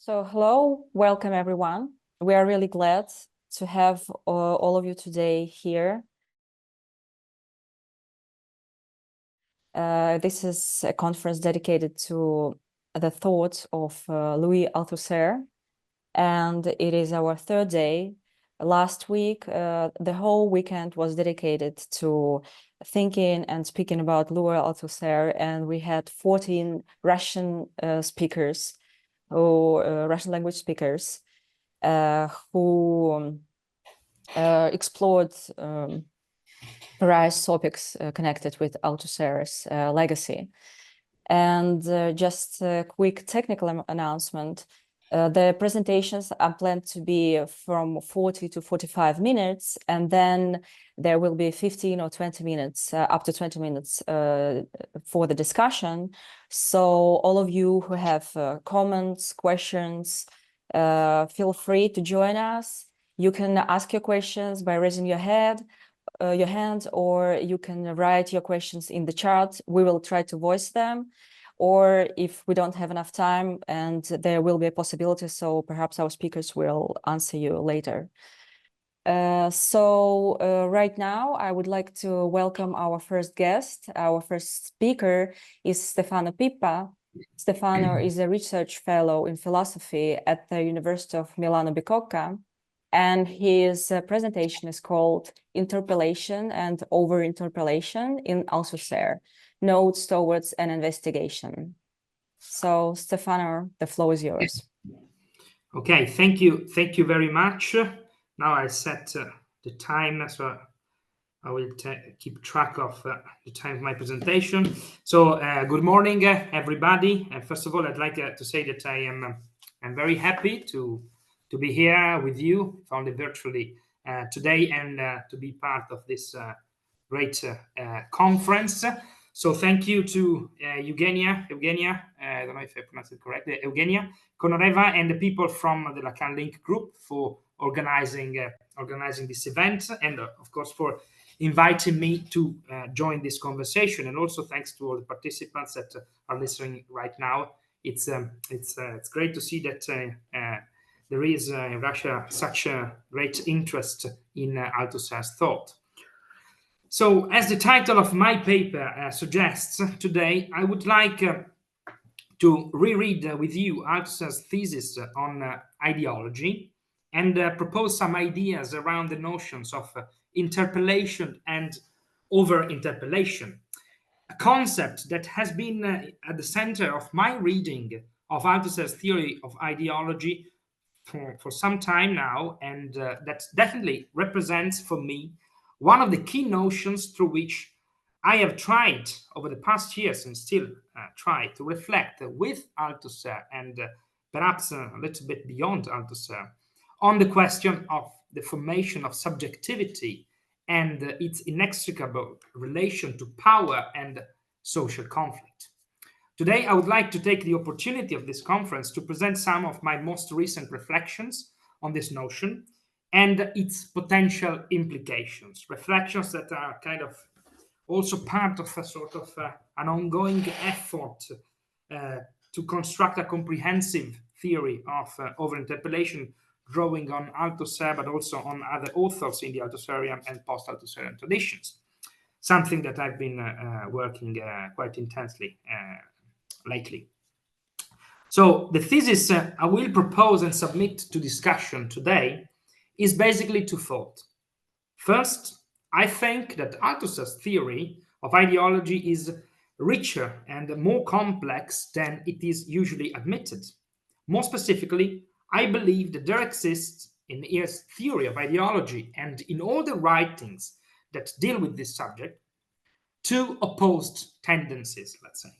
So hello, welcome everyone. We are really glad to have all of you today here. This is a conference dedicated to the thoughts of Louis Althusser, and it is our third day. Last week, the whole weekend was dedicated to thinking and speaking about Louis Althusser, and we had 14 Russian speakers, or Russian language speakers, who explored various topics connected with Althusser's legacy. And just a quick technical announcement. The presentations are planned to be from 40 to 45 minutes, and then there will be 15 or 20 minutes, up to 20 minutes for the discussion. So all of you who have comments, questions, feel free to join us. You can ask your questions by raising your hand, or you can write your questions in the chat. We will try to voice them. Or if we don't have enough time and there will be a possibility, so perhaps our speakers will answer you later. Right now, I would like to welcome our first guest. Our first speaker is Stefano Pippa. Stefano is a research fellow in philosophy at the University of Milano Bicocca, and his presentation is called Interpellation and Over-Interpellation in Althusser, Notes Towards an Investigation. So, Stefano, the floor is yours. Okay, thank you very much. Now I set the time, so I will keep track of the time of my presentation. So, good morning, everybody. And first of all, I'd like to say that I'm very happy to be here with you, only virtually today, and to be part of this great conference. So thank you to Eugenia, I don't know if I pronounced it correctly, Eugenia Konoreva, and the people from the Lacan Link group for organizing this event, and of course for inviting me to join this conversation. And also thanks to all the participants that are listening right now. It's great to see that there is in Russia such a great interest in Althusser's thought. So, as the title of my paper suggests, today I would like to reread with you Althusser's thesis on ideology and propose some ideas around the notions of interpellation and over-interpellation, a concept that has been at the center of my reading of Althusser's theory of ideology for some time now, and that definitely represents for me one of the key notions through which I have tried over the past years and still try to reflect with Althusser and perhaps a little bit beyond Althusser on the question of the formation of subjectivity and its inextricable relation to power and social conflict. Today, I would like to take the opportunity of this conference to present some of my most recent reflections on this notion and its potential implications, reflections that are kind of also part of a sort of an ongoing effort to construct a comprehensive theory of over-interpellation, drawing on Althusser, but also on other authors in the Althusserian and post-Althusserian traditions, something that I've been working quite intensely lately. So the thesis I will propose and submit to discussion today is basically twofold. First, I think that Althusser's theory of ideology is richer and more complex than it is usually admitted. More specifically, I believe that there exists in his theory of ideology and in all the writings that deal with this subject two opposed tendencies, let's say.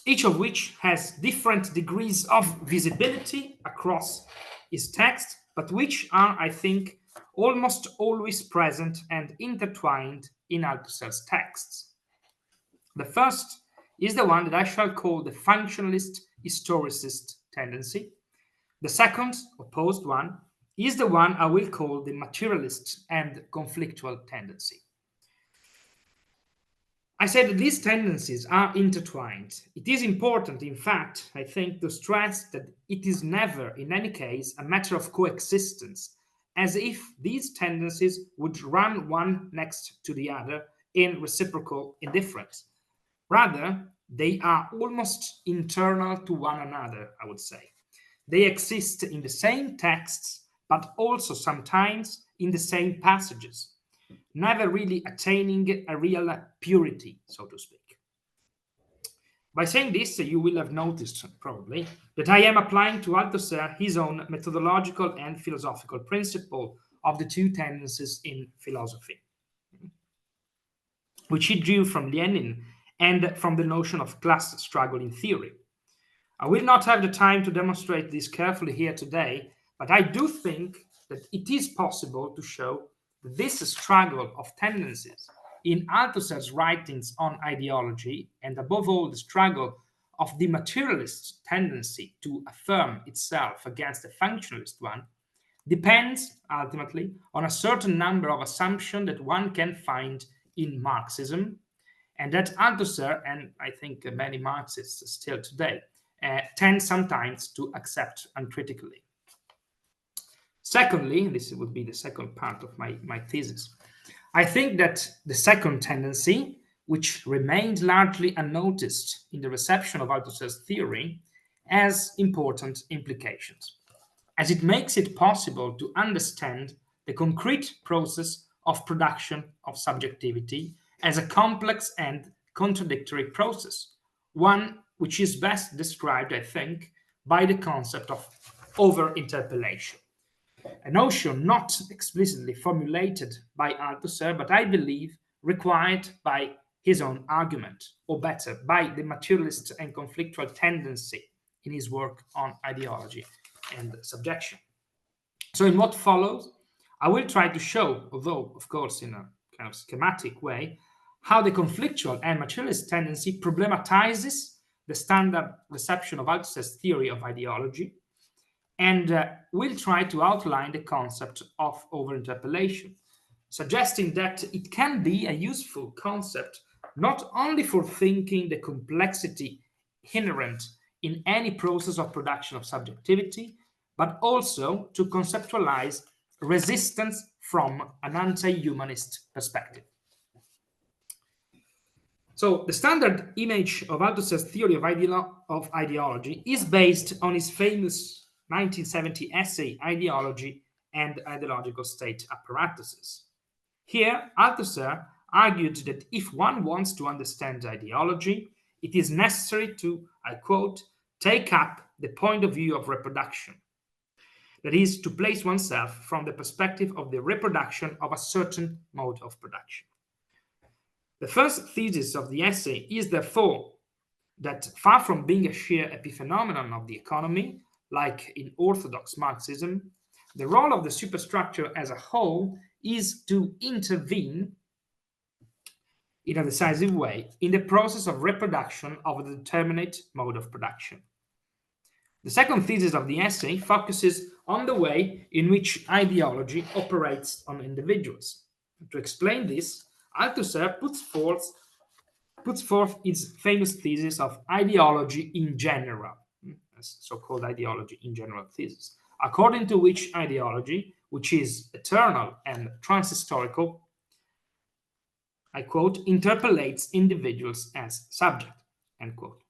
Each of which has different degrees of visibility across his text, but which are, I think, almost always present and intertwined in Althusser's texts. The first is the one that I shall call the functionalist historicist tendency. The second, opposed one, is the one I will call the materialist and conflictual tendency. I said that these tendencies are intertwined. It is important, in fact, I think, to stress that it is never, in any case, a matter of coexistence, as if these tendencies would run one next to the other in reciprocal indifference. Rather, they are almost internal to one another, I would say. They exist in the same texts, but also sometimes in the same passages, never really attaining a real purity, so to speak. By saying this, you will have noticed probably that I am applying to Althusser his own methodological and philosophical principle of the two tendencies in philosophy, which he drew from Lenin and from the notion of class struggle in theory. I will not have the time to demonstrate this carefully here today, but I do think that it is possible to show that this struggle of tendencies in Althusser's writings on ideology, and above all the struggle of the materialist tendency to affirm itself against the functionalist one, depends ultimately on a certain number of assumptions that one can find in Marxism, and that Althusser, and I think many Marxists still today, tend sometimes to accept uncritically. Secondly, this would be the second part of my thesis, I think that the second tendency, which remained largely unnoticed in the reception of Althusser's theory, has important implications, as it makes it possible to understand the concrete process of production of subjectivity as a complex and contradictory process, one which is best described, I think, by the concept of over-interpellation, a notion not explicitly formulated by Althusser, but I believe required by his own argument, or better, by the materialist and conflictual tendency in his work on ideology and subjection. So in what follows, I will try to show, although of course in a kind of schematic way, how the conflictual and materialist tendency problematizes the standard reception of Althusser's theory of ideology, and will try to outline the concept of overinterpellation, suggesting that it can be a useful concept not only for thinking the complexity inherent in any process of production of subjectivity, but also to conceptualize resistance from an anti-humanist perspective. So the standard image of Althusser's theory of ideology is based on his famous 1970 essay, Ideology and Ideological State Apparatuses. Here, Althusser argued that if one wants to understand ideology, it is necessary to, I quote, take up the point of view of reproduction. That is, to place oneself from the perspective of the reproduction of a certain mode of production. The first thesis of the essay is therefore that far from being a sheer epiphenomenon of the economy, like in orthodox Marxism, the role of the superstructure as a whole is to intervene in a decisive way in the process of reproduction of a determinate mode of production. The second thesis of the essay focuses on the way in which ideology operates on individuals. To explain this, Althusser puts forth its famous thesis of ideology in general, so-called ideology in general thesis, according to which ideology, which is eternal and transhistorical, I quote, interpellates individuals as subject, end quote.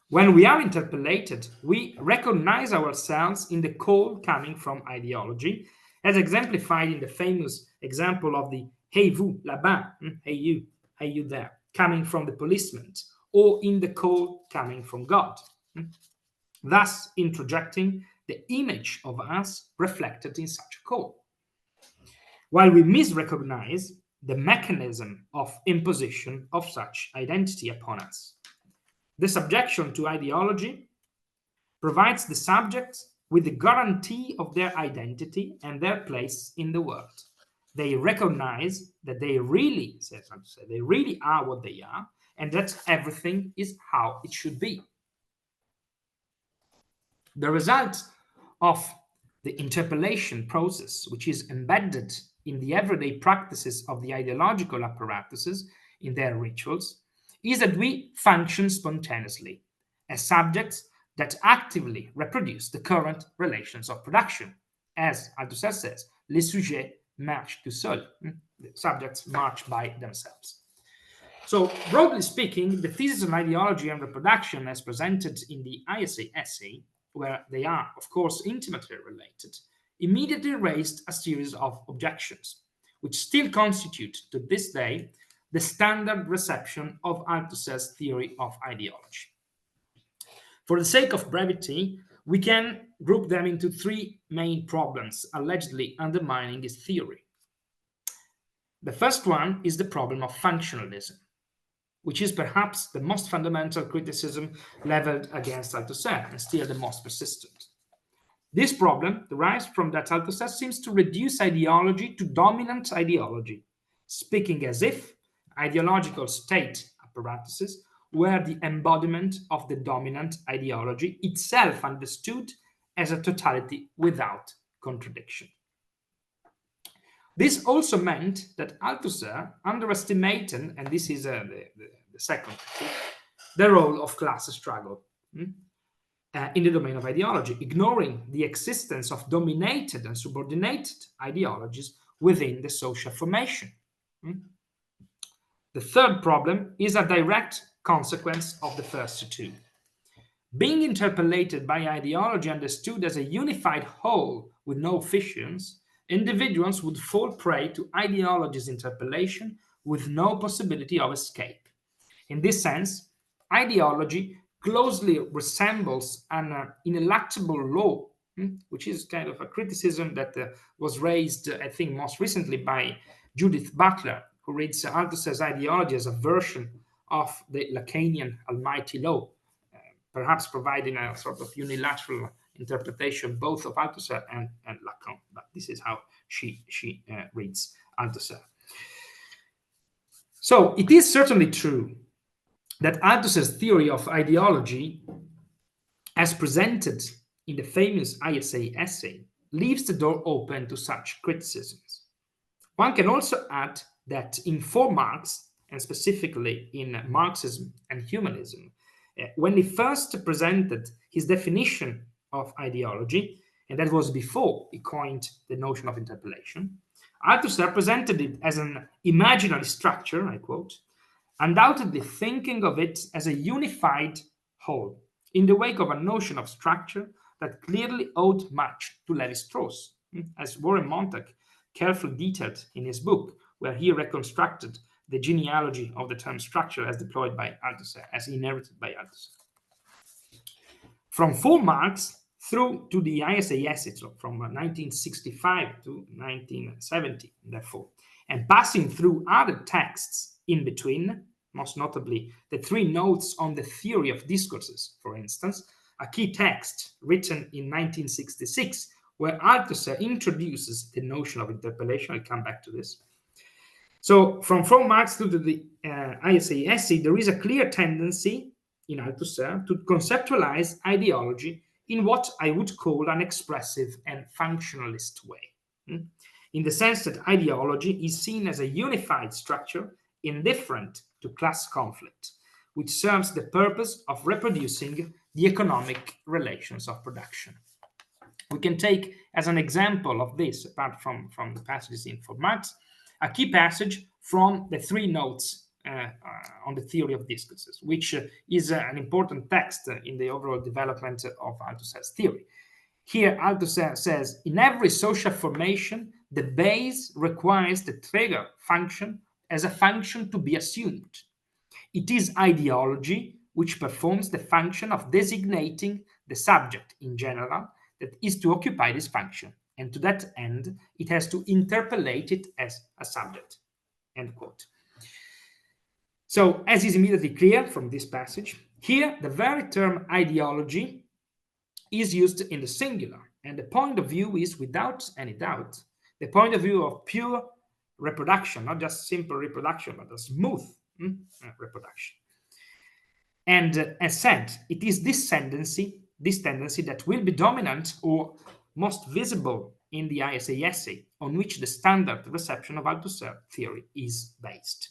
When we are interpellated, we recognize ourselves in the call coming from ideology, as exemplified in the famous example of the hey vous là-bas, hey you there, coming from the policeman, or in the call coming from God, thus introjecting the image of us reflected in such a call. While we misrecognize the mechanism of imposition of such identity upon us. The subjection to ideology provides the subjects with the guarantee of their identity and their place in the world. They recognize that they really are what they are, and that everything is how it should be. The result of the interpellation process, which is embedded in the everyday practices of the ideological apparatuses, in their rituals, is that we function spontaneously as subjects that actively reproduce the current relations of production. As Althusser says, les sujets marchent tout seuls. The subjects march by themselves. So, broadly speaking, the thesis on ideology and reproduction, as presented in the ISA essay, where they are, of course, intimately related, immediately raised a series of objections, which still constitute, to this day, the standard reception of Althusser's theory of ideology. For the sake of brevity, we can group them into three main problems allegedly undermining his theory. The first one is the problem of functionalism, which is perhaps the most fundamental criticism leveled against Althusser and still the most persistent. This problem derives from that Althusser seems to reduce ideology to dominant ideology, speaking as if ideological state apparatuses were the embodiment of the dominant ideology, itself understood as a totality without contradiction. This also meant that Althusser underestimated, and this is the second critique, the role of class struggle in the domain of ideology, ignoring the existence of dominated and subordinated ideologies within the social formation. The third problem is a direct consequence of the first two. Being interpolated by ideology understood as a unified whole with no fissions, individuals would fall prey to ideology's interpolation with no possibility of escape. In this sense, ideology closely resembles an ineluctable law, which is kind of a criticism that was raised, I think, most recently by Judith Butler, who reads Althusser's ideology as a version of the Lacanian almighty law, perhaps providing a sort of unilateral interpretation both of Althusser and Lacan. But this is how she reads Althusser. So it is certainly true that Althusser's theory of ideology, as presented in the famous ISA essay, leaves the door open to such criticisms. One can also add that in for Marx, and specifically in Marxism and Humanism, when he first presented his definition of ideology, and that was before he coined the notion of interpolation, Althusser presented it as an imaginary structure, I quote, undoubtedly thinking of it as a unified whole, in the wake of a notion of structure that clearly owed much to Levi-Strauss, as Warren Montag carefully detailed in his book, where he reconstructed the genealogy of the term structure as deployed by Althusser, as inherited by Althusser. From for Marx through to the ISA essay, so from 1965 to 1970, therefore, and passing through other texts in between, most notably the three notes on the theory of discourses, for instance, a key text written in 1966, where Althusser introduces the notion of interpolation. I'll come back to this. So from Marx to the ISA essay, there is a clear tendency in Althusser to conceptualize ideology in what I would call an expressive and functionalist way, in the sense that ideology is seen as a unified structure indifferent to class conflict, which serves the purpose of reproducing the economic relations of production. We can take as an example of this, apart from the passages in for Marx, a key passage from the three notes on the theory of discourses, which is an important text in the overall development of Althusser's theory. Here, Althusser says, in every social formation, the base requires the trigger function as a function to be assumed. It is ideology which performs the function of designating the subject in general that is to occupy this function, and to that end, it has to interpolate it as a subject. End quote. So, as is immediately clear from this passage, here the very term ideology is used in the singular, and the point of view is, without any doubt, the point of view of pure reproduction, not just simple reproduction, but a smooth reproduction. And as said, it is this tendency that will be dominant or most visible in the ISA essay, on which the standard reception of Althusser theory is based.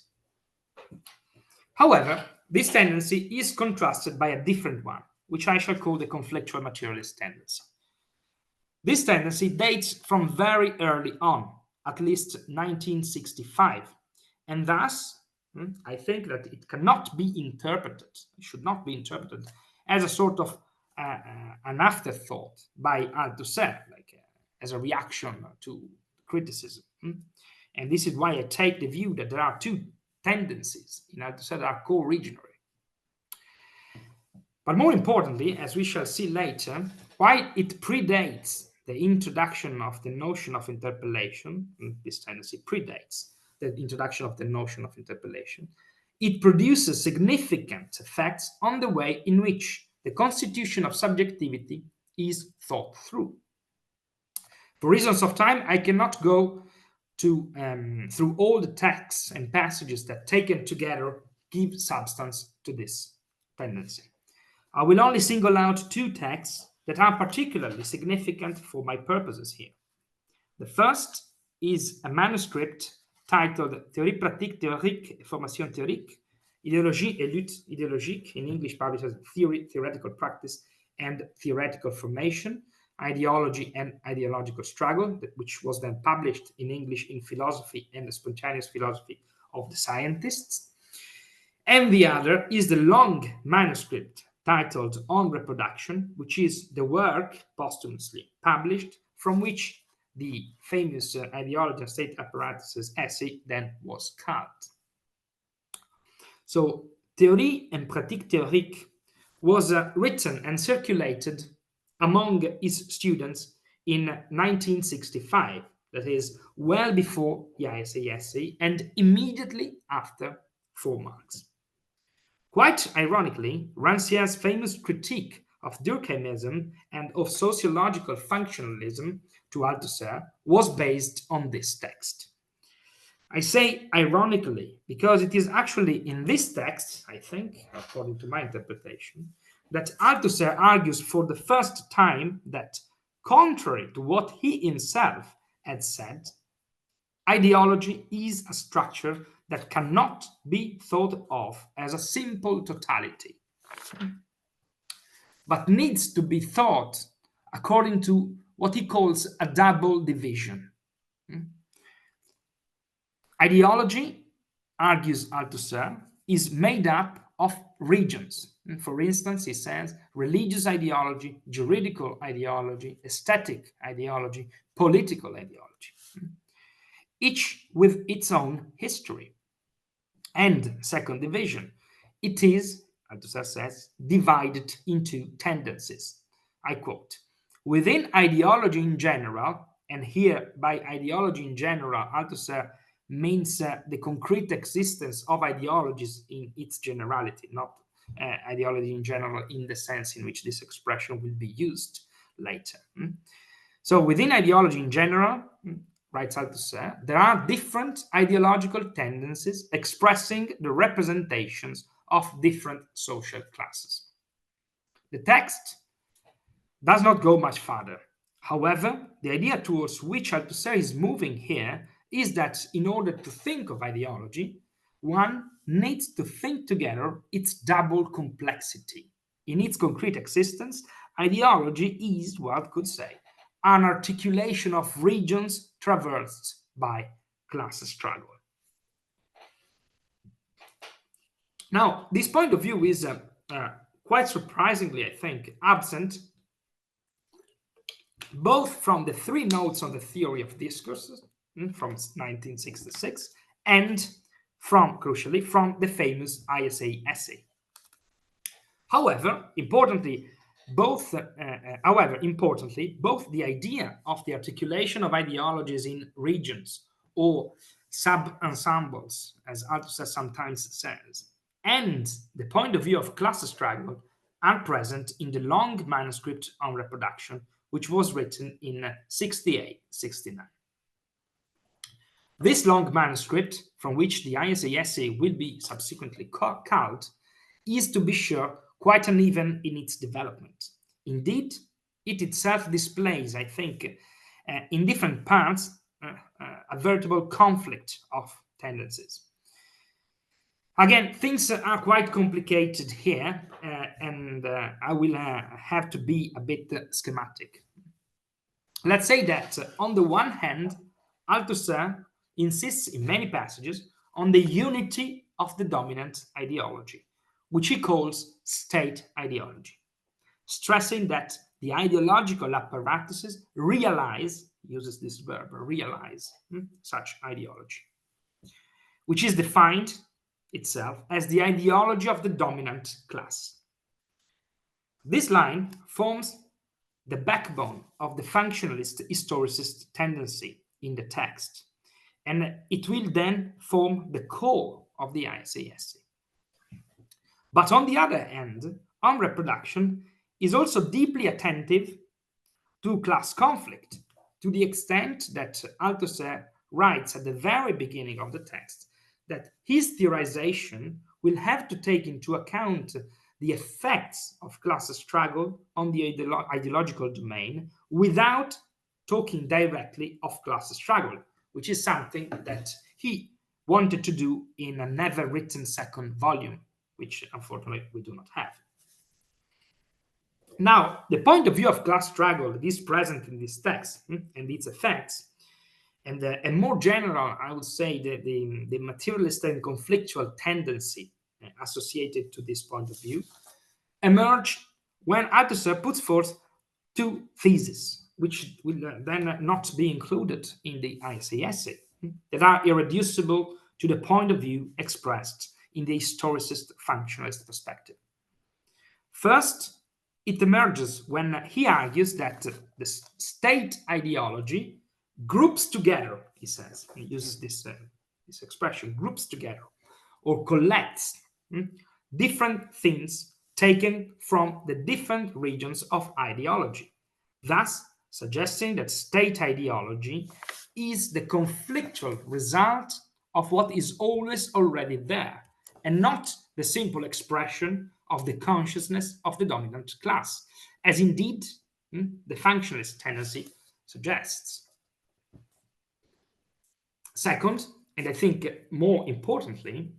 However, this tendency is contrasted by a different one, which I shall call the conflictual materialist tendency. This tendency dates from very early on, at least 1965, and thus I think that it cannot be interpreted, it should not be interpreted as a sort of an afterthought by Althusser, like as a reaction to criticism. And this is why I take the view that there are two tendencies in Althusser that are co-originary. But more importantly, as we shall see later, while it predates the introduction of the notion of interpellation, this tendency predates the introduction of the notion of interpellation, it produces significant effects on the way in which the constitution of subjectivity is thought through. For reasons of time, I cannot go through all the texts and passages that, taken together, give substance to this tendency. I will only single out two texts that are particularly significant for my purposes here. The first is a manuscript titled Théorie pratique théorique et formation théorique, Idéologie et lutte idéologique, in English published as Theory, Theoretical Practice, and Theoretical Formation, Ideology and Ideological Struggle, which was then published in English in Philosophy and the Spontaneous Philosophy of the Scientists. And the other is the long manuscript titled On Reproduction, which is the work posthumously published from which the famous Ideology and State Apparatuses essay then was cut. So, Théorie and Pratique Théorique was written and circulated among his students in 1965, that is, well before the ISA essay and immediately after 4 marks. Quite ironically, Rancière's famous critique of Durkheimism and of sociological functionalism to Althusser was based on this text. I say ironically because it is actually in this text, I think, according to my interpretation, that Althusser argues for the first time that, contrary to what he himself had said, ideology is a structure that cannot be thought of as a simple totality, but needs to be thought according to what he calls a double division. Ideology, argues Althusser, is made up of regions. For instance, he says religious ideology, juridical ideology, aesthetic ideology, political ideology, each with its own history. And second division, it is, Althusser says, divided into tendencies. I quote, within ideology in general, and here by ideology in general, Althusser means the concrete existence of ideologies in its generality, not ideology in general in the sense in which this expression will be used later. So within ideology in general, writes Althusser, there are different ideological tendencies expressing the representations of different social classes. The text does not go much further. However, the idea towards which Althusser is moving here is that in order to think of ideology, one needs to think together its double complexity. In its concrete existence, ideology is, one could say, an articulation of regions traversed by class struggle. Now, this point of view is quite surprisingly, I think, absent both from the 3 notes on the theory of discourses from 1966 and crucially, from the famous ISA essay. However, importantly, both the idea of the articulation of ideologies in regions or sub-ensembles, as Althusser sometimes says, and the point of view of class struggle are present in the long manuscript on reproduction, which was written in 68-69. This long manuscript, from which the ISA essay will be subsequently culled, is, to be sure, quite uneven in its development. Indeed, it itself displays, I think, in different parts, a veritable conflict of tendencies. Again, things are quite complicated here, and I will have to be a bit schematic. Let's say that on the one hand, Althusser insists in many passages on the unity of the dominant ideology, which he calls state ideology, stressing that the ideological apparatuses realize, uses this verb, realize such ideology, which is defined itself as the ideology of the dominant class. This line forms the backbone of the functionalist historicist tendency in the text, and it will then form the core of the ISA essay. But on the other hand, On Reproduction is also deeply attentive to class conflict, to the extent that Althusser writes at the very beginning of the text that his theorization will have to take into account the effects of class struggle on the ideological domain without talking directly of class struggle, which is something that he wanted to do in a never written second volume, which unfortunately we do not have. Now, the point of view of class struggle is present in this text and its effects, and more general, I would say the materialist and conflictual tendency associated to this point of view emerged when Althusser puts forth two theses, which will then not be included in the ISA essay, that are irreducible to the point of view expressed in the historicist functionalist perspective. First, it emerges when he argues that the state ideology groups together, he says, he uses this expression, groups together, or collects different things taken from the different regions of ideology, thus suggesting that state ideology is the conflictual result of what is always already there, and not the simple expression of the consciousness of the dominant class, as indeed the functionalist tendency suggests. Second, and I think more importantly,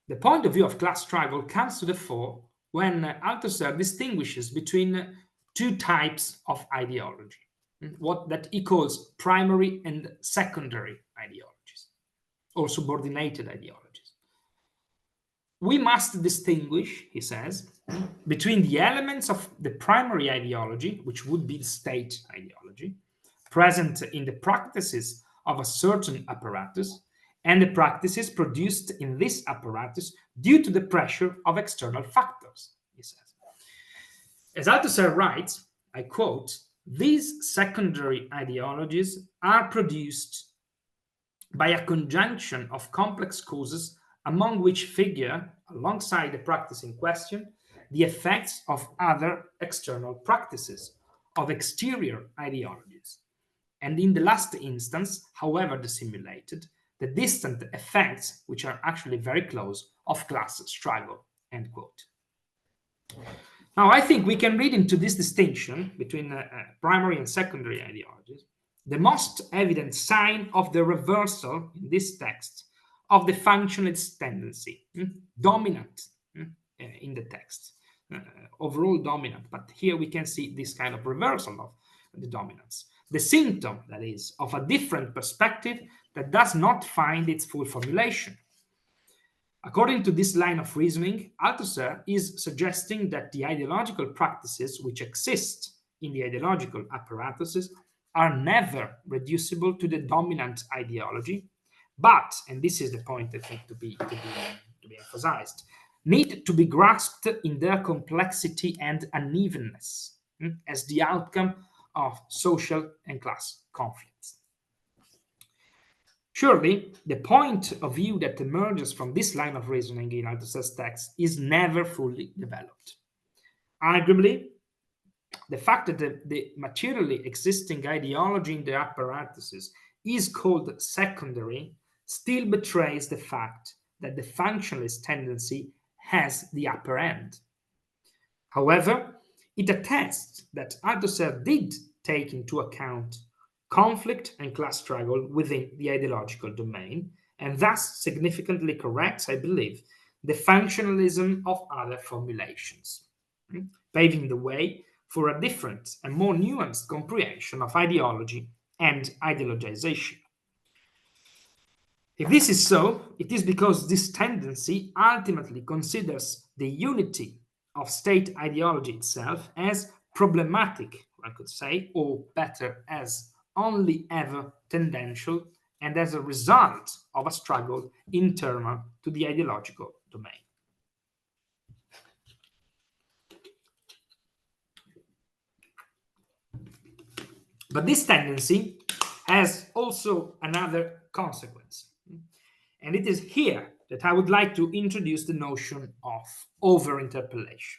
the point of view of class struggle comes to the fore when Althusser distinguishes between two types of ideology, what that he calls primary and secondary ideologies, or subordinated ideologies. We must distinguish, he says, between the elements of the primary ideology, which would be the state ideology, present in the practices of a certain apparatus, and the practices produced in this apparatus due to the pressure of external factors, he says. As Althusser writes, I quote, "These secondary ideologies are produced by a conjunction of complex causes among which figure, alongside the practice in question, the effects of other external practices, of exterior ideologies, and in the last instance, however dissimulated, the distant effects, which are actually very close, of class struggle," end quote. Now, I think we can read into this distinction between primary and secondary ideologies the most evident sign of the reversal in this text of the functionalist tendency, dominant in the text, overall dominant, but here we can see this kind of reversal of the dominance. The symptom, that is, of a different perspective that does not find its full formulation. According to this line of reasoning, Althusser is suggesting that the ideological practices which exist in the ideological apparatuses are never reducible to the dominant ideology, but, and this is the point I think to be emphasized, need to be grasped in their complexity and unevenness as the outcome of social and class conflicts. Surely, the point of view that emerges from this line of reasoning in Althusser's text is never fully developed. Arguably, the fact that the materially existing ideology in the apparatuses is called secondary still betrays the fact that the functionalist tendency has the upper end. However, it attests that Althusser did take into account conflict and class struggle within the ideological domain, and thus significantly corrects, I believe, the functionalism of other formulations, paving the way for a different and more nuanced comprehension of ideology and ideologization. If this is so, it is because this tendency ultimately considers the unity of state ideology itself as problematic, I could say, or better, as only ever tendential, and as a result of a struggle internal to the ideological domain. But this tendency has also another consequence. And it is here that I would like to introduce the notion of overinterpolation.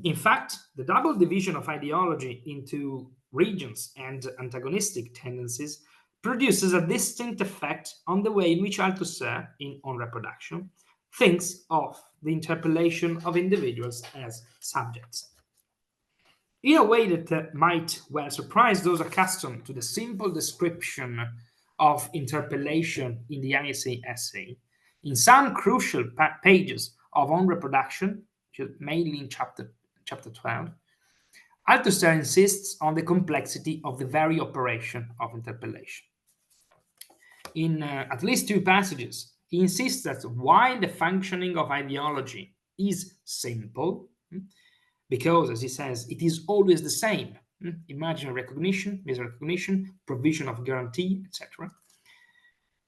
In fact, the double division of ideology into regions and antagonistic tendencies produces a distinct effect on the way in which Althusser, in On Reproduction, thinks of the interpellation of individuals as subjects. In a way that might well surprise those accustomed to the simple description of interpellation in the ISA essay, in some crucial pages of On Reproduction, mainly in chapter 12, Althusser insists on the complexity of the very operation of interpellation. In at least two passages, he insists that while the functioning of ideology is simple, because, as he says, it is always the same, imaginary recognition, misrecognition, provision of guarantee, etc.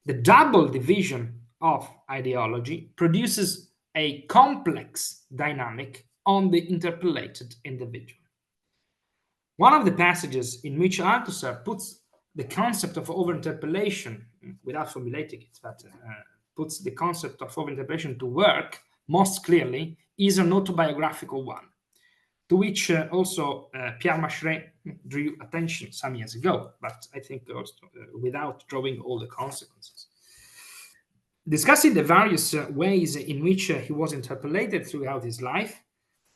The double division of ideology produces a complex dynamic on the interpellated individual. One of the passages in which Althusser puts the concept of overinterpellation, without formulating it, but puts the concept of overinterpellation to work most clearly, is an autobiographical one, to which also Pierre Macheret drew attention some years ago, but I think also without drawing all the consequences. Discussing the various ways in which he was interpellated throughout his life,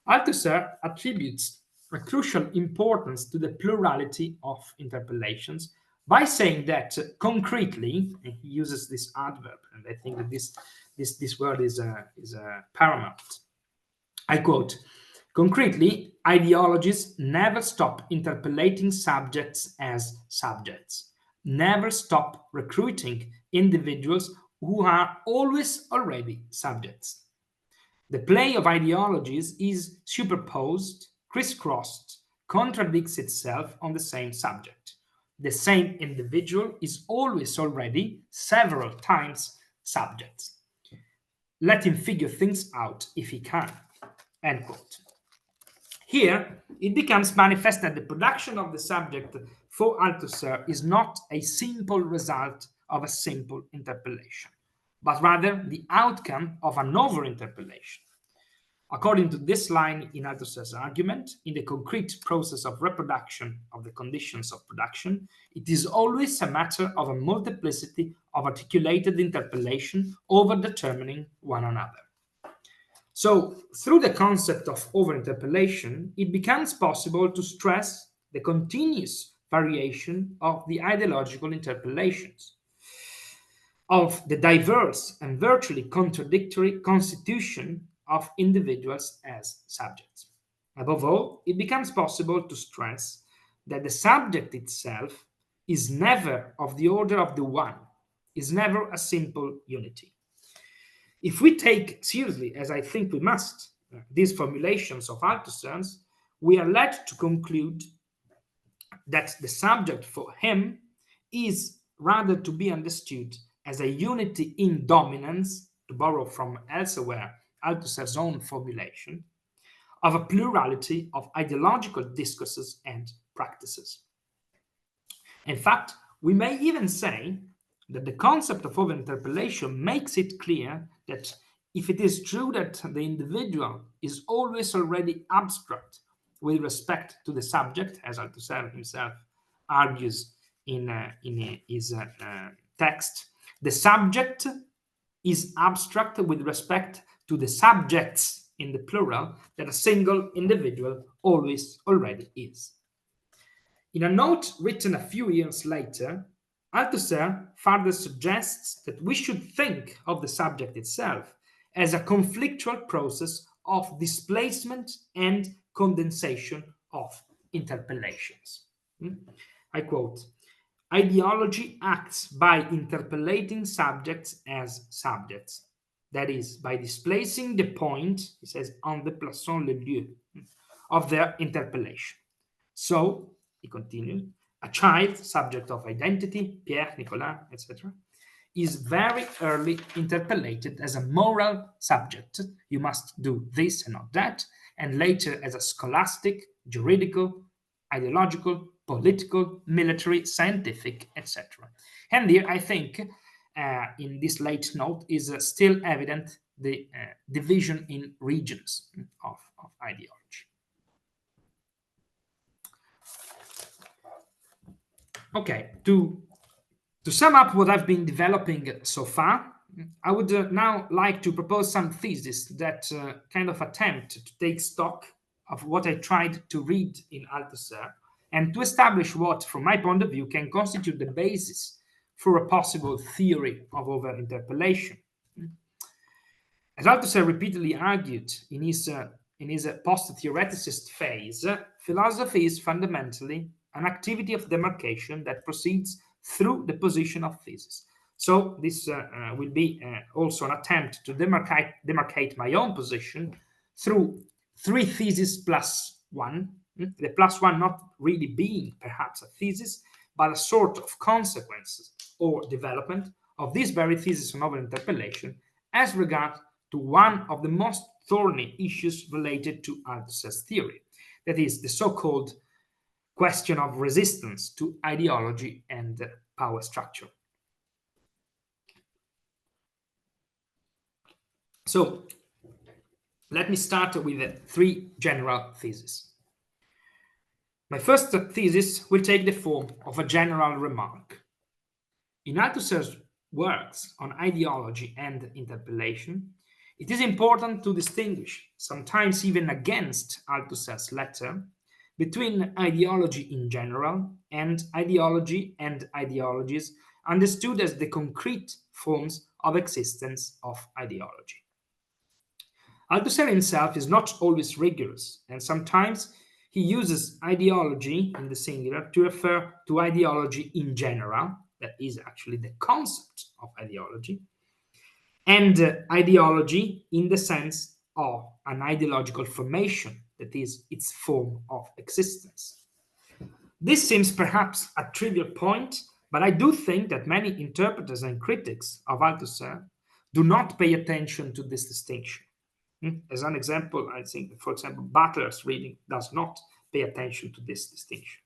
Althusser attributes a crucial importance to the plurality of interpellations by saying that concretely, and he uses this adverb, and I think that this word is paramount. I quote, "Concretely, ideologies never stop interpellating subjects as subjects, never stop recruiting individuals who are always already subjects. The play of ideologies is superposed, crisscrossed, contradicts itself on the same subject. The same individual is always already several times subjects. Let him figure things out if he can." End quote. Here, it becomes manifest that the production of the subject for Althusser is not a simple result of a simple interpellation, but rather the outcome of an overinterpellation. According to this line in Althusser's argument, in the concrete process of reproduction of the conditions of production, it is always a matter of a multiplicity of articulated interpellation over determining one another. So, through the concept of overinterpellation, it becomes possible to stress the continuous variation of the ideological interpellations, of the diverse and virtually contradictory constitution of individuals as subjects. Above all, it becomes possible to stress that the subject itself is never of the order of the one, is never a simple unity. If we take seriously, as I think we must, these formulations of Althusser's, we are led to conclude that the subject for him is rather to be understood as a unity in dominance, to borrow from elsewhere Althusser's own formulation, of a plurality of ideological discourses and practices. In fact, we may even say that the concept of overinterpellation makes it clear that if it is true that the individual is always already abstract with respect to the subject, as Althusser himself argues in his text, the subject is abstract with respect to the subjects in the plural that a single individual always already is. In a note written a few years later, Althusser further suggests that we should think of the subject itself as a conflictual process of displacement and condensation of interpellations. I quote, ideology acts by interpellating subjects as subjects, that is, by displacing the point, he says, en déplaçant le lieu of their interpellation. So, he continues, a child, subject of identity, Pierre, Nicolas, etc., is very early interpellated as a moral subject. You must do this and not that, and later as a scholastic, juridical, ideological, political, military, scientific, etc. And here I think in this late note is still evident the division in regions of ideology. Okay, to sum up what I've been developing so far, I would now like to propose some theses that kind of attempt to take stock of what I tried to read in Althusser and to establish what, from my point of view, can constitute the basis for a possible theory of overinterpellation. As Althusser repeatedly argued in his post-theoreticist phase, philosophy is fundamentally an activity of demarcation that proceeds through the position of thesis. So this will be also an attempt to demarcate my own position through three theses plus one, the plus one not really being perhaps a thesis, but a sort of consequences or development of this very thesis on overinterpellation as regards to one of the most thorny issues related to Althusser's theory, that is, the so-called question of resistance to ideology and power structure. So let me start with three general theses. My first thesis will take the form of a general remark. In Althusser's works on ideology and interpellation, it is important to distinguish, sometimes even against Althusser's letter, between ideology in general and ideology and ideologies understood as the concrete forms of existence of ideology. Althusser himself is not always rigorous, and sometimes he uses ideology in the singular to refer to ideology in general, that is actually the concept of ideology, and ideology in the sense of an ideological formation, that is its form of existence. This seems perhaps a trivial point, but I do think that many interpreters and critics of Althusser do not pay attention to this distinction. As an example, I think, for example, Butler's reading does not pay attention to this distinction.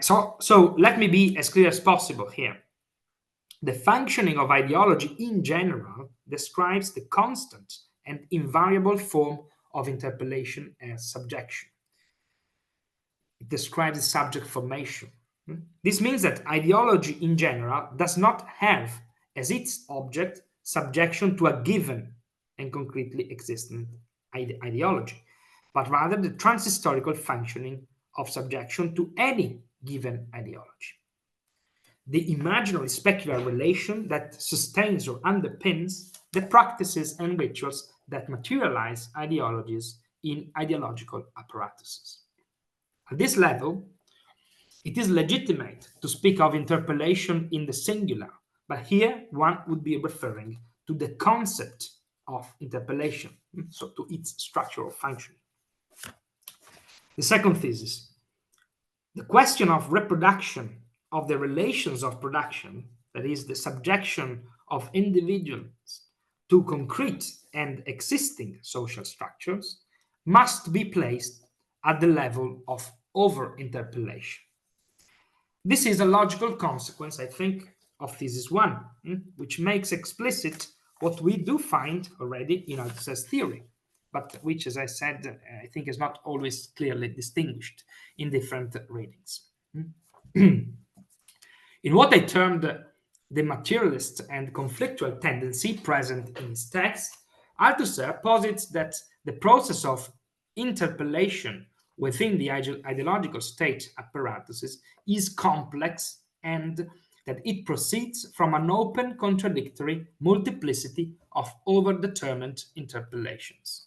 So let me be as clear as possible here. The functioning of ideology in general describes the constant and invariable form of interpellation as subjection. It describes the subject formation. This means that ideology in general does not have as its object subjection to a given and concretely existent ideology, but rather the transhistorical functioning of subjection to any given ideology. The imaginary specular relation that sustains or underpins the practices and rituals that materialize ideologies in ideological apparatuses. At this level, it is legitimate to speak of interpellation in the singular, but here one would be referring to the concept of interpellation, so to its structural function. The second thesis, the question of reproduction of the relations of production, that is, the subjection of individuals to concrete and existing social structures, must be placed at the level of overinterpellation. This is a logical consequence, I think, of thesis one, which makes explicit what we do find already in Althusser's theory, but which, as I said, I think is not always clearly distinguished in different readings. In what I termed the materialist and conflictual tendency present in his text, Althusser posits that the process of interpellation within the ideological state apparatuses is complex and that it proceeds from an open, contradictory multiplicity of overdetermined interpellations.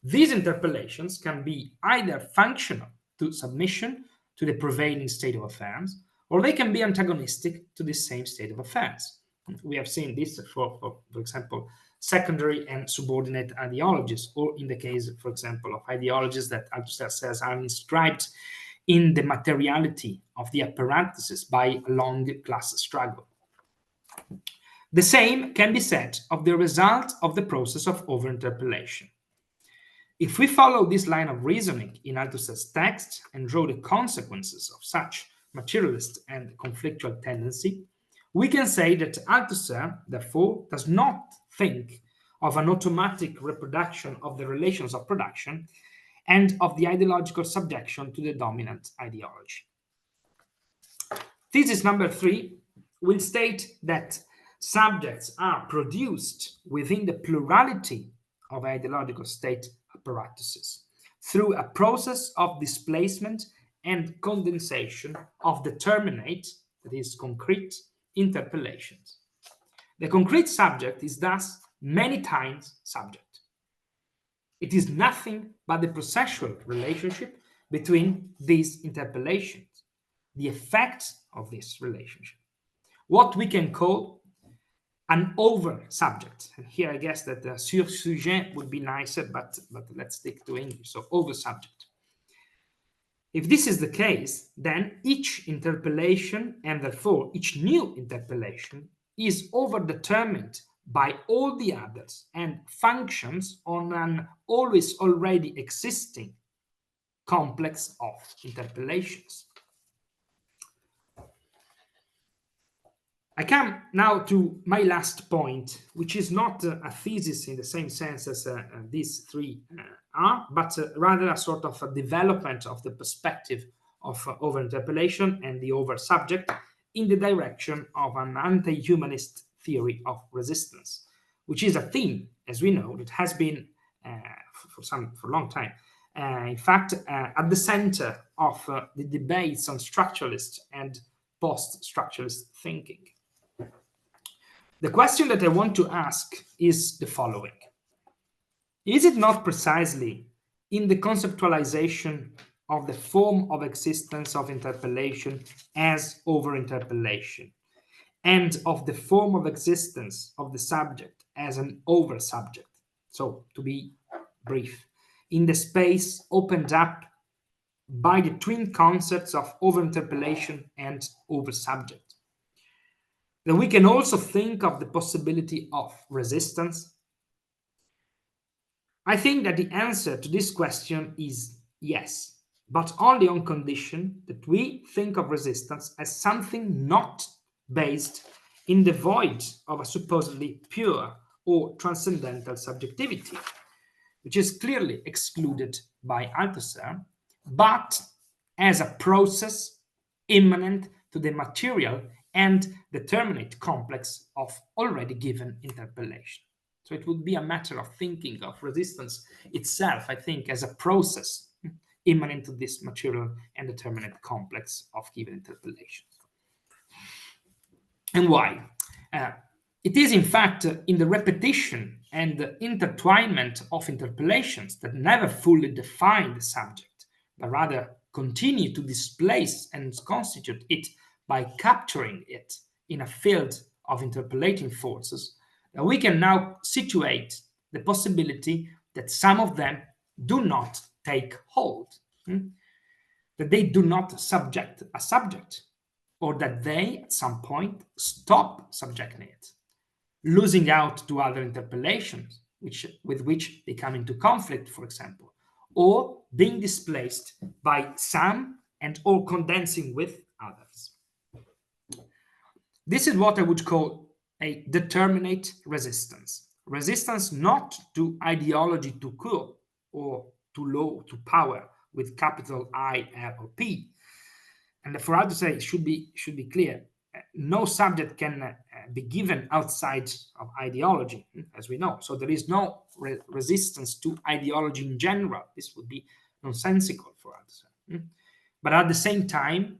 These interpellations can be either functional to submission to the prevailing state of affairs, or they can be antagonistic to the same state of affairs. We have seen this for example, secondary and subordinate ideologies, or in the case, for example, of ideologies that Althusser says are inscribed in the materiality of the apparatuses by a long class struggle. The same can be said of the result of the process of overinterpellation. If we follow this line of reasoning in Althusser's text and draw the consequences of such materialist and conflictual tendency, we can say that Althusser, therefore, does not think of an automatic reproduction of the relations of production and of the ideological subjection to the dominant ideology. Thesis number 3 will state that subjects are produced within the plurality of ideological state apparatuses through a process of displacement and condensation of determinate, that is, concrete interpellations. The concrete subject is thus many times subject. It is nothing but the processual relationship between these interpellations, the effect of this relationship, what we can call an over subject. And here I guess that sur sujet would be nicer, but let's stick to English, so over subject. If this is the case, then each interpellation, and therefore each new interpellation, is overdetermined by all the others and functions on an always already existing complex of interpellations. I come now to my last point, which is not a thesis in the same sense as these three are, but rather a sort of a development of the perspective of overinterpellation and the over subject in the direction of an anti-humanist theory of resistance, which is a theme, as we know, that has been for a long time. In fact, at the center of the debates on structuralist and post-structuralist thinking. The question that I want to ask is the following. Is it not precisely in the conceptualization of the form of existence of interpellation as over-interpellation, and of the form of existence of the subject as an over-subject, so to be brief, in the space opened up by the twin concepts of over-interpellation and over-subject, that we can also think of the possibility of resistance? I think that the answer to this question is yes, but only on condition that we think of resistance as something not based in the void of a supposedly pure or transcendental subjectivity, which is clearly excluded by Althusser, but as a process immanent to the material and determinate complex of already given interpellation. So it would be a matter of thinking of resistance itself, I think, as a process immanent to this material and determinate complex of given interpellations. And why? It is, in fact, in the repetition and the intertwinement of interpellations that never fully define the subject, but rather continue to displace and constitute it by capturing it in a field of interpellating forces, that we can now situate the possibility that some of them do not take hold, that they do not subject a subject, or that they, at some point, stop subjecting it, losing out to other interpellations with which they come into conflict, for example, or being displaced by some and or condensing with others. This is what I would call a determinate resistance. Resistance not to ideology to coup or to law, to power with capital I, L, or P. And for us to say, it should be clear, no subject can be given outside of ideology, as we know. So there is no resistance to ideology in general. This would be nonsensical for us. But at the same time,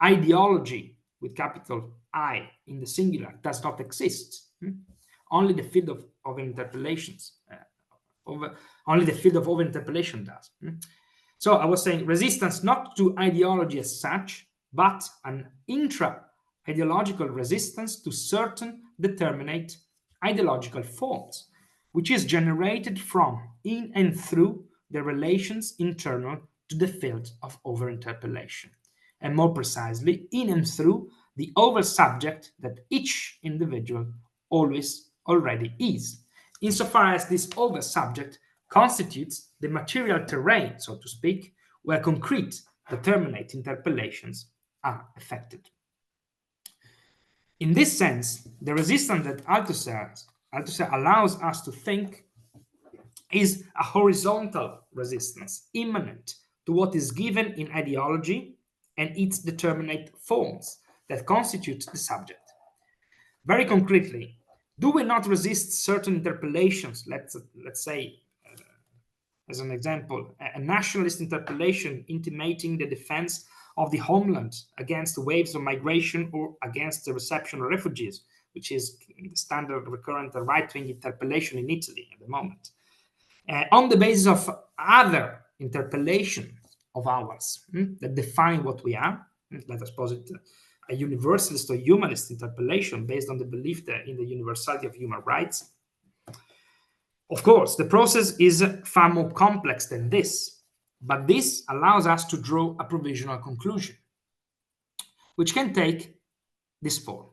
ideology with capital I in the singular does not exist. Only the field of interpolations, only the field of over-interpolation does. So I was saying resistance not to ideology as such, but an intra-ideological resistance to certain determinate ideological forms, which is generated from, in and through the relations internal to the field of over-interpolation, and more precisely, in and through the over-subject that each individual always already is, insofar as this over-subject constitutes the material terrain, so to speak, where concrete determinate interpolations are effected. In this sense, the resistance that Althusser allows us to think is a horizontal resistance, immanent to what is given in ideology and its determinate forms that constitute the subject. Very concretely, do we not resist certain interpolations? Let's say, as an example, a nationalist interpolation intimating the defense of the homeland against the waves of migration or against the reception of refugees, which is the standard recurrent right-wing interpolation in Italy at the moment. On the basis of other interpolations of ours that define what we are, let us posit a universalist or humanist interpolation based on the belief that in the universality of human rights. Of course, the process is far more complex than this, but this allows us to draw a provisional conclusion, which can take this form.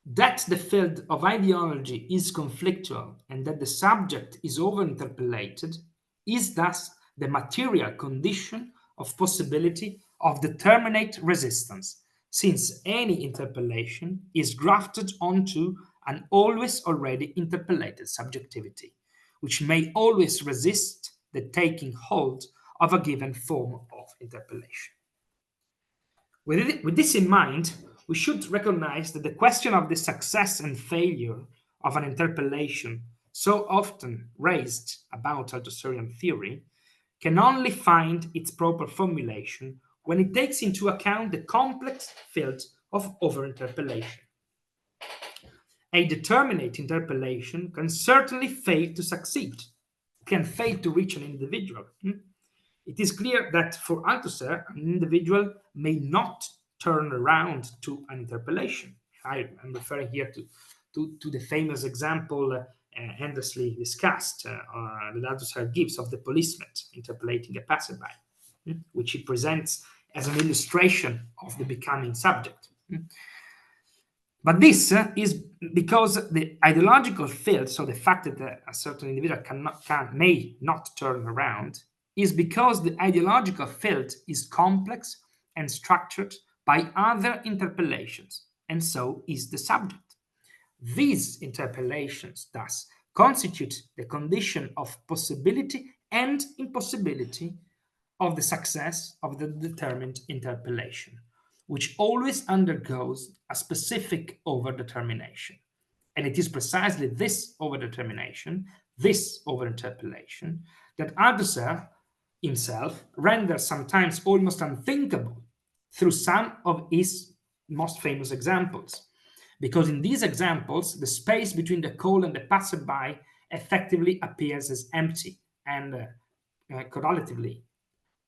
That the field of ideology is conflictual and that the subject is over-interpolated is thus the material condition of possibility of determinate resistance, since any interpolation is grafted onto an always already interpolated subjectivity, which may always resist the taking hold of a given form of interpolation. With this in mind, we should recognize that the question of the success and failure of an interpolation so often raised about Althusserian theory can only find its proper formulation when it takes into account the complex field of over-interpolation. A determinate interpolation can certainly fail to succeed, can fail to reach an individual. It is clear that for Althusser, an individual may not turn around to an interpolation. I am referring here to the famous example endlessly discussed that Althusser gives of the policeman interpolating a passerby, which he presents as an illustration of the becoming subject. But this is because the ideological field, so the fact that a certain individual may not turn around, is because the ideological field is complex and structured by other interpolations, and so is the subject. These interpolations, thus, constitute the condition of possibility and impossibility of the success of the determined interpolation, which always undergoes a specific overdetermination. And it is precisely this overdetermination, this overinterpolation, that Althusser himself renders sometimes almost unthinkable through some of his most famous examples. Because in these examples, the space between the call and the passerby effectively appears as empty, and correlatively,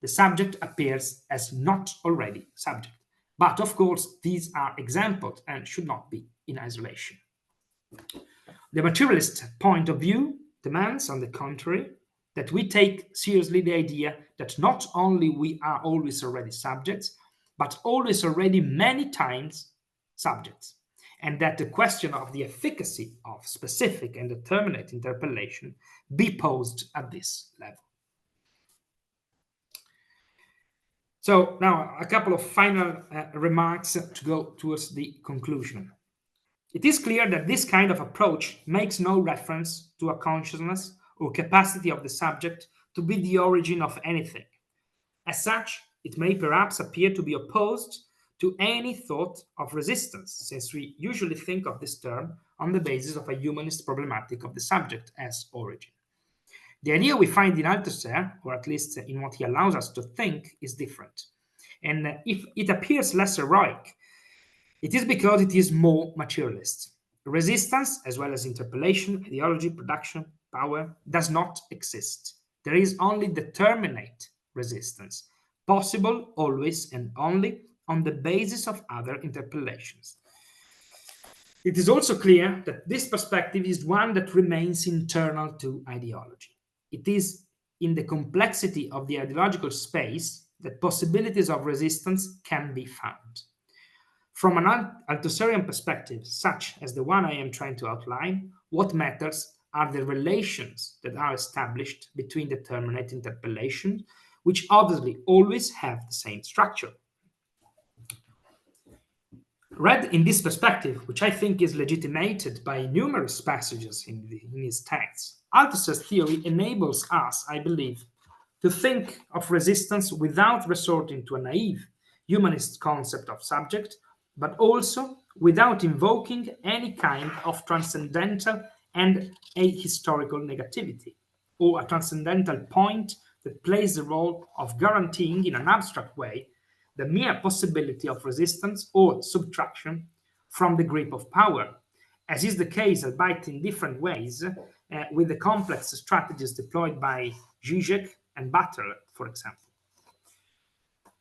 the subject appears as not already subject. But of course, these are examples and should not be in isolation. The materialist point of view demands, on the contrary, that we take seriously the idea that not only we are always already subjects, but always already many times subjects, and that the question of the efficacy of specific and determinate interpolation be posed at this level. So now a couple of final remarks to go towards the conclusion. It is clear that this kind of approach makes no reference to a consciousness or capacity of the subject to be the origin of anything. As such, it may perhaps appear to be opposed to any thought of resistance, since we usually think of this term on the basis of a humanist problematic of the subject as origin. The idea we find in Althusser, or at least in what he allows us to think, is different. And if it appears less heroic, It is because it is more materialist. Resistance, as well as interpellation, ideology, production, power, does not exist. There is only determinate resistance, possible always and only on the basis of other interpellations. It is also clear that this perspective is one that remains internal to ideology. It is in the complexity of the ideological space that possibilities of resistance can be found. From an Althusserian perspective, such as the one I am trying to outline, what matters are the relations that are established between determinate interpellations, which obviously always have the same structure. Read in this perspective, which I think is legitimated by numerous passages in his texts, Althusser's theory enables us, I believe, to think of resistance without resorting to a naive humanist concept of subject, but also without invoking any kind of transcendental and ahistorical negativity, or a transcendental point that plays the role of guaranteeing in an abstract way the mere possibility of resistance or subtraction from the grip of power, as is the case, albeit in different ways, with the complex strategies deployed by Zizek and Butler, for example.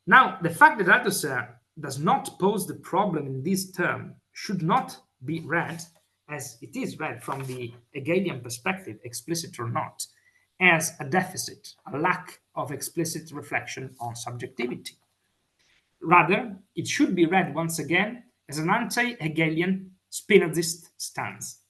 Now, the fact that Althusser does not pose the problem in this term should not be read, as it is read from the Hegelian perspective, explicit or not, as a deficit, a lack of explicit reflection on subjectivity. Rather, it should be read once again as an anti-Hegelian Spinozist stance.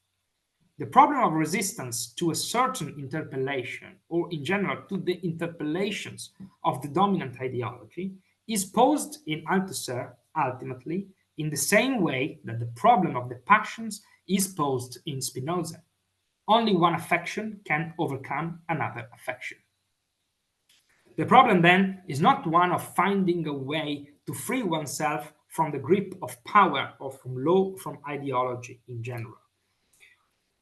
The problem of resistance to a certain interpellation, or in general to the interpellations of the dominant ideology, is posed in Althusser ultimately in the same way that the problem of the passions is posed in Spinoza. Only one affection can overcome another affection. The problem then is not one of finding a way to free oneself from the grip of power or from law, from ideology in general.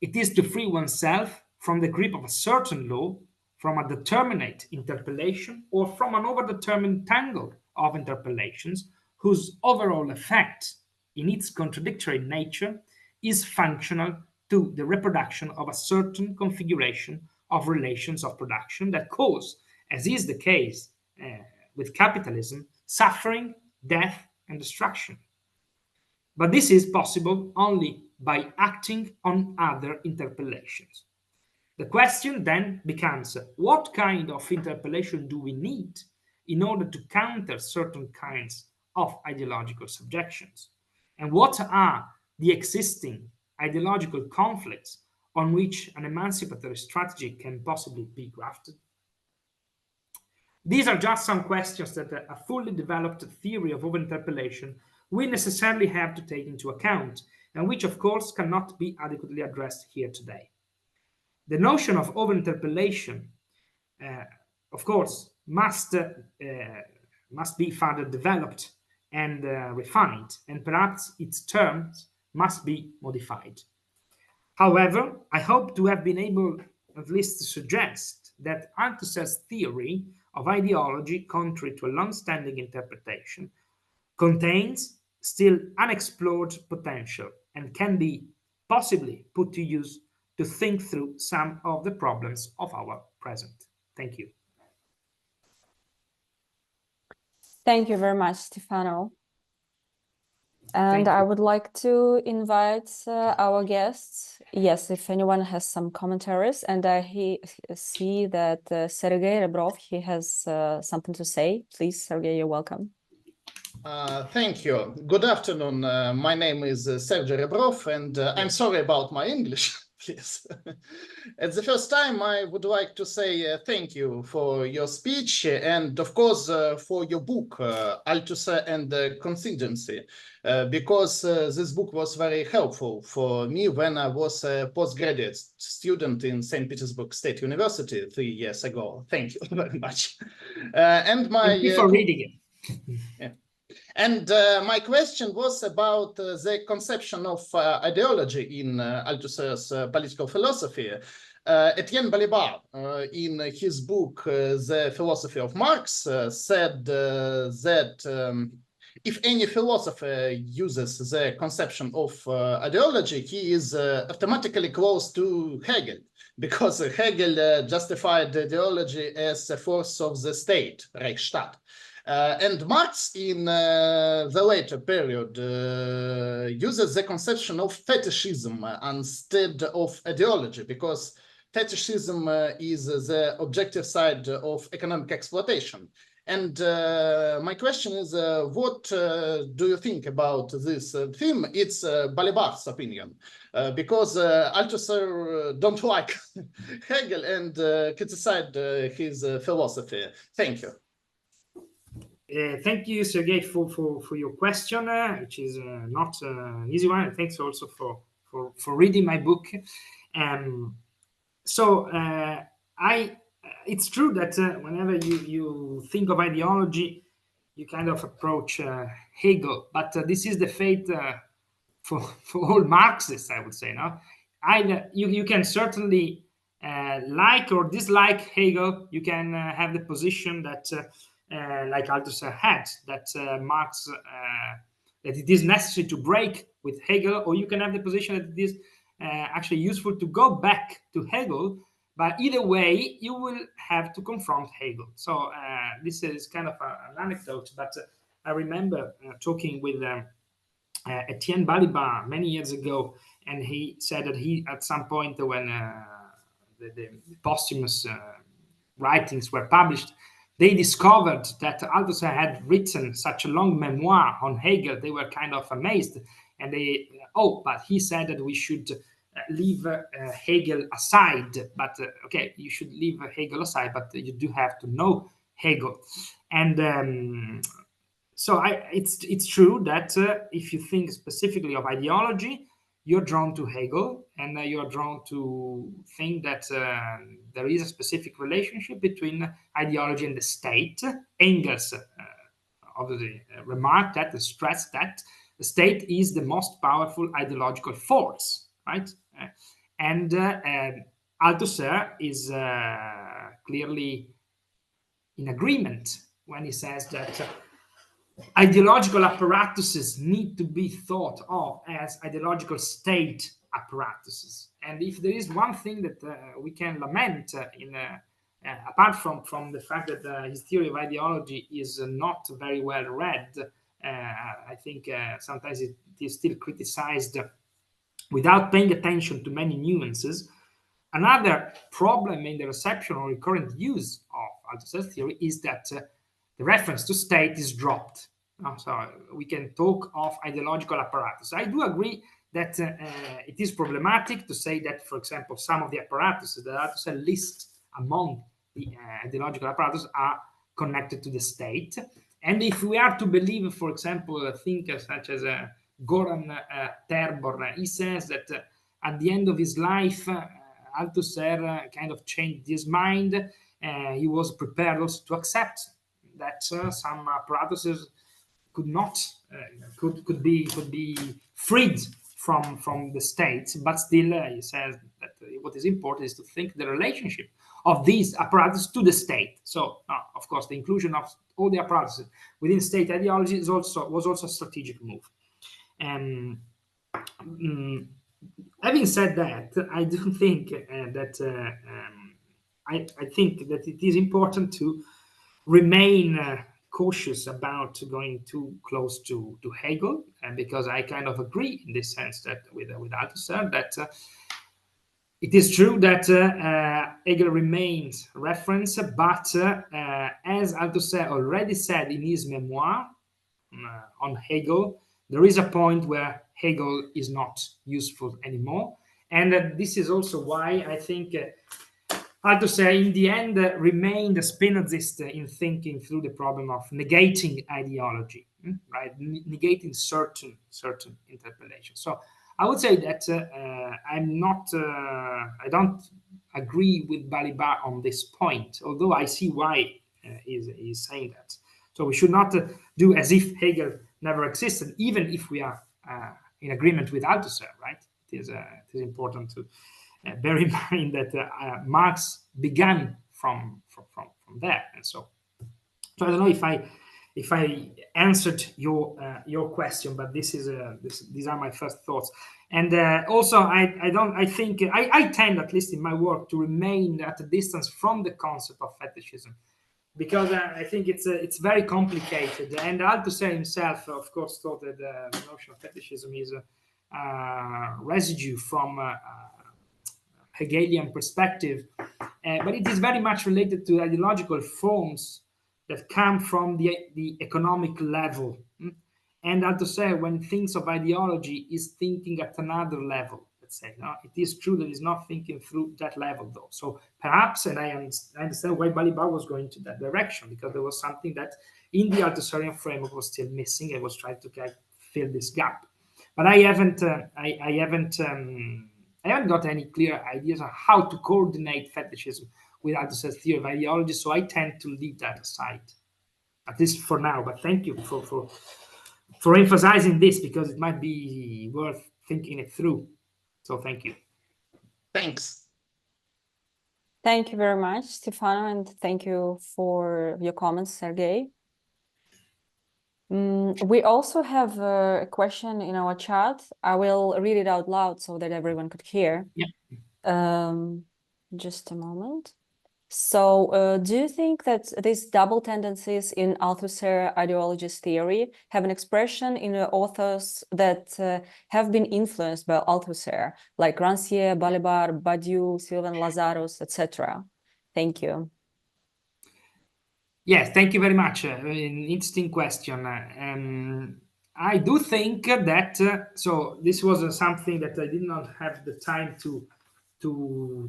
It is to free oneself from the grip of a certain law, from a determinate interpellation, or from an overdetermined tangle of interpellations whose overall effect, in its contradictory nature, is functional to the reproduction of a certain configuration of relations of production that cause, as is the case with capitalism, suffering, death, and destruction. But this is possible only by acting on other interpellations. The question then becomes, what kind of interpellation do we need in order to counter certain kinds of ideological subjections? And what are the existing ideological conflicts on which an emancipatory strategy can possibly be grafted? These are just some questions that a fully developed theory of overinterpellation will necessarily have to take into account, and which, of course, cannot be adequately addressed here today. The notion of overinterpellation, of course, must be further developed and refined, and perhaps its terms must be modified. However, I hope to have been able at least to suggest that Althusser's theory of ideology, contrary to a long-standing interpretation, contains still unexplored potential and can be possibly put to use to think through some of the problems of our present. Thank you. Thank you very much, Stefano. And I would like to invite our guests. Yes, if anyone has some commentaries, and I see that Sergei Rebrov, he has something to say. Please, Sergei, you're welcome. Thank you. Good afternoon. My name is Sergei Rebrov, and I'm sorry about my English, please. At the first time, I would like to say thank you for your speech and, of course, for your book, Althusser and the Contingency, because this book was very helpful for me when I was a postgraduate student in St. Petersburg State University 3 years ago. Thank you very much. And thank you for reading it. Yeah. And my question was about the conception of ideology in Althusser's political philosophy. Etienne Balibar, in his book, The Philosophy of Marx, said that if any philosopher uses the conception of ideology, he is automatically close to Hegel, because Hegel justified ideology as a force of the state, Reichsstaat. And Marx, in the later period, uses the conception of fetishism instead of ideology, because fetishism is the objective side of economic exploitation. And my question is, what do you think about this theme? It's Balibar's opinion, because Althusser don't like Hegel and criticize his philosophy. Thank you. Thank you, Sergey, for your question, which is not an easy one. And thanks also for reading my book. It's true that whenever you think of ideology, you kind of approach Hegel, but this is the fate for all Marxists, I would say. No, you can certainly like or dislike Hegel. You can have the position that, like Althusser had, that Marx that it is necessary to break with Hegel, or you can have the position that it is actually useful to go back to Hegel. But either way, you will have to confront Hegel. So this is kind of an anecdote, but I remember talking with Etienne Balibar many years ago, and he said that he, at some point when the posthumous writings were published, they discovered that Althusser had written such a long memoir on Hegel. They were kind of amazed, and but he said that we should leave Hegel aside. But okay, you should leave Hegel aside, but you do have to know Hegel. And so it's true that if you think specifically of ideology, you're drawn to Hegel, and you're drawn to think that there is a specific relationship between ideology and the state. Engels obviously remarked that, stressed that the state is the most powerful ideological force, right? And Althusser is clearly in agreement when he says that ideological apparatuses need to be thought of as ideological state apparatuses. And if there is one thing that we can lament apart from the fact that his theory of ideology is not very well read, I think sometimes it is still criticized without paying attention to many nuances. Another problem in the reception or recurrent use of Althusser's theory is that the reference to state is dropped. So we can talk of ideological apparatus. I do agree that it is problematic to say that, for example, some of the apparatuses that Althusser lists among the ideological apparatus are connected to the state. And if we are to believe, for example, thinkers such as Goran Terborn, he says that at the end of his life, Althusser kind of changed his mind. He was prepared also to accept that some apparatuses could be freed from the state, but still he says that what is important is to think the relationship of these apparatus to the state. So, of course, the inclusion of all the apparatuses within state ideology was also a strategic move. Having said that, I do think that I think that it is important to remain cautious about going too close to Hegel, because I kind of agree in this sense that with Althusser that it is true that Hegel remains reference, but as Althusser already said in his memoir on Hegel, there is a point where Hegel is not useful anymore. And this is also why I think Althusser in the end remained a Spinozist in thinking through the problem of negating ideology, right? Negating certain interpretations. So I would say that I don't agree with Balibar on this point, although I see why he's saying that. So we should not do as if Hegel never existed, even if we are in agreement with Althusser, right? It is important to bear in mind that Marx began from there, and so I don't know if I answered your question, but these are my first thoughts. And also, I think I tend, at least in my work, to remain at a distance from the concept of fetishism, because I think it's very complicated. And Althusser himself, of course, thought that the notion of fetishism is a residue from Hegelian perspective, but it is very much related to ideological forms that come from the economic level. And Althusser, when he thinks of ideology, is thinking at another level. Let's say, no, it is true that he's not thinking through that level, though. So perhaps, and I understand why Balibar was going to that direction, because there was something that in the Althusserian framework was still missing, and was trying to fill this gap. But I haven't got any clear ideas on how to coordinate fetishism with Althusser's theory of ideology, so I tend to leave that aside, at least for now. But thank you for emphasizing this, because it might be worth thinking it through. So thank you. Thanks. Thank you very much, Stefano, and thank you for your comments, Sergey. We also have a question in our chat. I will read it out loud so that everyone could hear. Yeah. Just a moment. So, do you think that these double tendencies in Althusser ideologist theory have an expression in the authors that have been influenced by Althusser, like Rancière, Balibar, Badiou, Sylvain Lazarus, etc.? Thank you. Yes, thank you very much. An interesting question. I do think that, so this was something that I did not have the time to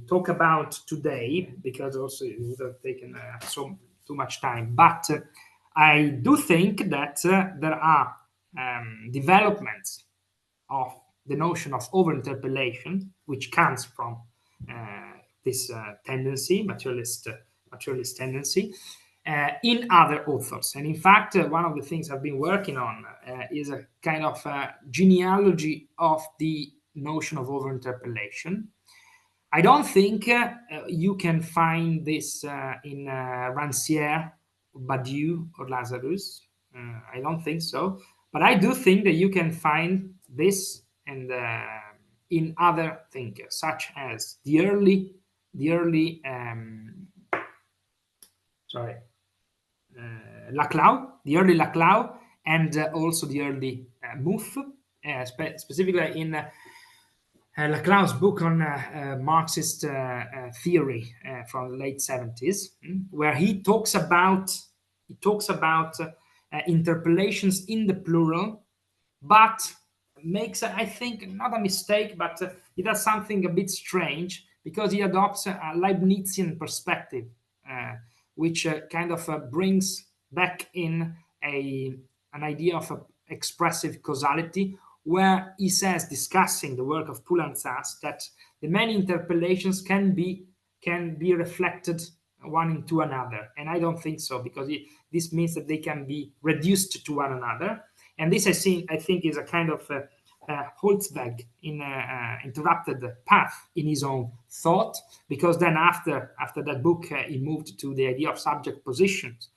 talk about today, because also it would have taken too much time. But I do think that there are developments of the notion of overinterpolation, which comes from this tendency, materialist tendency, in other authors. And in fact, one of the things I've been working on is a kind of genealogy of the notion of overinterpolation. I don't think you can find this in Rancière, Badiou, or Lazarus. I don't think so. But I do think that you can find this in other thinkers, such as the early Laclau, and also the early Mouffe, specifically in Laclau's book on Marxist theory from the late 70s, where he talks about interpolations in the plural, but makes, I think, not a mistake, but he does something a bit strange, because he adopts a Leibnizian perspective, which kind of brings back in an idea of expressive causality, where he says, discussing the work of Poulantzas, that the many interpolations can be reflected one into another. And I don't think so, because this means that they can be reduced to one another. And this, I think, is a kind of Holzweg in interrupted path in his own thought, because then after that book, he moved to the idea of subject positions,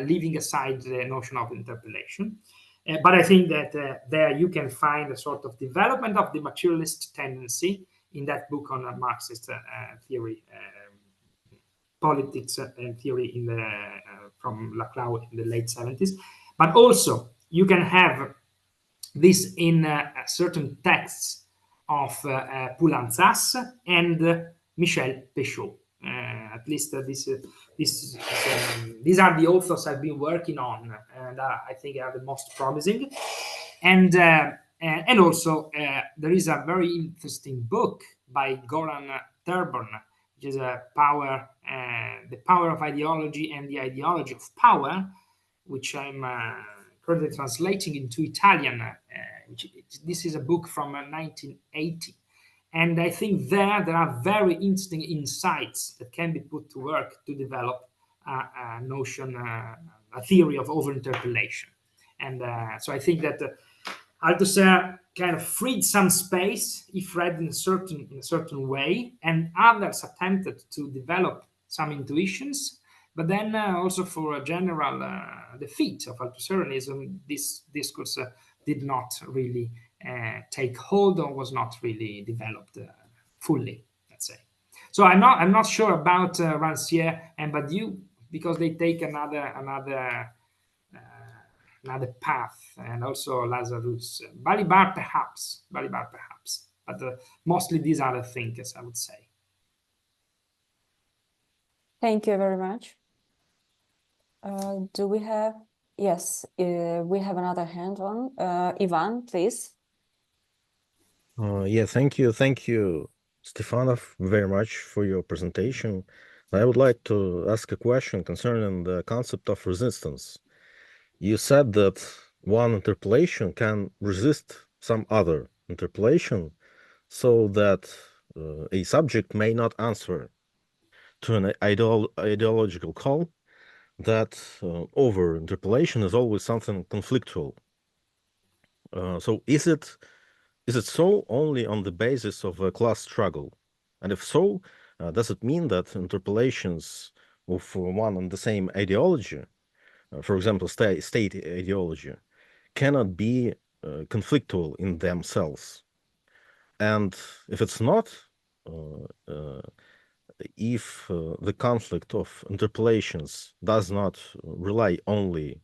leaving aside the notion of interpolation. But I think that there you can find a sort of development of the materialist tendency in that book on Marxist theory, politics and theory from Laclau in the late 70s. But also you can have this in certain texts of Poulantzas and Michel Peixot. At least these are the authors I've been working on, and I think are the most promising. And also there is a very interesting book by Goran Terborn, which is the power of ideology and the ideology of power, which I'm currently translating into Italian. This is a book from 1980. And I think there are very interesting insights that can be put to work to develop a notion, a theory of overinterpolation. And so I think that Althusser kind of freed some space if read in a certain way, and others attempted to develop some intuitions. but then also for a general defeat of Althusserianism, this discourse did not really take hold or was not really developed fully, let's say. So I'm not sure about Rancière and Badiou, because they take another path, and also Lazarus. Balibar perhaps, but mostly these other thinkers, I would say. Thank you very much. Do we have? Yes, we have another hand on. Ivan, please. Yeah, thank you, Stefanov, very much for your presentation. I would like to ask a question concerning the concept of resistance. You said that one interpolation can resist some other interpolation, so that a subject may not answer to an ideological call, that over-interpolation is always something conflictual. So is it so only on the basis of a class struggle? And if so, does it mean that interpolations of one and the same ideology, for example, state ideology, cannot be conflictual in themselves? And if it's not, if the conflict of interpolations does not rely only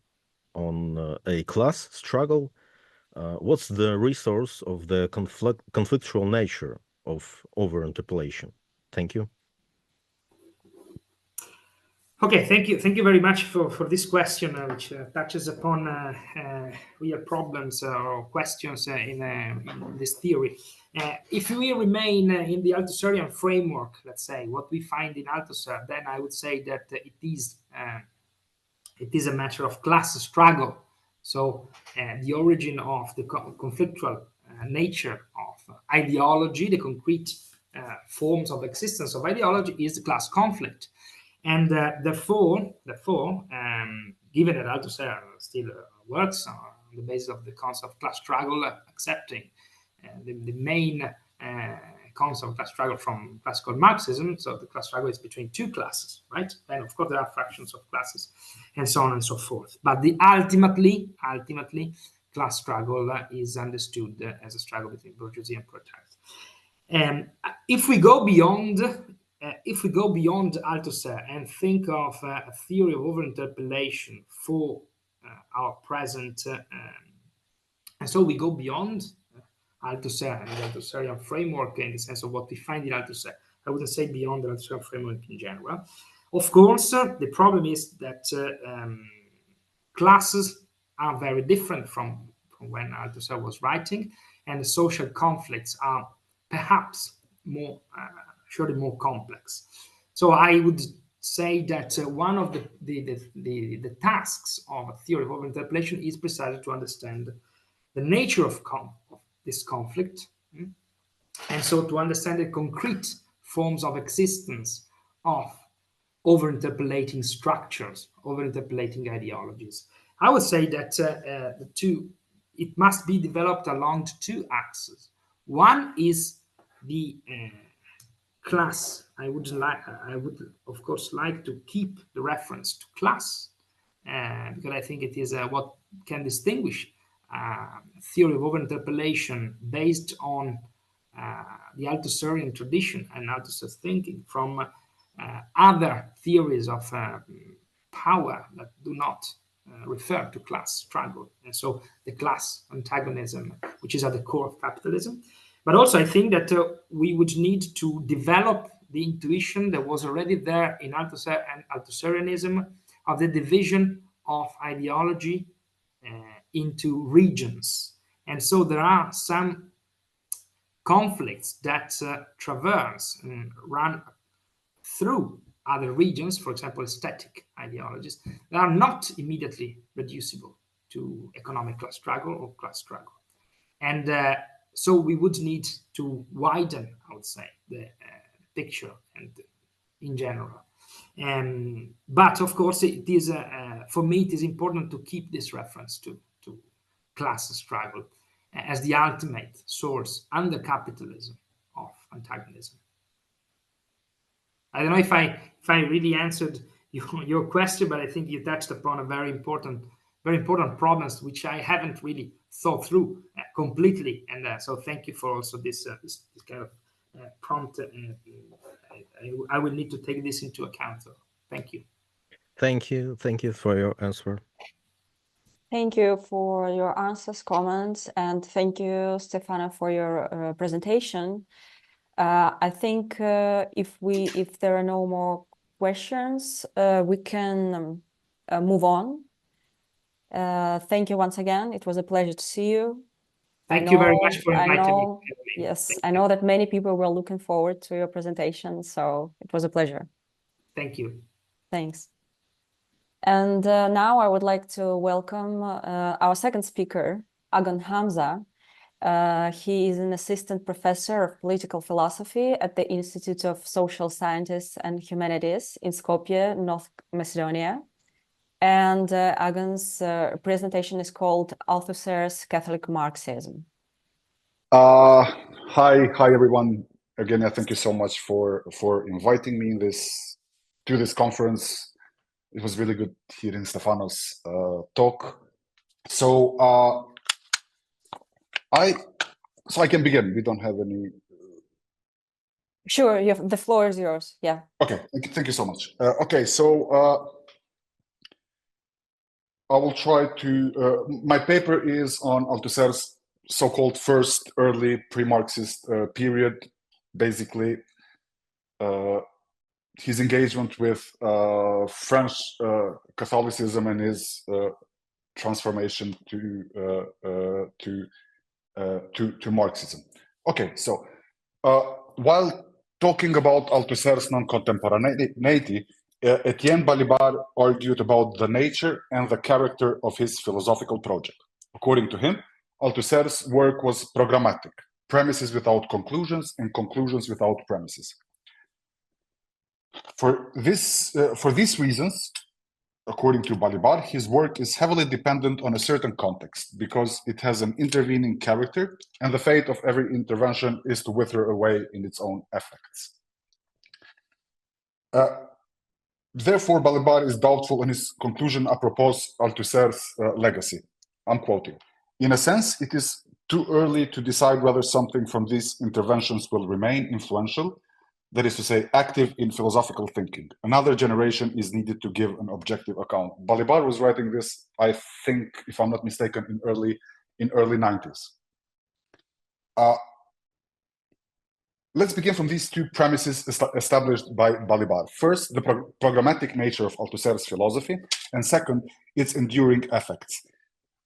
on a class struggle, what's the resource of the conflictual nature of over-interpolation? Thank you. Okay, thank you very much for this question, which touches upon real problems or questions in this theory. If we remain in the Althusserian framework, let's say, what we find in Althusser, then I would say that it is a matter of class struggle. So the origin of the conflictual nature of ideology, the concrete forms of existence of ideology, is the class conflict. And therefore, given that Althusser still works on the basis of the concept of class struggle, accepting the main concept of class struggle from classical Marxism, so the class struggle is between two classes, right? And of course there are fractions of classes and so on and so forth. But ultimately, class struggle is understood as a struggle between bourgeoisie and proletariat. And if we go beyond Althusser and think of a theory of overinterpolation for our present, and so we go beyond Althusser and the Althusserian framework in the sense of what we find in Althusser. I wouldn't say beyond the Althusserian framework in general. Of course, the problem is that classes are very different from when Althusser was writing, and the social conflicts are perhaps surely more complex. So I would say that one of the tasks of a theory of overinterpolation is precisely to understand the nature of this conflict, and so to understand the concrete forms of existence of overinterpolating structures, overinterpolating ideologies. I would say that it must be developed along two axes. One is the class. I would of course like to keep the reference to class because I think it is what can distinguish theory of overinterpolation based on the Althusserian tradition and Althusser's thinking from other theories of power that do not refer to class struggle, and so the class antagonism, which is at the core of capitalism. But also I think that we would need to develop the intuition that was already there in Althusser and Althusserianism of the division of ideology into regions. And so there are some conflicts that traverse and run through other regions, for example, aesthetic ideologies, that are not immediately reducible to economic class struggle or class struggle. And so we would need to widen, I would say, the picture and in general. But of course, it is for me, it is important to keep this reference to class struggle as the ultimate source under capitalism of antagonism. I don't know if I really answered your question, but I think you touched upon a very important problems which I haven't really thought through completely. And so thank you for also this kind of prompt. I will need to take this into account. So thank you. Thank you for your answer. Thank you for your answers, comments, and thank you, Stefano, for your presentation. I think if there are no more questions, we can move on. Thank you once again. It was a pleasure to see you. Thank you very much for inviting me. Yes, I know that many people were looking forward to your presentation, so it was a pleasure. Thank you. Thanks. And now I would like to welcome our second speaker, Agon Hamza. He is an assistant professor of political philosophy at the Institute of Social Sciences and Humanities in Skopje, North Macedonia. And Agon's presentation is called Althusser's Catholic Marxism. Hi everyone. Again, thank you so much for inviting me to this conference. It was really good hearing Stefano's talk. So I can begin. We don't have any. Sure, the floor is yours. Yeah. Okay. Thank you so much. Okay, so I will try to. My paper is on Althusser's so-called first early pre-Marxist period, basically. His engagement with French Catholicism and his transformation to Marxism. Okay, so while talking about Althusser's non-contemporaneity, Etienne Balibar argued about the nature and the character of his philosophical project. According to him, Althusser's work was programmatic, premises without conclusions and conclusions without premises. For these reasons, according to Balibar, his work is heavily dependent on a certain context because it has an intervening character, and the fate of every intervention is to wither away in its own effects. Therefore, Balibar is doubtful in his conclusion apropos Althusser's legacy. I'm quoting. In a sense, it is too early to decide whether something from these interventions will remain influential, that is to say, active in philosophical thinking. Another generation is needed to give an objective account. Balibar was writing this, I think, if I'm not mistaken, in early 90s. Let's begin from these two premises established by Balibar. First, the programmatic nature of Althusser's philosophy, and second, its enduring effects.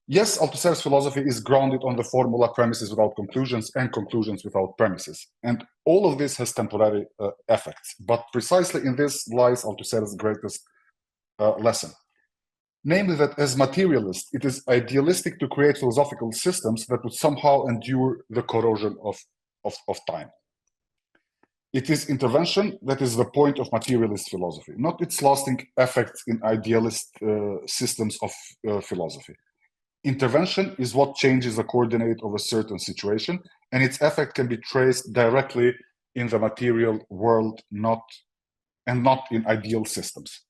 Yes, Althusser's philosophy is grounded on the formula premises without conclusions and conclusions without premises. And all of this has temporary effects. But precisely in this lies Althusser's greatest lesson. Namely that as materialist, it is idealistic to create philosophical systems that would somehow endure the corrosion of time. It is intervention that is the point of materialist philosophy, not its lasting effects in idealist systems of philosophy. Intervention is what changes the coordinate of a certain situation, and its effect can be traced directly in the material world, not in ideal systems.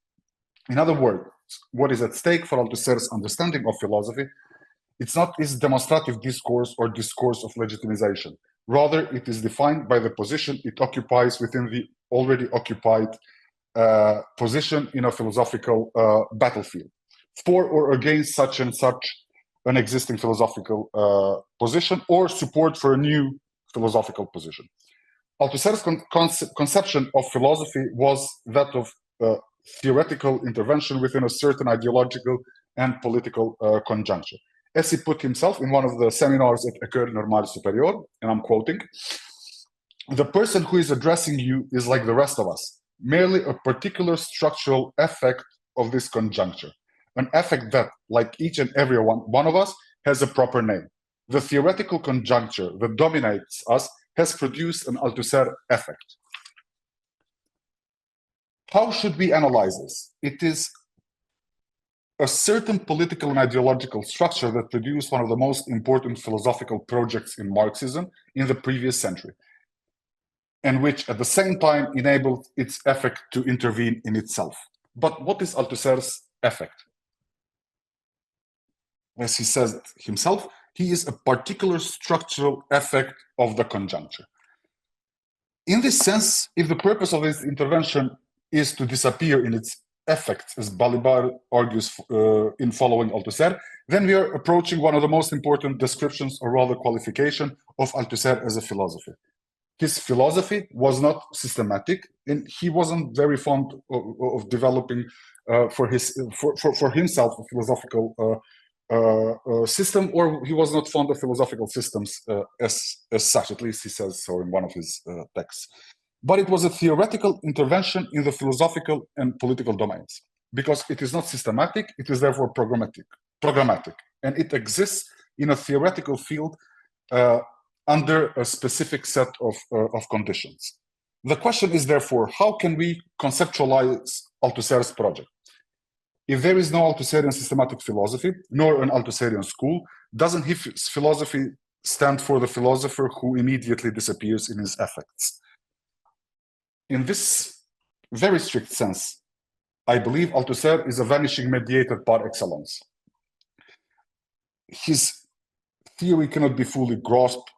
In other words, what is at stake for Althusser's understanding of philosophy, it's not its demonstrative discourse or discourse of legitimization. Rather, it is defined by the position it occupies within the already occupied position in a philosophical battlefield, for or against such and such an existing philosophical position, or support for a new philosophical position. Althusser's conception of philosophy was that of theoretical intervention within a certain ideological and political conjuncture. As he put himself in one of the seminars at École Normale Supérieure, and I'm quoting, "The person who is addressing you is like the rest of us, merely a particular structural effect of this conjuncture, an effect that, like each and every one of us, has a proper name. The theoretical conjuncture that dominates us has produced an Althusser effect." How should we analyze this? It is a certain political and ideological structure that produced one of the most important philosophical projects in Marxism in the previous century, and which at the same time enabled its effect to intervene in itself. But what is Althusser's effect? As he says himself, he is a particular structural effect of the conjuncture. In this sense, if the purpose of this intervention is to disappear in its effects, as Balibar argues in following Althusser, then we are approaching one of the most important descriptions, or rather qualification, of Althusser as a philosopher. His philosophy was not systematic, and he wasn't very fond of developing for himself a philosophical system, or he was not fond of philosophical systems as such. At least he says so in one of his texts. But it was a theoretical intervention in the philosophical and political domains, because it is not systematic, it is therefore programmatic, and it exists in a theoretical field under a specific set of conditions. The question is therefore, how can we conceptualize Althusser's project? If there is no Althusserian systematic philosophy, nor an Althusserian school, doesn't his philosophy stand for the philosopher who immediately disappears in his effects? In this very strict sense, I believe Althusser is a vanishing mediator par excellence. His theory cannot be fully grasped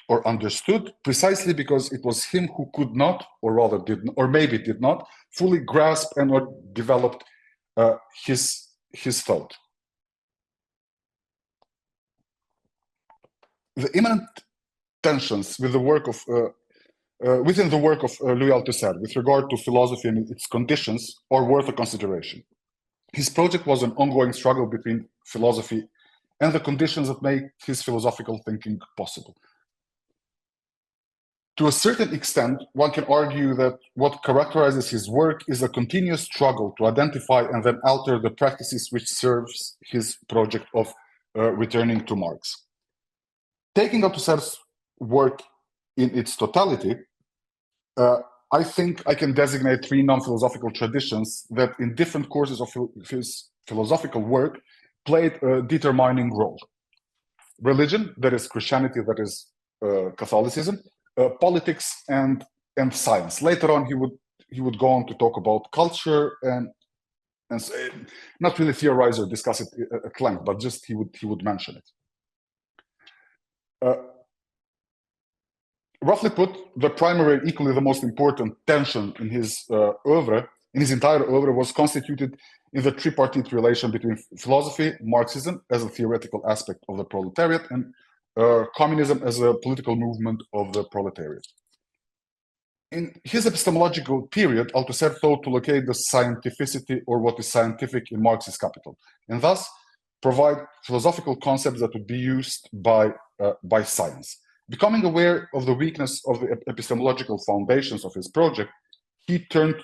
or understood precisely because it was him who could not, or rather did, or maybe did not, fully grasp and or developed his thought. The immanent tensions with the work of within the work of Louis Althusser with regard to philosophy and its conditions are worth a consideration. His project was an ongoing struggle between philosophy and the conditions that make his philosophical thinking possible. To a certain extent, one can argue that what characterizes his work is a continuous struggle to identify and then alter the practices which serves his project of returning to Marx. Taking Althusser's work in its totality, I think I can designate three non-philosophical traditions that in different courses of his philosophical work played a determining role. Religion, that is Christianity, that is Catholicism, politics and science. Later on, he would go on to talk about culture and not really theorize or discuss it at length, but just he would mention it. Roughly put, the primary, equally the most important tension in his oeuvre, in his entire oeuvre, was constituted in the tripartite relation between philosophy, Marxism as a theoretical aspect of the proletariat, and communism as a political movement of the proletariat. In his epistemological period, Althusser thought to locate the scientificity, or what is scientific, in Marx's capital, and thus provide philosophical concepts that would be used by science. Becoming aware of the weakness of the epistemological foundations of his project, he turned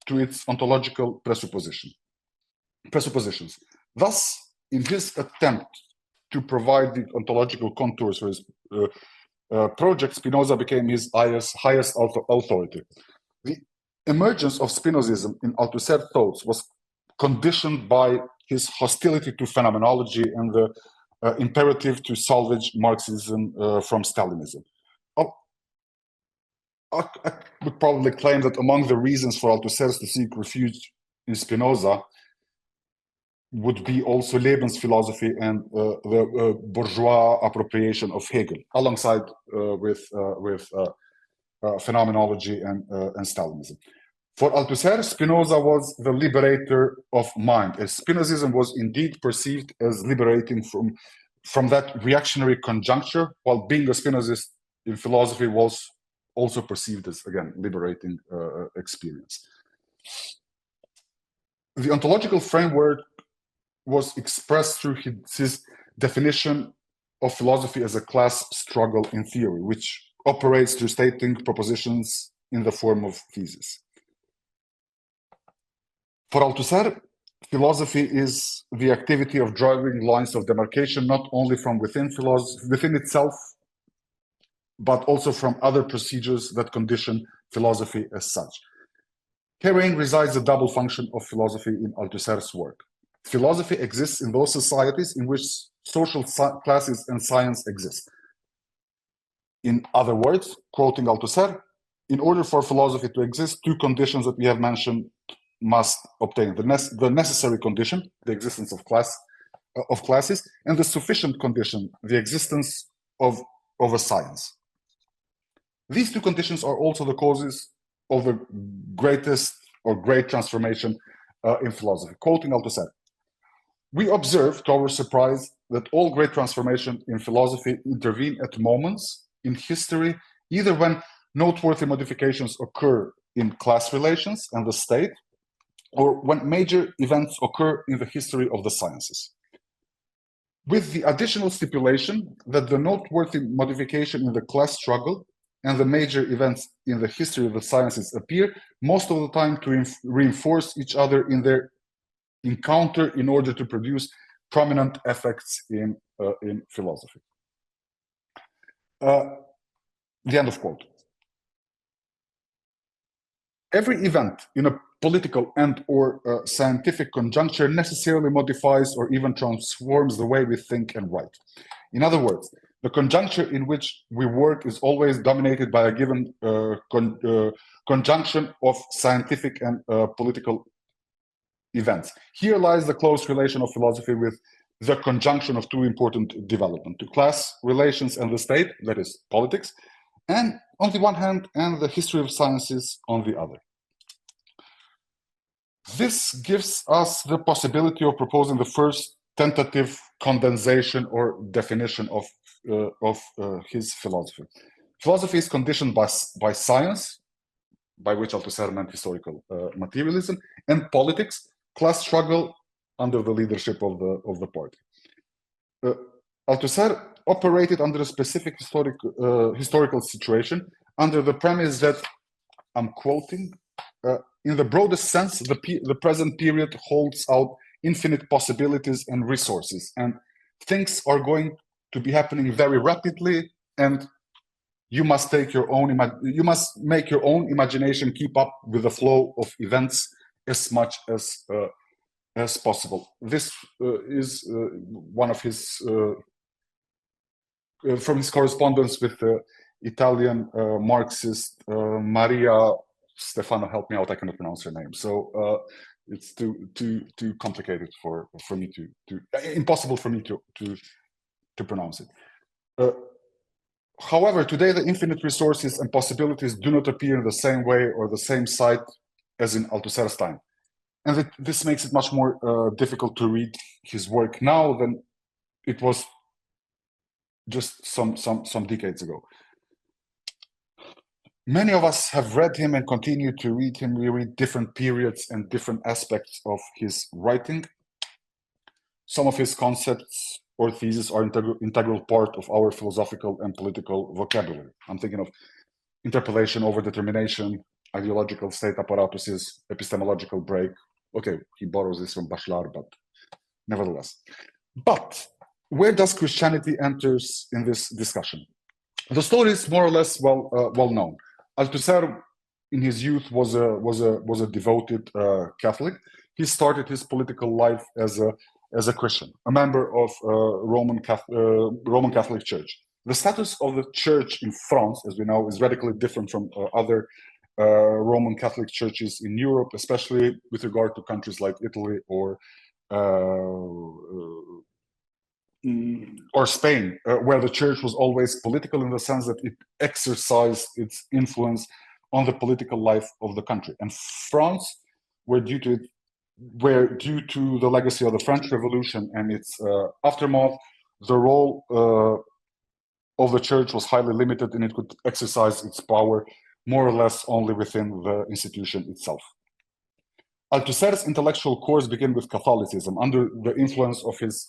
to its ontological presuppositions. Thus, in his attempt to provide the ontological contours for his project, Spinoza became his highest authority. The emergence of Spinozism in Althusser thoughts was conditioned by his hostility to phenomenology and the imperative to salvage Marxism from Stalinism. I would probably claim that among the reasons for Althusser to seek refuge in Spinoza would be also Lebensphilosophy and the bourgeois appropriation of Hegel, alongside with phenomenology and Stalinism. For Althusser, Spinoza was the liberator of mind, as Spinozism was indeed perceived as liberating from that reactionary conjuncture, while being a Spinozist in philosophy was also perceived as, again, liberating experience. The ontological framework was expressed through his definition of philosophy as a class struggle in theory, which operates through stating propositions in the form of theses. For Althusser, philosophy is the activity of drawing lines of demarcation, not only from within itself, but also from other procedures that condition philosophy as such. Herein resides the double function of philosophy in Althusser's work. Philosophy exists in those societies in which social classes and science exist. In other words, quoting Althusser, in order for philosophy to exist, two conditions that we have mentioned must obtain the necessary condition, the existence of classes, and the sufficient condition, the existence of a science. These two conditions are also the causes of the greatest or great transformation in philosophy. Quoting Althusser, "We observe, to our surprise, that all great transformation in philosophy intervene at moments in history, either when noteworthy modifications occur in class relations and the state, or when major events occur in the history of the sciences. With the additional stipulation that the noteworthy modification in the class struggle and the major events in the history of the sciences appear most of the time to reinforce each other in their encounter in order to produce prominent effects in philosophy." The end of quote. Every event in a political and or scientific conjuncture necessarily modifies or even transforms the way we think and write. In other words, the conjuncture in which we work is always dominated by a given conjunction of scientific and political events. Here lies the close relation of philosophy with the conjunction of two important developments, to class relations and the state, that is politics, and on the one hand, and the history of sciences on the other. This gives us the possibility of proposing the first tentative condensation or definition of his philosophy. Philosophy is conditioned by science, by which Althusser meant historical materialism, and politics, class struggle under the leadership of the party. Althusser operated under a specific historical situation under the premise that, I'm quoting, in the broadest sense, the present period holds out infinite possibilities and resources, and things are going to be happening very rapidly, and you must make your own imagination keep up with the flow of events as much as possible. This is one of his from his correspondence with the Italian Marxist Maria Stefano. Help me out, I cannot pronounce her name. So it's too complicated for me to impossible for me to pronounce it. However, today the infinite resources and possibilities do not appear in the same way or the same site as in Althusser's time. And this makes it much more difficult to read his work now than it was just some decades ago. Many of us have read him and continue to read him. We read different periods and different aspects of his writing. Some of his concepts or theses are integral part of our philosophical and political vocabulary. I'm thinking of interpolation, overdetermination, ideological state apparatuses, epistemological break. Okay, he borrows this from Bachelard, but nevertheless. But where does Christianity enters in this discussion? The story is more or less well known. Althusser, in his youth, was a devoted Catholic. He started his political life as a Christian, a member of Roman Catholic Church. The status of the church in France, as we know, is radically different from other Roman Catholic churches in Europe, especially with regard to countries like Italy or Spain, where the church was always political in the sense that it exercised its influence on the political life of the country. And France, where due to the legacy of the French Revolution and its aftermath, the role of the church was highly limited, and it could exercise its power more or less only within the institution itself. Althusser's intellectual course began with Catholicism under the influence of his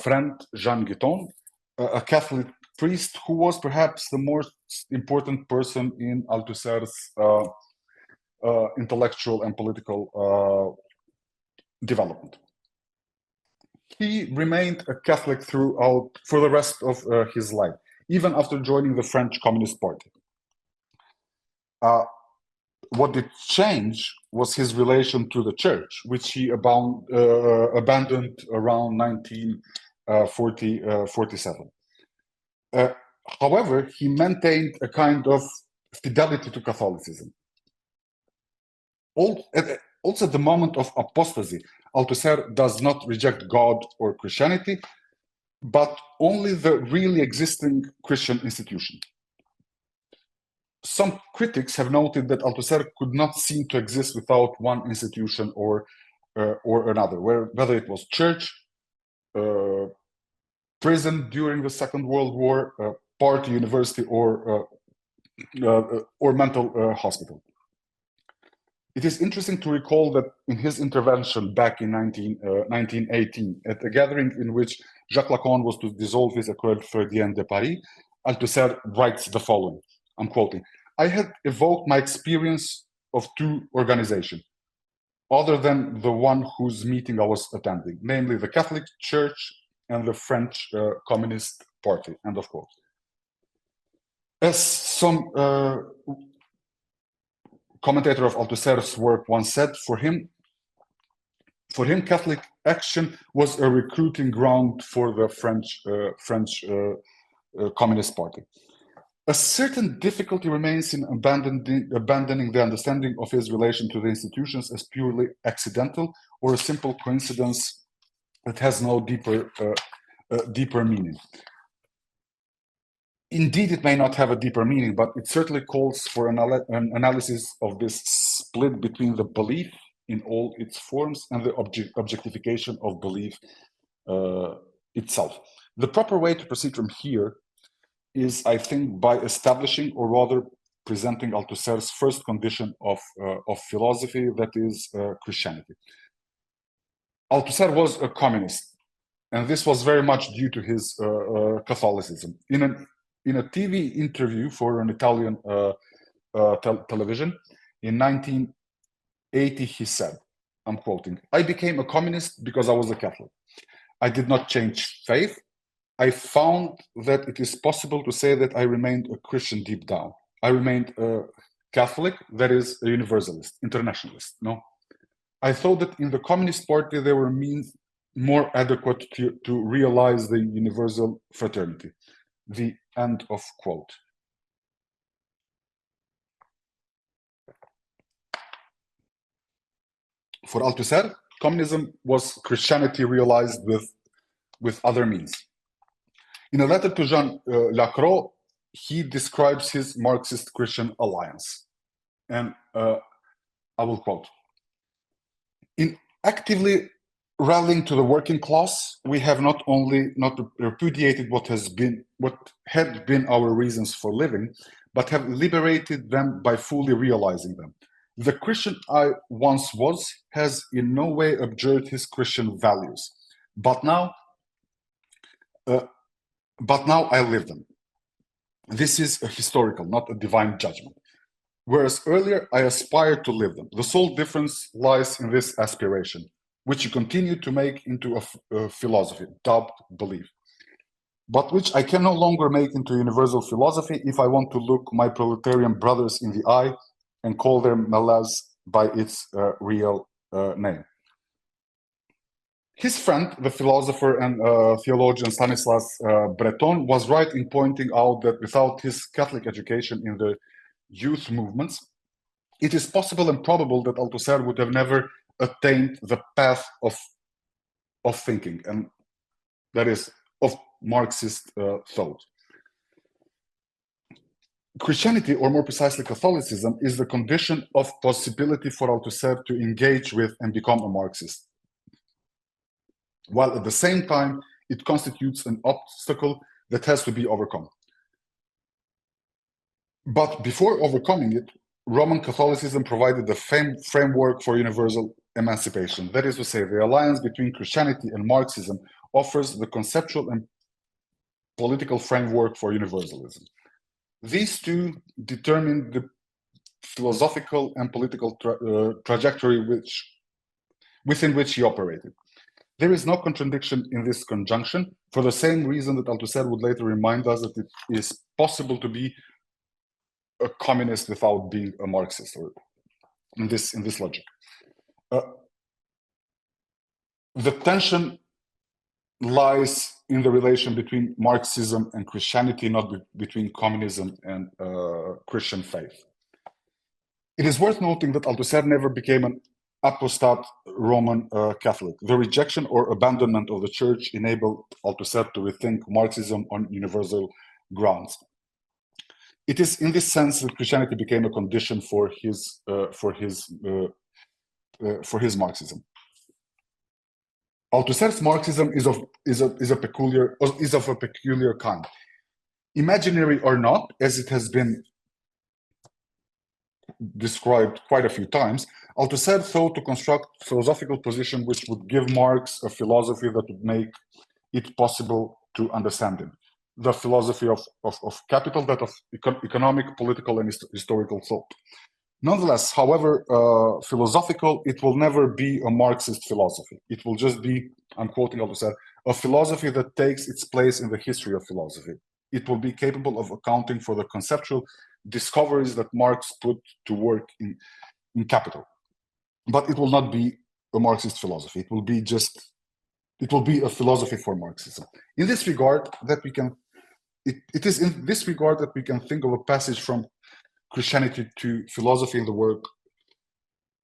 friend Jean Guiton, a Catholic priest who was perhaps the most important person in Althusser's intellectual and political development. He remained a Catholic throughout for the rest of his life, even after joining the French Communist Party. What did change was his relation to the church, which he abandoned around 1947. However, he maintained a kind of fidelity to Catholicism. Also, at the moment of apostasy, Althusser does not reject God or Christianity, but only the really existing Christian institution. Some critics have noted that Althusser could not seem to exist without one institution or another, whether it was church, prison during the Second World War, party, university, or mental hospital. It is interesting to recall that in his intervention back in 1918, at a gathering in which Jacques Lacan was to dissolve his École Freudienne de Paris, Althusser writes the following, I'm quoting, "I had evoked my experience of two organizations, other than the one whose meeting I was attending, namely the Catholic Church and the French Communist Party," end of quote. As some commentator of Althusser's work once said, for him, Catholic action was a recruiting ground for the French Communist Party. A certain difficulty remains in abandoning the understanding of his relation to the institutions as purely accidental or a simple coincidence that has no deeper meaning. Indeed, it may not have a deeper meaning, but it certainly calls for an analysis of this split between the belief in all its forms and the objectification of belief itself. The proper way to proceed from here is, I think, by establishing, or rather presenting, Althusser's first condition of philosophy, that is Christianity. Althusser was a communist, and this was very much due to his Catholicism. In a TV interview for an Italian television in 1980, he said, I'm quoting, "I became a communist because I was a Catholic. I did not change faith. I found that it is possible to say that I remained a Christian deep down. I remained a Catholic, that is, a universalist, internationalist. No, I thought that in the Communist Party there were means more adequate to realize the universal fraternity." The end of quote. For Althusser, communism was Christianity realized with other means. In a letter to Jean Lacroix, he describes his Marxist-Christian alliance. And I will quote, "In actively rallying to the working class, we have not only not repudiated what had been our reasons for living, but have liberated them by fully realizing them. The Christian I once was has in no way abjured his Christian values, but now I live them. This is a historical, not a divine judgment. Whereas earlier I aspired to live them. The sole difference lies in this aspiration, which you continue to make into a philosophy, dubbed belief, but which I can no longer make into universal philosophy if I want to look my proletarian brothers in the eye and call their malaise by its real name." His friend, the philosopher and theologian Stanislas Breton, was right in pointing out that without his Catholic education in the youth movements, it is possible and probable that Althusser would have never attained the path of thinking, and that is of Marxist thought. Christianity, or more precisely Catholicism, is the condition of possibility for Althusser to engage with and become a Marxist, while at the same time it constitutes an obstacle that has to be overcome. But before overcoming it, Roman Catholicism provided the framework for universal emancipation. That is to say, the alliance between Christianity and Marxism offers the conceptual and political framework for universalism. These two determine the philosophical and political trajectory within which he operated. There is no contradiction in this conjunction, for the same reason that Althusser would later remind us that it is possible to be a communist without being a Marxist, or in this logic. The tension lies in the relation between Marxism and Christianity, not between communism and Christian faith. It is worth noting that Althusser never became an apostate Roman Catholic. The rejection or abandonment of the church enabled Althusser to rethink Marxism on universal grounds. It is in this sense that Christianity became a condition for his Marxism. Althusser's Marxism is of a peculiar kind. Imaginary or not, as it has been described quite a few times, Althusser thought to construct a philosophical position which would give Marx a philosophy that would make it possible to understand him. The philosophy of capital, that of economic, political, and historical thought. Nonetheless, however philosophical, it will never be a Marxist philosophy. It will just be, I'm quoting Althusser, a philosophy that takes its place in the history of philosophy. It will be capable of accounting for the conceptual discoveries that Marx put to work in Capital. But it will not be a Marxist philosophy. It will be a philosophy for Marxism. In this regard, it is in this regard that we can think of a passage from Christianity to philosophy in the work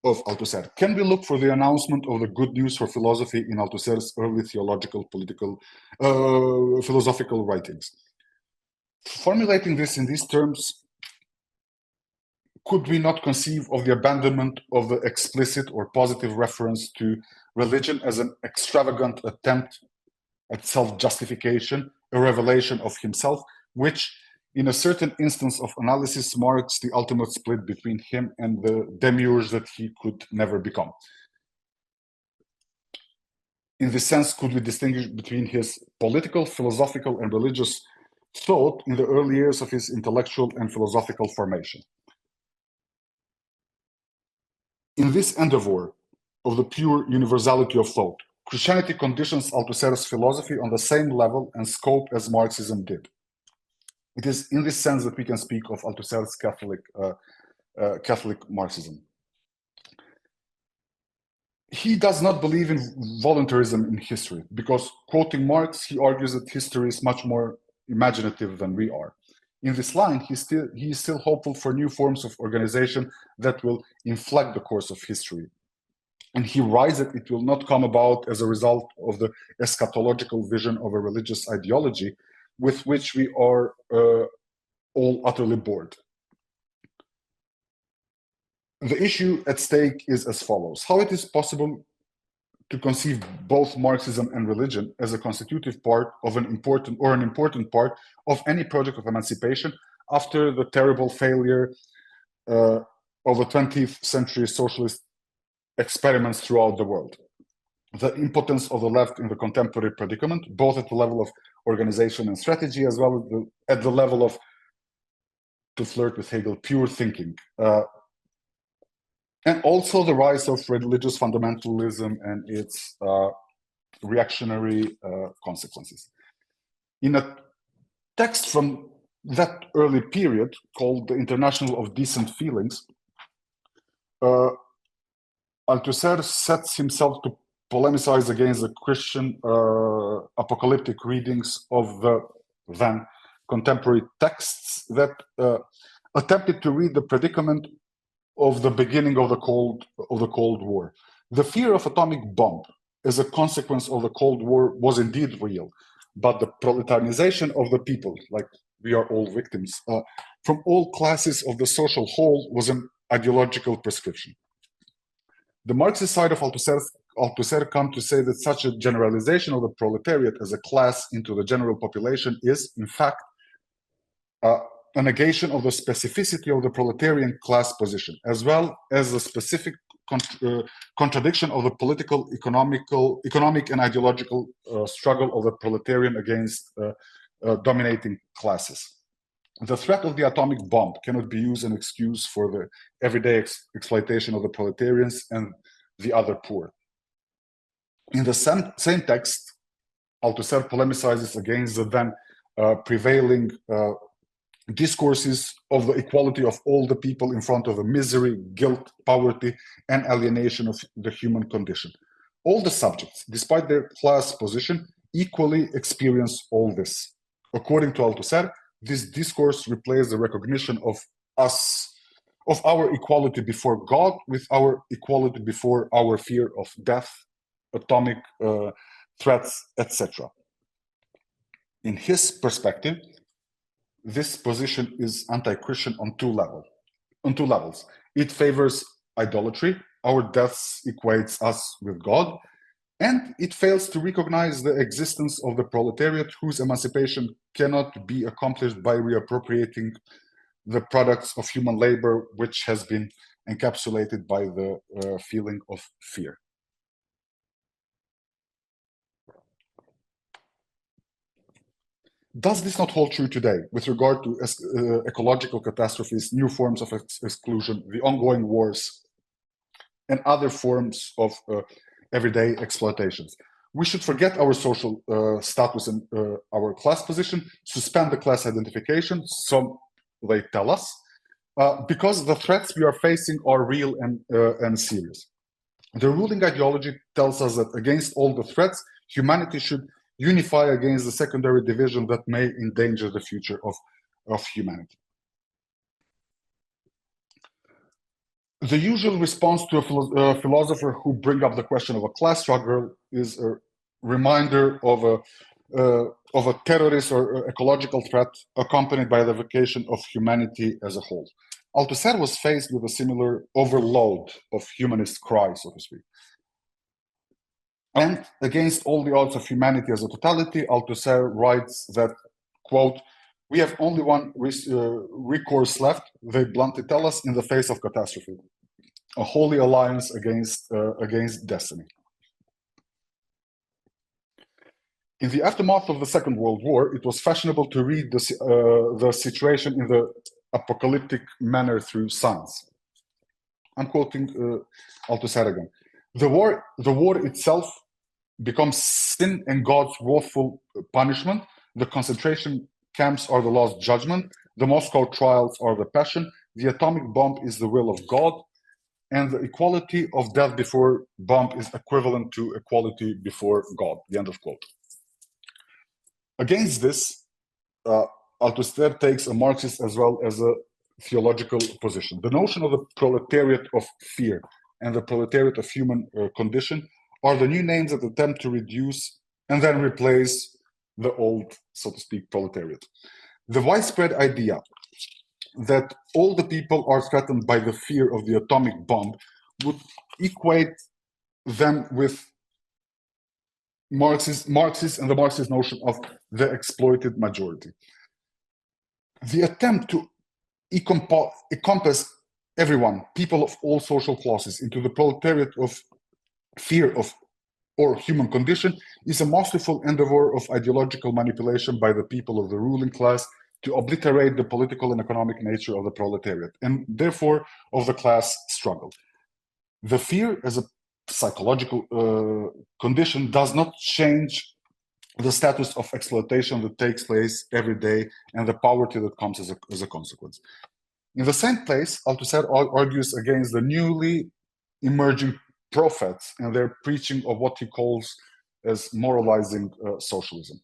of Althusser. Can we look for the announcement of the good news for philosophy in Althusser's early theological, philosophical writings? Formulating this in these terms, could we not conceive of the abandonment of the explicit or positive reference to religion as an extravagant attempt at self-justification, a revelation of himself, which, in a certain instance of analysis, marks the ultimate split between him and the demiurge that he could never become? In this sense, could we distinguish between his political, philosophical, and religious thought in the early years of his intellectual and philosophical formation? In this endeavor of the pure universality of thought, Christianity conditions Althusser's philosophy on the same level and scope as Marxism did. It is in this sense that we can speak of Althusser's Catholic Marxism. He does not believe in voluntarism in history because, quoting Marx, he argues that history is much more imaginative than we are. In this line, he is still hopeful for new forms of organization that will inflect the course of history. And he writes that it will not come about as a result of the eschatological vision of a religious ideology with which we are all utterly bored. The issue at stake is as follows: how it is possible to conceive both Marxism and religion as a constitutive part of an important part of any project of emancipation after the terrible failure of the 20th century socialist experiments throughout the world. The impotence of the left in the contemporary predicament, both at the level of organization and strategy, as well as at the level of, to flirt with Hegel, pure thinking. And also the rise of religious fundamentalism and its reactionary consequences. In a text from that early period called The International of Decent Feelings, Althusser sets himself to polemicize against the Christian apocalyptic readings of the then contemporary texts that attempted to read the predicament of the beginning of the Cold War. The fear of atomic bomb as a consequence of the Cold War was indeed real, but the proletarianization of the people, like we are all victims, from all classes of the social whole was an ideological prescription. The Marxist side of Althusser come to say that such a generalization of the proletariat as a class into the general population is, in fact, a negation of the specificity of the proletarian class position, as well as the specific contradiction of the political, economic and ideological struggle of the proletarian against dominating classes. The threat of the atomic bomb cannot be used as an excuse for the everyday exploitation of the proletarians and the other poor. In the same text, Althusser polemicizes against the then prevailing discourses of the equality of all the people in front of the misery, guilt, poverty, and alienation of the human condition. All the subjects, despite their class position, equally experience all this. According to Althusser, this discourse replaced the recognition of us, of our equality before God with our equality before our fear of death, atomic threats, etc. In his perspective, this position is anti-Christian on two levels. It favors idolatry, our deaths equates us with God, and it fails to recognize the existence of the proletariat whose emancipation cannot be accomplished by reappropriating the products of human labor, which has been encapsulated by the feeling of fear. Does this not hold true today with regard to ecological catastrophes, new forms of exclusion, the ongoing wars, and other forms of everyday exploitations? We should forget our social status and our class position, suspend the class identification, so they tell us, because the threats we are facing are real and serious. The ruling ideology tells us that against all the threats, humanity should unify against the secondary division that may endanger the future of humanity. The usual response to a philosopher who brings up the question of a class struggle is a reminder of a terrorist or ecological threat accompanied by the evocation of humanity as a whole. Althusser was faced with a similar overload of humanist cry, so to speak. And against all the odds of humanity as a totality, Althusser writes that, quote, "We have only one recourse left, they bluntly tell us, in the face of catastrophe, a holy alliance against destiny." In the aftermath of the Second World War, it was fashionable to read the situation in the apocalyptic manner through science. I'm quoting Althusser again. The war itself becomes sin and God's wrathful punishment. The concentration camps are the last judgment. The Moscow trials are the passion. The atomic bomb is the will of God. And the equality of death before bomb is equivalent to equality before God. The end of quote. Against this, Althusser takes a Marxist as well as a theological position. The notion of the proletariat of fear and the proletariat of human condition are the new names that attempt to reduce and then replace the old, so to speak, proletariat. The widespread idea that all the people are threatened by the fear of the atomic bomb would equate them with Marxist and the Marxist notion of the exploited majority. The attempt to encompass everyone, people of all social classes, into the proletariat of fear of or human condition is a masterful endeavor of ideological manipulation by the people of the ruling class to obliterate the political and economic nature of the proletariat and therefore of the class struggle. The fear as a psychological condition does not change the status of exploitation that takes place every day and the poverty that comes as a consequence. In the same place, Althusser argues against the newly emerging prophets and their preaching of what he calls as moralizing socialism.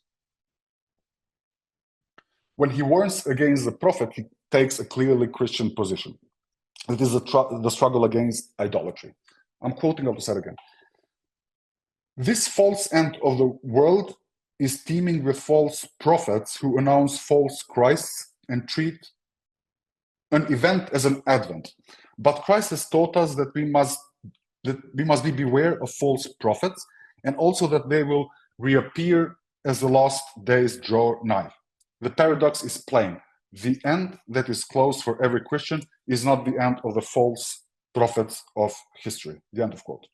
When he warns against the prophet, he takes a clearly Christian position. It is the struggle against idolatry. I'm quoting Althusser again. This false end of the world is teeming with false prophets who announce false Christs and treat an event as an advent. But Christ has taught us that we must be beware of false prophets and also that they will reappear as the last days draw nigh. The paradox is plain. The end that is close for every Christian is not the end of the false prophets of history. The end of quote.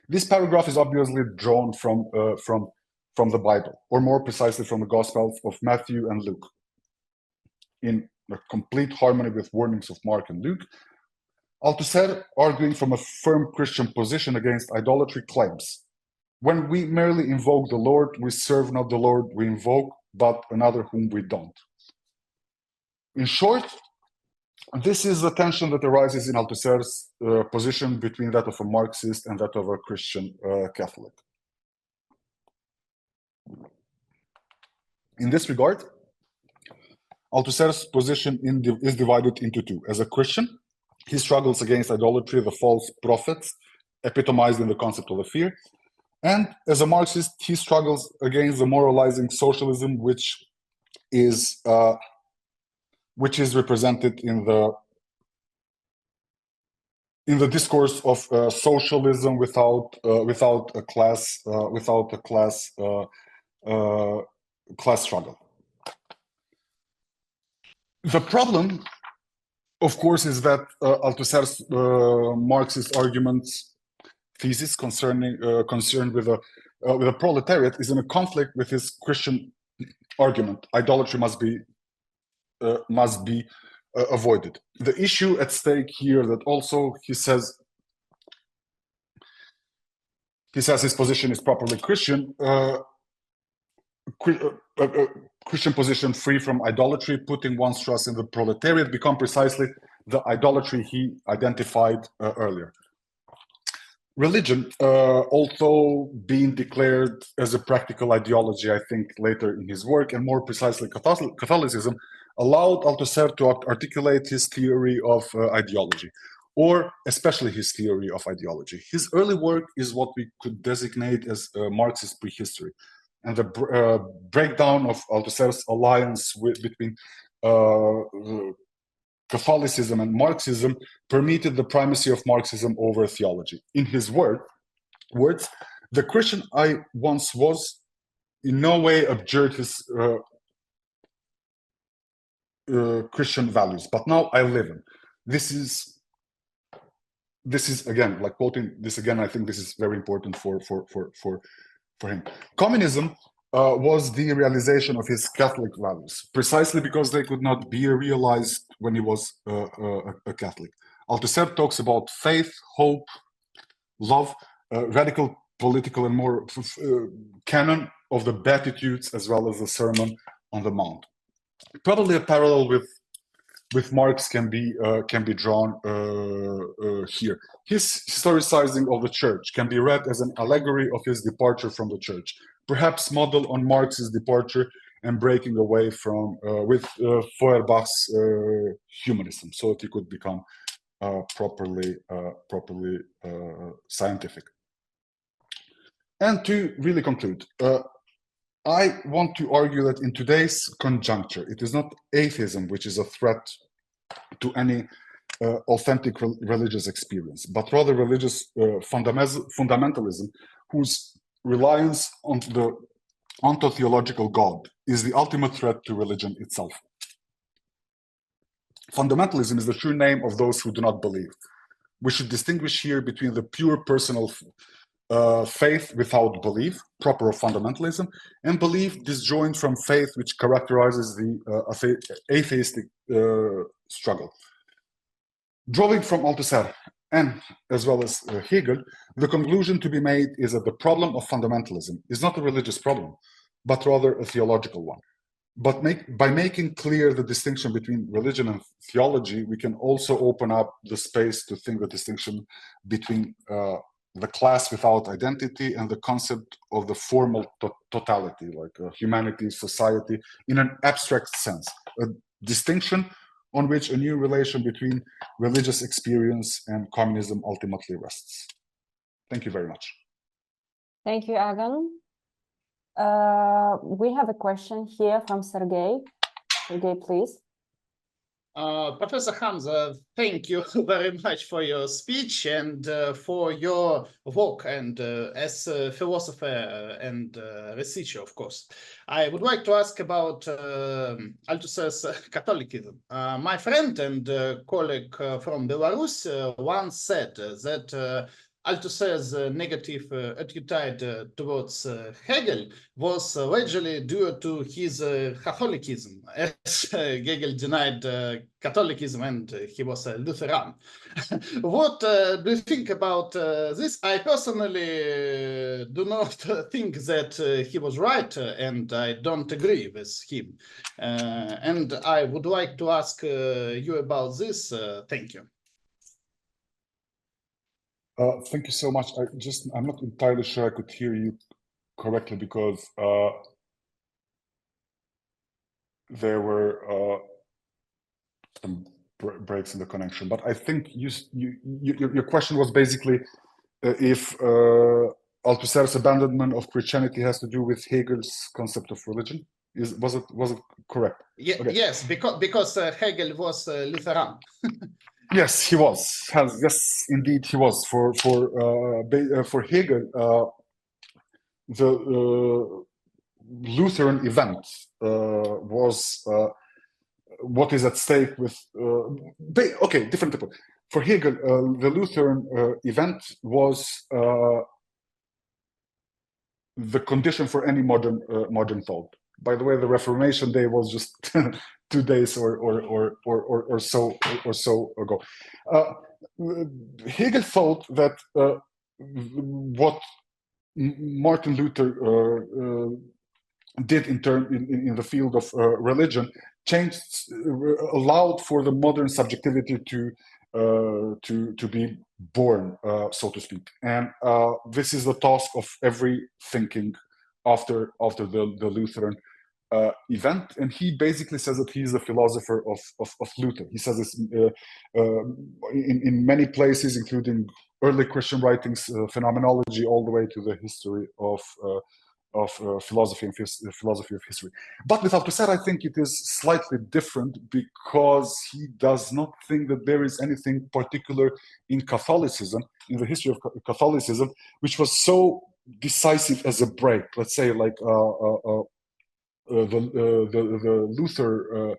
This paragraph is obviously drawn from the Bible, or more precisely from the Gospels of Matthew and Luke. In a complete harmony with warnings of Mark and Luke, Althusser, arguing from a firm Christian position against idolatry, claims, when we merely invoke the Lord, we serve not the Lord we invoke, but another whom we don't. In short, this is the tension that arises in Althusser's position between that of a Marxist and that of a Christian Catholic. In this regard, Althusser's position is divided into two. As a Christian, he struggles against idolatry, the false prophets, epitomized in the concept of the fear. And as a Marxist, he struggles against the moralizing socialism, which is represented in the discourse of socialism without a class struggle. The problem, of course, is that Althusser's Marxist arguments thesis concerned with the proletariat is in a conflict with his Christian argument. Idolatry must be avoided. The issue at stake here that also he says his position is properly Christian. Christian position free from idolatry, putting one's trust in the proletariat, become precisely the idolatry he identified earlier. Religion, although being declared as a practical ideology, I think later in his work, and more precisely Catholicism, allowed Althusser to articulate his theory of ideology, or especially his theory of ideology. His early work is what we could designate as Marxist prehistory, and the breakdown of Althusser's alliance between Catholicism and Marxism permitted the primacy of Marxism over theology. In his words, the Christian I once was in no way abjured his Christian values, but now I live in. This is again, like quoting this again, I think this is very important for him. Communism was the realization of his Catholic values, precisely because they could not be realized when he was a Catholic. Althusser talks about faith, hope, love, radical political and more canon of the Beatitudes, as well as the Sermon on the Mount. Probably a parallel with Marx can be drawn here. His historicizing of the church can be read as an allegory of his departure from the church, perhaps modeled on Marx's departure and breaking away from with Feuerbach's humanism, so that he could become properly scientific. And to really conclude, I want to argue that in today's conjuncture, it is not atheism which is a threat to any authentic religious experience, but rather religious fundamentalism, whose reliance on the ontotheological God is the ultimate threat to religion itself. Fundamentalism is the true name of those who do not believe. We should distinguish here between the pure personal faith without belief, proper fundamentalism, and belief disjoined from faith, which characterizes the atheistic struggle. Drawing from Althusser and as well as Hegel, the conclusion to be made is that the problem of fundamentalism is not a religious problem, but rather a theological one. But by making clear the distinction between religion and theology, we can also open up the space to think the distinction between the class without identity and the concept of the formal totality, like humanity, society, in an abstract sense, a distinction on which a new relation between religious experience and communism ultimately rests. Thank you very much. Thank you, Agan. We have a question here from Sergey. Sergey, please. Professor Hamza, thank you very much for your speech and for your work and as a philosopher and researcher, of course. I would like to ask about Althusser's Catholicism. My friend and colleague from Belarus once said that Althusser's negative attitude towards Hegel was largely due to his Catholicism, as Hegel denied Catholicism and he was a Lutheran. What do you think about this? I personally do not think that he was right, and I don't agree with him. And I would like to ask you about this. Thank you. Thank you so much. I'm not entirely sure I could hear you correctly because there were some breaks in the connection. But I think your question was basically if Althusser's abandonment of Christianity has to do with Hegel's concept of religion. Was it correct? Yeah, Okay. Yes, because Hegel was Lutheran. Yes, he was. Yes, indeed, he was. For Hegel, the Lutheran event was what is at stake with. Okay, different people. For Hegel, the Lutheran event was the condition for any modern thought. By the way, the Reformation Day was just 2 days or so ago. Hegel thought that what Martin Luther did in the field of religion allowed for the modern subjectivity to be born, so to speak. And this is the task of every thinking after the Lutheran event. And he basically says that he is the philosopher of Luther. He says this in many places, including early Christian writings, phenomenology, all the way to the history of philosophy and philosophy of history. But with Althusser, I think it is slightly different because he does not think that there is anything particular in Catholicism, in the history of Catholicism, which was so decisive as a break. Let's say like the Luther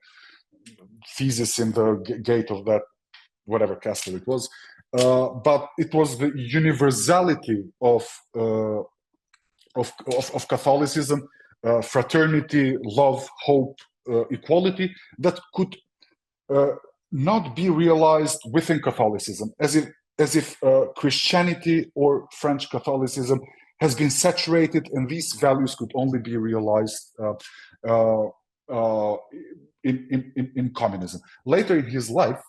thesis in the gate of that whatever castle it was, but it was the universality of Catholicism, fraternity, love, hope, equality that could not be realized within Catholicism, as if Christianity or French Catholicism has been saturated, and these values could only be realized in communism. Later in his life,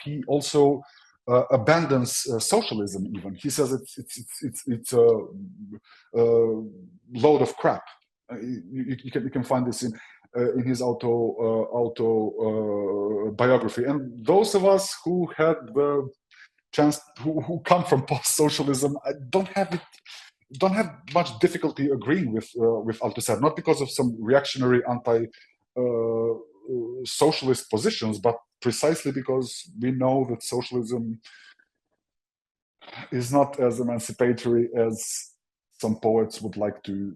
he also abandons socialism. Even he says it's a load of crap. You can find this in his autobiography. And those of us who had the chance, who come from post-socialism, don't have much difficulty agreeing with Althusser, not because of some reactionary anti-socialist positions, but precisely because we know that socialism is not as emancipatory as some poets would like to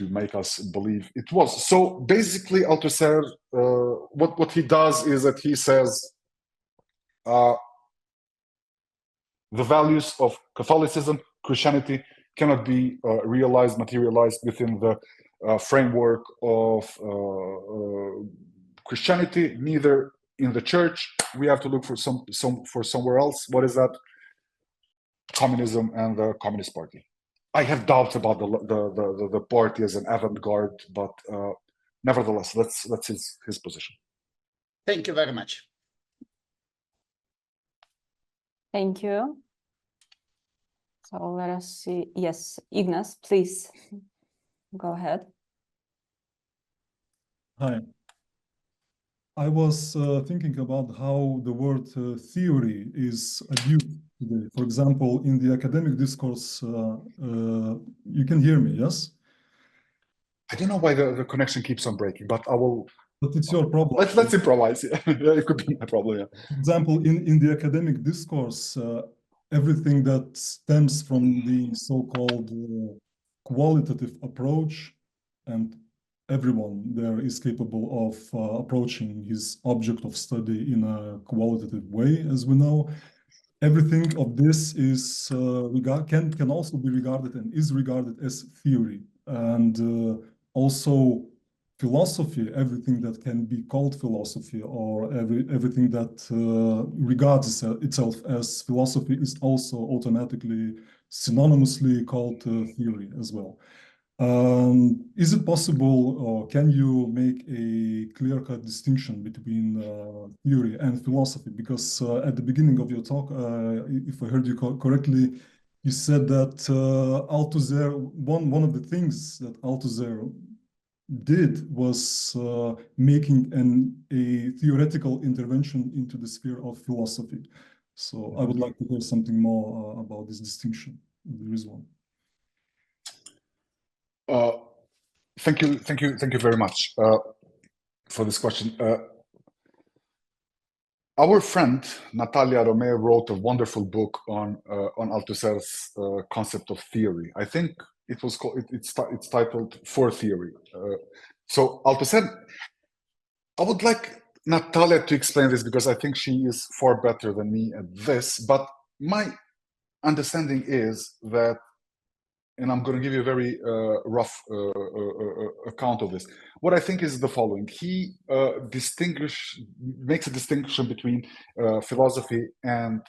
make us believe it was. So basically, Althusser, what he does is that he says the values of Catholicism, Christianity cannot be realized, materialized within the framework of Christianity, neither in the church. We have to look for somewhere else. What is that? Communism and the Communist Party. I have doubts about the party as an avant-garde, but nevertheless, that's his position. Thank you very much. Thank you. So let us see. Yes, Ignas, please go ahead. Hi. I was thinking about how the word theory is abused today. For example, in the academic discourse, you can hear me, yes? I don't know why the connection keeps on breaking, but I will. But it's your problem. Let's improvise. Yeah, it could be my problem. Yeah. For example, in the academic discourse, everything that stems from the so-called qualitative approach, and everyone there is capable of approaching his object of study in a qualitative way, as we know. Everything of this is can also be regarded and is regarded as theory, and also philosophy. Everything that can be called philosophy, or everything that regards itself as philosophy, is also automatically synonymously called theory as well. Is it possible, or can you make a clear-cut distinction between theory and philosophy? Because at the beginning of your talk, if I heard you correctly, you said that Althusser, one of the things that Althusser did was making a theoretical intervention into the sphere of philosophy. So I would like to hear something more about this distinction, if there is one. Thank you very much for this question. Our friend Natalia Romeo wrote a wonderful book on Althusser's concept of theory. I think it was called. It's titled For Theory. So Althusser, I would like Natalia to explain this because I think she is far better than me at this. But my understanding is that, and I'm going to give you a very rough account of this. What I think is the following: he makes a distinction between philosophy and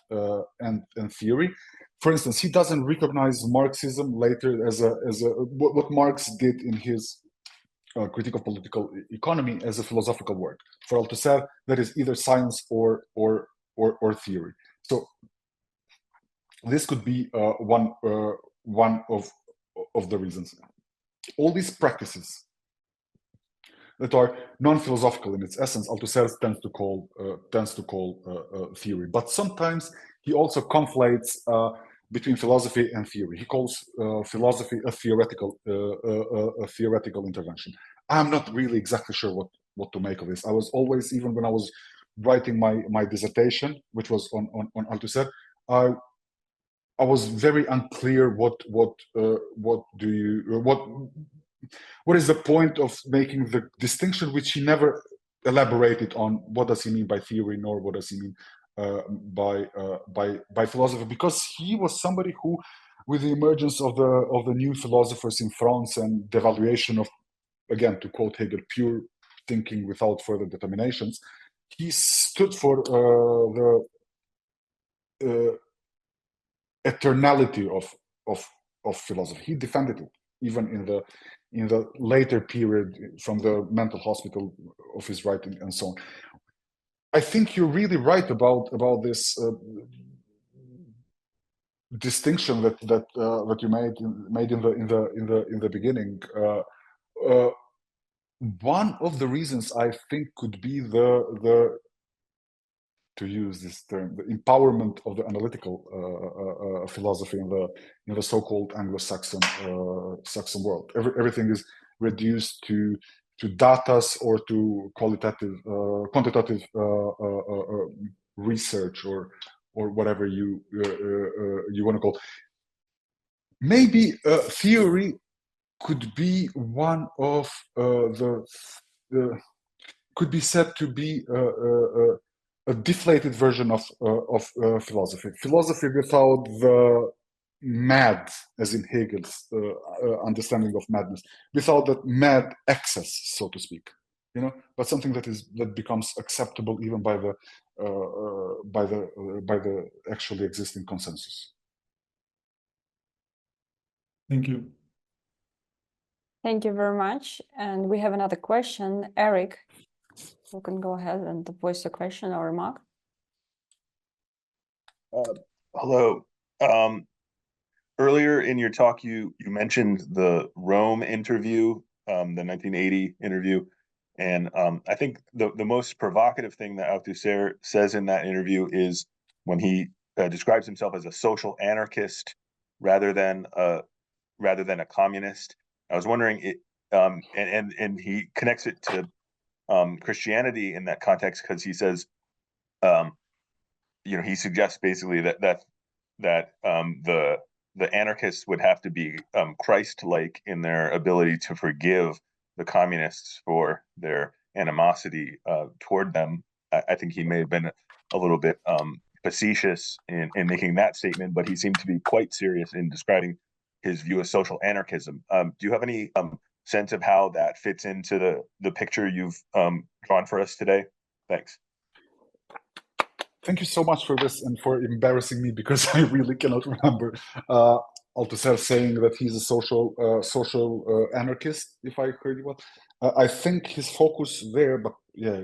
theory. For instance, he doesn't recognize Marxism later as what Marx did in his Critique of Political Economy as a philosophical work. For Althusser, that is either science or theory. So this could be one of the reasons. All these practices that are non-philosophical in its essence, Althusser tends to call theory. But sometimes he also conflates between philosophy and theory. He calls philosophy a theoretical intervention. I'm not really exactly sure what to make of this. I was always, even when I was writing my dissertation, which was on Althusser, I was very unclear what is the point of making the distinction, which he never elaborated on. What does he mean by theory, nor what does he mean by philosophy? Because he was somebody who, with the emergence of the new philosophers in France and the devaluation of, again, to quote Hegel, pure thinking without further determinations, he stood for the eternality of philosophy. He defended it even in the later period from the mental hospital of his writing and so on. I think you're really right about this distinction that you made in the beginning. One of the reasons I think could be the to use this term, the empowerment of the analytical philosophy in the so-called Anglo-Saxon Saxon world. Everything is reduced to data or to quantitative research or whatever you want to call. Maybe theory could be one of could be said to be a deflated version of philosophy. Philosophy without the mad, as in Hegel's understanding of madness, without that mad excess, so to speak, but something that becomes acceptable even by the actually existing consensus. Thank you. Thank you very much. And we have another question. Eric, you can go ahead and voice your question or remark. Hello. Earlier in your talk, you mentioned the Rome interview, the 1980 interview. And I think the most provocative thing that Althusser says in that interview is when he describes himself as a social anarchist rather than a communist. I was wondering, and he connects it to Christianity in that context, because he says, he suggests basically that the anarchists would have to be Christ-like in their ability to forgive the communists for their animosity toward them. I think he may have been a little bit facetious in making that statement, but he seemed to be quite serious in describing his view of social anarchism. Do you have any sense of how that fits into the picture you've drawn for us today? Thanks. Thank you so much for this and for embarrassing me, because I really cannot remember Althusser saying that he's a social anarchist, if I heard you well. I think his focus there, but yeah,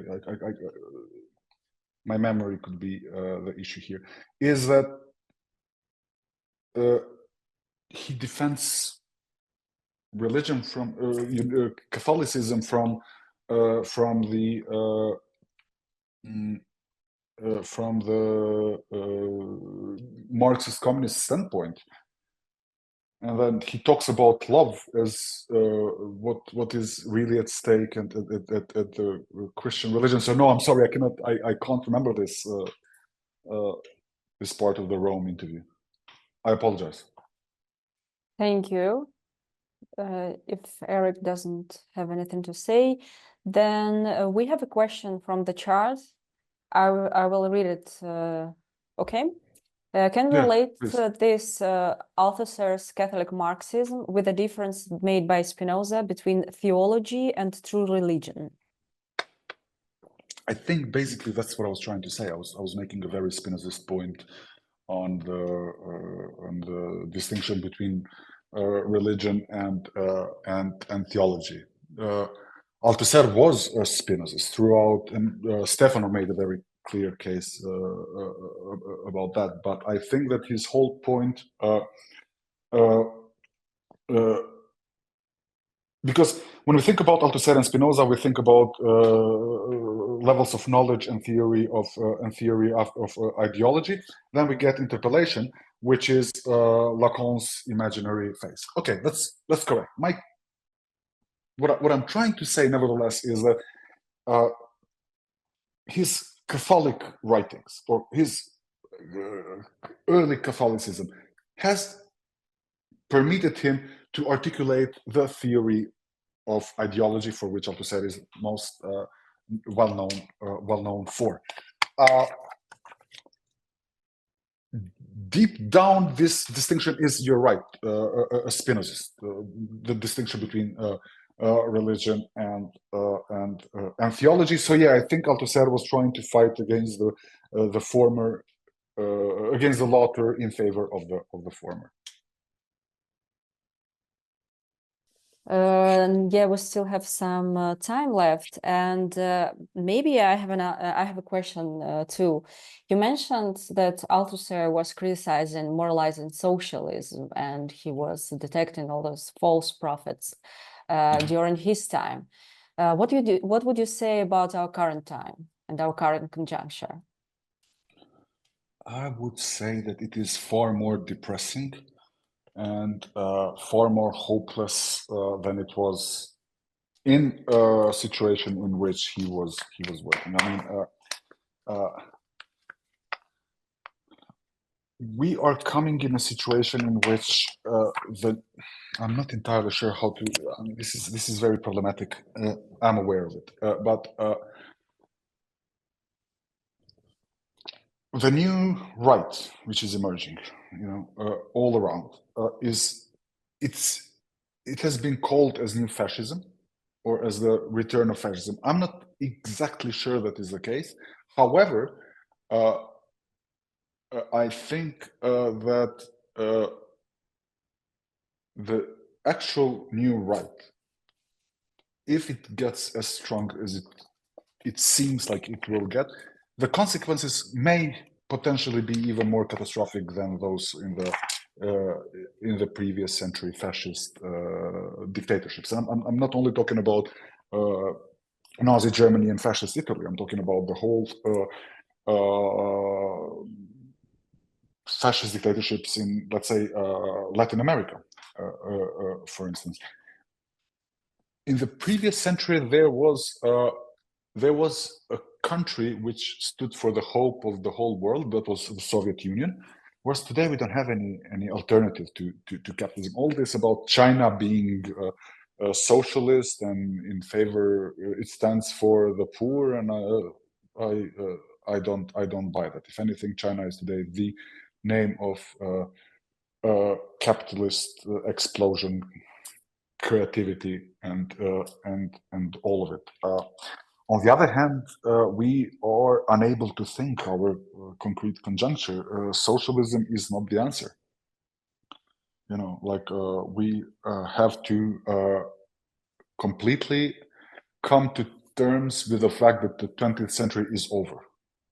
my memory could be the issue here, is that he defends religion from Catholicism from the Marxist communist standpoint. And then he talks about love as what is really at stake and at the Christian religion. So no, I'm sorry, I can't remember this this part of the Rome interview. I apologize. Thank you. If Eric doesn't have anything to say, then we have a question from the chat. I will read it. Okay. Can we Yeah, relate please. this Althusser's Catholic Marxism with the difference made by Spinoza between theology and true religion? I think basically that's what I was trying to say. I was making a very Spinozist point on the distinction between religion and theology. Althusser was a Spinozist throughout, and Stefano made a very clear case about that. But I think that his whole point, because when we think about Althusser and Spinoza, we think about levels of knowledge and theory of ideology. Then we get interpellation, which is Lacan's imaginary face. Okay, that's correct. What I'm trying to say, nevertheless, is that his Catholic writings or his early Catholicism has permitted him to articulate the theory of ideology for which Althusser is most well known for. Deep down, this distinction is, you're right, a Spinozist. The distinction between religion and theology. So yeah, I think Althusser was trying to fight against the former, against the latter in favor of the former. Yeah, we still have some time left, and maybe I have a question too. You mentioned that Althusser was criticizing, moralizing socialism, and he was detecting all those false prophets during his time. What would you say about our current time and our current conjuncture? I would say that it is far more depressing and far more hopeless than it was in a situation in which he was working. I mean, we are coming in a situation in which I'm not entirely sure how to. I mean, this is very problematic. I'm aware of it, but the new right, which is emerging, all around, it has been called as new fascism or as the return of fascism. I'm not exactly sure that is the case. However, I think that the actual new right, if it gets as strong as it seems like it will get, the consequences may potentially be even more catastrophic than those in the previous century fascist dictatorships. And I'm not only talking about Nazi Germany and fascist Italy. I'm talking about the whole fascist dictatorships in, let's say, Latin America, for instance. In the previous century, there was a country which stood for the hope of the whole world, that was the Soviet Union, whereas today we don't have any alternative to capitalism. All this about China being a socialist and in favor, it stands for the poor, and I don't buy that. If anything, China is today the name of capitalist explosion, creativity, and all of it. On the other hand, we are unable to think our concrete conjuncture. Socialism is not the answer. We have to completely come to terms with the fact that the 20th century is over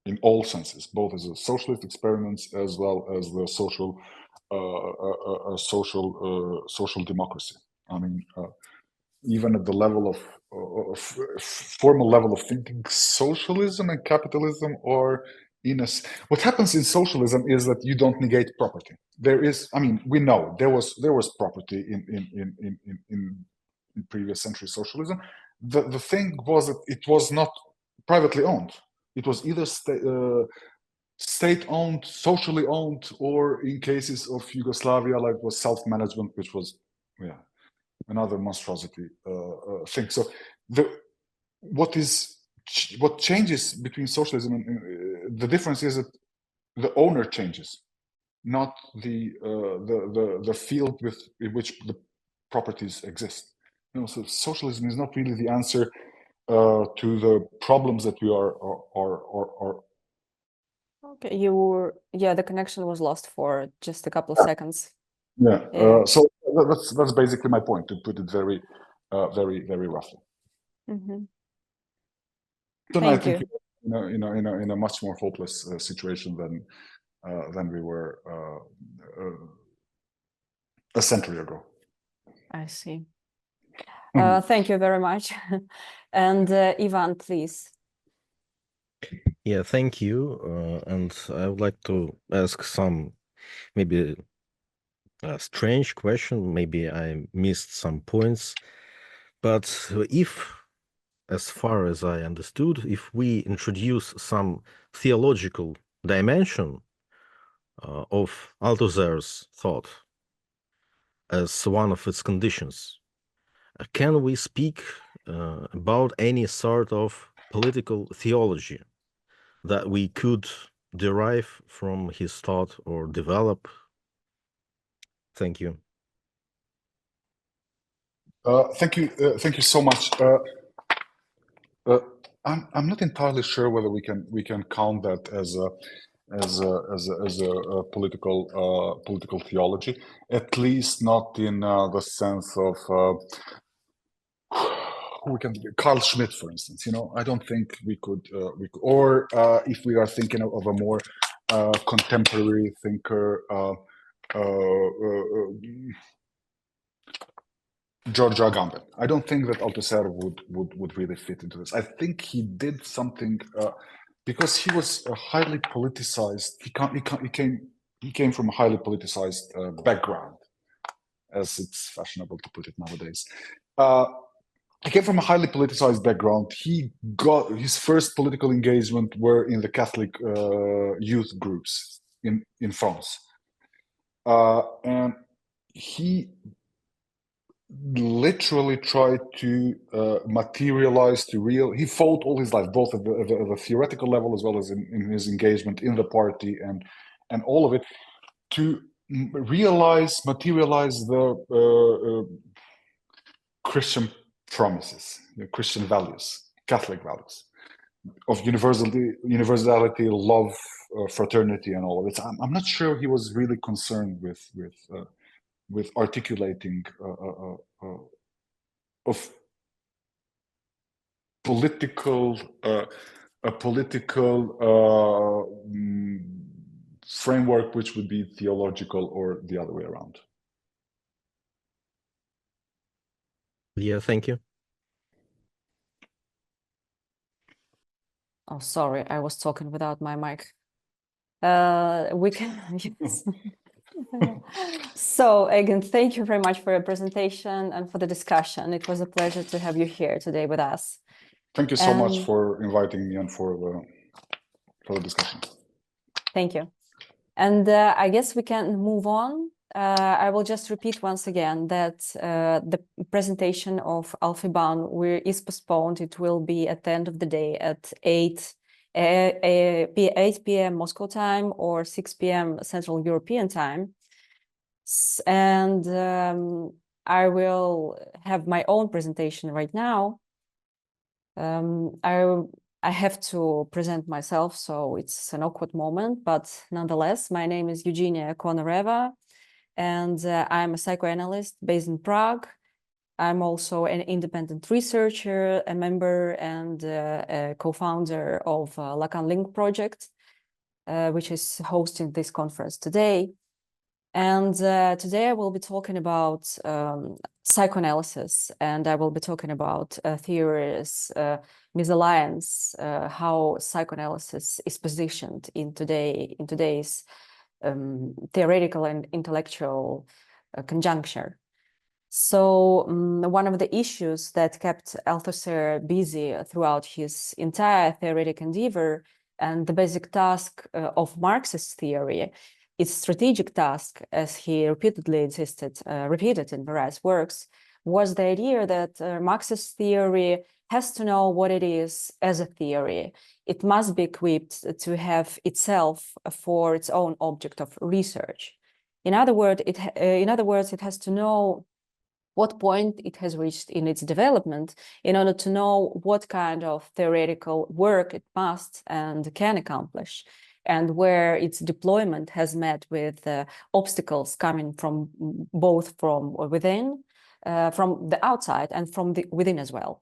in all senses, both as a socialist experiments as well as the social democracy. I mean, even at the level of formal level of thinking, socialism and capitalism, or what happens in socialism is that you don't negate property. There is, I mean, we know there was property in previous century socialism. The thing was that it was not privately owned. It was either state-owned, socially owned, or in cases of Yugoslavia, like was self-management, which was, yeah, another monstrosity thing. So what changes between socialism and the difference is that the owner changes, not the field in which the properties exist. You know, so socialism is not really the answer to the problems that we are. Okay, yeah, the connection was lost for just a couple of seconds. Yeah. Yeah. So that's basically my point, to put it very, very roughly. Mhm. So now I Thank think you. in a much more hopeless situation than we were a century ago. I see. Mhm. Thank you very much. And Ivan, please. Yeah, thank you. And I would like to ask some maybe a strange question. Maybe I missed some points. But if, as far as I understood, if we introduce some theological dimension of Althusser's thought as one of its conditions, can we speak about any sort of political theology that we could derive from his thought or develop? Thank you. Thank you so much. I'm not entirely sure whether we can count that as a political theology, at least not in the sense of who we can, Carl Schmitt, for instance. You know, I don't think we could, or if we are thinking of a more contemporary thinker, George Agamben. I don't think that Althusser would really fit into this. I think he did something because he was a highly politicized. He came from a highly politicized background, as it's fashionable to put it nowadays. He came from a highly politicized background. He got his first political engagement were in the Catholic youth groups in France, and he literally tried to materialize to real. He fought all his life, both at the theoretical level as well as in his engagement in the party and all of it, to materialize the Christian promises, the Christian values, Catholic values of universality, love, fraternity, and all of it. I'm not sure he was really concerned with articulating of political a political framework which would be theological or the other way around. Yeah, thank you. Oh, sorry, I was talking without my mic. We can. Yes. So again, thank you very much for your presentation and for the discussion. It was a pleasure to have you here today with us. Thank you so much for inviting me and for the discussion. Thank you. And I guess we can move on. I will just repeat once again that the presentation of Alfiban is postponed. It will be at the end of the day at 8 p.m. Moscow time or 6 p.m. Central European time. And I will have my own presentation right now. I have to present myself, so it's an awkward moment, but nonetheless, my name is Eugenia Konareva, and I'm a psychoanalyst based in Prague. I'm also an independent researcher, a member and a co-founder of Lacan Link project, which is hosting this conference today. And today I will be talking about psychoanalysis, and I will be talking about theories, misalliance, how psychoanalysis is positioned in today's theoretical and intellectual conjuncture. So one of the issues that kept Althusser busy throughout his entire theoretic endeavor and the basic task of Marxist theory, its strategic task, as he repeatedly repeated in various works, was the idea that Marxist theory has to know what it is as a theory. It must be equipped to have itself for its own object of research. In other words, it has to know what point it has reached in its development in order to know what kind of theoretical work it must and can accomplish, and where its deployment has met with obstacles coming from both from within, from the outside, and from within as well.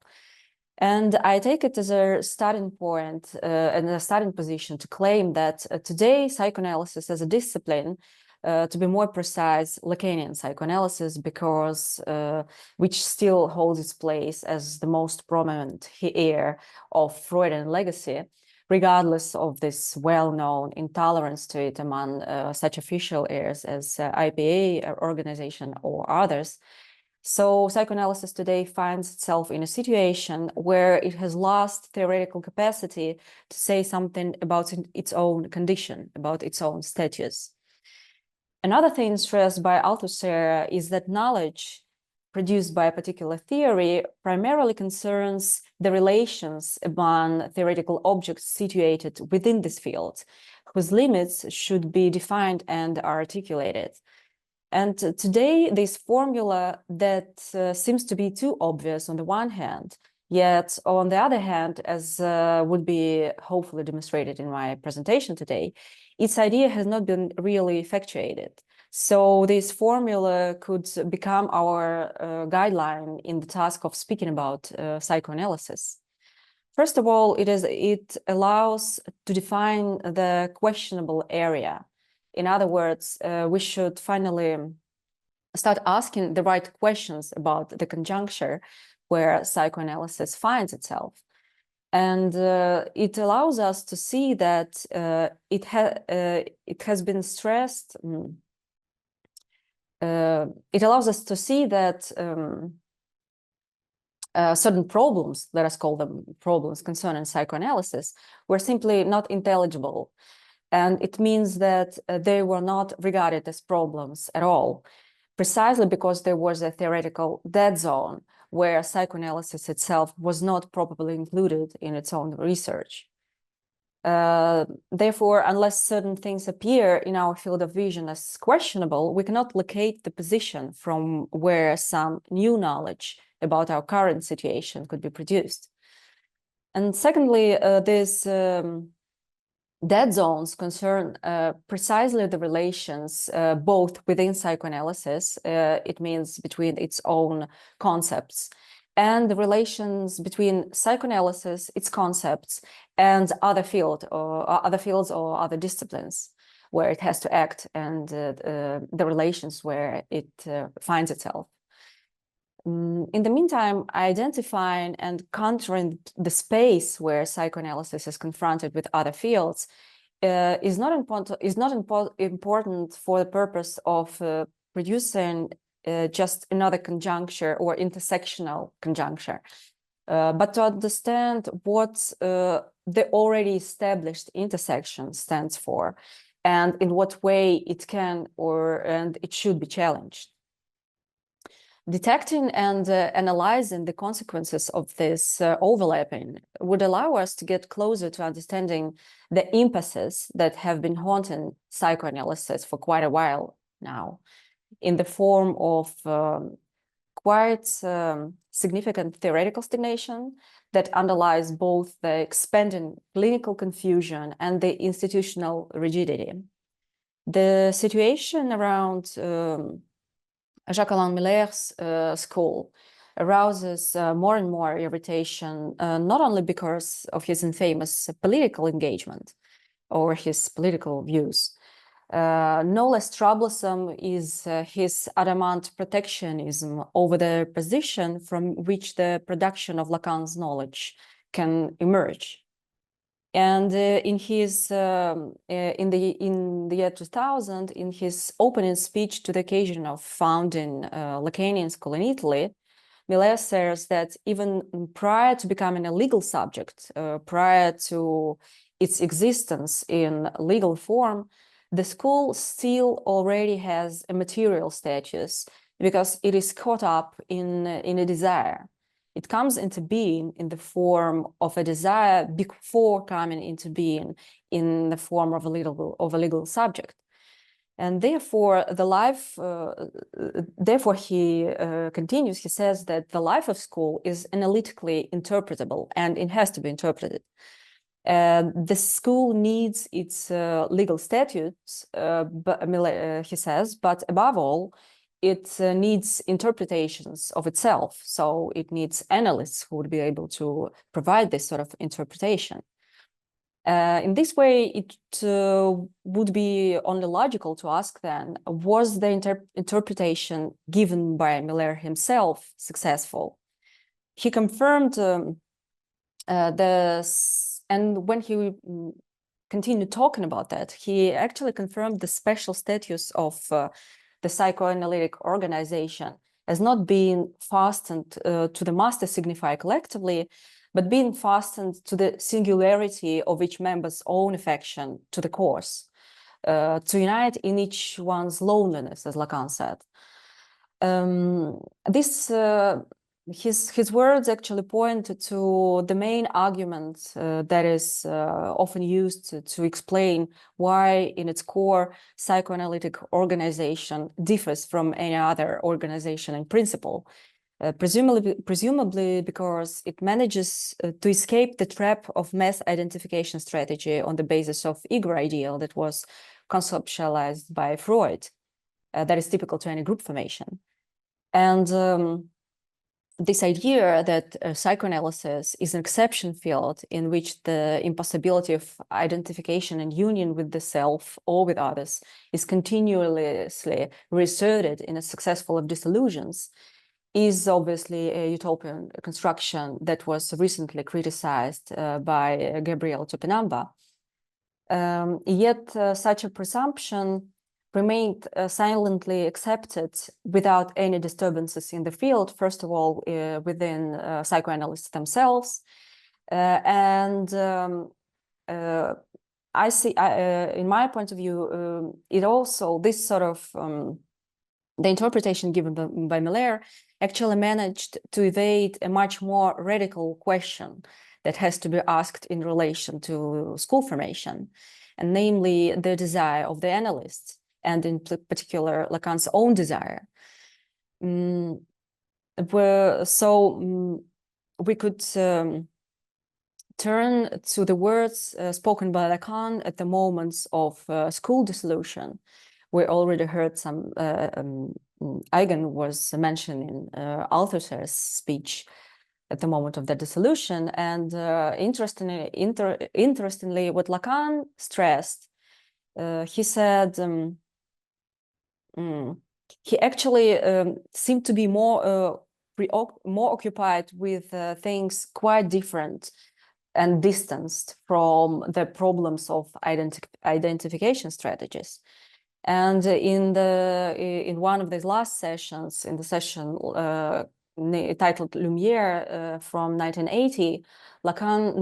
And I take it as a starting point and a starting position to claim that today psychoanalysis as a discipline, to be more precise, Lacanian psychoanalysis, because which still holds its place as the most prominent heir of Freudian legacy, regardless of this well-known intolerance to it among such official heirs as IPA organization or others. So psychoanalysis today finds itself in a situation where it has lost theoretical capacity to say something about its own condition, about its own status. Another thing stressed by Althusser is that knowledge produced by a particular theory primarily concerns the relations among theoretical objects situated within this field, whose limits should be defined and articulated. And today, this formula that seems to be too obvious on the one hand, yet on the other hand, as would be hopefully demonstrated in my presentation today, its idea has not been really effectuated. So this formula could become our guideline in the task of speaking about psychoanalysis. First of all, it allows to define the questionable area. In other words, we should finally start asking the right questions about the conjuncture where psychoanalysis finds itself. And it allows us to see that it has been stressed. It allows us to see that certain problems, let us call them problems concerning psychoanalysis, were simply not intelligible. And it means that they were not regarded as problems at all, precisely because there was a theoretical dead zone where psychoanalysis itself was not properly included in its own research. Therefore, unless certain things appear in our field of vision as questionable, we cannot locate the position from where some new knowledge about our current situation could be produced. And secondly, these dead zones concern precisely the relations both within psychoanalysis, it means between its own concepts, and the relations between psychoanalysis, its concepts, and other fields or other disciplines where it has to act, and the relations where it finds itself. In the meantime, identifying and countering the space where psychoanalysis is confronted with other fields is not important for the purpose of producing just another conjuncture or intersectional conjuncture, but to understand what the already established intersection stands for, and in what way it can and it should be challenged. Detecting and analyzing the consequences of this overlapping would allow us to get closer to understanding the impasses that have been haunting psychoanalysis for quite a while now, in the form of quite significant theoretical stagnation that underlies both the expanding clinical confusion and the institutional rigidity. The situation around Jacques-Alain Miller's school arouses more and more irritation, not only because of his infamous political engagement or his political views, No less troublesome is his adamant protectionism over the position from which the production of Lacan's knowledge can emerge. And in the year 2000, in his opening speech to the occasion of founding Lacanian school in Italy, Miller says that even prior to becoming a legal subject, prior to its existence in legal form, the school still already has a material status because it is caught up in a desire. It comes into being in the form of a desire before coming into being in the form of a legal subject. And therefore, therefore he continues, he says that the life of school is analytically interpretable and it has to be interpreted. The school needs its legal statutes, he says, but above all, it needs interpretations of itself. So it needs analysts who would be able to provide this sort of interpretation. In this way, it would be only logical to ask then, was the interpretation given by Miller himself successful? He confirmed this, and when he continued talking about that, he actually confirmed the special status of the psychoanalytic organization as not being fastened to the master signifier collectively, but being fastened to the singularity of each member's own affection to the course, to unite in each one's loneliness, as Lacan said. His words actually point to the main argument that is often used to explain why, in its core, psychoanalytic organization differs from any other organization in principle. Presumably because it manages to escape the trap of mass identification strategy on the basis of ego ideal that was conceptualized by Freud, that is typical to any group formation. And this idea that psychoanalysis is an exception field in which the impossibility of identification and union with the self or with others is continuously reasserted in a successful of disillusions is obviously a utopian construction that was recently criticized by Gabriele Topinamba. Yet such a presumption remained silently accepted without any disturbances in the field, first of all, within psychoanalysts themselves. I see, in my point of view, it also, this sort of, the interpretation given by Miller actually managed to evade a much more radical question that has to be asked in relation to school formation, and namely the desire of the analysts, and in particular Lacan's own desire. We could turn to the words spoken by Lacan at the moments of school dissolution. We already heard some, Eigen was mentioning Althusser's speech at the moment of the dissolution. And interestingly, what Lacan stressed, he said, he actually seemed to be more occupied with things quite different and distanced from the problems of identification strategies. And in one of these last sessions, in the session titled Lumière from 1980, Lacan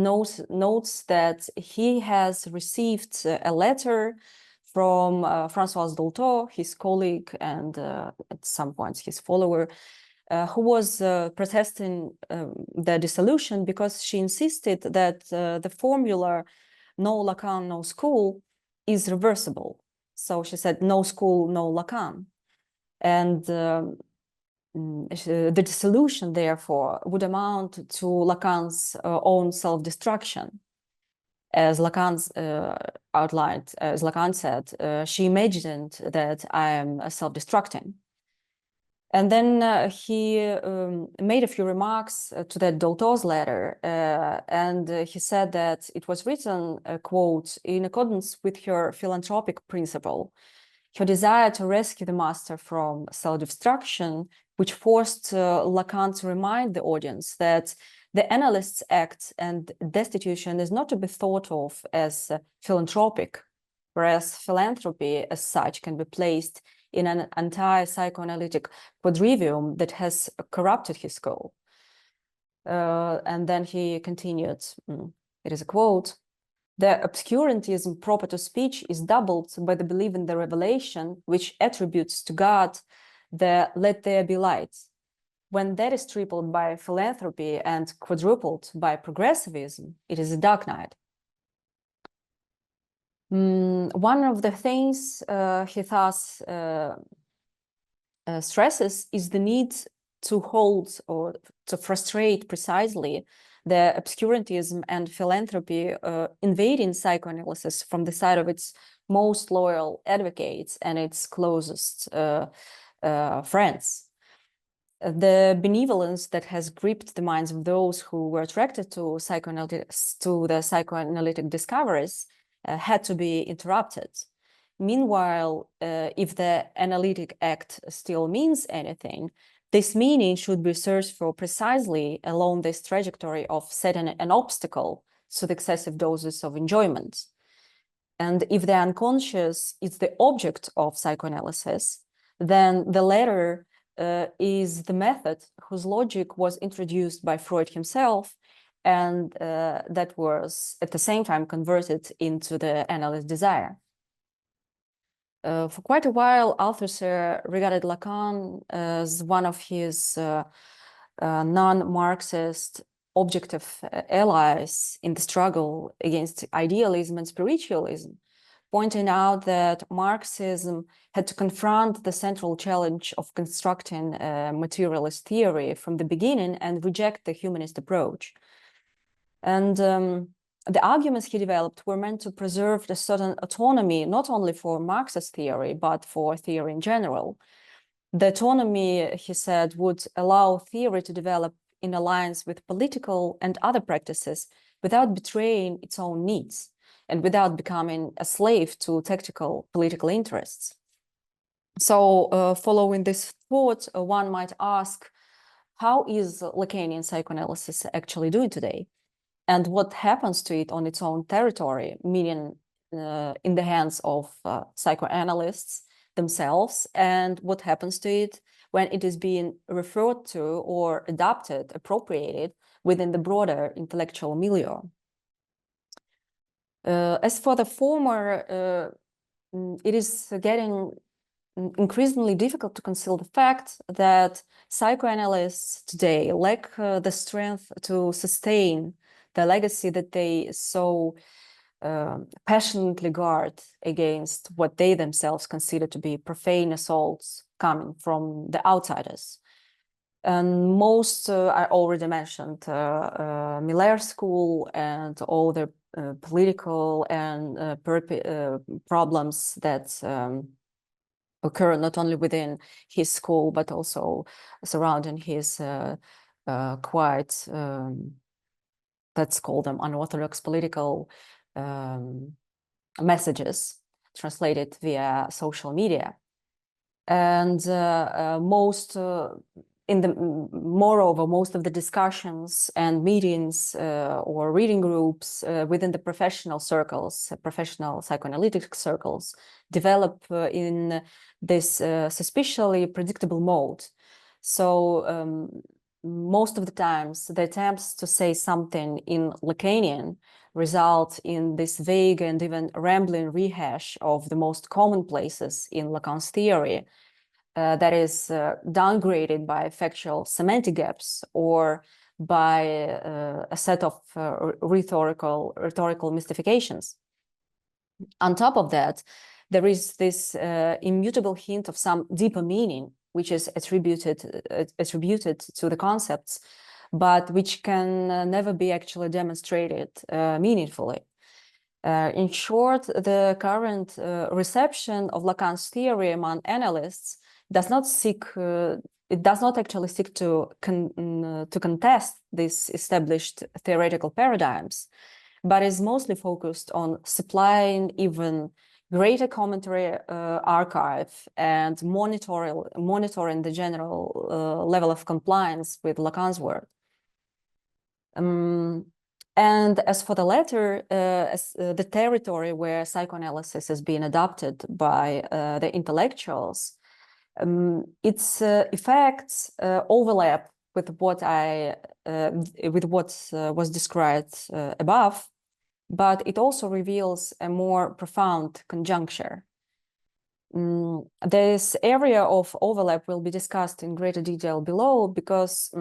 notes that he has received a letter from Françoise Dolto, his colleague and at some points his follower, who was protesting the dissolution because she insisted that the formula no Lacan, no school is reversible. So she said, no school, no Lacan. And the dissolution, therefore, would amount to Lacan's own self-destruction. As Lacan's outlined, as Lacan said, she imagined that I am self-destructing. And then he made a few remarks to that Dolto's letter, and he said that it was written, quote, in accordance with her philanthropic principle, her desire to rescue the master from self-destruction, which forced Lacan to remind the audience that the analyst's act and destitution is not to be thought of as philanthropic, whereas philanthropy as such can be placed in an entire psychoanalytic quadrivium that has corrupted his goal. And then he continued, it is a quote, "The obscurantism proper to speech is doubled by the belief in the revelation, which attributes to God the let there be light. When that is tripled by philanthropy and quadrupled by progressivism, it is a dark night." One of the things he thus stresses is the need to hold or to frustrate precisely the obscurantism and philanthropy invading psychoanalysis from the side of its most loyal advocates and its closest friends. The benevolence that has gripped the minds of those who were attracted to the psychoanalytic discoveries had to be interrupted. Meanwhile, if the analytic act still means anything, this meaning should be searched for precisely along this trajectory of setting an obstacle to the excessive doses of enjoyment. And if the unconscious is the object of psychoanalysis, then the latter is the method whose logic was introduced by Freud himself, and that was at the same time converted into the analyst's desire. For quite a while, Althusser regarded Lacan as one of his non-Marxist objective allies in the struggle against idealism and spiritualism, pointing out that Marxism had to confront the central challenge of constructing a materialist theory from the beginning and reject the humanist approach. And the arguments he developed were meant to preserve a certain autonomy, not only for Marxist theory, but for theory in general. The autonomy, he said, would allow theory to develop in alliance with political and other practices without betraying its own needs and without becoming a slave to tactical political interests. So following this thought, one might ask, how is Lacanian psychoanalysis actually doing today? And what happens to it on its own territory, meaning in the hands of psychoanalysts themselves, and what happens to it when it is being referred to or adopted, appropriated within the broader intellectual milieu. As for the former, it is getting increasingly difficult to conceal the fact that psychoanalysts today lack the strength to sustain the legacy that they so passionately guard against what they themselves consider to be profane assaults coming from the outsiders. And most, I already mentioned, Miller School and all the political and problems that occur not only within his school, but also surrounding his quite, let's call them unorthodox political messages translated via social media. And moreover, most of the discussions and meetings or reading groups within the professional circles, professional psychoanalytic circles, develop in this suspiciously predictable mode. So most of the times, the attempts to say something in Lacanian result in this vague and even rambling rehash of the most commonplaces in Lacan's theory, that is downgraded by factual semantic gaps or by a set of rhetorical mystifications. On top of that, there is this immutable hint of some deeper meaning, which is attributed to the concepts, but which can never be actually demonstrated meaningfully. In short, the current reception of Lacan's theory among analysts does not seek it does not actually seek to contest these established theoretical paradigms, but is mostly focused on supplying even greater commentary archive and monitoring the general level of compliance with Lacan's work. And as for the latter, the territory where psychoanalysis is being adopted by the intellectuals, its effects overlap with what was described above, but it also reveals a more profound conjuncture. This area of overlap will be discussed in greater detail below, because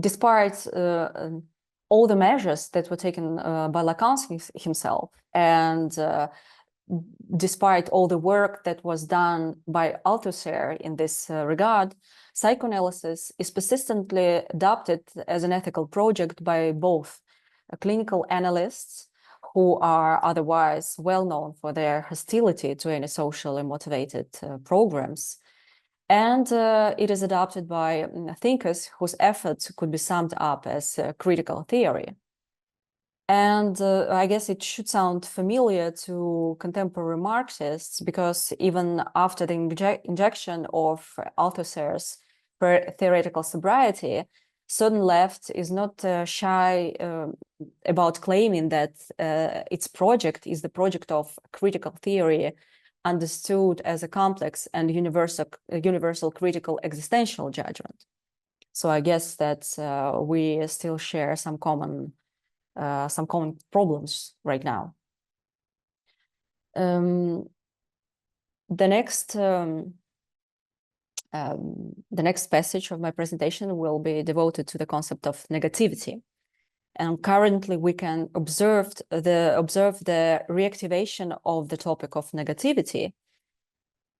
despite all the measures that were taken by Lacan himself, and despite all the work that was done by Althusser in this regard, psychoanalysis is persistently adopted as an ethical project by both clinical analysts, who are otherwise well known for their hostility to any socially motivated programs, and it is adopted by thinkers whose efforts could be summed up as critical theory. And I guess it should sound familiar to contemporary Marxists, because even after the injection of Althusser's theoretical sobriety, certain left is not shy about claiming that its project is the project of critical theory understood as a complex and universal critical existential judgment. So I guess that we still share some common problems right now. The next passage of my presentation will be devoted to the concept of negativity. And currently we can observe the reactivation of the topic of negativity.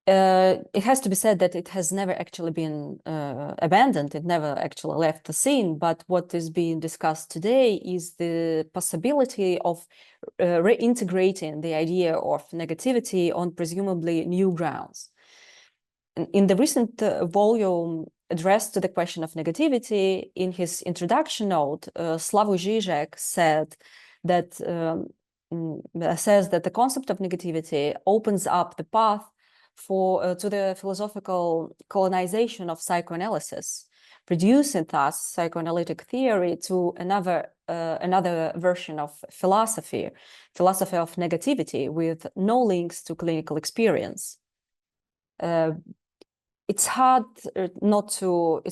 It has to be said that it has never actually been abandoned. It never actually left the scene. But what is being discussed today is the possibility of reintegrating the idea of negativity on presumably new grounds. In the recent volume addressed to the question of negativity, in his introduction note, Slavoj Žižek said that the concept of negativity opens up the path to the philosophical colonization of psychoanalysis, producing thus psychoanalytic theory to another version of philosophy of negativity with no links to clinical experience. It's hard not to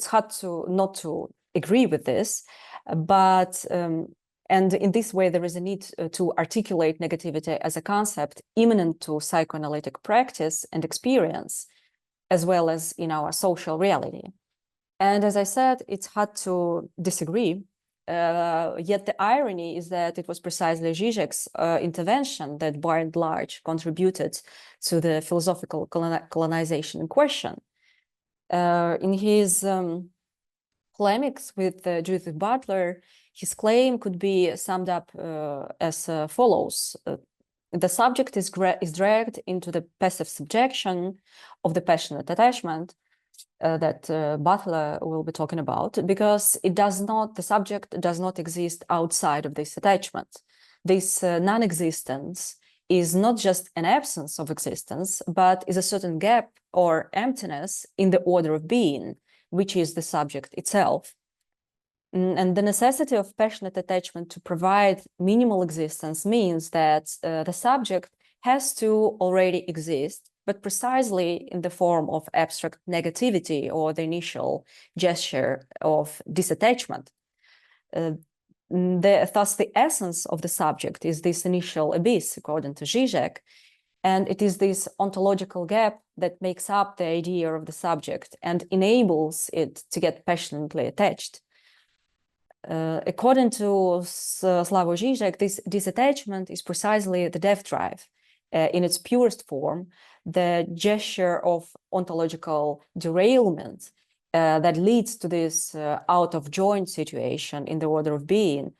agree with this, but and in this way there is a need to articulate negativity as a concept immanent to psychoanalytic practice and experience, as well as in our social reality. And as I said, it's hard to disagree. Yet the irony is that it was precisely Žižek's intervention that by and large contributed to the philosophical colonization in question. In his polemics with Judith Butler, his claim could be summed up as follows. The subject is dragged into the passive subjection of the passionate attachment that Butler will be talking about, because the subject does not exist outside of this attachment. This non-existence is not just an absence of existence, but is a certain gap or emptiness in the order of being, which is the subject itself. And the necessity of passionate attachment to provide minimal existence means that the subject has to already exist, but precisely in the form of abstract negativity or the initial gesture of disattachment. Thus, the essence of the subject is this initial abyss, according to Žižek, and it is this ontological gap that makes up the idea of the subject and enables it to get passionately attached. According to Slavoj Žižek, this disattachment is precisely the death drive in its purest form, the gesture of ontological derailment that leads to this out-of-joint situation in the order of being,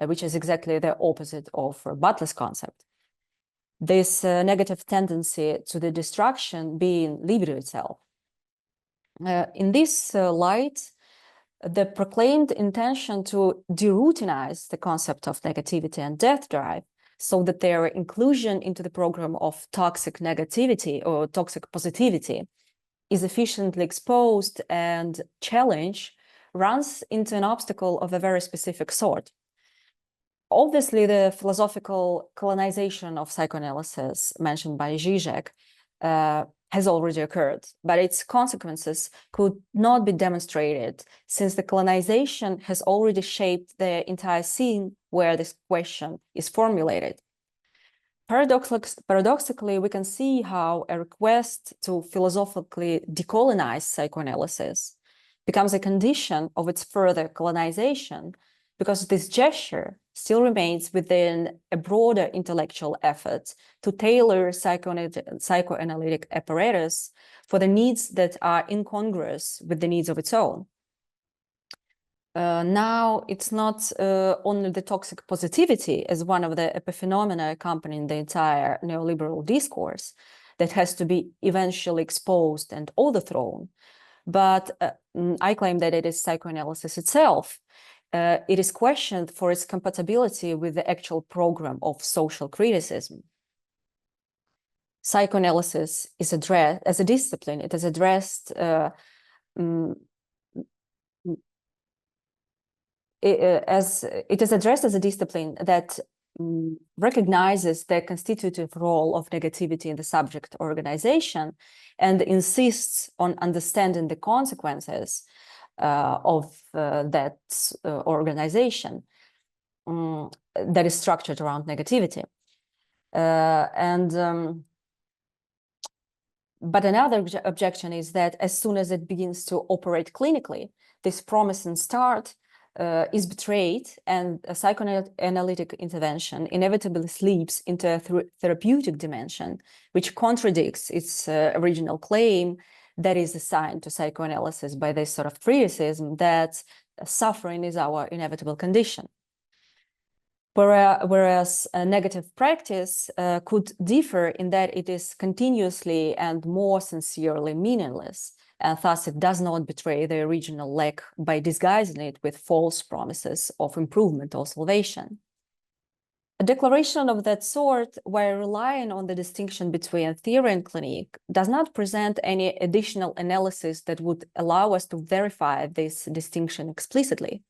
which is exactly the opposite of Butler's concept. This negative tendency to the destruction being libido itself. In this light, the proclaimed intention to deroutinize the concept of negativity and death drive so that their inclusion into the program of toxic negativity or toxic positivity is efficiently exposed and challenged runs into an obstacle of a very specific sort. Obviously, the philosophical colonization of psychoanalysis mentioned by Zizek has already occurred, but its consequences could not be demonstrated since the colonization has already shaped the entire scene where this question is formulated. Paradoxically, we can see how a request to philosophically decolonize psychoanalysis becomes a condition of its further colonization, because this gesture still remains within a broader intellectual effort to tailor psychoanalytic apparatus for the needs that are incongruous with the needs of its own. Now, it's not only the toxic positivity as one of the epiphenomena accompanying the entire neoliberal discourse that has to be eventually exposed and overthrown, but I claim that it is psychoanalysis itself. It is questioned for its compatibility with the actual program of social criticism. Psychoanalysis is addressed as a discipline. It is addressed as a discipline that recognizes the constitutive role of negativity in the subject organization and insists on understanding the consequences of that organization that is structured around negativity. But another objection is that as soon as it begins to operate clinically, this promising start is betrayed, and a psychoanalytic intervention inevitably slips into a therapeutic dimension, which contradicts its original claim that is assigned to psychoanalysis by this sort of criticism that suffering is our inevitable condition. Whereas a negative practice could differ in that it is continuously and more sincerely meaningless, and thus it does not betray the original lack by disguising it with false promises of improvement or salvation. A declaration of that sort, while relying on the distinction between theory and clinique, does not present any additional analysis that would allow us to verify this distinction explicitly.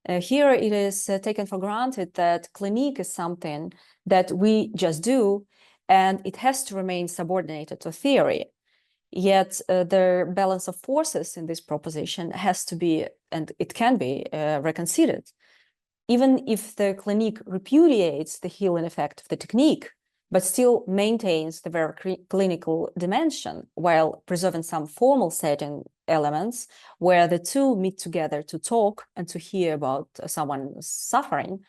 Here it is taken for granted that clinique is something that we just do, and it has to remain subordinated to theory. Yet the balance of forces in this proposition has to be, and it can be, reconsidered. Even if the clinique repudiates the healing effect of the technique, but still maintains the very clinical dimension while preserving some formal setting elements where the two meet together to talk and to hear about someone's suffering,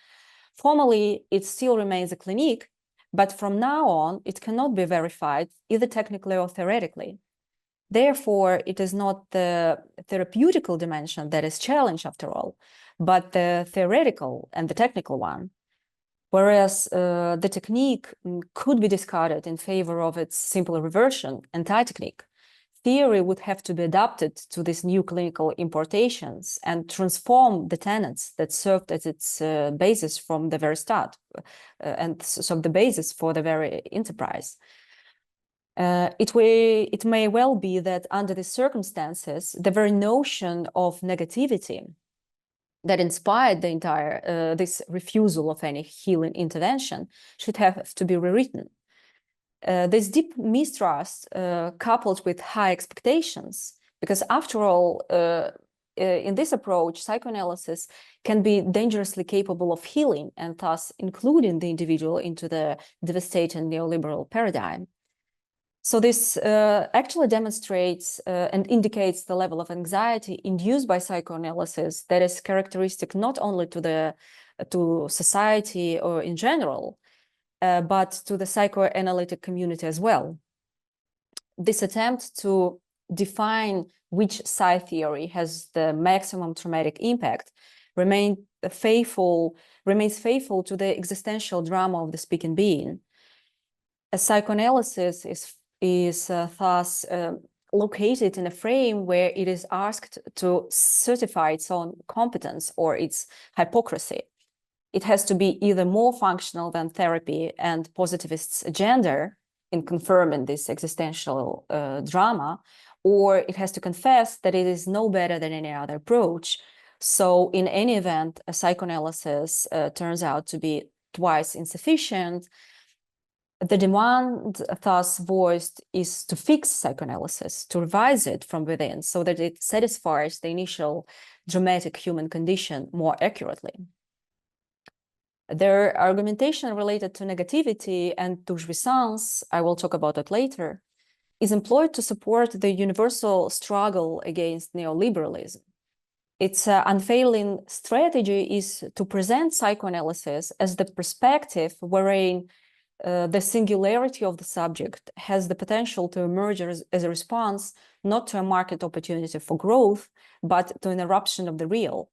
formally it still remains a clinique, but from now on it cannot be verified either technically or theoretically. Therefore, it is not the therapeutical dimension that is challenged after all, but the theoretical and the technical one. Whereas the technique could be discarded in favor of its simple reversion, anti-technique, theory would have to be adapted to these new clinical importations and transform the tenets that served as its basis from the very start, and so the basis for the very enterprise. It may well be that under these circumstances, the very notion of negativity that inspired the entire this refusal of any healing intervention should have to be rewritten. This deep mistrust coupled with high expectations, because after all, in this approach, psychoanalysis can be dangerously capable of healing and thus including the individual into the devastating neoliberal paradigm. So this actually demonstrates and indicates the level of anxiety induced by psychoanalysis that is characteristic not only to society or in general, but to the psychoanalytic community as well. This attempt to define which side theory has the maximum traumatic impact remains faithful to the existential drama of the speaking being. As psychoanalysis is thus located in a frame where it is asked to certify its own competence or its hypocrisy. It has to be either more functional than therapy and positivists' agenda in confirming this existential drama, or it has to confess that it is no better than any other approach. So in any event, a psychoanalysis turns out to be twice insufficient. The demand thus voiced is to fix psychoanalysis, to revise it from within so that it satisfies the initial dramatic human condition more accurately. Their argumentation related to negativity and to jouissance, I will talk about it later, is employed to support the universal struggle against neoliberalism. Its unfailing strategy is to present psychoanalysis as the perspective wherein the singularity of the subject has the potential to emerge as a response not to a market opportunity for growth, but to an eruption of the real.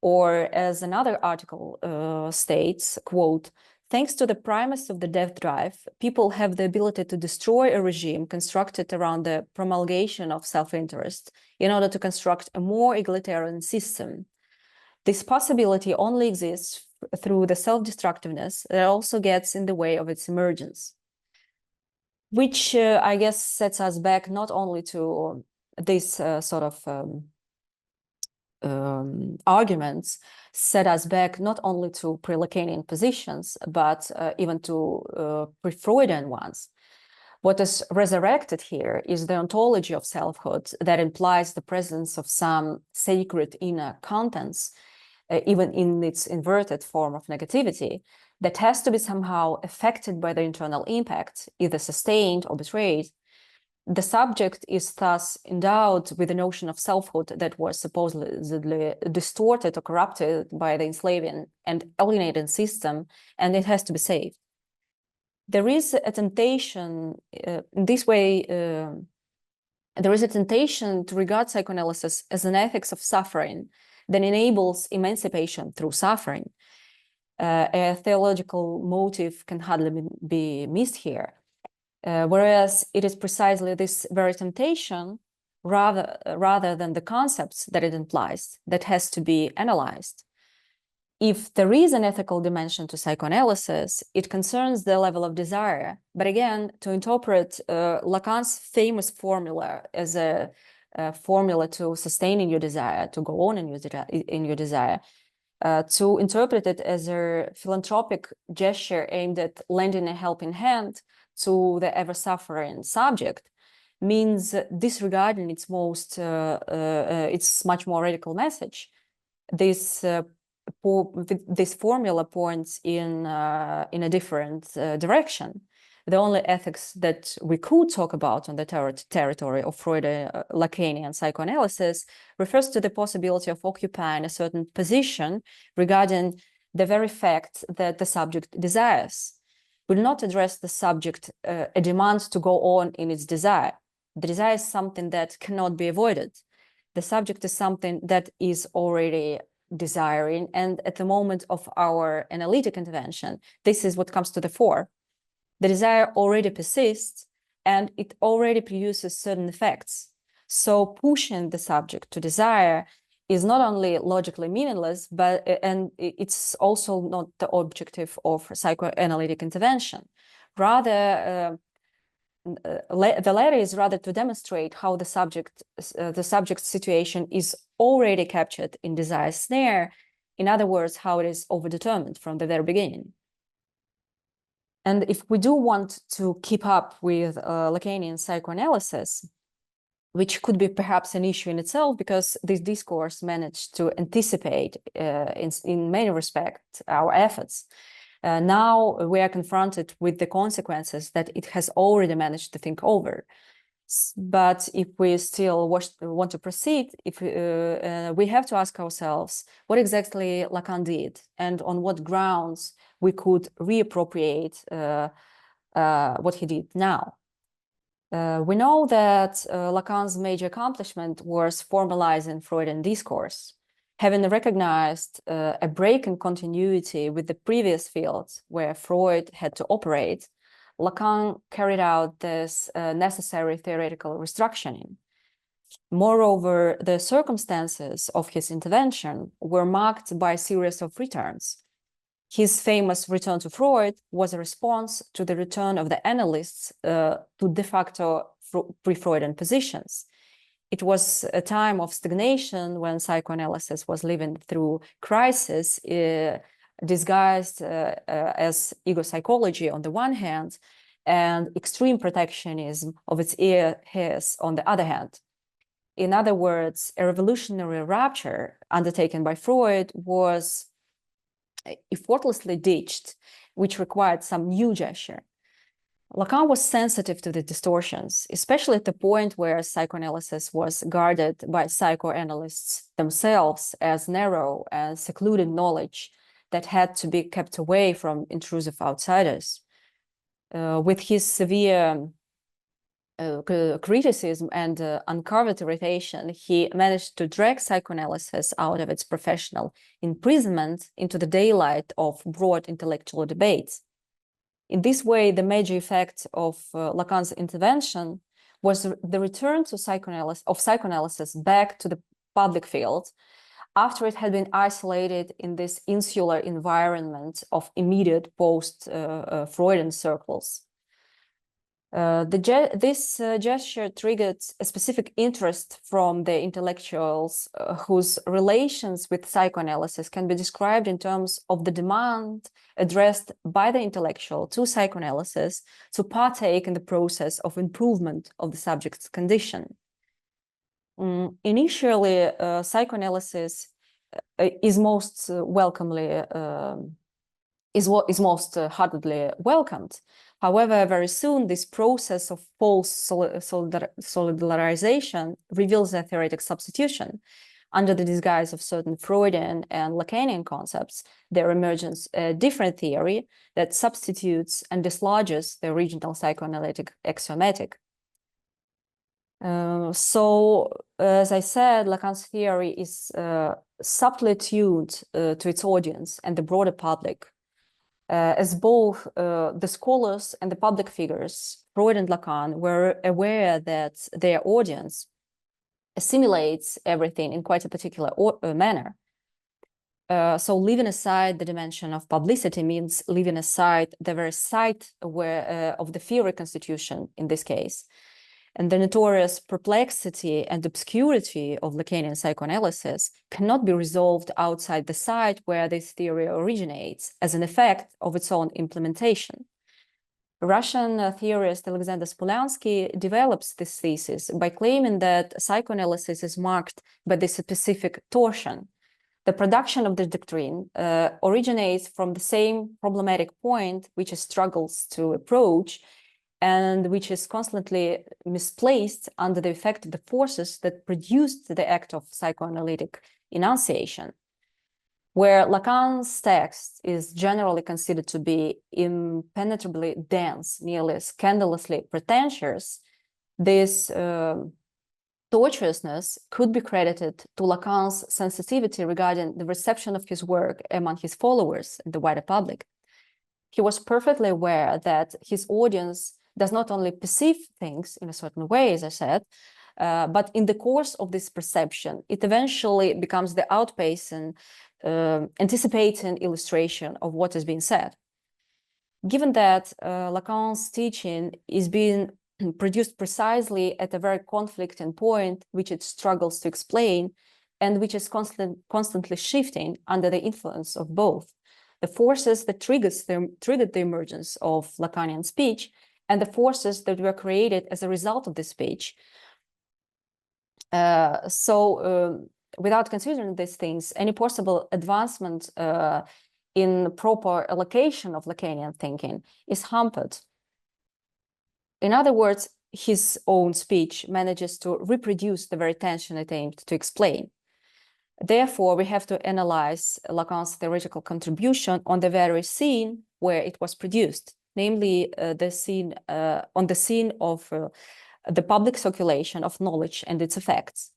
Or as another article states, quote, "Thanks to the primacy of the death drive, people have the ability to destroy a regime constructed around the promulgation of self-interest in order to construct a more egalitarian system. This possibility only exists through the self-destructiveness that also gets in the way of its emergence," which I guess sets us back not only to this sort of arguments, set us back not only to pre-Lacanian positions, but even to pre-Freudian ones. What is resurrected here is the ontology of selfhood that implies the presence of some sacred inner contents, even in its inverted form of negativity, that has to be somehow affected by the internal impact, either sustained or betrayed. The subject is thus endowed with a notion of selfhood that was supposedly distorted or corrupted by the enslaving and alienating system, and it has to be saved. There is a temptation in this way, there is a temptation to regard psychoanalysis as an ethics of suffering that enables emancipation through suffering. A theological motive can hardly be missed here. Whereas it is precisely this very temptation, rather than the concepts that it implies, that has to be analyzed. If there is an ethical dimension to psychoanalysis, it concerns the level of desire. But again, to interpret Lacan's famous formula as a formula to sustaining your desire, to go on in your desire, to interpret it as a philanthropic gesture aimed at lending a helping hand to the ever-suffering subject, means disregarding its much more radical message. This formula points in a different direction. The only ethics that we could talk about on the territory of Freudian Lacanian psychoanalysis refers to the possibility of occupying a certain position regarding the very fact that the subject desires. Will not address the subject a demand to go on in its desire. The desire is something that cannot be avoided. The subject is something that is already desiring, and at the moment of our analytic intervention, this is what comes to the fore. The desire already persists, and it already produces certain effects. So pushing the subject to desire is not only logically meaningless, but and it's also not the objective of psychoanalytic intervention. Rather, the latter is rather to demonstrate how the subject's situation is already captured in desire snare. In other words, how it is overdetermined from the very beginning. And if we do want to keep up with Lacanian psychoanalysis, which could be perhaps an issue in itself, because this discourse managed to anticipate in many respects our efforts. Now we are confronted with the consequences that it has already managed to think over. But if we still want to proceed, we have to ask ourselves what exactly Lacan did and on what grounds we could reappropriate what he did now. We know that Lacan's major accomplishment was formalizing Freudian discourse. Having recognized a break in continuity with the previous fields where Freud had to operate, Lacan carried out this necessary theoretical restructuring. Moreover, the circumstances of his intervention were marked by a series of returns. His famous return to Freud was a response to the return of the analysts to de facto pre-Freudian positions. It was a time of stagnation when psychoanalysis was living through crisis, disguised as ego psychology on the one hand, and extreme protectionism of its heirs on the other hand. In other words, a revolutionary rupture undertaken by Freud was effortlessly ditched, which required some new gesture. Lacan was sensitive to the distortions, especially at the point where psychoanalysis was guarded by psychoanalysts themselves as narrow and secluded knowledge that had to be kept away from intrusive outsiders. With his severe criticism and uncovered irritation, he managed to drag psychoanalysis out of its professional imprisonment into the daylight of broad intellectual debates. In this way, the major effect of Lacan's intervention was the return to psychoanalysis back to the public field after it had been isolated in this insular environment of immediate post-Freudian circles. This gesture triggered a specific interest from the intellectuals whose relations with psychoanalysis can be described in terms of the demand addressed by the intellectual to psychoanalysis to partake in the process of improvement of the subject's condition. Initially, psychoanalysis is most heartedly welcomed. However, very soon, this process of false solidarization reveals a theoretic substitution. Under the disguise of certain Freudian and Lacanian concepts, there emerges a different theory that substitutes and dislodges the original psychoanalytic axiomatic. So, as I said, Lacan's theory is subtly tuned to its audience and the broader public. As both the scholars and the public figures, Freud and Lacan, were aware that their audience assimilates everything in quite a particular manner. So leaving aside the dimension of publicity means leaving aside the very site of the theory constitution in this case. And the notorious perplexity and obscurity of Lacanian psychoanalysis cannot be resolved outside the site where this theory originates as an effect of its own implementation. Russian theorist Alexander Spolansky develops this thesis by claiming that psychoanalysis is marked by this specific torsion. The production of the doctrine originates from the same problematic point which it struggles to approach, and which is constantly misplaced under the effect of the forces that produced the act of psychoanalytic enunciation. Where Lacan's text is generally considered to be impenetrably dense, nearly scandalously pretentious, this tortuousness could be credited to Lacan's sensitivity regarding the reception of his work among his followers and the wider public. He was perfectly aware that his audience does not only perceive things in a certain way, as I said, but in the course of this perception, it eventually becomes the outpacing, anticipating illustration of what is being said. Given that Lacan's teaching is being produced precisely at a very conflicting point, which it struggles to explain, and which is constantly shifting under the influence of both the forces that triggered the emergence of Lacanian speech and the forces that were created as a result of this speech. Without considering these things, any possible advancement in proper allocation of Lacanian thinking is hampered. In other words, his own speech manages to reproduce the very tension it aimed to explain. Therefore, we have to analyze Lacan's theoretical contribution on the very scene where it was produced, namely on the scene of the public circulation of knowledge and its effects.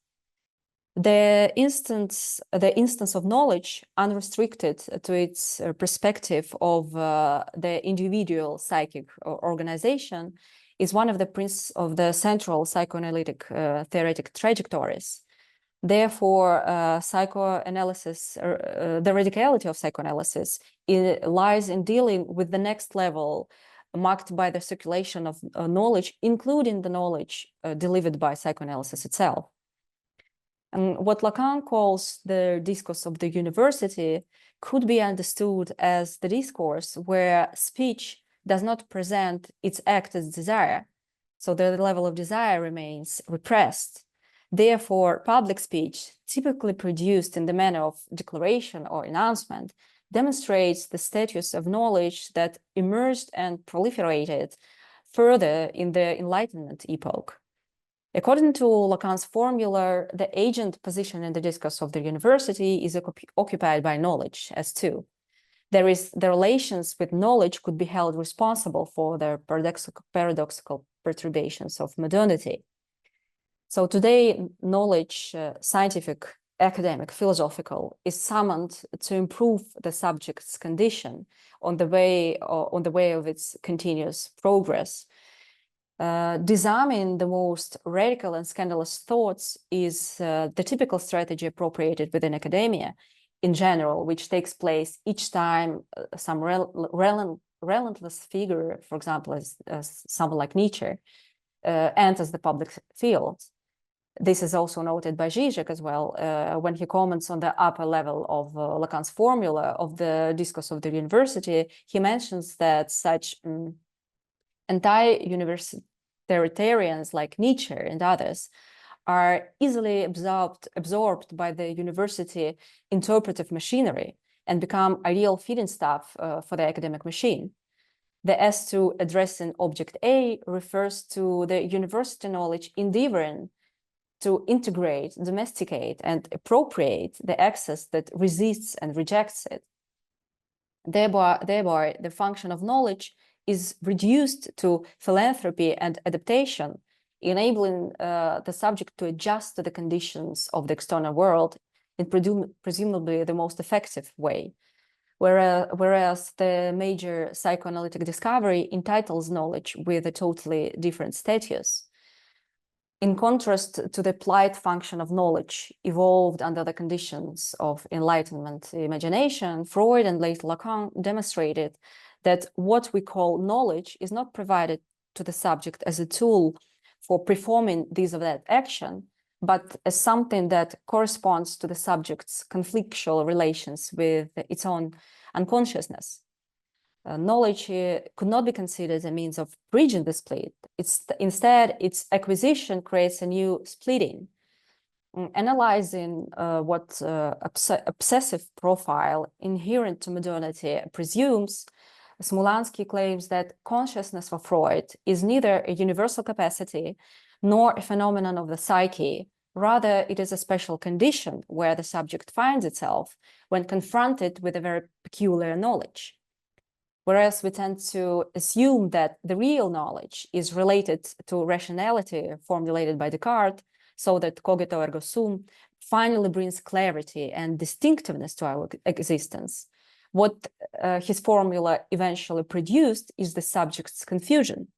The instance of knowledge, unrestricted to its perspective of the individual psychic organization, is one of the central psychoanalytic theoretic trajectories. Therefore, psychoanalysis, the radicality of psychoanalysis lies in dealing with the next level, marked by the circulation of knowledge, including the knowledge delivered by psychoanalysis itself. And what Lacan calls the discourse of the university could be understood as the discourse where speech does not present its act as desire, so the level of desire remains repressed. Therefore, public speech, typically produced in the manner of declaration or announcement, demonstrates the status of knowledge that emerged and proliferated further in the Enlightenment epoch. According to Lacan's formula, the agent position in the discourse of the university is occupied by knowledge as two. The relations with knowledge could be held responsible for the paradoxical perturbations of modernity. So today, knowledge, scientific, academic, philosophical, is summoned to improve the subject's condition on the way of its continuous progress. Disarming the most radical and scandalous thoughts is the typical strategy appropriated within academia in general, which takes place each time some relentless figure, for example, as someone like Nietzsche, enters the public field. This is also noted by Zizek as well, when he comments on the upper level of Lacan's formula of the discourse of the university. He mentions that such anti-universitarians like Nietzsche and others are easily absorbed by the university interpretive machinery and become ideal feeding stuff for the academic machine. The S to addressing object A refers to the university knowledge endeavoring to integrate, domesticate, and appropriate the access that resists and rejects it. Thereby, the function of knowledge is reduced to philanthropy and adaptation, enabling the subject to adjust to the conditions of the external world in presumably the most effective way. Whereas the major psychoanalytic discovery entitles knowledge with a totally different status. In contrast to the applied function of knowledge evolved under the conditions of Enlightenment imagination, Freud and later Lacan demonstrated that what we call knowledge is not provided to the subject as a tool for performing this or that action, but as something that corresponds to the subject's conflictual relations with its own unconsciousness. Knowledge could not be considered a means of bridging the split. Instead, its acquisition creates a new splitting. Analyzing what obsessive profile inherent to modernity presumes, Smolansky claims that consciousness for Freud is neither a universal capacity nor a phenomenon of the psyche. Rather, it is a special condition where the subject finds itself when confronted with a very peculiar knowledge. Whereas we tend to assume that the real knowledge is related to rationality formulated by Descartes, so that cogito ergo sum finally brings clarity and distinctiveness to our existence. What his formula eventually produced is the subject's confusion.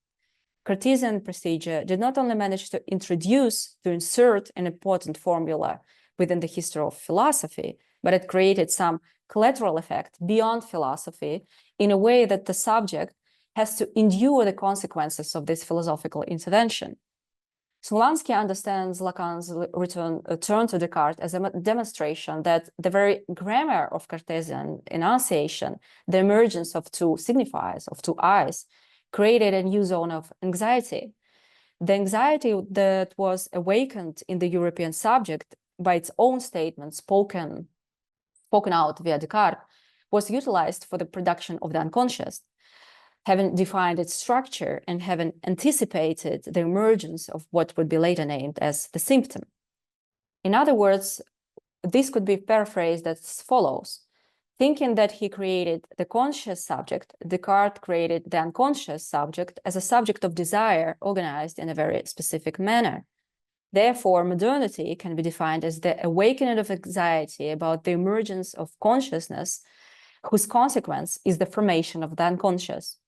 Cartesian procedure did not only manage to insert an important formula within the history of philosophy, but it created some collateral effect beyond philosophy in a way that the subject has to endure the consequences of this philosophical intervention. Smolansky understands Lacan's turn to Descartes as a demonstration that the very grammar of Cartesian enunciation, the emergence of two signifiers, of two I's, created a new zone of anxiety. The anxiety that was awakened in the European subject by its own statements spoken out via Descartes was utilized for the production of the unconscious, having defined its structure and having anticipated the emergence of what would be later named as the symptom. In other words, this could be paraphrased as follows. Thinking that he created the conscious subject, Descartes created the unconscious subject as a subject of desire organized in a very specific manner. Therefore, modernity can be defined as the awakening of anxiety about the emergence of consciousness, whose consequence is the formation of the unconscious.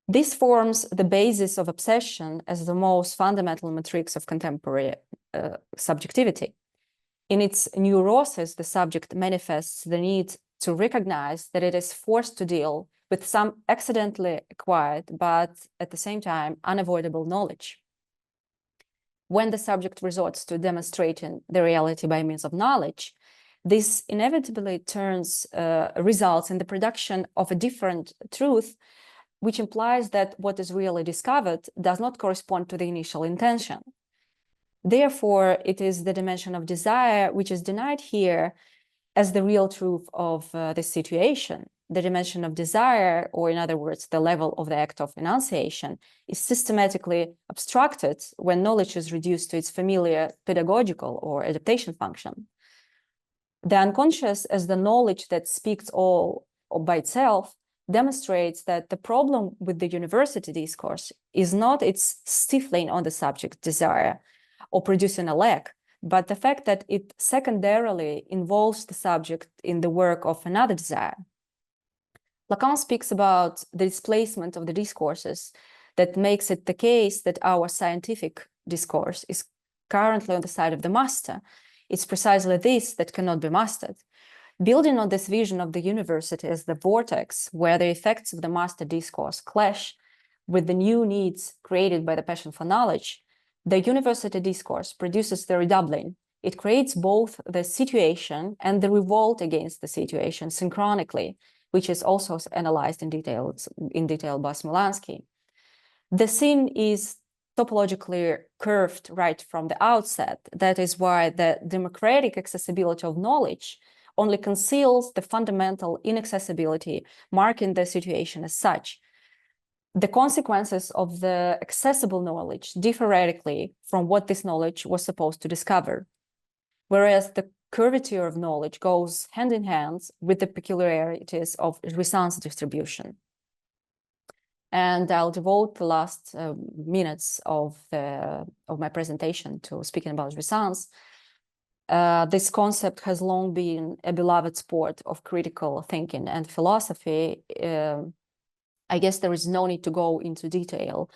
This forms the basis of obsession as the most fundamental matrix of contemporary subjectivity. In its neurosis, the subject manifests the need to recognize that it is forced to deal with some accidentally acquired, but at the same time, unavoidable knowledge. When the subject resorts to demonstrating the reality by means of knowledge, this inevitably results in the production of a different truth, which implies that what is really discovered does not correspond to the initial intention. Therefore, it is the dimension of desire which is denied here as the real truth of this situation. The dimension of desire, or in other words, the level of the act of enunciation, is systematically obstructed when knowledge is reduced to its familiar pedagogical or adaptation function. The unconscious, as the knowledge that speaks all by itself, demonstrates that the problem with the university discourse is not its stifling on the subject desire or producing a lack, but the fact that it secondarily involves the subject in the work of another desire. Lacan speaks about the displacement of the discourses that makes it the case that our scientific discourse is currently on the side of the master. It's precisely this that cannot be mastered. Building on this vision of the university as the vortex where the effects of the master discourse clash with the new needs created by the passion for knowledge, the university discourse produces the redoubling. It creates both the situation and the revolt against the situation synchronically, which is also analyzed in detail by Smolansky. The scene is topologically curved right from the outset. That is why the democratic accessibility of knowledge only conceals the fundamental inaccessibility, marking the situation as such. The consequences of the accessible knowledge differ radically from what this knowledge was supposed to discover, whereas the curvature of knowledge goes hand in hand with the peculiarities of Jouissance distribution. And I'll devote the last minutes of my presentation to speaking about Jouissance. This concept has long been a beloved sport of critical thinking and philosophy. I guess there is no need to go into detail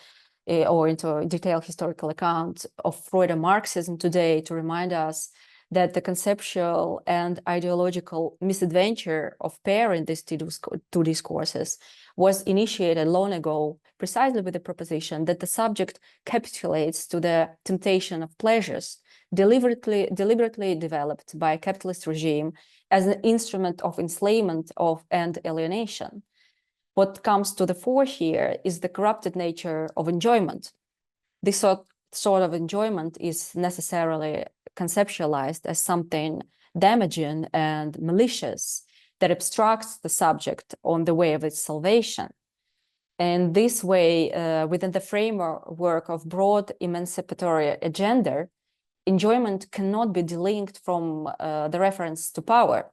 or into a detailed historical account of Freud and Marxism today to remind us that the conceptual and ideological misadventure of pairing these two discourses was initiated long ago, precisely with the proposition that the subject capitulates to the temptation of pleasures deliberately developed by a capitalist regime as an instrument of enslavement and alienation. What comes to the fore here is the corrupted nature of enjoyment. This sort of enjoyment is necessarily conceptualized as something damaging and malicious that obstructs the subject on the way of its salvation. And this way, within the framework of broad emancipatory agenda, enjoyment cannot be delinked from the reference to power.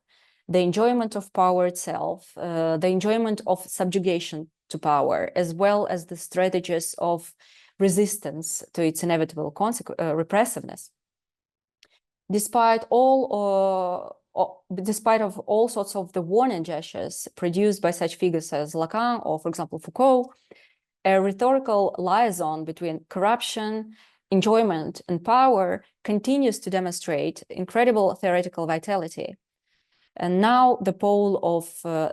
The enjoyment of power itself, the enjoyment of subjugation to power, as well as the strategies of resistance to its inevitable repressiveness. Despite all sorts of the warning gestures produced by such figures as Lacan or, for example, Foucault, a rhetorical liaison between corruption, enjoyment, and power continues to demonstrate incredible theoretical vitality. And now the pole of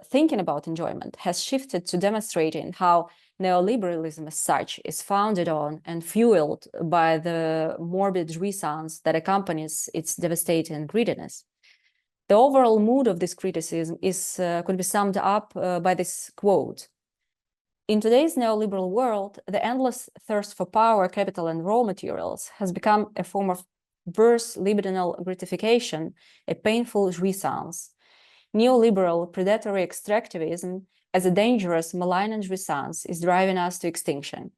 thinking about enjoyment has shifted to demonstrating how neoliberalism as such is founded on and fueled by the morbid jouissance that accompanies its devastating greediness. The overall mood of this criticism could be summed up by this quote. In today's neoliberal world, the endless thirst for power, capital, and raw materials has become a form of verse libidinal gratification, a painful jouissance. Neoliberal predatory extractivism as a dangerous malign jouissance is driving us to extinction.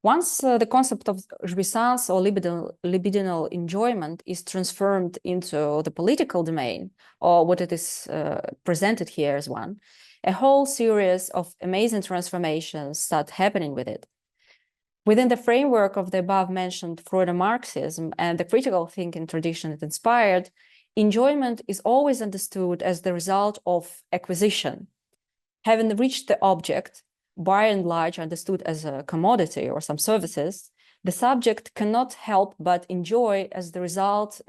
Once the concept of jouissance or libidinal enjoyment is transformed into the political domain, or what it is presented here as one, a whole series of amazing transformations start happening with it. Within the framework of the above-mentioned Freudian Marxism and the critical thinking tradition it inspired, enjoyment is always understood as the result of acquisition. Having reached the object, by and large understood as a commodity or some services, the subject cannot help but enjoy as the result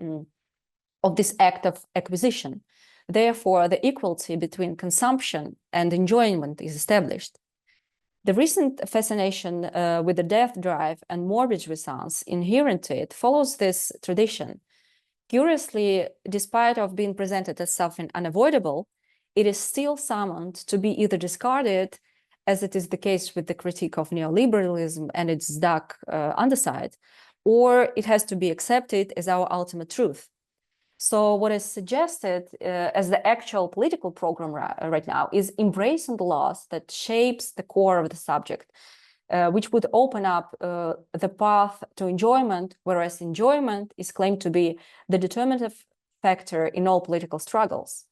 of this act of acquisition. Therefore, the equality between consumption and enjoyment is established. The recent fascination with the death drive and morbid jouissance inherent to it follows this tradition. Curiously, despite of being presented as something unavoidable, it is still summoned to be either discarded, as it is the case with the critique of neoliberalism and its dark underside, or it has to be accepted as our ultimate truth. So what is suggested as the actual political program right now is embracing the loss that shapes the core of the subject, which would open up the path to enjoyment, whereas enjoyment is claimed to be the determinative factor in all political struggles.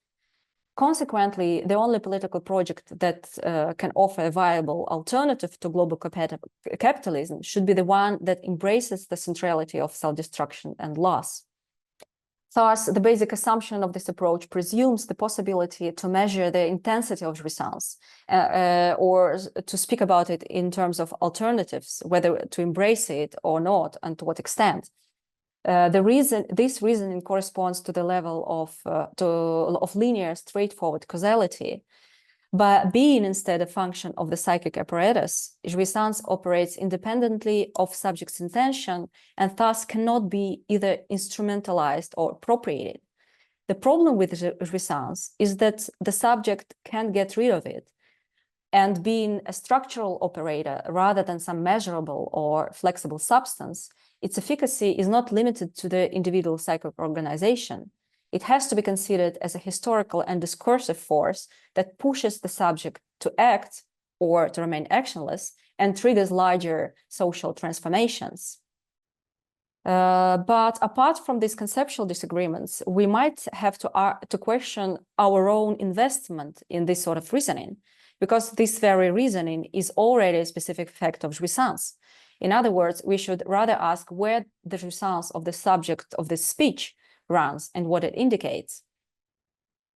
Consequently, the only political project that can offer a viable alternative to global capitalism should be the one that embraces the centrality of self-destruction and loss. Thus, the basic assumption of this approach presumes the possibility to measure the intensity of jouissance, or to speak about it in terms of alternatives, whether to embrace it or not, and to what extent. This reasoning corresponds to the level of linear, straightforward causality. By being instead a function of the psychic apparatus, jouissance operates independently of subject's intention and thus cannot be either instrumentalized or appropriated. The problem with jouissance is that the subject can't get rid of it, and being a structural operator rather than some measurable or flexible substance, its efficacy is not limited to the individual psychic organization. It has to be considered as a historical and discursive force that pushes the subject to act or to remain actionless and triggers larger social transformations. But apart from these conceptual disagreements, we might have to question our own investment in this sort of reasoning, because this very reasoning is already a specific fact of jouissance. In other words, we should rather ask where the jouissance of the subject of this speech runs and what it indicates.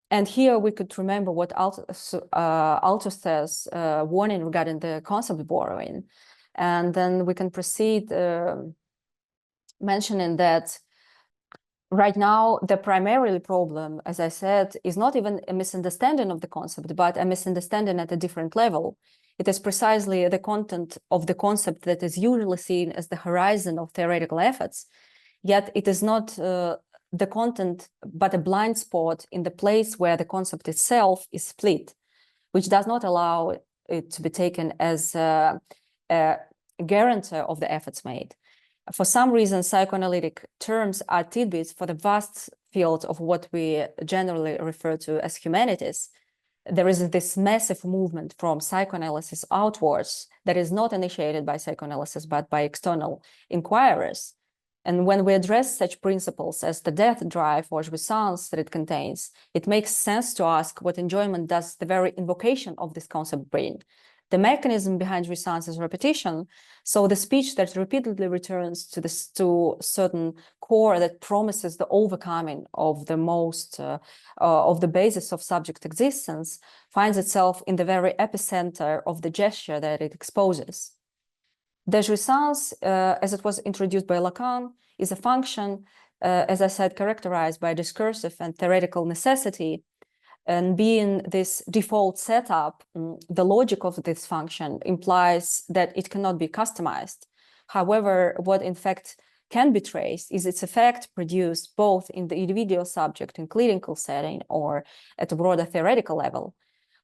And here we could remember what Althusser's warning regarding the concept borrowing. And then we can proceed mentioning that right now, the primary problem, as I said, is not even a misunderstanding of the concept, but a misunderstanding at a different level. It is precisely the content of the concept that is usually seen as the horizon of theoretical efforts, yet it is not the content, but a blind spot in the place where the concept itself is split, which does not allow it to be taken as a guarantor of the efforts made. For some reason, psychoanalytic terms are tidbits for the vast field of what we generally refer to as humanities. There is this massive movement from psychoanalysis outwards that is not initiated by psychoanalysis, but by external inquirers. And when we address such principles as the death drive or jouissance that it contains, it makes sense to ask what enjoyment does the very invocation of this concept bring. The mechanism behind jouissance is repetition, so the speech that repeatedly returns to certain core that promises the overcoming of the most of the basis of subject existence finds itself in the very epicenter of the gesture that it exposes. The jouissance, as it was introduced by Lacan, is a function, as I said, characterized by discursive and theoretical necessity. And being this default setup, the logic of this function implies that it cannot be customized. However, what in fact can be traced is its effect produced both in the individual subject in clinical setting or at a broader theoretical level.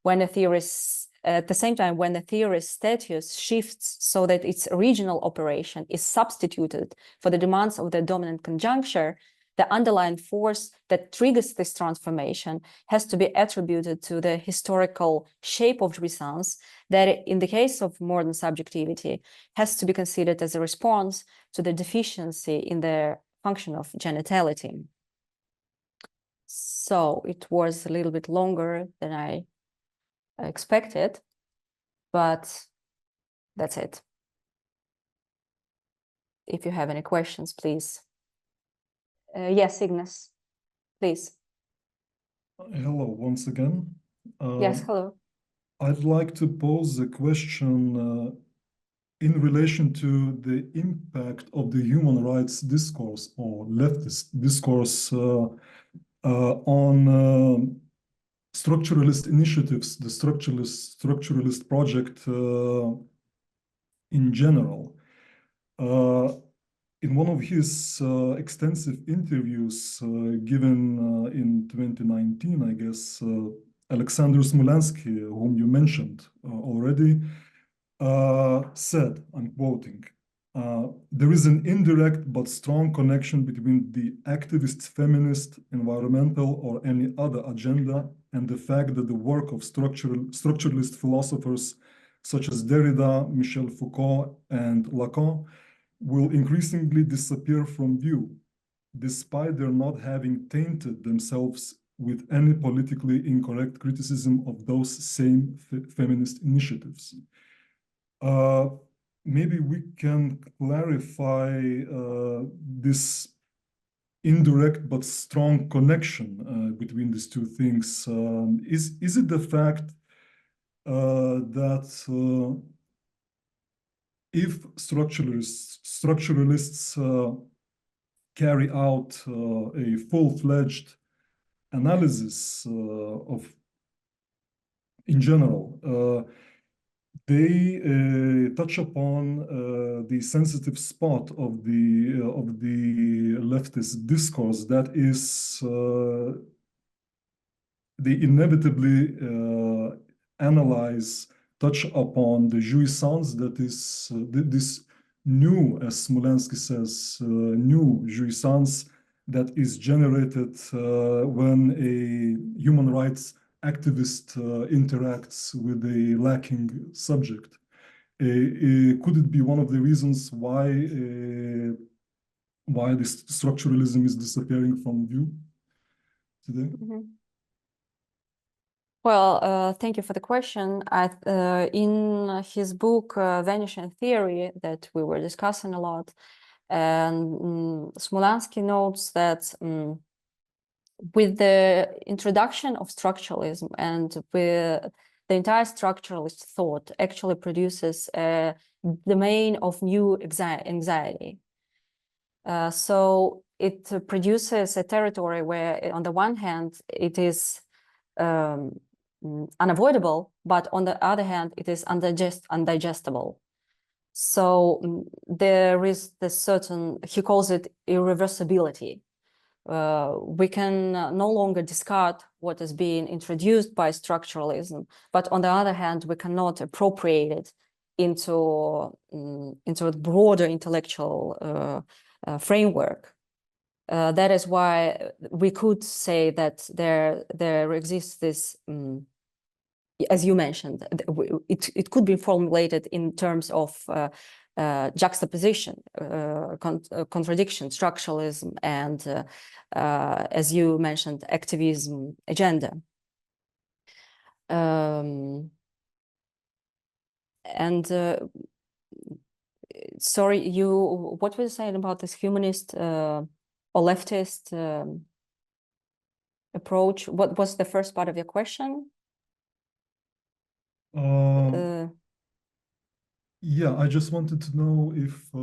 When a theorist, at the same time, when the theorist's status shifts so that its original operation is substituted for the demands of the dominant conjuncture, the underlying force that triggers this transformation has to be attributed to the historical shape of jouissance that, in the case of modern subjectivity, has to be considered as a response to the deficiency in the function of genitality. So it was a little bit longer than I expected, but that's it. if you have any questions, please. Yes, Ignas, please. Hello, once again. Yes, hello. I'd like to pose a question in relation to the impact of the human rights discourse or leftist discourse on structuralist initiatives, the structuralist project in general. In one of his extensive interviews given in 2019, I guess, Alexander Smolansky, whom you mentioned already, said, I'm quoting, there is an indirect but strong connection between the activist, feminist, environmental, or any other agenda and the fact that the work of structuralist philosophers such as Derrida, Michel Foucault, and Lacan will increasingly disappear from view, despite their not having tainted themselves with any politically incorrect criticism of those same feminist initiatives. Maybe we can clarify this indirect but strong connection between these two things. Is it the fact that if structuralists carry out a full-fledged analysis of, in general, they touch upon the sensitive spot of the leftist discourse, that is, they inevitably touch upon the jouissance that is this new, as Smolansky says, new jouissance that is generated when a human rights activist interacts with a lacking subject. Could it be one of the reasons why this structuralism is disappearing from view today? Mm-hmm. Well, thank you for the question. In his book, Vanishing Theory, that we were discussing a lot, and Smolansky notes that with the introduction of structuralism and with the entire structuralist thought actually produces a domain of new anxiety. So it produces a territory where, on the one hand, it is unavoidable, but on the other hand, it is undigestible. So there is this certain, he calls it irreversibility. We can no longer discard what is being introduced by structuralism, but on the other hand, we cannot appropriate it into a broader intellectual framework. That is why we could say that there exists this, as you mentioned, it could be formulated in terms of juxtaposition, contradiction, structuralism, and as you mentioned, activism agenda. Sorry, what were you saying about this humanist or leftist approach? What was the first part of your question? Yeah, I just wanted to know if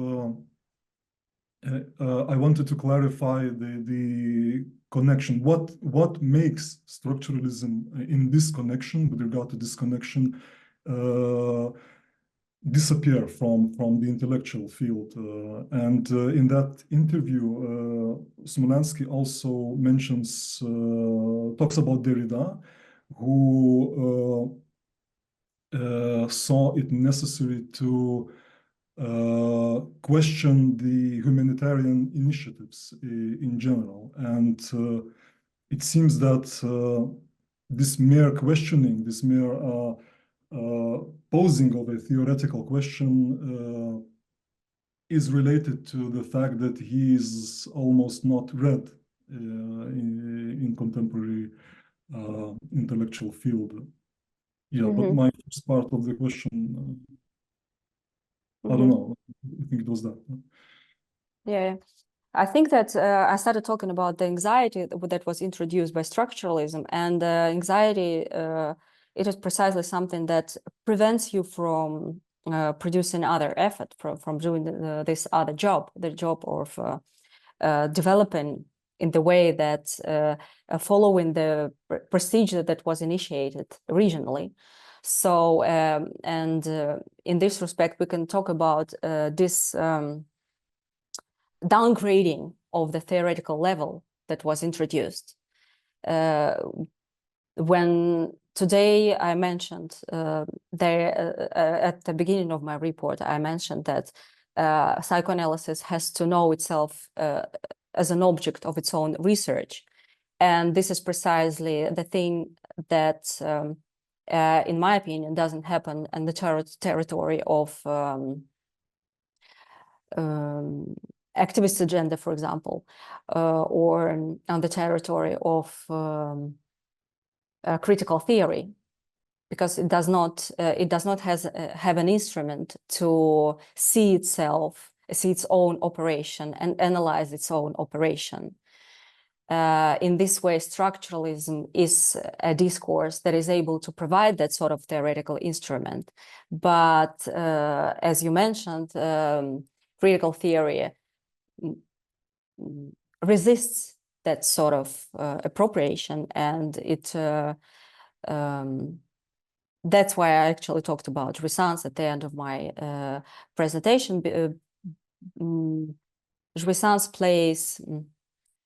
I wanted to clarify the connection. What makes structuralism in this connection, with regard to this connection, disappear from the intellectual field? And in that interview, Smolansky also mentions, talks about Derrida, who saw it necessary to question the humanitarian initiatives in general. And it seems that this mere questioning, this mere posing of a theoretical question is related to the fact that he is almost not read in contemporary intellectual field. Yeah, but my first part of the question, I don't know, I think it was that. Yeah. I think that I started talking about the anxiety that was introduced by structuralism, and anxiety, it is precisely something that prevents you from producing other effort, from doing this other job, the job of developing in the way that following the procedure that was initiated regionally. So, and in this respect, we can talk about this downgrading of the theoretical level that was introduced. When today I mentioned at the beginning of my report, I mentioned that psychoanalysis has to know itself as an object of its own research. And this is precisely the thing that, in my opinion, doesn't happen in the territory of activist agenda, for example, or on the territory of critical theory, because it does not have an instrument to see itself, see its own operation and analyze its own operation. In this way, structuralism is a discourse that is able to provide that sort of theoretical instrument. But as you mentioned, critical theory resists that sort of appropriation, and it that's why I actually talked about jouissance at the end of my presentation.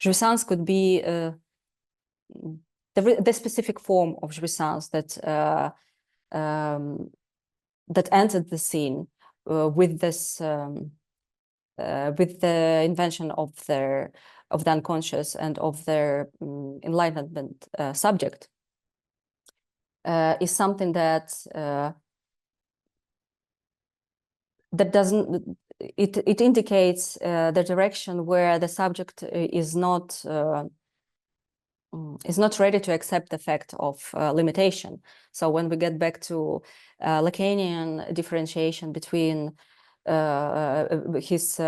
Jouissance could be the specific form of jouissance that that entered the scene with this with the invention of the unconscious and of their enlightenment subject, is something that that doesn't, it indicates the direction where the subject is not ready to accept the fact of limitation. So when we get back to Lacanian differentiation between his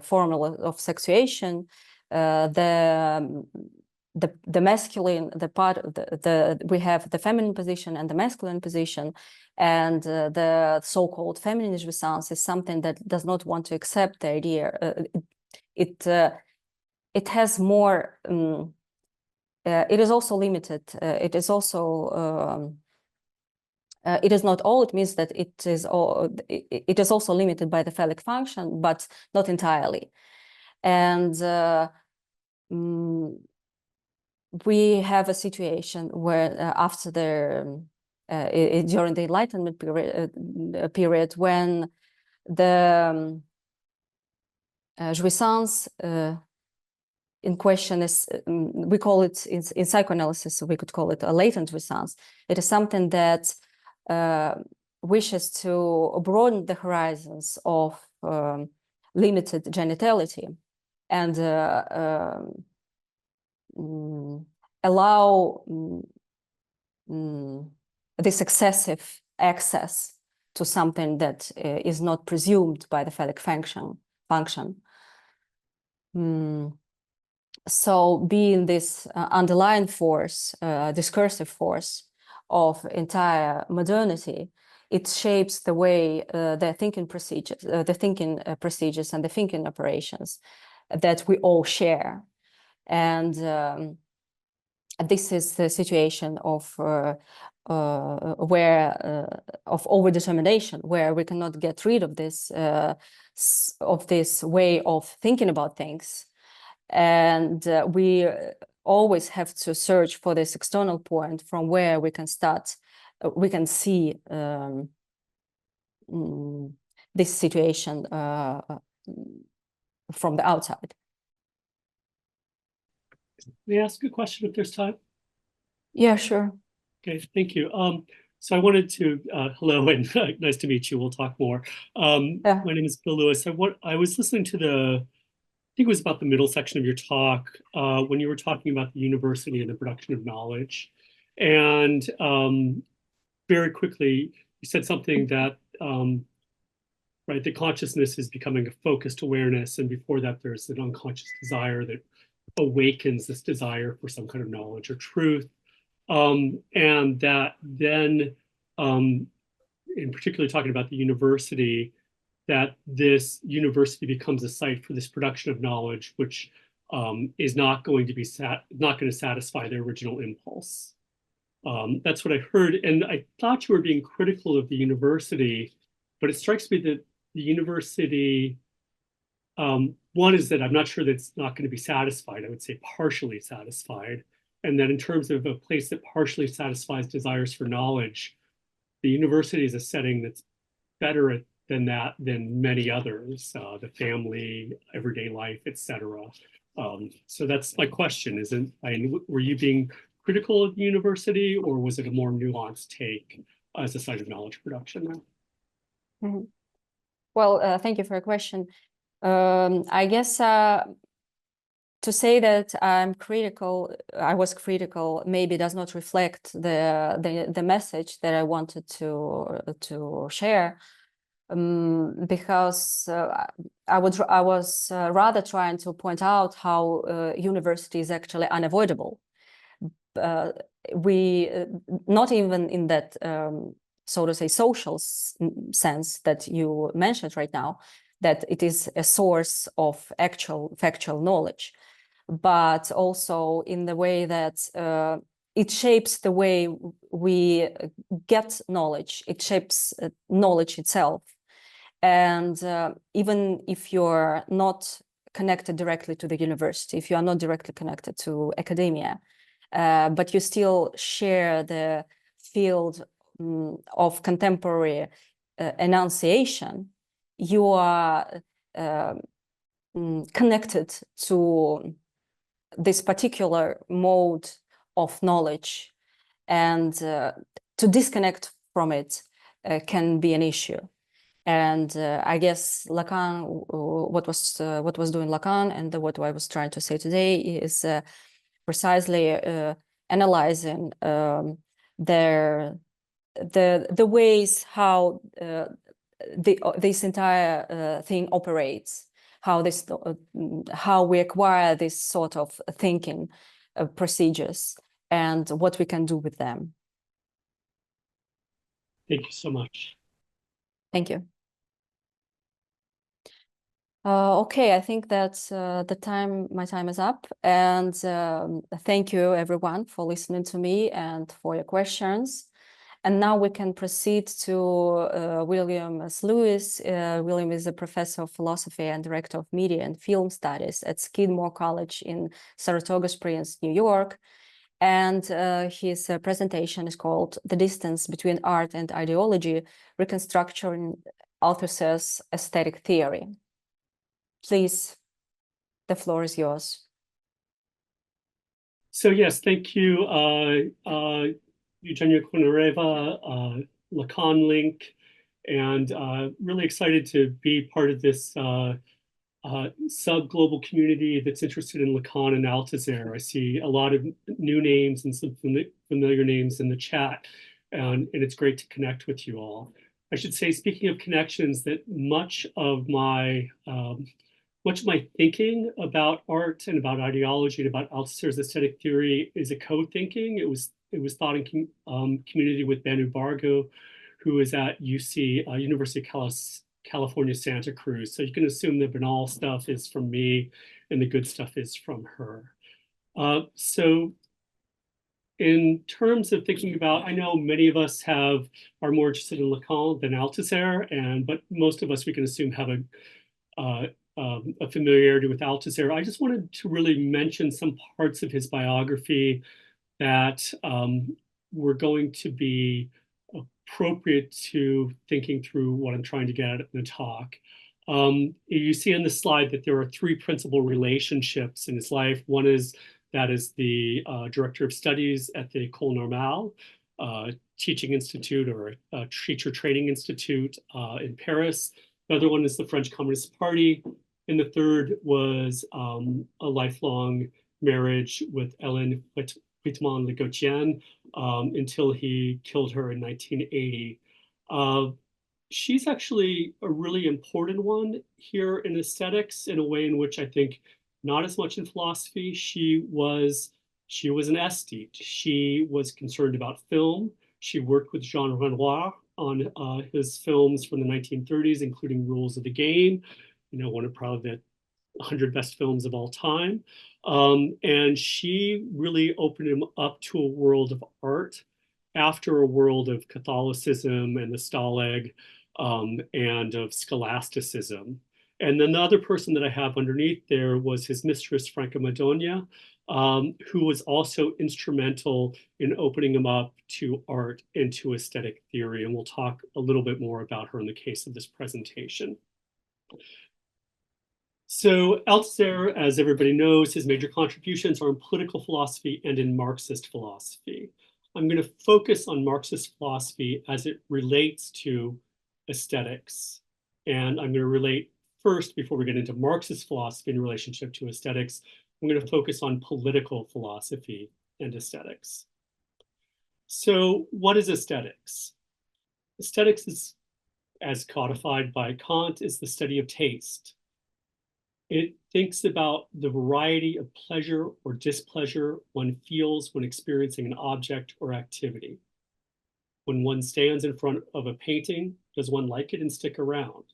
formula of sexuation, the masculine, the part of we have the feminine position and the masculine position, and the so-called feminine jouissance is something that does not want to accept the idea. It has more. It is also limited. It is also. It is not all. It means that it is all. It is also limited by the phallic function, but not entirely. And we have a situation where after the during the Enlightenment period when the jouissance in question is, we call it in psychoanalysis, we could call it a latent jouissance. It is something that wishes to broaden the horizons of limited genitality and allow this excessive access to something that is not presumed by the phallic function. So being this underlying force, discursive force of entire modernity, it shapes the way the thinking procedures and the thinking operations that we all share. And this is the situation of of overdetermination, where we cannot get rid of this way of thinking about things, and we always have to search for this external point from where we can start. We can see this situation from the outside. May I ask a question if there's time? Yeah, sure. Okay, thank you. So I wanted to, hello and nice to meet you. We'll talk more. Yeah. My name is Bill Lewis. I was listening to I think it was about the middle section of your talk when you were talking about the university and the production of knowledge. And very quickly, you said something that right? The consciousness is becoming a focused awareness, and before that, there's an unconscious desire that awakens this desire for some kind of knowledge or truth, and that then, in particular, talking about the university, that this university becomes a site for this production of knowledge, which is not going to be not going to satisfy the original impulse. That's what I heard, and I thought you were being critical of the university, but it strikes me that the university, one is that I'm not sure that it's not going to be satisfied. I would say partially satisfied, and that in terms of a place that partially satisfies desires for knowledge, the university is a setting that's better than that than many others, the family, everyday life, etc. So that's my question. Were you being critical of the university, or was it a more nuanced take as a site of knowledge production? Mhm. Well, thank you for your question. I guess to say that I was critical, maybe does not reflect the message that I wanted to share, because I was rather trying to point out how university is actually unavoidable. We not even in that so to say social sense that you mentioned right now, that it is a source of actual factual knowledge, but also in the way that it shapes the way we get knowledge. It shapes knowledge itself. And even if you're not connected directly to the university, if you are not directly connected to academia, but you still share the field of contemporary enunciation, you are connected to this particular mode of knowledge, and to disconnect from it can be an issue. And I guess Lacan, what was doing Lacan, and what I was trying to say today is precisely analyzing the ways how this entire thing operates, how we acquire this sort of thinking procedures, and what we can do with them. Thank you so much. Thank you. Okay, I think that my time is up, and thank you everyone for listening to me and for your questions. And now we can proceed to William S. Lewis. William is a professor of philosophy and director of media and film studies at Skidmore College in Saratoga Springs, New York. And his presentation is called "The Distance Between Art and Ideology: Reconstructing Althusser's Aesthetic Theory." Please, the floor is yours. So yes, thank you, Eugenia Konoreva, Lacan Link, and really excited to be part of this sub-global community that's interested in Lacan and Althusser. I see a lot of new names and some familiar names in the chat, and it's great to connect with you all. I should say, speaking of connections, that much of my thinking about art and about ideology and about Althusser's aesthetic theory is a co-thinking. It was thought in community with Banu Bargu, who is at University of California, Santa Cruz. So you can assume the banal stuff is from me and the good stuff is from her. So in terms of thinking about, I know many of us are more interested in Lacan than Althusser, but most of us, we can assume, have a familiarity with Althusser. I just wanted to really mention some parts of his biography that were going to be appropriate to thinking through what I'm trying to get at in the talk. You see on the slide that there are three principal relationships in his life. One is the director of studies at the École Normale teaching institute, or a teacher training institute in Paris. The other one is the French Communist Party. And the third was a lifelong marriage with Ellen Whitman Le Gautienne until he killed her in 1980. she's actually a really important one here in aesthetics in a way in which I think not as much in philosophy. She was an aesthete. She was concerned about film. She worked with Jean Renoir on his films from the 1930s, including Rules of the Game, one of probably the 100 best films of all time. And she really opened him up to a world of art after a world of Catholicism and the Stalag and of scholasticism. And then the other person that I have underneath there was his mistress, Franca Madonia, who was also instrumental in opening him up to art and to aesthetic theory. And we'll talk a little bit more about her in the case of this presentation. So Althusser, as everybody knows, his major contributions are in political philosophy and in Marxist philosophy. I'm going to focus on Marxist philosophy as it relates to aesthetics. And I'm going to relate first, before we get into Marxist philosophy in relationship to aesthetics, I'm going to focus on political philosophy and aesthetics. So what is aesthetics? Aesthetics is, as codified by Kant, is the study of taste. It thinks about the variety of pleasure or displeasure one feels when experiencing an object or activity. When one stands in front of a painting, does one like it and stick around?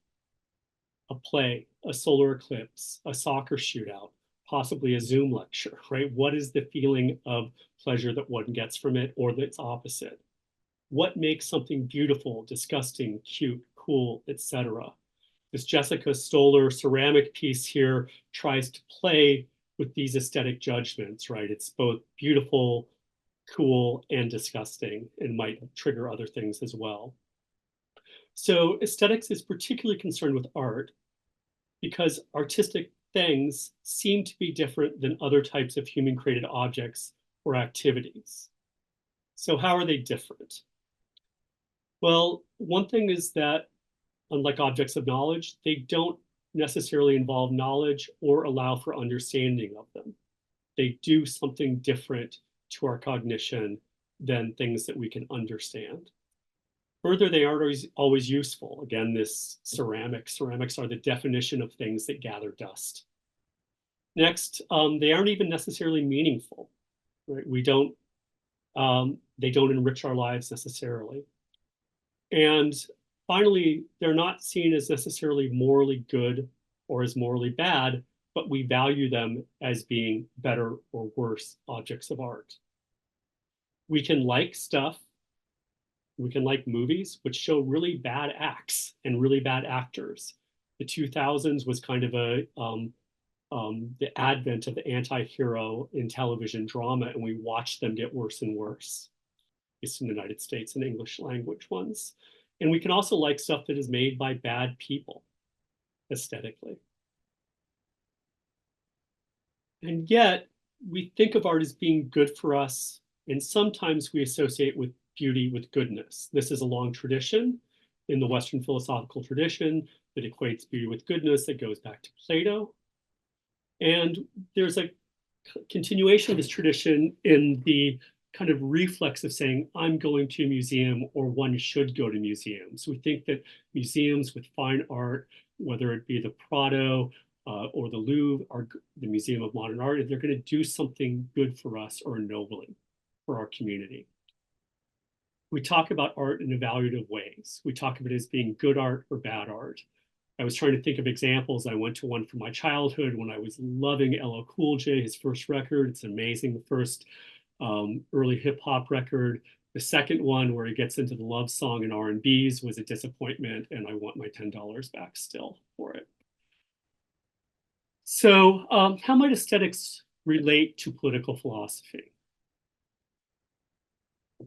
A play, a solar eclipse, a soccer shootout, possibly a Zoom lecture, right? What is the feeling of pleasure that one gets from it, or its opposite? What makes something beautiful, disgusting, cute, cool, etc.? This Jessica Stoller ceramic piece here tries to play with these aesthetic judgments, right? It's both beautiful, cool, and disgusting, and might trigger other things as well. So aesthetics is particularly concerned with art because artistic things seem to be different than other types of human-created objects or activities. So how are they different? Well, one thing is that unlike objects of knowledge, they don't necessarily involve knowledge or allow for understanding of them. They do something different to our cognition than things that we can understand. Further, they aren't always useful. Again, this ceramics are the definition of things that gather dust. Next, they aren't even necessarily meaningful, right? They don't enrich our lives necessarily. And finally, they're not seen as necessarily morally good or as morally bad, but we value them as being better or worse objects of art. We can like stuff, we can like movies which show really bad acts and really bad actors. The 2000s was kind of the advent of the anti-hero in television drama, and we watched them get worse and worse. It's in the United States and English language ones. And we can also like stuff that is made by bad people aesthetically. And yet we think of art as being good for us, and sometimes we associate with beauty with goodness. This is a long tradition in the Western philosophical tradition that equates beauty with goodness that goes back to Plato. And there's a continuation of this tradition in the kind of reflex of saying, I'm going to a museum, or one should go to museums. We think that museums with fine art, whether it be the Prado or the Louvre or the Museum of Modern Art, they're going to do something good for us or ennobling for our community. We talk about art in evaluative ways. We talk of it as being good art or bad art. I was trying to think of examples. I went to one from my childhood when I was loving LL Cool J, his first record. It's amazing, the first early hip hop record. The second one, where he gets into the love song and R&Bs, was a disappointment, and I want my $10 back still for it. So how might aesthetics relate to political philosophy?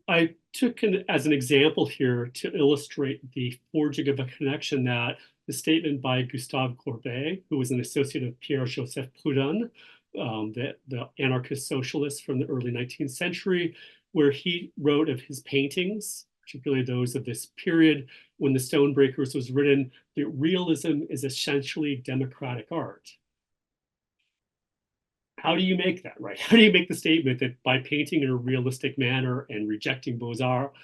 I took as an example here to illustrate the forging of a connection that the statement by Gustave Courbet, who was an associate of Pierre-Joseph Proudhon, the anarchist socialist from the early 19th century, where he wrote of his paintings, particularly those of this period when the Stonebreakers was written, that realism is essentially democratic art. How do you make that, right? How do you make the statement that by painting in a realistic manner and rejecting Beaux-Arts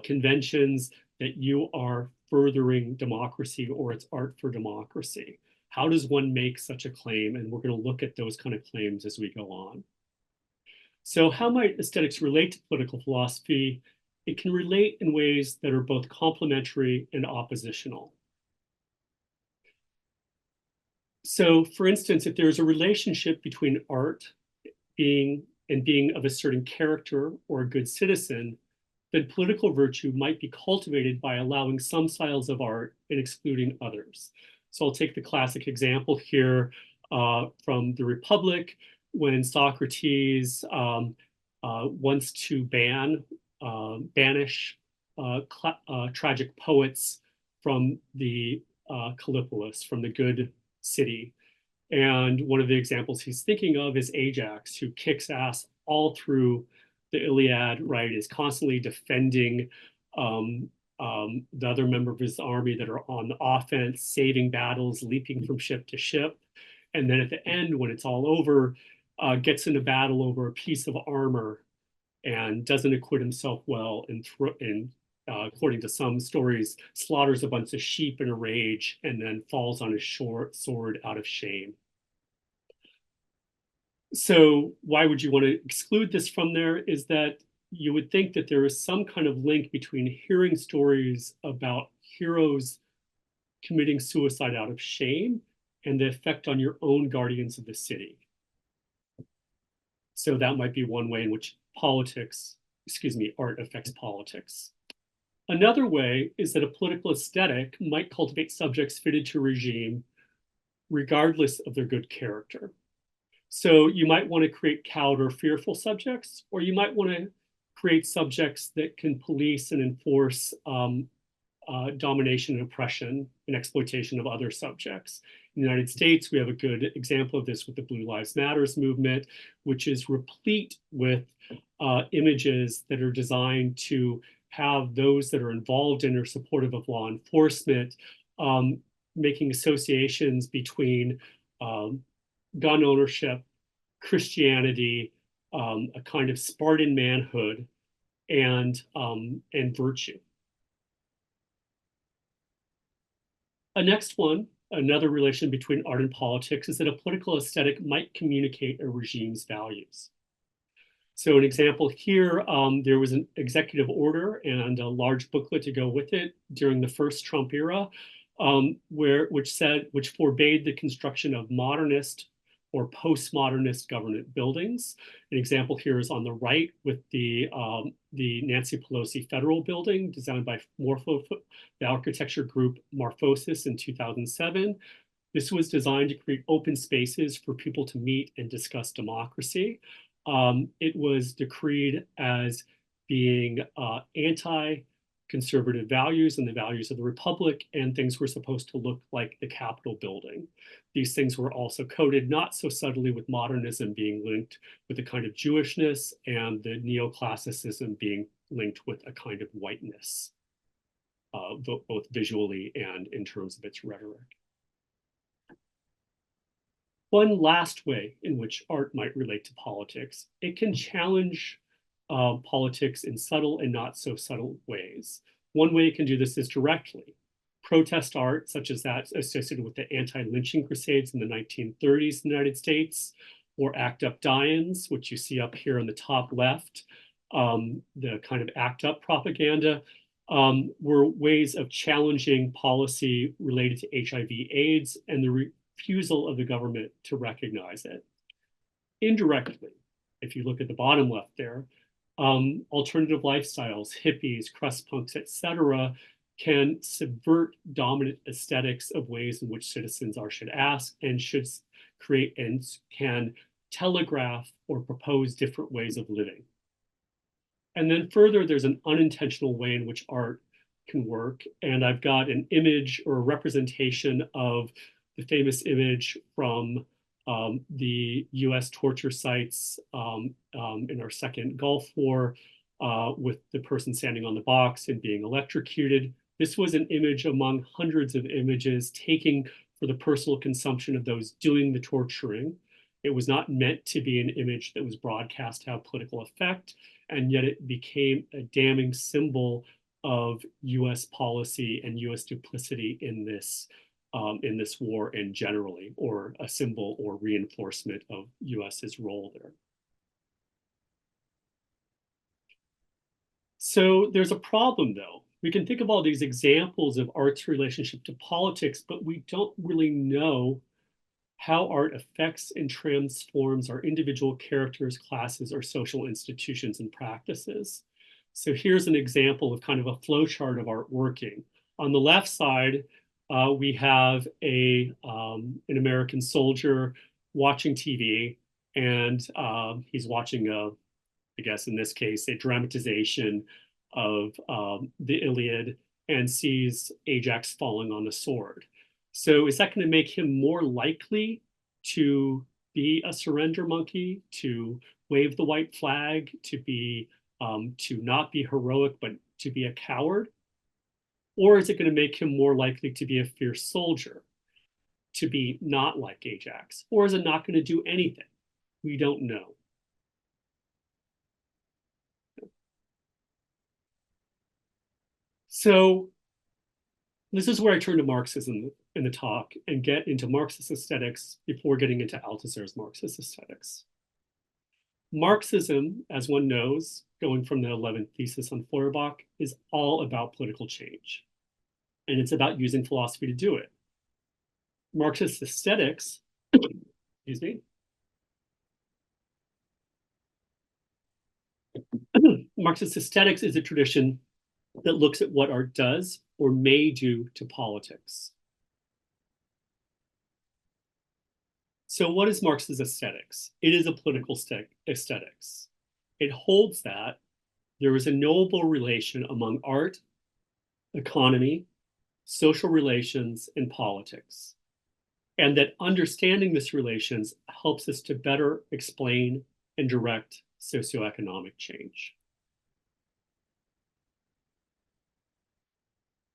conventions, that you are furthering democracy or it's art for democracy. How does one make such a claim? And we're going to look at those kind of claims as we go on. So how might aesthetics relate to political philosophy? It can relate in ways that are both complementary and oppositional. So for instance, if there's a relationship between art being of a certain character or a good citizen, then political virtue might be cultivated by allowing some styles of art and excluding others. So I'll take the classic example here from the Republic, when Socrates wants to banish tragic poets from the Callipolis, from the good city. And one of the examples he's thinking of is Ajax, who kicks ass all through the Iliad, right, is constantly defending the other member of his army that are on the offense, saving battles, leaping from ship to ship. And then at the end, when it's all over, gets into battle over a piece of armor and doesn't acquit himself well, and according to some stories, slaughters a bunch of sheep in a rage and then falls on his sword out of shame. So why would you want to exclude this from there? Is that you would think that there is some kind of link between hearing stories about heroes committing suicide out of shame and the effect on your own guardians of the city. So that might be one way in which art affects politics. Another way is that a political aesthetic might cultivate subjects fitted to a regime regardless of their good character. So you might want to create cowed or fearful subjects, or you might want to create subjects that can police and enforce domination and oppression and exploitation of other subjects. In the United States, we have a good example of this with the Blue Lives Matters movement, which is replete with images that are designed to have those that are involved in or supportive of law enforcement making associations between gun ownership, Christianity, a kind of Spartan manhood, and virtue. A next one, another relation between art and politics, is that a political aesthetic might communicate a regime's values. So an example here, there was an executive order and a large booklet to go with it during the first Trump era, which forbade the construction of modernist or postmodernist government buildings. An example here is on the right with the Nancy Pelosi Federal Building, designed by the architecture group Morphosis in 2007. This was designed to create open spaces for people to meet and discuss democracy. It was decreed as being anti-conservative values and the values of the Republic, and things were supposed to look like the Capitol building. These things were also coded not so subtly with modernism being linked with a kind of Jewishness and the neoclassicism being linked with a kind of whiteness, both visually and in terms of its rhetoric. One last way in which art might relate to politics, it can challenge politics in subtle and not so subtle ways. One way it can do this is directly. Protest art, such as that associated with the anti-lynching crusades in the 1930s in the United States, or ACT UP die-ins, which you see up here on the top left, the kind of ACT UP propaganda, were ways of challenging policy related to HIV/AIDS and the refusal of the government to recognize it. Indirectly, if you look at the bottom left there, alternative lifestyles, hippies, crust punks, etc., can subvert dominant aesthetics of ways in which citizens should ask and should create and can telegraph or propose different ways of living. And then further, there's an unintentional way in which art can work. And I've got an image or a representation of the famous image from the US torture sites in our second Gulf War with the person standing on the box and being electrocuted. This was an image among hundreds of images taken for the personal consumption of those doing the torturing. It was not meant to be an image that was broadcast to have political effect, and yet it became a damning symbol of US policy and US duplicity in this war and generally, or a symbol or reinforcement of US's role there. So there's a problem though. We can think of all these examples of art's relationship to politics, but we don't really know how art affects and transforms our individual characters, classes, or social institutions and practices. So here's an example of kind of a flowchart of art working. On the left side, we have an American soldier watching TV, and he's watching I guess in this case, a dramatization of the Iliad, and sees Ajax falling on the sword. So is that going to make him more likely to be a surrender monkey, to wave the white flag, to not be heroic, but to be a coward? Or is it going to make him more likely to be a fierce soldier, to be not like Ajax? Or is it not going to do anything? We don't know. So this is where I turn to Marxism in the talk and get into Marxist aesthetics before getting into Althusser's Marxist aesthetics. Marxism, as one knows, going from the 11th thesis on Feuerbach, is all about political change. And it's about using philosophy to do it. Marxist aesthetics, excuse me, Marxist aesthetics is a tradition that looks at what art does or may do to politics. So what is Marxist aesthetics? It is a political aesthetics. It holds that there is a knowable relation among art, economy, social relations, and politics, and that understanding this relations helps us to better explain and direct socioeconomic change.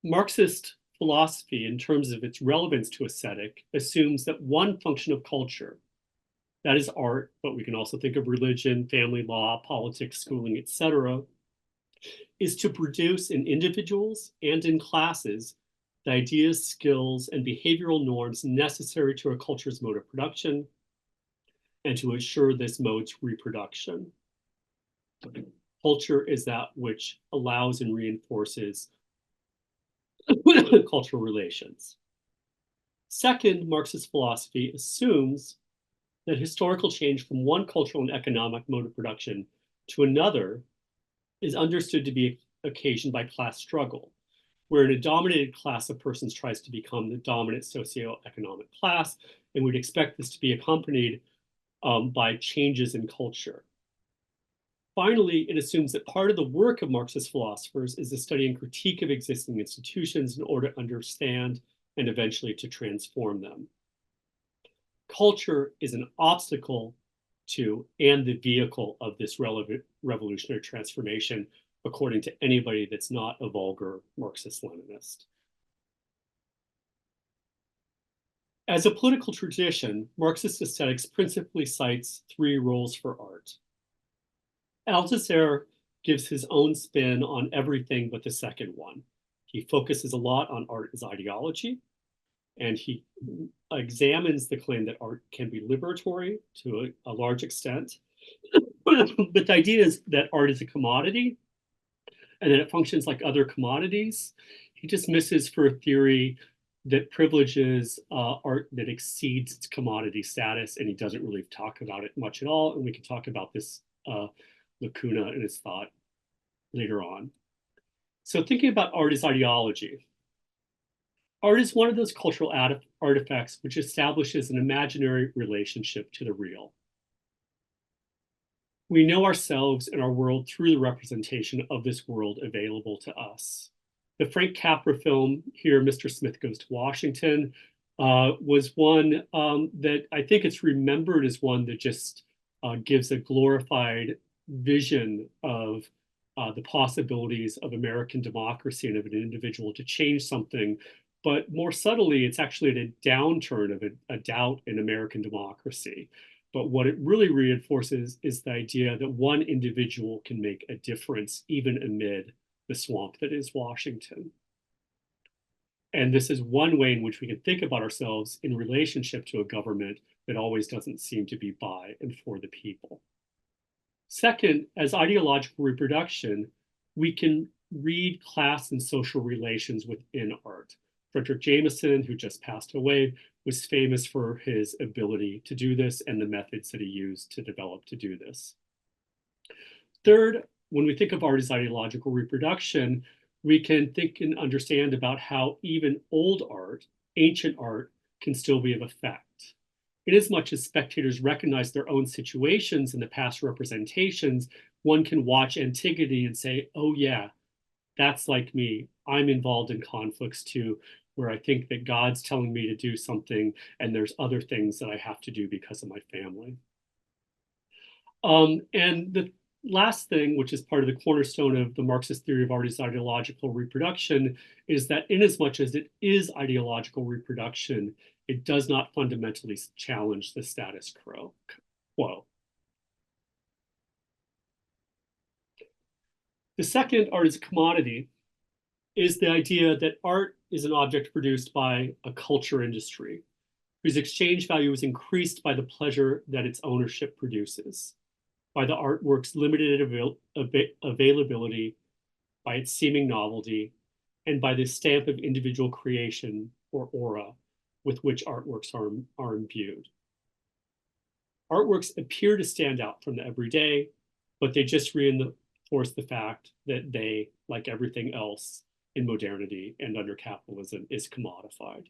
Marxist philosophy, in terms of its relevance to aesthetic, assumes that one function of culture, that is art, but we can also think of religion, family law, politics, schooling, etc., is to produce in individuals and in classes the ideas, skills, and behavioral norms necessary to a culture's mode of production and to assure this mode's reproduction. Culture is that which allows and reinforces cultural relations. Second, Marxist philosophy assumes that historical change from one cultural and economic mode of production to another is understood to be occasioned by class struggle, wherein a dominated class of persons tries to become the dominant socioeconomic class, and we'd expect this to be accompanied by changes in culture. Finally, it assumes that part of the work of Marxist philosophers is the study and critique of existing institutions in order to understand and eventually to transform them. Culture is an obstacle to and the vehicle of this revolutionary transformation, according to anybody that's not a vulgar Marxist-Leninist. As a political tradition, Marxist aesthetics principally cites three roles for art. Althusser gives his own spin on everything but the second one. He focuses a lot on art as ideology, and he examines the claim that art can be liberatory to a large extent. But the idea is that art is a commodity and that it functions like other commodities. He dismisses for a theory that privileges art that exceeds its commodity status, and he doesn't really talk about it much at all. And we can talk about this lacuna in his thought later on. So thinking about art as ideology. Art is one of those cultural artifacts which establishes an imaginary relationship to the real. We know ourselves and our world through the representation of this world available to us. The Frank Capra film, Here Mr. Smith Goes to Washington, was one that I think it's remembered as one that just gives a glorified vision of the possibilities of American democracy and of an individual to change something. But more subtly, it's actually a downturn of a doubt in American democracy. But what it really reinforces is the idea that one individual can make a difference even amid the swamp that is Washington. And this is one way in which we can think about ourselves in relationship to a government that always doesn't seem to be by and for the people. Second, as ideological reproduction, we can read class and social relations within art. Frederick Jameson, who just passed away, was famous for his ability to do this and the methods that he used to develop to do this. Third, when we think of art as ideological reproduction, we can think and understand about how even old art, ancient art, can still be of effect. Inasmuch as spectators recognize their own situations in the past representations, one can watch Antigone and say, oh yeah, that's like me. I'm involved in conflicts too, where I think that God's telling me to do something and there's other things that I have to do because of my family. And the last thing, which is part of the cornerstone of the Marxist theory of art as ideological reproduction, is that inasmuch as it is ideological reproduction, it does not fundamentally challenge the status quo. The second, art as a commodity, is the idea that art is an object produced by a culture industry whose exchange value is increased by the pleasure that its ownership produces, by the artwork's limited availability, by its seeming novelty, and by the stamp of individual creation or aura with which artworks are imbued. Artworks appear to stand out from the everyday, but they just reinforce the fact that they, like everything else in modernity and under capitalism, is commodified.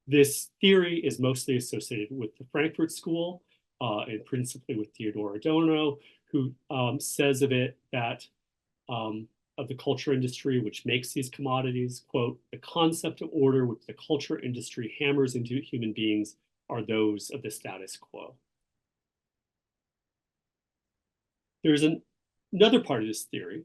This theory is mostly associated with the Frankfurt School, and principally with Theodor Adorno, who says of it that of the culture industry, which makes these commodities, quote, the concept of order which the culture industry hammers into human beings are those of the status quo. There's another part of this theory,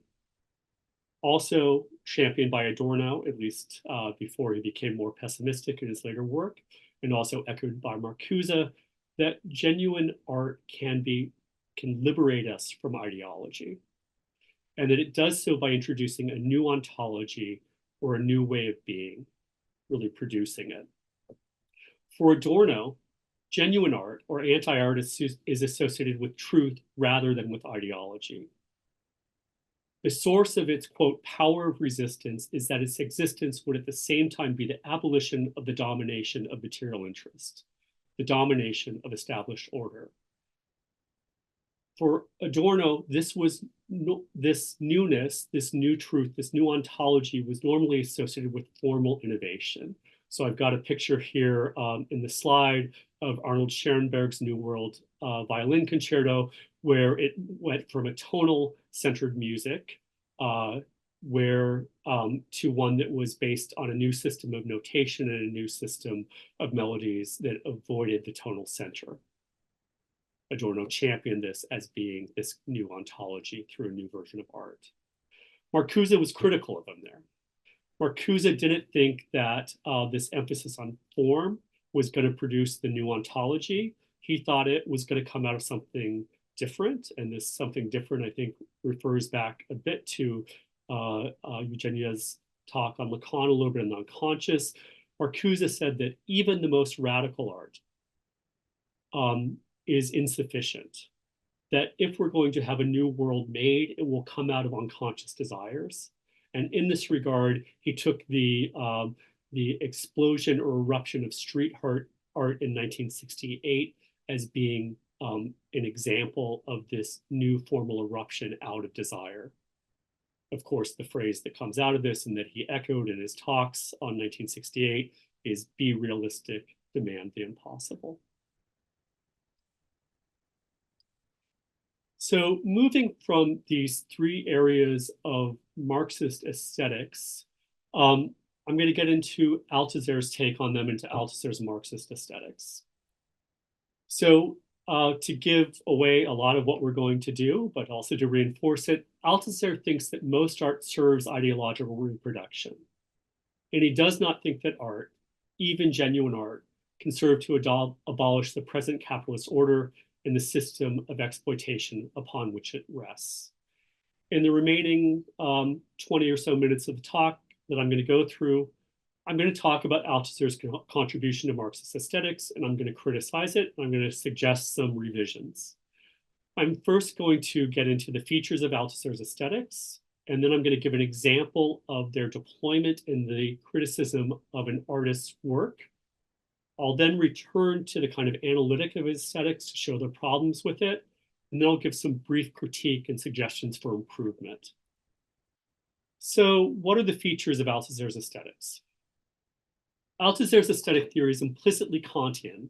also championed by Adorno, at least before he became more pessimistic in his later work, and also echoed by Marcuse, that genuine art can liberate us from ideology, and that it does so by introducing a new ontology or a new way of being, really producing it. For Adorno, genuine art or anti-art is associated with truth rather than with ideology. The source of its, quote, power of resistance is that its existence would at the same time be the abolition of the domination of material interest, the domination of established order. For Adorno, this newness, this new truth, this new ontology was normally associated with formal innovation. So I've got a picture here in the slide of Arnold Schoenberg's New World Violin Concerto, where it went from a tonal centered music to one that was based on a new system of notation and a new system of melodies that avoided the tonal center. Adorno championed this as being this new ontology through a new version of art. Marcuse was critical of him there. Marcuse didn't think that this emphasis on form was going to produce the new ontology. He thought it was going to come out of something different, and this something different, I think, refers back a bit to Eugenia's talk on Lacan, a little bit in the unconscious. Marcuse said that even the most radical art is insufficient, that if we're going to have a new world made, it will come out of unconscious desires. And in this regard, he took the explosion or eruption of street art in 1968 as being an example of this new formal eruption out of desire. Of course, the phrase that comes out of this and that he echoed in his talks on 1968 is be realistic, demand the impossible. So moving from these three areas of Marxist aesthetics, I'm going to get into Althusser's take on them, into Althusser's Marxist aesthetics. So to give away a lot of what we're going to do, but also to reinforce it, Althusser thinks that most art serves ideological reproduction. And he does not think that art, even genuine art, can serve to abolish the present capitalist order and the system of exploitation upon which it rests. In the remaining 20 or so minutes of the talk that I'm going to go through, I'm going to talk about Althusser's contribution to Marxist aesthetics, and I'm going to criticize it. I'm going to suggest some revisions. I'm first going to get into the features of Althusser's aesthetics, and then I'm going to give an example of their deployment in the criticism of an artist's work. I'll then return to the kind of analytic of aesthetics to show the problems with it, and then I'll give some brief critique and suggestions for improvement. So what are the features of Althusser's aesthetics? Althusser's aesthetic theory is implicitly Kantian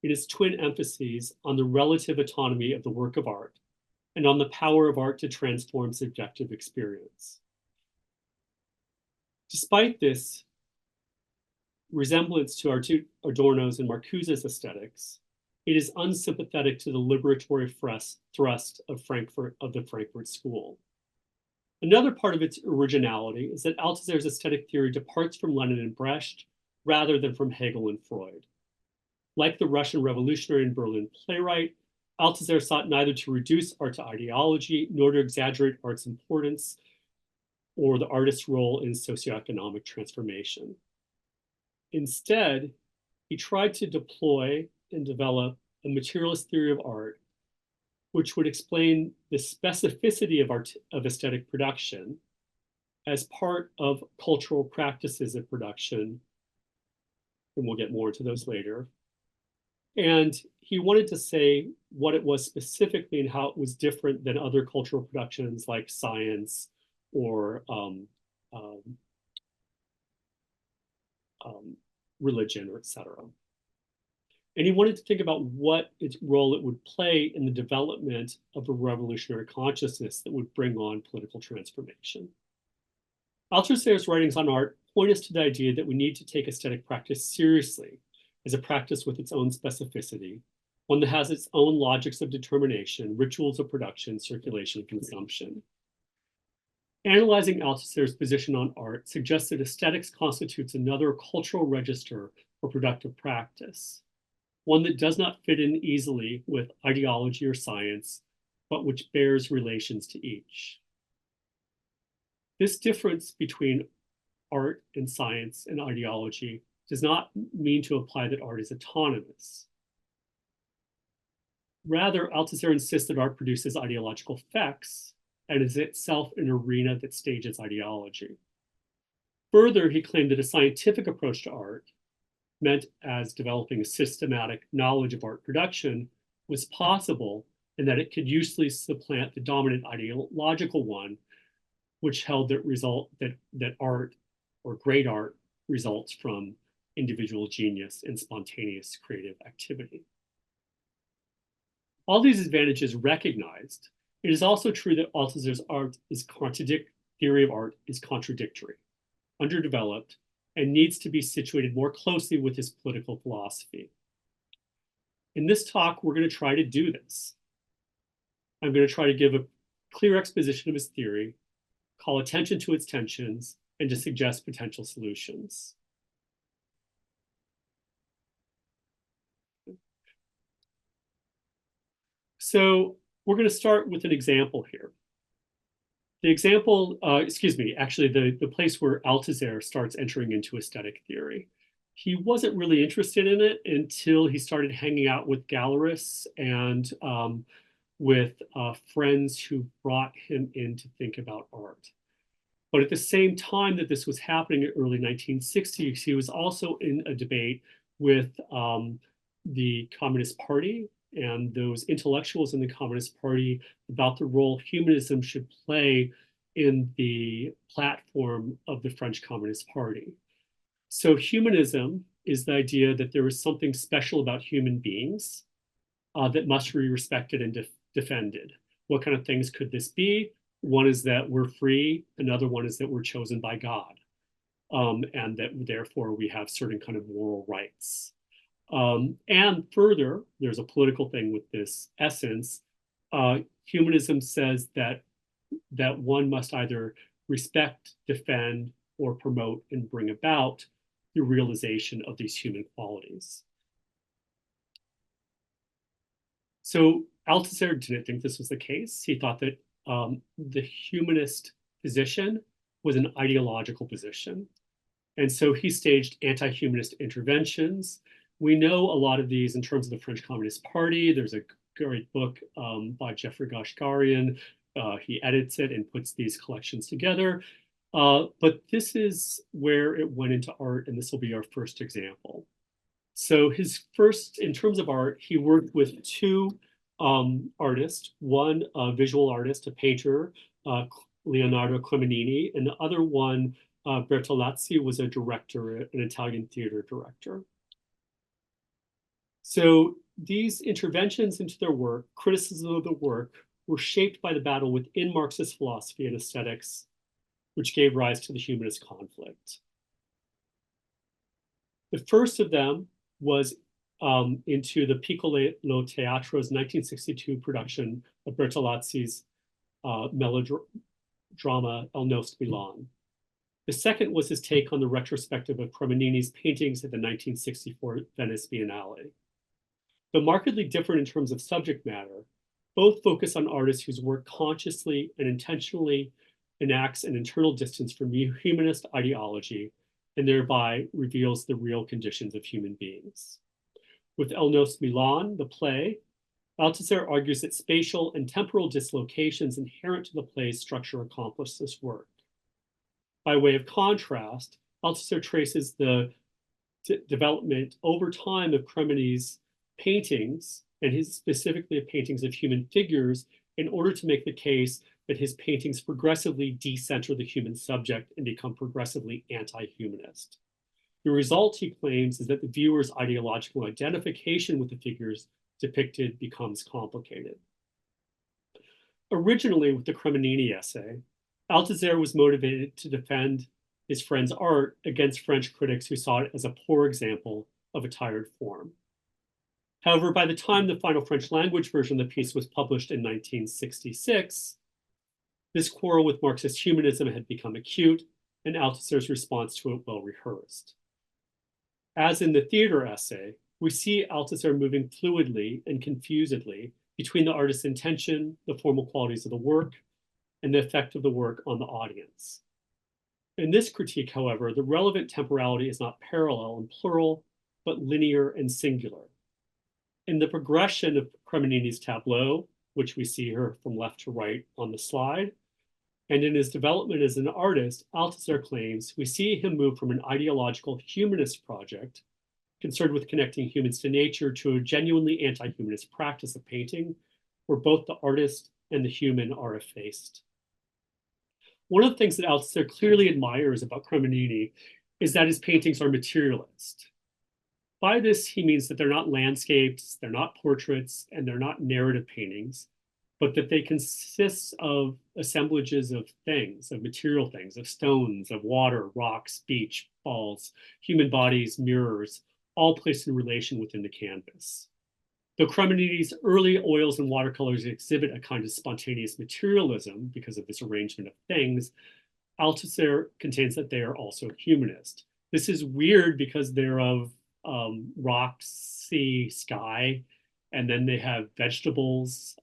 in its twin emphases on the relative autonomy of the work of art and on the power of art to transform subjective experience. Despite this resemblance to Adorno's and Marcuse's aesthetics, it is unsympathetic to the liberatory thrust of the Frankfurt School. Another part of its originality is that Althusser's aesthetic theory departs from Lenin and Brecht rather than from Hegel and Freud. Like the Russian revolutionary and Berlin playwright, Althusser sought neither to reduce art to ideology nor to exaggerate art's importance or the artist's role in socioeconomic transformation. Instead, he tried to deploy and develop a materialist theory of art, which would explain the specificity of aesthetic production as part of cultural practices of production, and we'll get more into those later. And he wanted to say what it was specifically and how it was different than other cultural productions like science or religion, or etc. And he wanted to think about what role it would play in the development of a revolutionary consciousness that would bring on political transformation. Althusser's writings on art point us to the idea that we need to take aesthetic practice seriously as a practice with its own specificity, one that has its own logics of determination, rituals of production, circulation, and consumption. Analyzing Althusser's position on art suggests that aesthetics constitutes another cultural register for productive practice, one that does not fit in easily with ideology or science, but which bears relations to each. This difference between art and science and ideology does not mean to imply that art is autonomous. Rather, Althusser insists that art produces ideological effects and is itself an arena that stages ideology. Further, he claimed that a scientific approach to art, meant as developing a systematic knowledge of art production, was possible and that it could usefully supplant the dominant ideological one, which held that art or great art results from individual genius and spontaneous creative activity. All these advantages recognized, it is also true that Althusser's theory of art is contradictory, underdeveloped, and needs to be situated more closely with his political philosophy. In this talk, we're going to try to do this. I'm going to try to give a clear exposition of his theory, call attention to its tensions, and to suggest potential solutions. So we're going to start with an example here. The example, actually the place where Althusser starts entering into aesthetic theory. He wasn't really interested in it until he started hanging out with gallerists and with friends who brought him in to think about art. But at the same time that this was happening in early 1960s, he was also in a debate with the Communist Party and those intellectuals in the Communist Party about the role humanism should play in the platform of the French Communist Party. So humanism is the idea that there is something special about human beings that must be respected and defended. What kind of things could this be? One is that we're free. Another one is that we're chosen by God, and that therefore we have certain kind of moral rights. And further, there's a political thing with this essence. Humanism says that one must either respect, defend, or promote and bring about the realization of these human qualities. So Althusser didn't think this was the case. He thought that the humanist position was an ideological position. And so he staged anti-humanist interventions. We know a lot of these in terms of the French Communist Party. There's a great book by Geoffrey Gashgarian. He edits it and puts these collections together. But this is where it went into art, and this will be our first example. So his first, in terms of art, he worked with two artists, one a visual artist, a painter, Leonardo Cremonini, and the other one, Bertolazzi, was a director, an Italian theater director. So these interventions into their work, criticism of the work, were shaped by the battle within Marxist philosophy and aesthetics, which gave rise to the humanist conflict. The first of them was into the Piccolo Teatro's 1962 production of Bertolazzi's melodrama El Nos Milan. The second was his take on the retrospective of Cremonini's paintings at the 1964 Venice Biennale. Though markedly different in terms of subject matter, both focus on artists whose work consciously and intentionally enacts an internal distance from humanist ideology and thereby reveals the real conditions of human beings. With El Nos Milan, the play, Althusser argues that spatial and temporal dislocations inherent to the play's structure accomplish this work. By way of contrast, Althusser traces the development over time of Cremonini's paintings, and his specifically of paintings of human figures, in order to make the case that his paintings progressively decenter the human subject and become progressively anti-humanist. The result, he claims, is that the viewer's ideological identification with the figures depicted becomes complicated. Originally, with the Cremonini essay, Althusser was motivated to defend his friend's art against French critics who saw it as a poor example of a tired form. However, by the time the final French language version of the piece was published in 1966, this quarrel with Marxist humanism had become acute, and Althusser's response to it well rehearsed. As in the theater essay, we see Althusser moving fluidly and confusedly between the artist's intention, the formal qualities of the work, and the effect of the work on the audience. In this critique, however, the relevant temporality is not parallel and plural, but linear and singular. In the progression of Cremonini's tableau, which we see here from left to right on the slide, and in his development as an artist, Althusser claims we see him move from an ideological humanist project concerned with connecting humans to nature to a genuinely anti-humanist practice of painting, where both the artist and the human are effaced. One of the things that Althusser clearly admires about Cremonini is that his paintings are materialist. By this, he means that they're not landscapes, they're not portraits, and they're not narrative paintings, but that they consist of assemblages of things, of material things, of stones, of water, rocks, beach, balls, human bodies, mirrors, all placed in relation within the canvas. Though Cremonini's early oils and watercolors exhibit a kind of spontaneous materialism because of this arrangement of things, Althusser contains that they are also humanist. This is weird because they're of rock, sea, sky, and then they have vegetables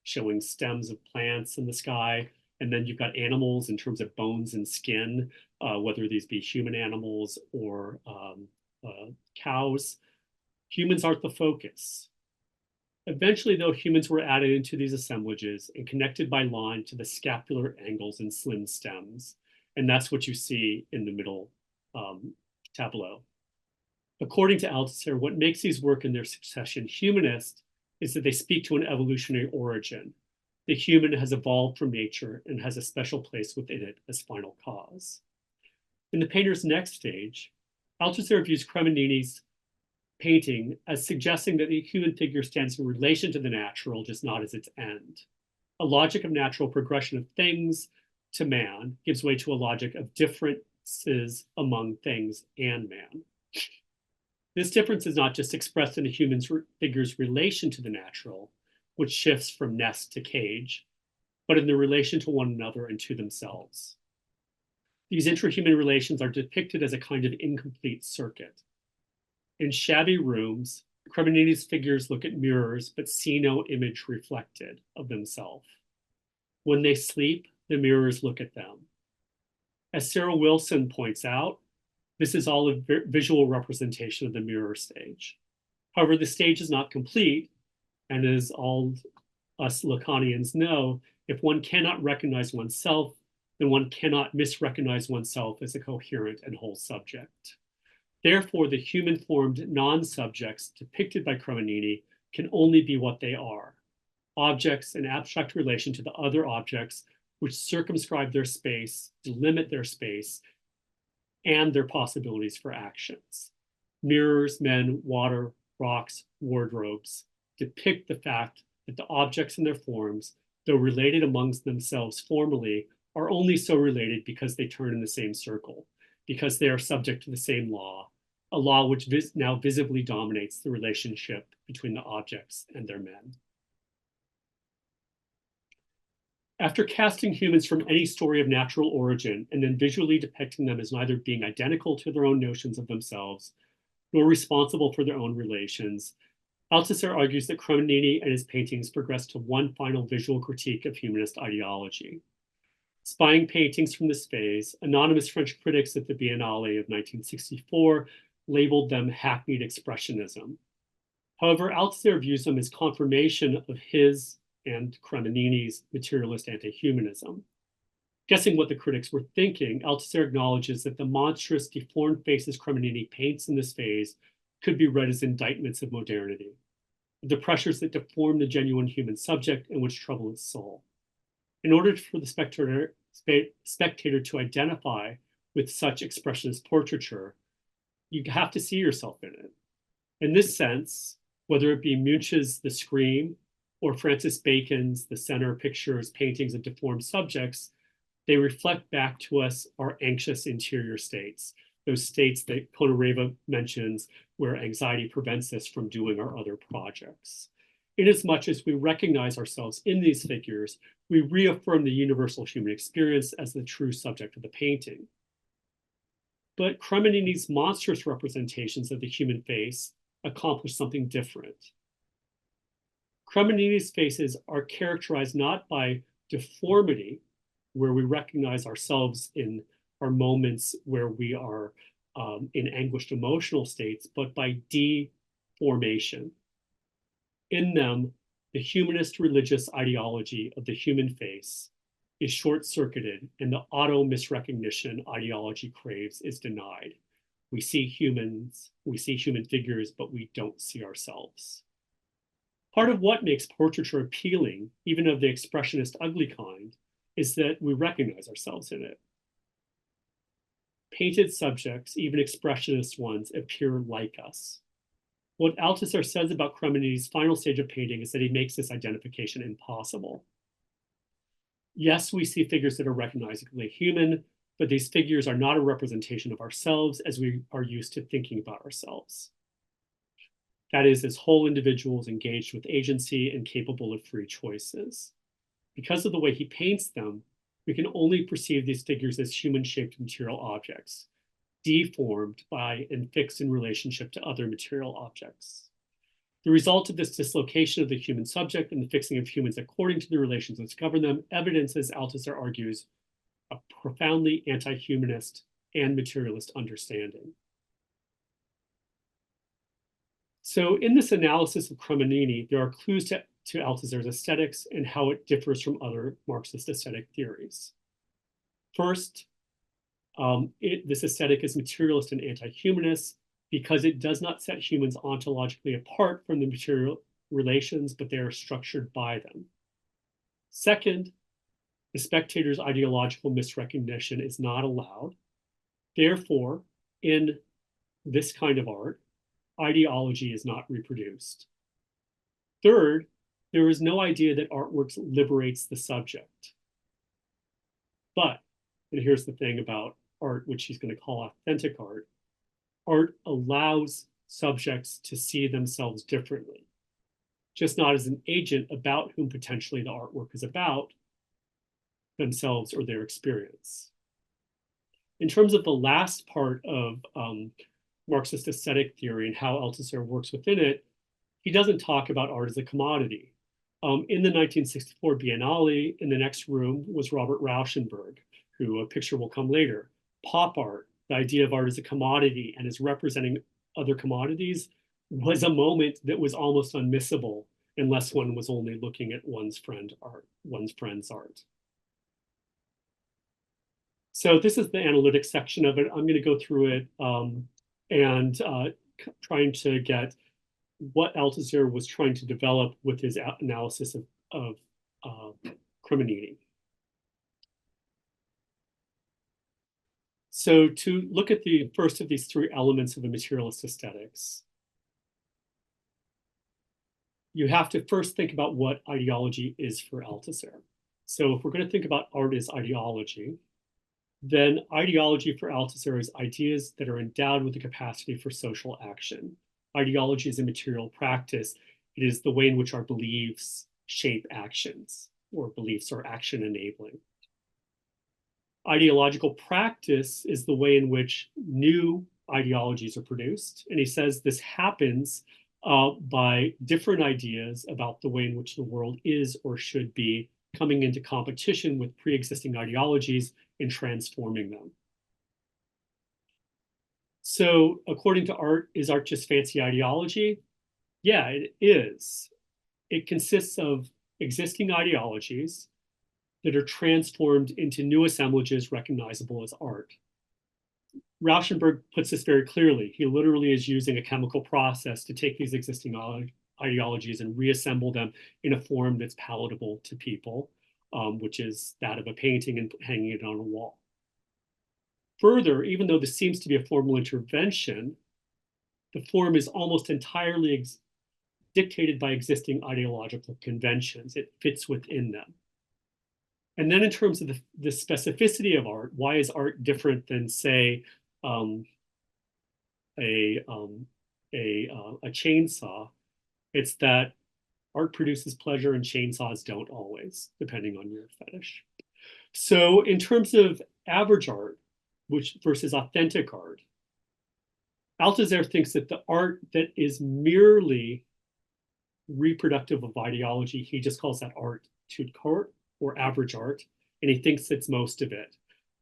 showing stems of plants in the sky, and then you've got animals in terms of bones and skin, whether these be human animals or cows. Humans aren't the focus. Eventually, though, humans were added into these assemblages and connected by line to the scapular angles and slim stems, and that's what you see in the middle tableau. According to Althusser, what makes these work in their succession humanist is that they speak to an evolutionary origin. The human has evolved from nature and has a special place within it as final cause. In the painter's next stage, Althusser views Cremonini's painting as suggesting that the human figure stands in relation to the natural, just not as its end. A logic of natural progression of things to man gives way to a logic of differences among things and man. This difference is not just expressed in a human figure's relation to the natural, which shifts from nest to cage, but in their relation to one another and to themselves. These intrahuman relations are depicted as a kind of incomplete circuit. In shabby rooms, Cremonini's figures look at mirrors but see no image reflected of themselves. When they sleep, the mirrors look at them. As Sarah Wilson points out, this is all a visual representation of the mirror stage. However, the stage is not complete, and as all us Lacanians know, if one cannot recognize oneself, then one cannot misrecognize oneself as a coherent and whole subject. Therefore, the human-formed non-subjects depicted by Cremonini can only be what they are, objects in abstract relation to the other objects which circumscribe their space, delimit their space, and their possibilities for actions. Mirrors, men, water, rocks, wardrobes depict the fact that the objects and their forms, though related amongst themselves formally, are only so related because they turn in the same circle, because they are subject to the same law, a law which now visibly dominates the relationship between the objects and their men. After casting humans from any story of natural origin and then visually depicting them as neither being identical to their own notions of themselves, nor responsible for their own relations, Althusser argues that Cremonini and his paintings progress to one final visual critique of humanist ideology. Spying paintings from this phase, anonymous French critics at the Biennale of 1964 labeled them hackneyed expressionism. However, Althusser views them as confirmation of his and Cremonini's materialist anti-humanism. Guessing what the critics were thinking, Althusser acknowledges that the monstrous, deformed faces Cremonini paints in this phase could be read as indictments of modernity, the pressures that deform the genuine human subject and which trouble its soul. In order for the spectator to identify with such expressionist portraiture, you have to see yourself in it. In this sense, whether it be Munch's The Scream or Francis Bacon's The Center Pictures paintings of deformed subjects, they reflect back to us our anxious interior states, those states that Konareva mentions where anxiety prevents us from doing our other projects. Inasmuch as we recognize ourselves in these figures, we reaffirm the universal human experience as the true subject of the painting. But Cremonini's monstrous representations of the human face accomplish something different. Cremonini's faces are characterized not by deformity, where we recognize ourselves in our moments where we are in anguished emotional states, but by deformation. In them, the humanist religious ideology of the human face is short-circuited and the auto-misrecognition ideology craves is denied. We see human figures, but we don't see ourselves. Part of what makes portraiture appealing, even of the expressionist ugly kind, is that we recognize ourselves in it. Painted subjects, even expressionist ones, appear like us. What Althusser says about Cremonini's final stage of painting is that he makes this identification impossible. Yes, we see figures that are recognizably human, but these figures are not a representation of ourselves as we are used to thinking about ourselves. That is, as whole individuals engaged with agency and capable of free choices. Because of the way he paints them, we can only perceive these figures as human-shaped material objects, deformed by and fixed in relationship to other material objects. The result of this dislocation of the human subject and the fixing of humans according to the relations which govern them evidences, Althusser argues, a profoundly anti-humanist and materialist understanding. So in this analysis of Cremonini, there are clues to Althusser's aesthetics and how it differs from other Marxist aesthetic theories. First, this aesthetic is materialist and anti-humanist because it does not set humans ontologically apart from the material relations, but they are structured by them. Second, the spectator's ideological misrecognition is not allowed. Therefore, in this kind of art, ideology is not reproduced. Third, there is no idea that artworks liberates the subject. But, and here's the thing about art, which he's going to call authentic art, art allows subjects to see themselves differently, just not as an agent about whom potentially the artwork is about, themselves or their experience. In terms of the last part of Marxist aesthetic theory and how Althusser works within it, he doesn't talk about art as a commodity. In the 1964 Biennale, in the next room was Robert Rauschenberg, who a picture will come later. Pop art, the idea of art as a commodity and as representing other commodities, was a moment that was almost unmissable unless one was only looking at one's friend's art. So this is the analytics section of it. I'm going to go through it and trying to get what Althusser was trying to develop with his analysis of Cremonini. So to look at the first of these three elements of a materialist aesthetics, you have to first think about what ideology is for Althusser. So if we're going to think about art as ideology, then ideology for Althusser is ideas that are endowed with the capacity for social action. Ideology is a material practice. It is the way in which our beliefs shape actions, or beliefs are action enabling. Ideological practice is the way in which new ideologies are produced. And he says this happens by different ideas about the way in which the world is or should be coming into competition with pre-existing ideologies and transforming them. So according to art, is art just fancy ideology? Yeah, it is. It consists of existing ideologies that are transformed into new assemblages recognizable as art. Rauschenberg puts this very clearly. He literally is using a chemical process to take these existing ideologies and reassemble them in a form that's palatable to people, which is that of a painting and hanging it on a wall. Further, even though this seems to be a formal intervention, the form is almost entirely dictated by existing ideological conventions. It fits within them. And then in terms of the specificity of art, why is art different than, say, a chainsaw? It's that art produces pleasure and chainsaws don't always, depending on your fetish. So in terms of average art, which versus authentic art, Althusser thinks that the art that is merely reproductive of ideology, he just calls that art toute court, or average art, and he thinks it's most of it.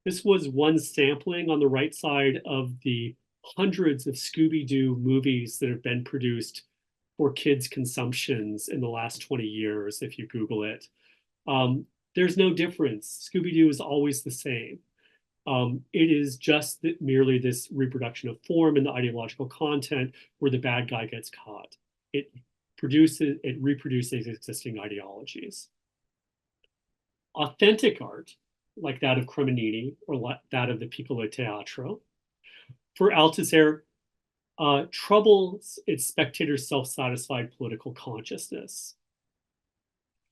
This was one sampling on the right side of the hundreds of Scooby-Doo movies that have been produced for kids' consumptions in the last 20 years, if you Google it. There's no difference. Scooby-Doo is always the same. It is just merely this reproduction of form and the ideological content where the bad guy gets caught. It reproduces existing ideologies. Authentic art, like that of Cremonini or that of the Piccolo Teatro, for Althusser, troubles its spectator's self-satisfied political consciousness.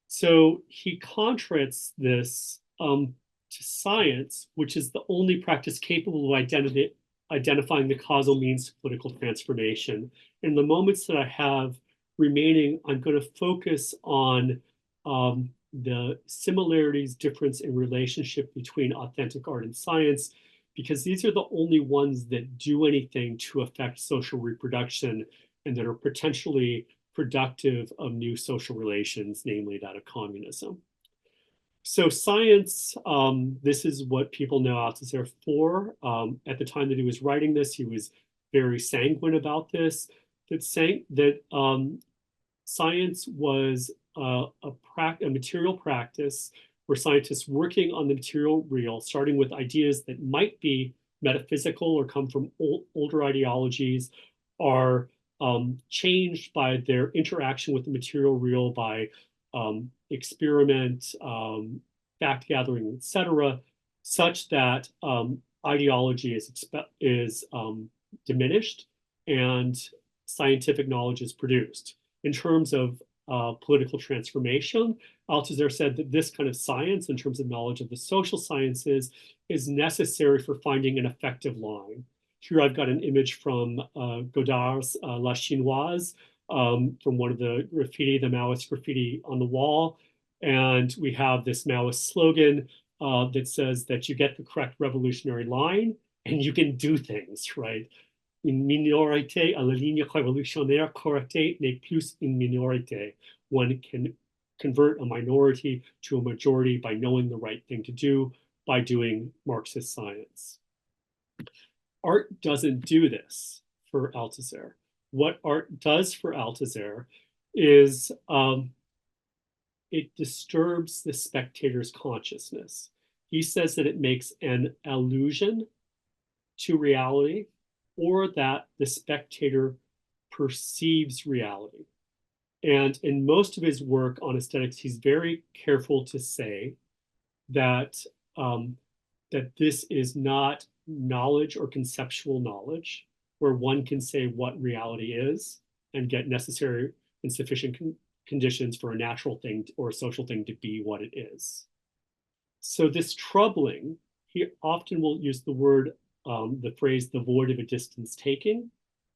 So he contrasts this to science, which is the only practice capable of identifying the causal means to political transformation. In the moments that I have remaining, I'm going to focus on the similarities, difference, and relationship between authentic art and science, because these are the only ones that do anything to affect social reproduction and that are potentially productive of new social relations, namely that of communism. So science, this is what people know Althusser for. At the time that he was writing this, he was very sanguine about this, that science was a material practice where scientists working on the material real, starting with ideas that might be metaphysical or come from older ideologies, are changed by their interaction with the material real, by experiment, fact gathering, etc., such that ideology is diminished and scientific knowledge is produced. In terms of political transformation, Althusser said that this kind of science, in terms of knowledge of the social sciences, is necessary for finding an effective line. Here I've got an image from Godard's La Chinoise, from one of the Maoist graffiti on the wall. And we have this Maoist slogan that says that you get the correct revolutionary line and you can do things, right? Une minorité à la ligne révolutionnaire correcte n'est plus une minorité. One can convert a minority to a majority by knowing the right thing to do, by doing Marxist science. Art doesn't do this for Althusser. What art does for Althusser is it disturbs the spectator's consciousness. He says that it makes an allusion to reality, or that the spectator perceives reality. And in most of his work on aesthetics, he's very careful to say that, that this is not knowledge or conceptual knowledge, where one can say what reality is and get necessary and sufficient conditions for a natural thing or a social thing to be what it is. So this troubling, he often will use the word, the phrase, the void of a distance taking,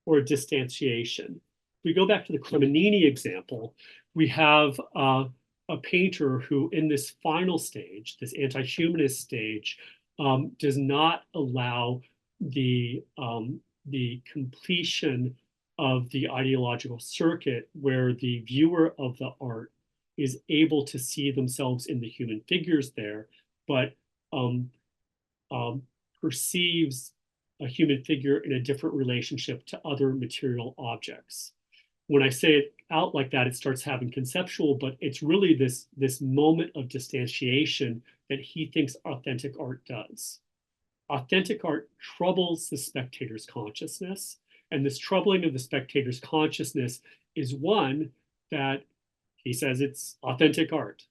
or a distantiation. If we go back to the Cremonini example, we have a painter who in this final stage, this anti-humanist stage, does not allow the completion of the ideological circuit where the viewer of the art is able to see themselves in the human figures there, but perceives a human figure in a different relationship to other material objects. When I say it out like that, it starts having conceptual, but it's really this moment of distantiation that he thinks authentic art does. Authentic art troubles the spectator's consciousness, and this troubling of the spectator's consciousness is one that he says it's authentic art.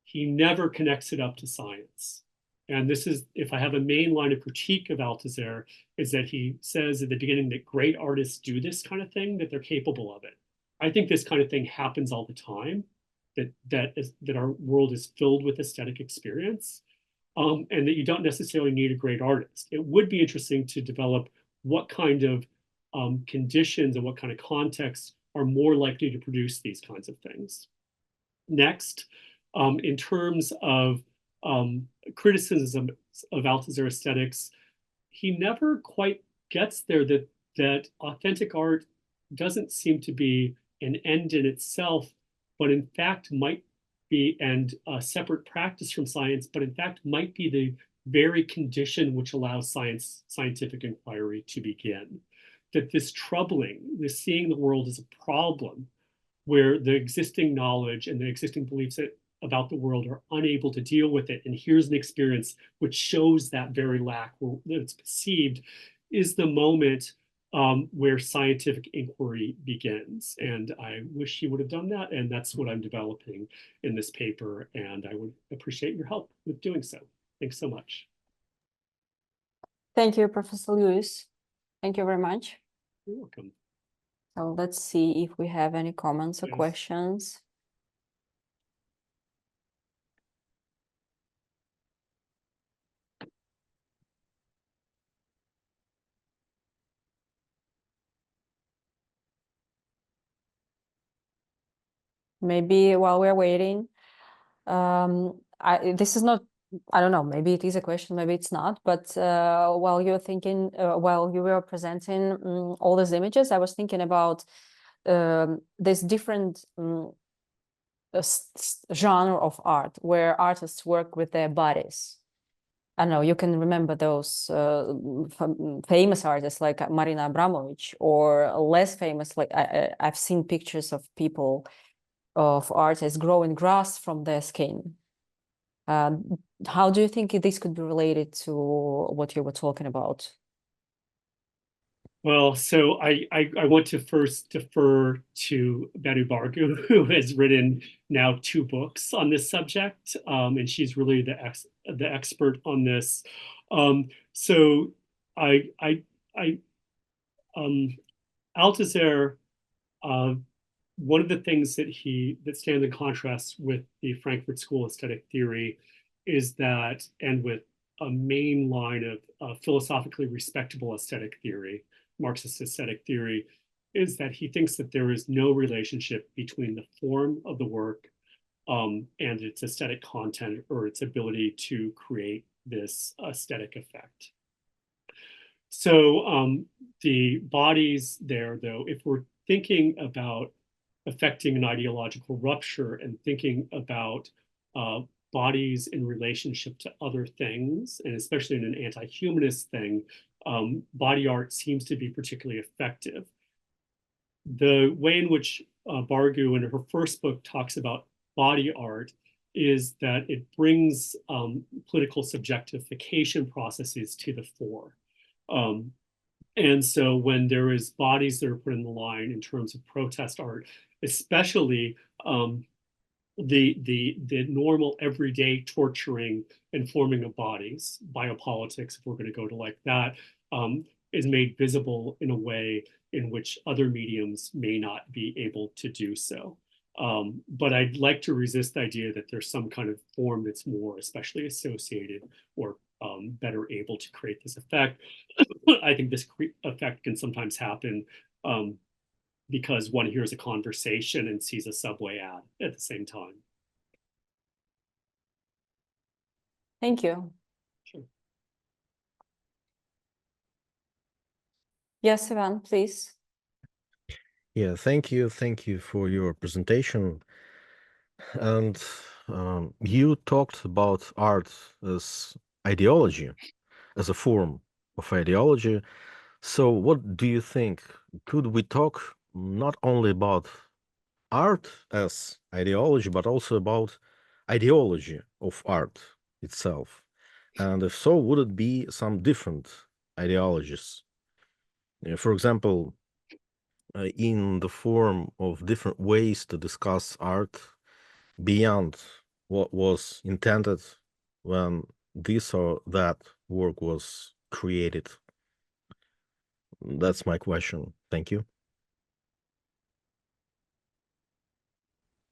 He never connects it up to science. And this is, if I have a main line of critique of Althusser, is that he says at the beginning that great artists do this kind of thing, that they're capable of it. I think this kind of thing happens all the time, that our world is filled with aesthetic experience, and that you don't necessarily need a great artist. It would be interesting to develop what kind of conditions and what kind of contexts are more likely to produce these kinds of things. Next, in terms of criticism of Althusser aesthetics, he never quite gets there that authentic art doesn't seem to be an end in itself, but in fact might be, and a separate practice from science, but in fact might be the very condition which allows scientific inquiry to begin. That this troubling, this seeing the world as a problem, where the existing knowledge and the existing beliefs about the world are unable to deal with it, and here's an experience which shows that very lack that it's perceived, is the moment where scientific inquiry begins. And I wish he would have done that, and that's what I'm developing in this paper, and I would appreciate your help with doing so. Thanks so much. Thank you, Professor Lewis. Thank you very much. You're welcome. So let's see if we have any comments or Yes. questions. Maybe while we're waiting, this is not, I don't know, maybe it is a question, maybe it's not, but while you're thinking, while you were presenting all these images, I was thinking about this different genre of art where artists work with their bodies. I don't know, you can remember those famous artists like Marina Abramović, or less famous, like I've seen pictures of people, of artists growing grass from their skin. How do you think this could be related to what you were talking about? Well, so I want to first defer to Banu Bargu, who has written now 2 books on this subject, and she's really the expert on this. So Althusser, one of the things that stands in contrast with the Frankfurt School aesthetic theory is that, and with a main line of philosophically respectable aesthetic theory, Marxist aesthetic theory, is that he thinks that there is no relationship between the form of the work and its aesthetic content, or its ability to create this aesthetic effect. So the bodies there, though, if we're thinking about affecting an ideological rupture and thinking about bodies in relationship to other things, and especially in an anti-humanist thing, body art seems to be particularly effective. The way in which Bargu in her first book talks about body art is that it brings political subjectification processes to the fore. And so when there is bodies that are put in the line in terms of protest art, especially the normal everyday torturing and forming of bodies, biopolitics, if we're going to go to like that, is made visible in a way in which other mediums may not be able to do so. But I'd like to resist the idea that there's some kind of form that's more especially associated or better able to create this effect. I think this effect can sometimes happen because one hears a conversation and sees a Subway ad at the same time. Thank you. Sure. Yes, Ivan, please. Yeah, thank you. Thank you for your presentation. And you talked about art as ideology, as a form of ideology. So what do you think? Could we talk not only about art as ideology, but also about ideology of art itself? And if so, would it be some different ideologies? For example, in the form of different ways to discuss art beyond what was intended when this or that work was created? That's my question. Thank you.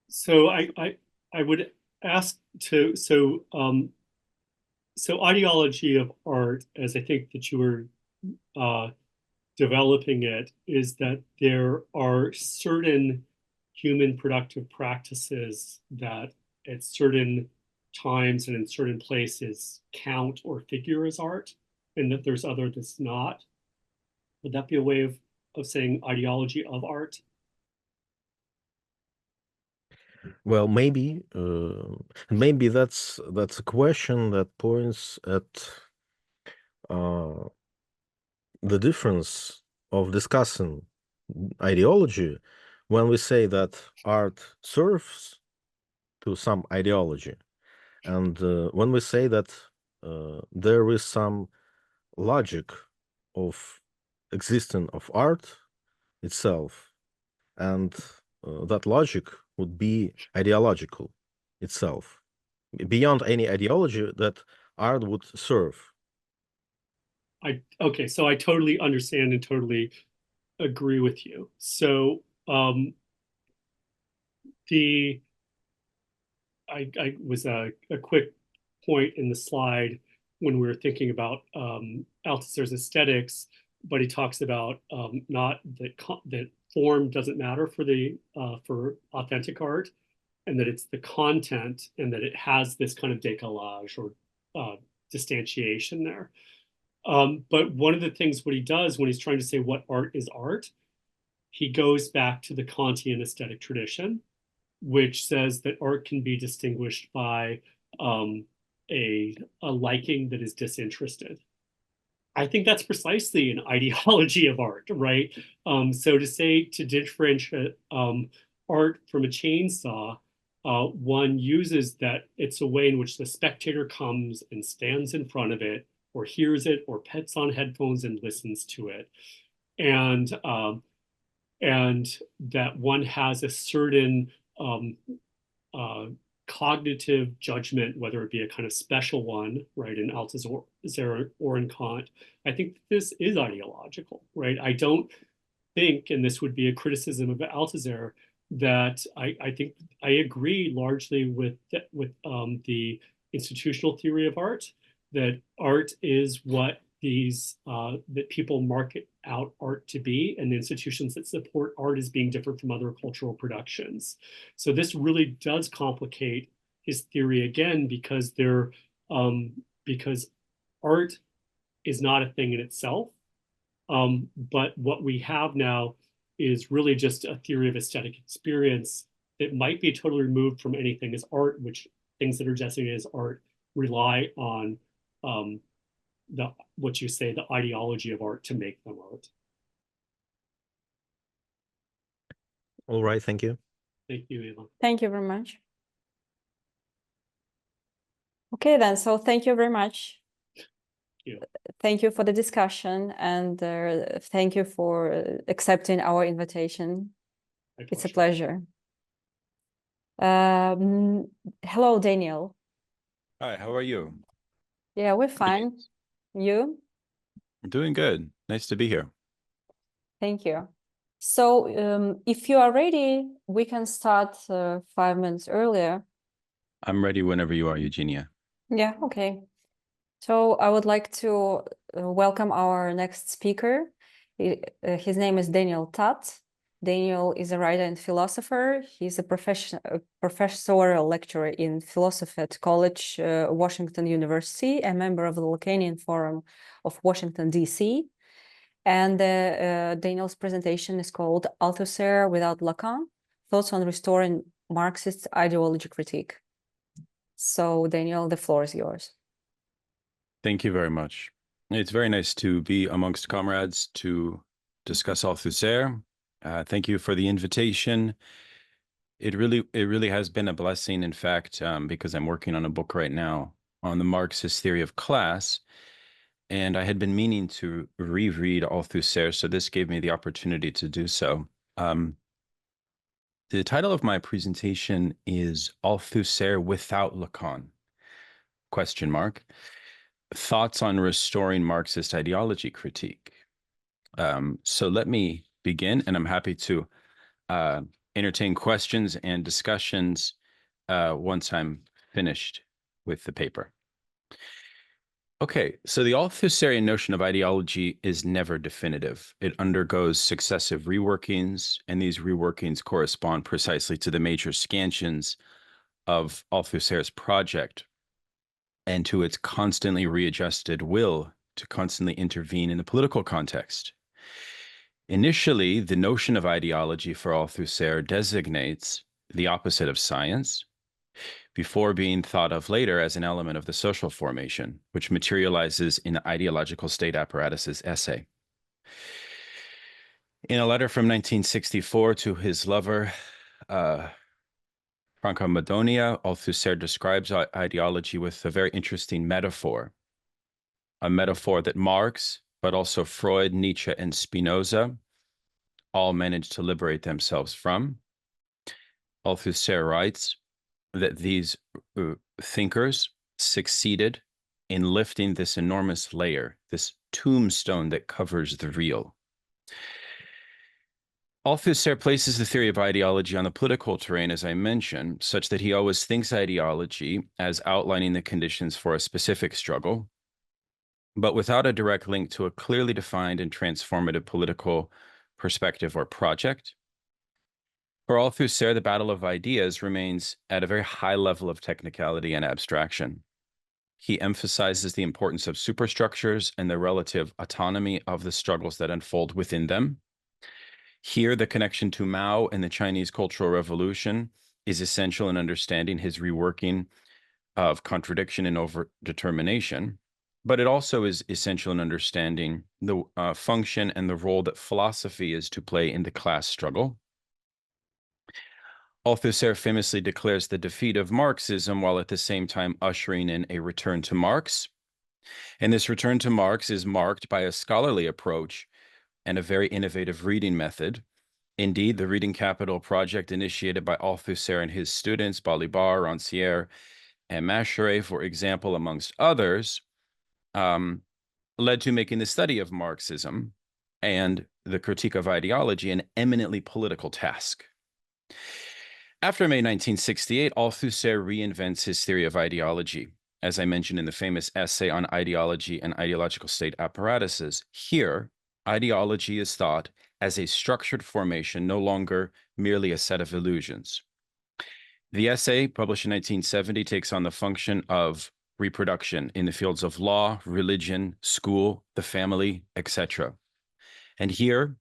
So I would ask to so ideology of art, as I think that you were developing it, is that there are certain human productive practices that at certain times and in certain places count or figure as art, and that there's other that's not. Would that be a way of saying ideology of art? Well, maybe maybe that's a question that points at the difference of discussing ideology when we say that art serves to some ideology, and when we say that there is some logic of existence of art itself, and that logic would be ideological itself, beyond any ideology that art would serve. Okay, so I totally understand and totally agree with you. So I was a quick point in the slide when we were thinking about Althusser's aesthetics, but he talks about not that form doesn't matter for authentic art, and that it's the content, and that it has this kind of décalage or distantiation there. But one of the things what he does when he's trying to say what art is art, he goes back to the Kantian aesthetic tradition, which says that art can be distinguished by a liking that is disinterested. I think that's precisely an ideology of art, right? So to differentiate art from a chainsaw, one uses that it's a way in which the spectator comes and stands in front of it, or hears it, or puts on headphones and listens to it, and that one has a certain cognitive judgment, whether it be a kind of special one, right, in Althusser or in Kant. I think this is ideological, right? I don't think, and this would be a criticism of Althusser, that I think I agree largely with the institutional theory of art, that art is what that people market out art to be, and the institutions that support art as being different from other cultural productions. So this really does complicate his theory again, because because art is not a thing in itself, but what we have now is really just a theory of aesthetic experience that might be totally removed from anything as art, which things that are designated as art rely on what you say, the ideology of art to make them art. All right, thank you. Thank you, Eva. Thank you very much. Okay, then. So thank you very much. Yeah. Thank you for the discussion, and thank you for accepting our invitation. It's a pleasure. Hello, Daniel. Hi, how are you? Yeah, we're fine. You? I'm doing good. Nice to be here. Thank you. So if you are ready, we can start 5 minutes earlier. I'm ready whenever you are, Eugenia. Yeah, okay. So I would like to welcome our next speaker. His name is Daniel Tutt. Daniel is a writer and philosopher. He's a professorial lecturer in philosophy at College Washington University, a member of the Lacanian Forum of Washington, D.C. And Daniel's presentation is called Althusser Without Lacan, Thoughts on Restoring Marxist Ideology Critique. So Daniel, the floor is yours. Thank you very much. It's very nice to be amongst comrades to discuss Althusser. Thank you for the invitation. It really has been a blessing, in fact, because I'm working on a book right now on the Marxist theory of class, and I had been meaning to reread Althusser, so this gave me the opportunity to do so. The title of my presentation is Althusser Without Lacan, ? Thoughts on Restoring Marxist Ideology Critique. So let me begin, and I'm happy to entertain questions and discussions once I'm finished with the paper. Okay, so the Althusserian notion of ideology is never definitive. It undergoes successive reworkings, and these reworkings correspond precisely to the major scansions of Althusser's project and to its constantly readjusted will to constantly intervene in the political context. Initially, the notion of ideology for Althusser designates the opposite of science, before being thought of later as an element of the social formation, which materializes in Ideological State Apparatus's essay. In a letter from 1964 to his lover, Franca Madonia, Althusser describes ideology with a very interesting metaphor, a metaphor that Marx, but also Freud, Nietzsche, and Spinoza all managed to liberate themselves from. Althusser writes that these thinkers succeeded in lifting this enormous layer, this tombstone that covers the real. Althusser places the theory of ideology on the political terrain, as I mentioned, such that he always thinks ideology as outlining the conditions for a specific struggle, but without a direct link to a clearly defined and transformative political perspective or project. For Althusser, the battle of ideas remains at a very high level of technicality and abstraction. He emphasizes the importance of superstructures and the relative autonomy of the struggles that unfold within them. Here, the connection to Mao and the Chinese Cultural Revolution is essential in understanding his reworking of contradiction and overdetermination, but it also is essential in understanding the function and the role that philosophy is to play in the class struggle. Althusser famously declares the defeat of Marxism while at the same time ushering in a return to Marx. And this return to Marx is marked by a scholarly approach and a very innovative reading method. Indeed, the Reading Capital project initiated by Althusser and his students, Balibar, Rancière, and Mascheret, for example, amongst others, led to making the study of Marxism and the critique of ideology an eminently political task. After May 1968, Althusser reinvents his theory of ideology, as I mentioned in the famous essay on ideology and ideological state apparatuses. Here, ideology is thought as a structured formation, no longer merely a set of illusions. The essay, published in 1970, takes on the function of reproduction in the fields of law, religion, school, the family, etc. And here,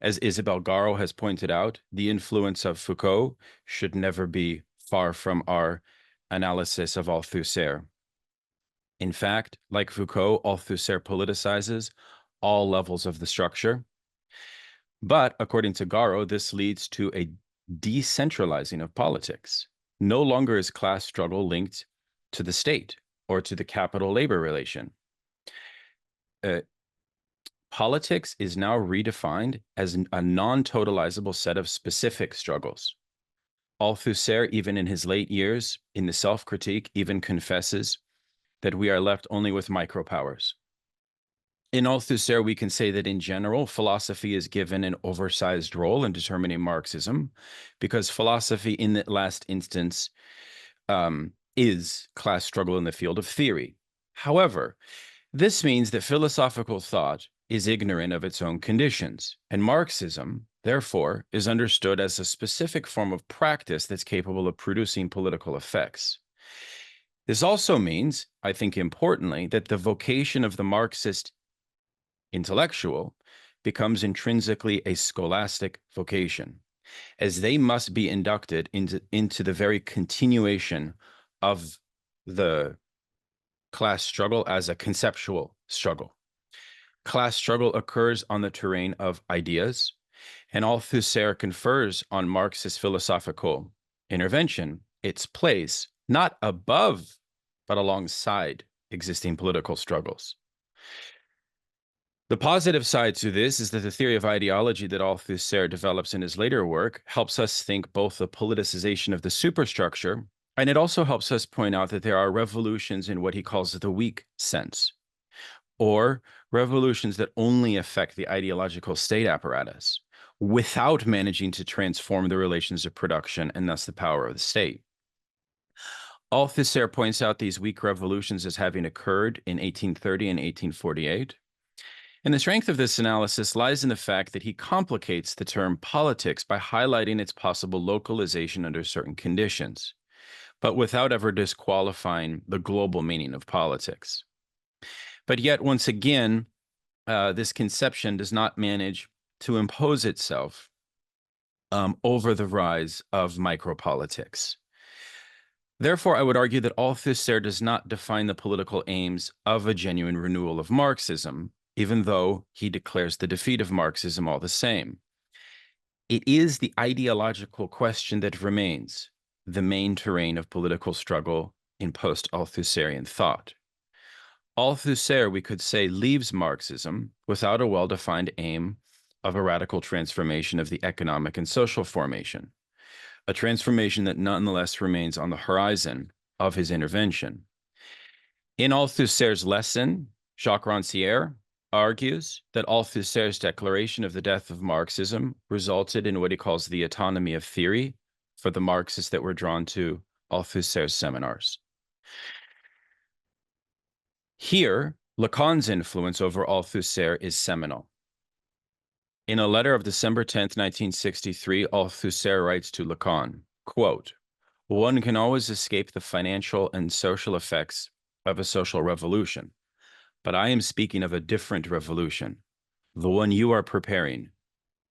As Isabel Garo has pointed out, the influence of Foucault should never be far from our analysis of Althusser. In fact, like Foucault, Althusser politicizes all levels of the structure. But according to Garo, this leads to a decentralizing of politics. No longer is class struggle linked to the state or to the capital-labor relation. Politics is now redefined as a non-totalizable set of specific struggles. Althusser, even in his late years, in the self-critique, even confesses that we are left only with micropowers. In Althusser, we can say that in general, philosophy is given an oversized role in determining Marxism, because philosophy in the last instance is class struggle in the field of theory. However, this means that philosophical thought is ignorant of its own conditions, and Marxism, therefore, is understood as a specific form of practice that's capable of producing political effects. This also means, I think importantly, that the vocation of the Marxist intellectual becomes intrinsically a scholastic vocation, as they must be inducted into the very continuation of the class struggle as a conceptual struggle. Class struggle occurs on the terrain of ideas, and Althusser confers on Marxist philosophical intervention its place not above, but alongside existing political struggles. The positive side to this is that the theory of ideology that Althusser develops in his later work helps us think both the politicization of the superstructure, and it also helps us point out that there are revolutions in what he calls the weak sense, or revolutions that only affect the ideological state apparatus without managing to transform the relations of production and thus the power of the state. Althusser points out these weak revolutions as having occurred in 1830 and 1848. And the strength of this analysis lies in the fact that he complicates the term politics by highlighting its possible localization under certain conditions, but without ever disqualifying the global meaning of politics. But yet, once again, this conception does not manage to impose itself over the rise of micropolitics. Therefore, I would argue that Althusser does not define the political aims of a genuine renewal of Marxism, even though he declares the defeat of Marxism all the same. It is the ideological question that remains the main terrain of political struggle in post-Althusserian thought. Althusser, we could say, leaves Marxism without a well-defined aim of a radical transformation of the economic and social formation, a transformation that nonetheless remains on the horizon of his intervention. In Althusser's lesson, Jacques Rancière argues that Althusser's declaration of the death of Marxism resulted in what he calls the autonomy of theory for the Marxists that were drawn to Althusser's seminars. Here, Lacan's influence over Althusser is seminal. In a letter of December 10th, 1963, Althusser writes to Lacan, quote, "One can always escape the financial and social effects of a social revolution, but I am speaking of a different revolution, the one you are preparing,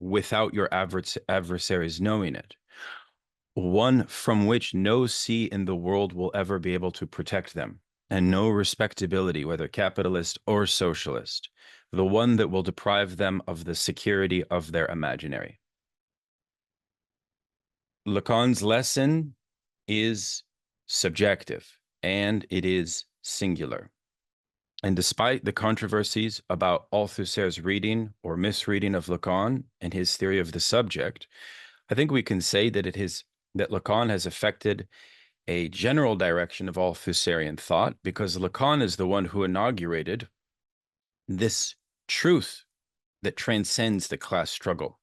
without your adversaries knowing it, one from which no sea in the world will ever be able to protect them, and no respectability, whether capitalist or socialist, the one that will deprive them of the security of their imaginary." Lacan's lesson is subjective, and it is singular. And despite the controversies about Althusser's reading or misreading of Lacan and his theory of the subject, I think we can say that that Lacan has affected a general direction of Althusserian thought, because Lacan is the one who inaugurated this truth that transcends the class struggle.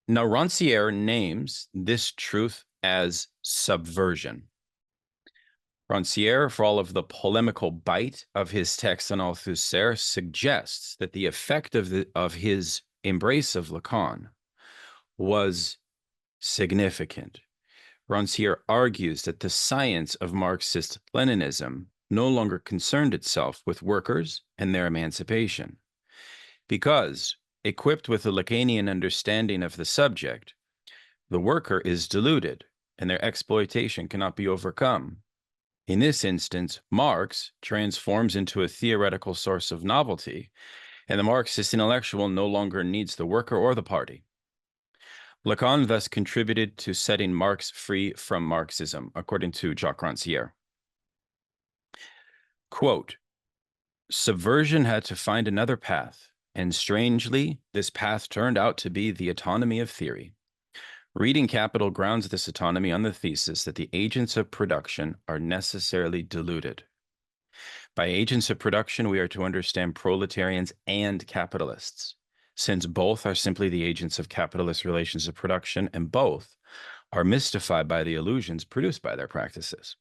Now, Rancière names this truth as subversion. Rancière, for all of the polemical bite of his text on Althusser, suggests that the effect of his embrace of Lacan was significant. Rancière argues that the science of Marxist Leninism no longer concerned itself with workers and their emancipation, because equipped with a Lacanian understanding of the subject, the worker is deluded and their exploitation cannot be overcome. In this instance, Marx transforms into a theoretical source of novelty, and the Marxist intellectual no longer needs the worker or the party. Lacan thus contributed to setting Marx free from Marxism, according to Jacques Rancière. Quote, "Subversion had to find another path, and strangely, this path turned out to be the autonomy of theory. Reading Capital grounds this autonomy on the thesis that the agents of production are necessarily deluded. By agents of production, we are to understand proletarians and capitalists, since both are simply the agents of capitalist relations of production, and both are mystified by the illusions produced by their practices.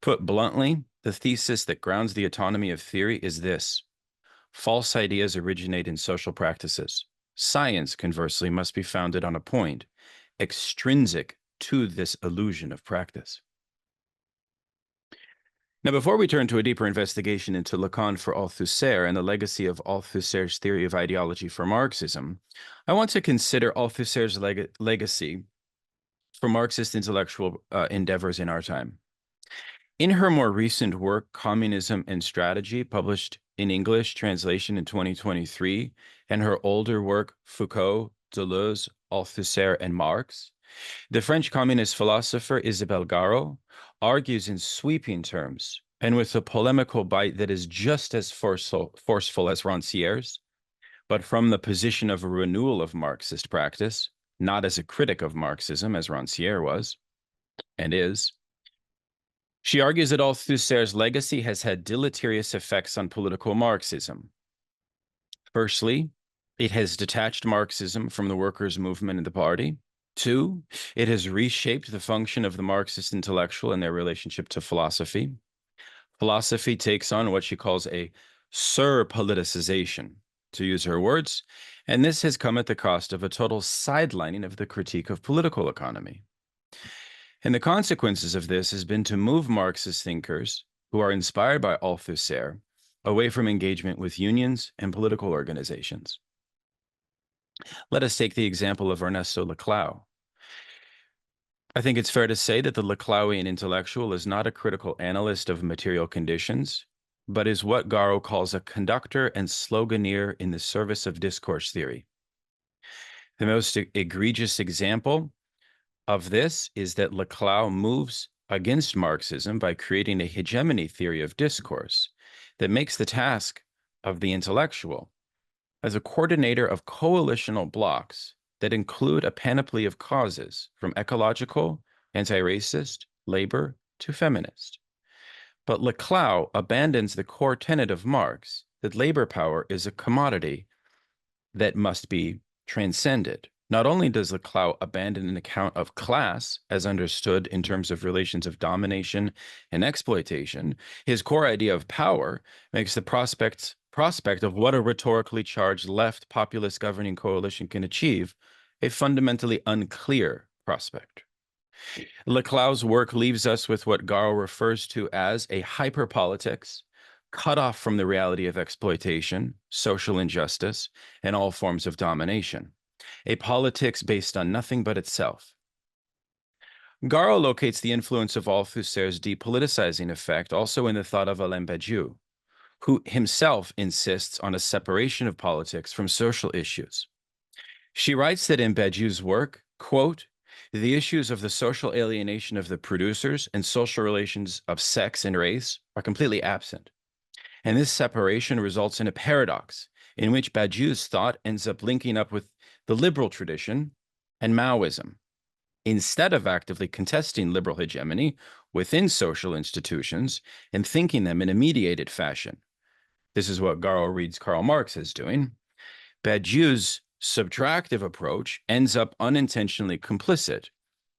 Put bluntly, the thesis that grounds the autonomy of theory is this: false ideas originate in social practices. Science, conversely, must be founded on a point extrinsic to this illusion of practice." Now, before we turn to a deeper investigation into Lacan for Althusser and the legacy of Althusser's theory of ideology for Marxism, I want to consider Althusser's legacy for Marxist intellectual endeavors in our time. In her more recent work, Communism and Strategy, published in English translation in 2023, and her older work, Foucault, Deleuze, Althusser, and Marx, the French communist philosopher Isabelle Garot argues in sweeping terms and with a polemical bite that is just as forceful as Rancière's, but from the position of a renewal of Marxist practice, not as a critic of Marxism as Rancière was and is. She argues that Althusser's legacy has had deleterious effects on political Marxism. Firstly, it has detached Marxism from the workers' movement and the party. 2, it has reshaped the function of the Marxist intellectual and their relationship to philosophy. Philosophy takes on what she calls a surpoliticization, to use her words, and this has come at the cost of a total sidelining of the critique of political economy. And the consequences of this has been to move Marxist thinkers who are inspired by Althusser away from engagement with unions and political organizations. Let us take the example of Ernesto Laclau. I think it's fair to say that the Laclauian intellectual is not a critical analyst of material conditions, but is what Garot calls a conductor and sloganeer in the service of discourse theory. The most egregious example of this is that Laclau moves against Marxism by creating a hegemony theory of discourse that makes the task of the intellectual as a coordinator of coalitional blocks that include a panoply of causes, from ecological, anti-racist, labor, to feminist. But Laclau abandons the core tenet of Marx, that labor power is a commodity that must be transcended. Not only does Laclau abandon an account of class as understood in terms of relations of domination and exploitation, his core idea of power makes the prospect of what a rhetorically charged left populist governing coalition can achieve a fundamentally unclear prospect. Laclau's work leaves us with what Garot refers to as a hyperpolitics, cut off from the reality of exploitation, social injustice, and all forms of domination, a politics based on nothing but itself. Garot locates the influence of Althusser's depoliticizing effect also in the thought of Alain Badiou, who himself insists on a separation of politics from social issues. She writes that in Badiou's work, quote, "The issues of the social alienation of the producers and social relations of sex and race are completely absent. And this separation results in a paradox in which Badiou's thought ends up linking up with the liberal tradition and Maoism, instead of actively contesting liberal hegemony within social institutions and thinking them in a mediated fashion." This is what Garot reads Karl Marx as doing. Badiou's subtractive approach ends up unintentionally complicit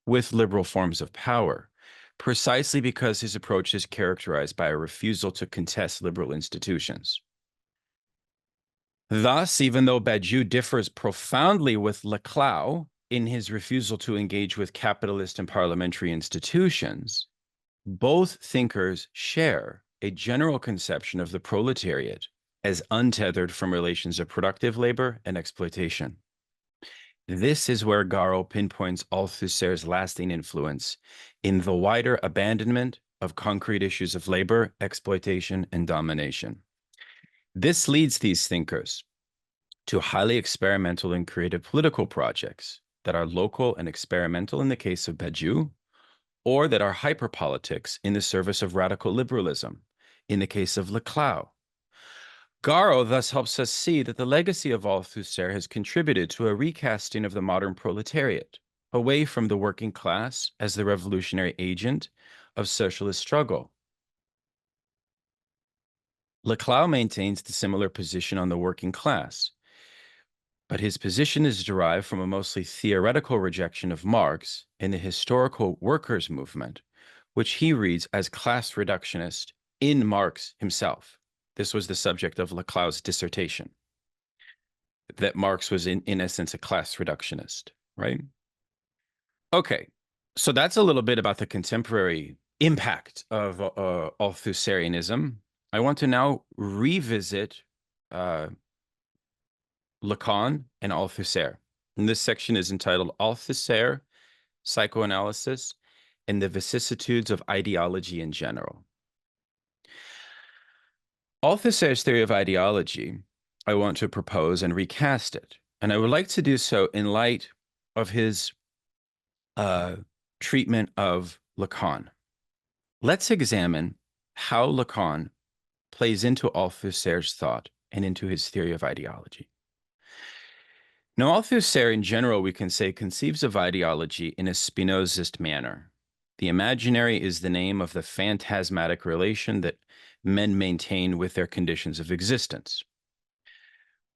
with liberal forms of power, precisely because his approach is characterized by a refusal to contest liberal institutions. Thus, even though Badiou differs profoundly with Laclau in his refusal to engage with capitalist and parliamentary institutions, both thinkers share a general conception of the proletariat as untethered from relations of productive labor and exploitation. This is where Garo pinpoints Althusser's lasting influence in the wider abandonment of concrete issues of labor, exploitation, and domination. This leads these thinkers to highly experimental and creative political projects that are local and experimental in the case of Badiou, or that are hyperpolitics in the service of radical liberalism in the case of Leclau. Garo thus helps us see that the legacy of Althusser has contributed to a recasting of the modern proletariat, away from the working class as the revolutionary agent of socialist struggle. Leclau maintains the similar position on the working class, but his position is derived from a mostly theoretical rejection of Marx and the historical workers' movement, which he reads as class reductionist in Marx himself. This was the subject of Leclau's dissertation, that Marx was in essence a class reductionist, right? Okay, so that's a little bit about the contemporary impact of Althusserianism. I want to now revisit Lacan and Althusser. And this section is entitled Althusser, Psychoanalysis, and the Vicissitudes of Ideology in General. Althusser's theory of ideology, I want to propose and recast it. And I would like to do so in light of his treatment of Lacan. Let's examine how Lacan plays into Althusser's thought and into his theory of ideology. Now, Althusser in general, we can say, conceives of ideology in a Spinozist manner. The imaginary is the name of the phantasmatic relation that men maintain with their conditions of existence,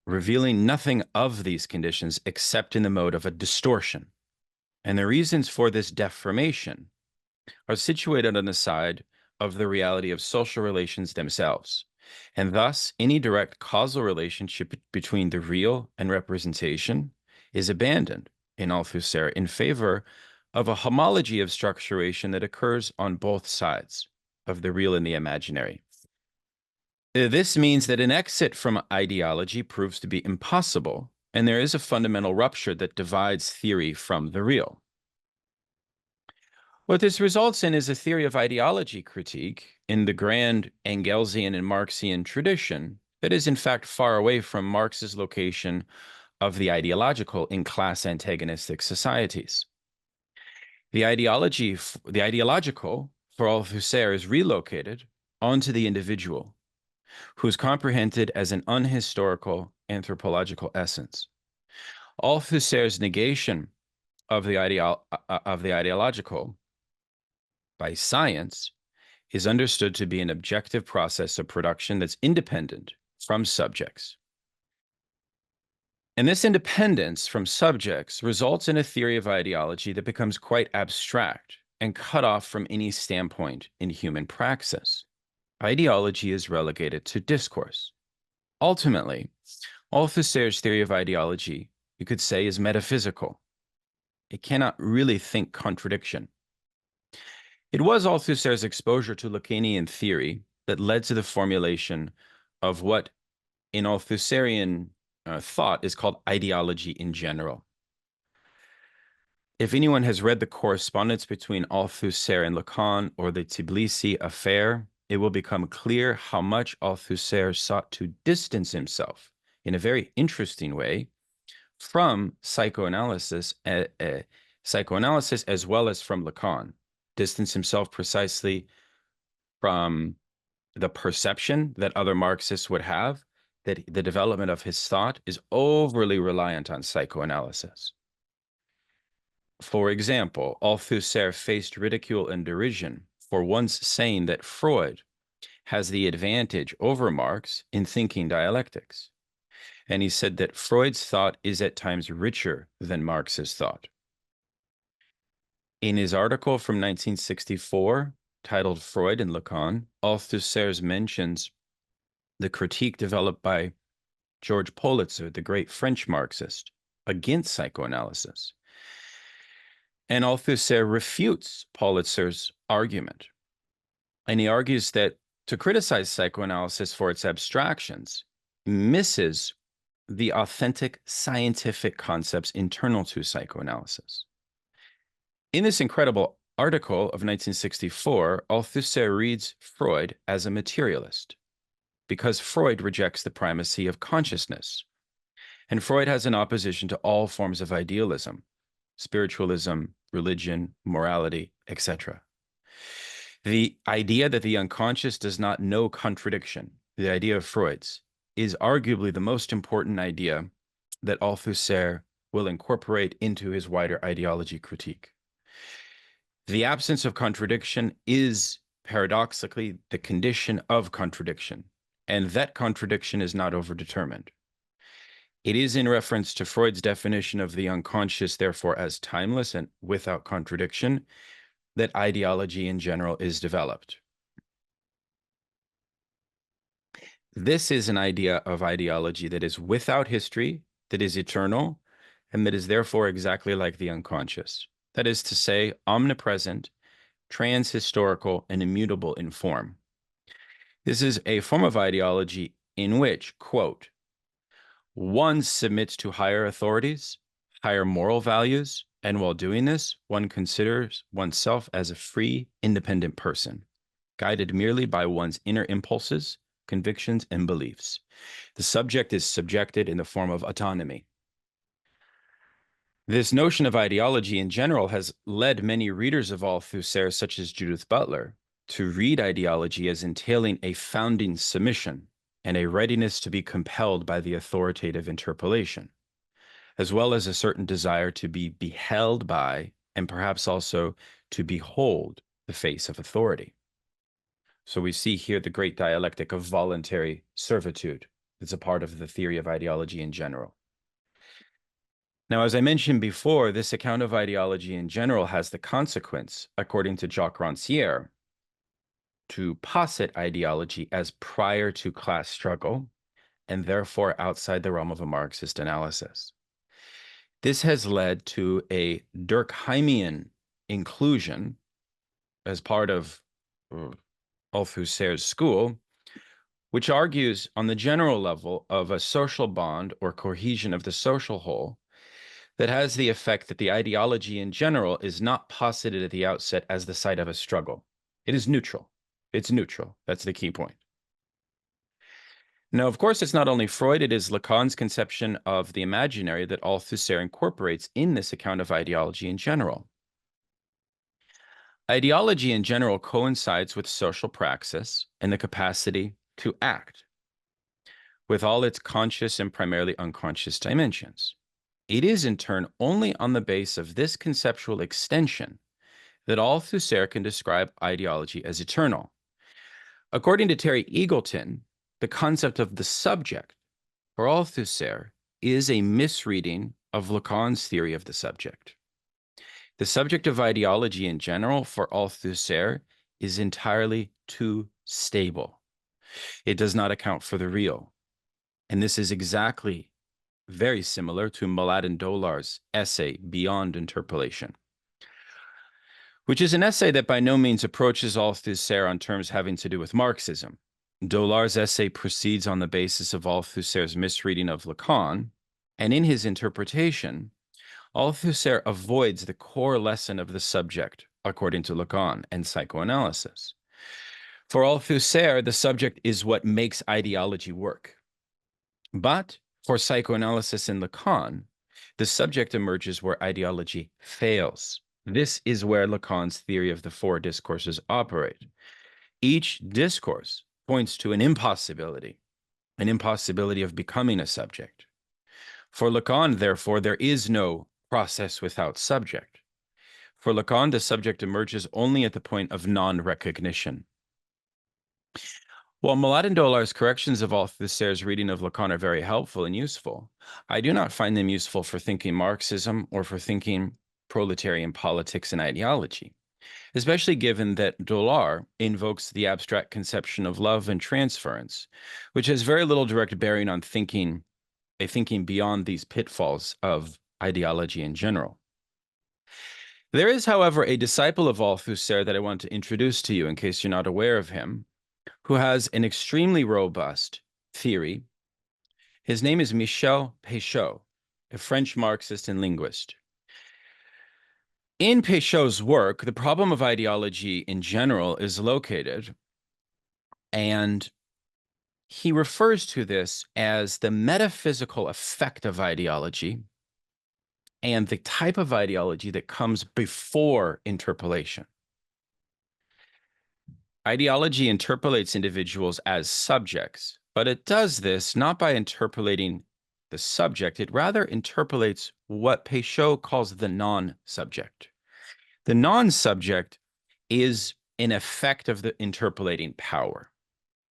revealing nothing of these conditions except in the mode of a distortion. And the reasons for this deformation are situated on the side of the reality of social relations themselves. And thus, any direct causal relationship between the real and representation is abandoned in Althusser in favor of a homology of structuration that occurs on both sides of the real and the imaginary. This means that an exit from ideology proves to be impossible, and there is a fundamental rupture that divides theory from the real. What this results in is a theory of ideology critique in the grand Engelsian and Marxian tradition that is in fact far away from Marx's location of the ideological in class antagonistic societies. The ideological for Althusser is relocated onto the individual, who is comprehended as an unhistorical anthropological essence. Althusser's negation of the ideological by science is understood to be an objective process of production that's independent from subjects. And this independence from subjects results in a theory of ideology that becomes quite abstract and cut off from any standpoint in human praxis. Ideology is relegated to discourse. Ultimately, Althusser's theory of ideology, you could say, is metaphysical. It cannot really think contradiction. It was Althusser's exposure to Lacanian theory that led to the formulation of what in Althusserian thought is called ideology in general. If anyone has read the correspondence between Althusser and Lacan or the Tbilisi affair, it will become clear how much Althusser sought to distance himself in a very interesting way from psychoanalysis as well as from Lacan. Distance himself precisely from the perception that other Marxists would have that the development of his thought is overly reliant on psychoanalysis. For example, Althusser faced ridicule and derision for once saying that Freud has the advantage over Marx in thinking dialectics. And he said that Freud's thought is at times richer than Marx's thought. In his article from 1964, titled Freud and Lacan, Althusser mentions the critique developed by George Politzer, the great French Marxist, against psychoanalysis. And Althusser refutes Politzer's argument. And he argues that to criticize psychoanalysis for its abstractions misses the authentic scientific concepts internal to psychoanalysis. In this incredible article of 1964, Althusser reads Freud as a materialist because Freud rejects the primacy of consciousness. And Freud has an opposition to all forms of idealism, spiritualism, religion, morality, etc. The idea that the unconscious does not know contradiction, the idea of Freud's, is arguably the most important idea that Althusser will incorporate into his wider ideology critique. The absence of contradiction is paradoxically the condition of contradiction, and that contradiction is not overdetermined. It is in reference to Freud's definition of the unconscious, therefore, as timeless and without contradiction, that ideology in general is developed. This is an idea of ideology that is without history, that is eternal, and that is therefore exactly like the unconscious. That is to say, omnipresent, transhistorical, and immutable in form. This is a form of ideology in which, quote, one submits to higher authorities, higher moral values, and while doing this, one considers oneself as a free, independent person, guided merely by one's inner impulses, convictions, and beliefs. The subject is subjected in the form of autonomy. This notion of ideology in general has led many readers of Althusser, such as Judith Butler, to read ideology as entailing a founding submission and a readiness to be compelled by the authoritative interpolation, as well as a certain desire to be beheld by, and perhaps also to behold, the face of authority. So we see here the great dialectic of voluntary servitude that's a part of the theory of ideology in general. Now, as I mentioned before, this account of ideology in general has the consequence, according to Jacques Rancière, to posit ideology as prior to class struggle and therefore outside the realm of a Marxist analysis. This has led to a Durkheimian inclusion as part of Althusser's school, which argues on the general level of a social bond or cohesion of the social whole that has the effect that the ideology in general is not posited at the outset as the site of a struggle. It is neutral. It's neutral. That's the key point. Now, of course, it's not only Freud, it is Lacan's conception of the imaginary that Althusser incorporates in this account of ideology in general. Ideology in general coincides with social praxis and the capacity to act, with all its conscious and primarily unconscious dimensions. It is, in turn, only on the base of this conceptual extension that Althusser can describe ideology as eternal. According to Terry Eagleton, the concept of the subject for Althusser is a misreading of Lacan's theory of the subject. The subject of ideology in general for Althusser is entirely too stable. It does not account for the real. And this is exactly very similar to Mladen Dolar's essay, Beyond Interpolation, which is an essay that by no means approaches Althusser on terms having to do with Marxism. Dolar's essay proceeds on the basis of Althusser's misreading of Lacan, and in his interpretation, Althusser avoids the core lesson of the subject, according to Lacan and psychoanalysis. For Althusser, the subject is what makes ideology work. But for psychoanalysis and Lacan, the subject emerges where ideology fails. This is where Lacan's theory of the four discourses operate. Each discourse points to an impossibility of becoming a subject. For Lacan, therefore, there is no process without subject. For Lacan, the subject emerges only at the point of non-recognition. While Mladen Dolar's corrections of Althusser's reading of Lacan are very helpful and useful, I do not find them useful for thinking Marxism or for thinking proletarian politics and ideology, especially given that Dolar invokes the abstract conception of love and transference, which has very little direct bearing on thinking beyond these pitfalls of ideology in general. There is, however, a disciple of Althusser that I want to introduce to you in case you're not aware of him, who has an extremely robust theory His name is Michel Peychaud, a French Marxist and linguist. In Peychaud's work, the problem of ideology in general is located, and he refers to this as the metaphysical effect of ideology and the type of ideology that comes before interpolation. Ideology interpolates individuals as subjects, but it does this not by interpolating the subject, it rather interpolates what Peychaud calls the non-subject. The non-subject is an effect of the interpolating power.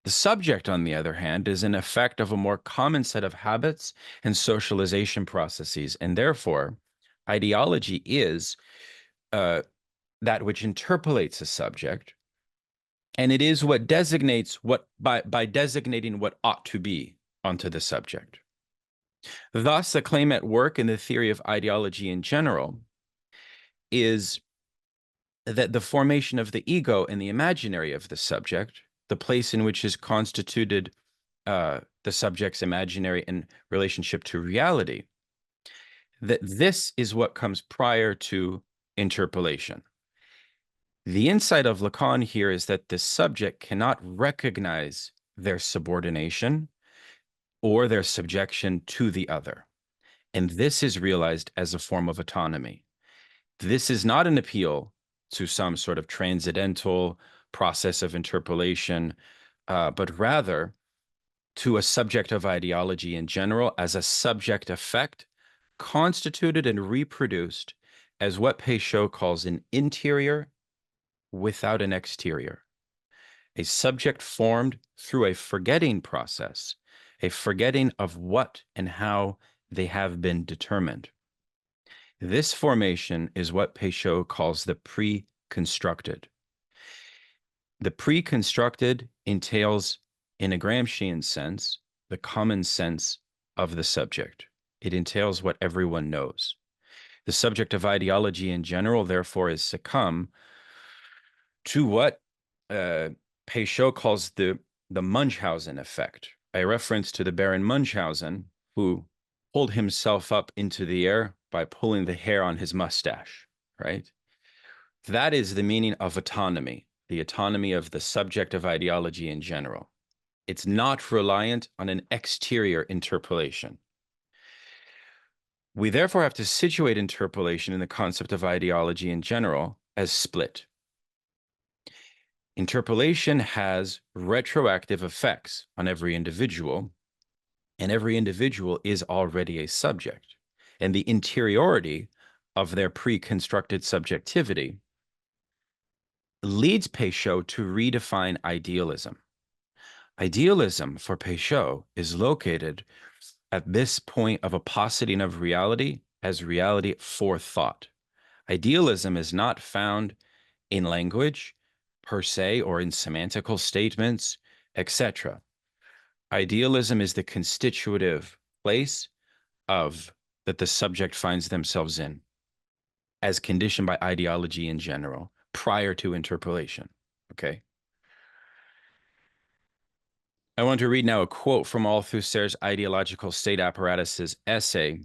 The subject, on the other hand, is an effect of a more common set of habits and socialization processes, and therefore, ideology is that which interpolates a subject, and it is what designates what by designating what ought to be onto the subject. Thus, the claim at work in the theory of ideology in general is that the formation of the ego and the imaginary of the subject, the place in which is constituted the subject's imaginary in relationship to reality, that this is what comes prior to interpolation. The insight of Lacan here is that the subject cannot recognize their subordination or their subjection to the other. And this is realized as a form of autonomy. This is not an appeal to some sort of transcendental process of interpolation, but rather to a subject of ideology in general as a subject effect constituted and reproduced as what Peychaud calls an interior without an exterior, a subject formed through a forgetting process, a forgetting of what and how they have been determined. This formation is what Peychaud calls the pre-constructed. The pre-constructed entails, in a Gramscian sense, the common sense of the subject. It entails what everyone knows. The subject of ideology in general, therefore, is succumb to what Peychaud calls the Munchausen effect, a reference to the Baron Munchausen, who pulled himself up into the air by pulling the hair on his mustache, right? That is the meaning of autonomy, the autonomy of the subject of ideology in general. It's not reliant on an exterior interpolation. We therefore have to situate interpolation in the concept of ideology in general as split. Interpolation has retroactive effects on every individual, and every individual is already a subject. And the interiority of their pre-constructed subjectivity leads Peychaud to redefine idealism. Idealism for Peychaud is located at this point of a positing of reality as reality for thought. Idealism is not found in language per se or in semantical statements, etc. Idealism is the constitutive place of that the subject finds themselves in as conditioned by ideology in general prior to interpolation, okay? I want to read now a quote from Althusser's Ideological State Apparatus's essay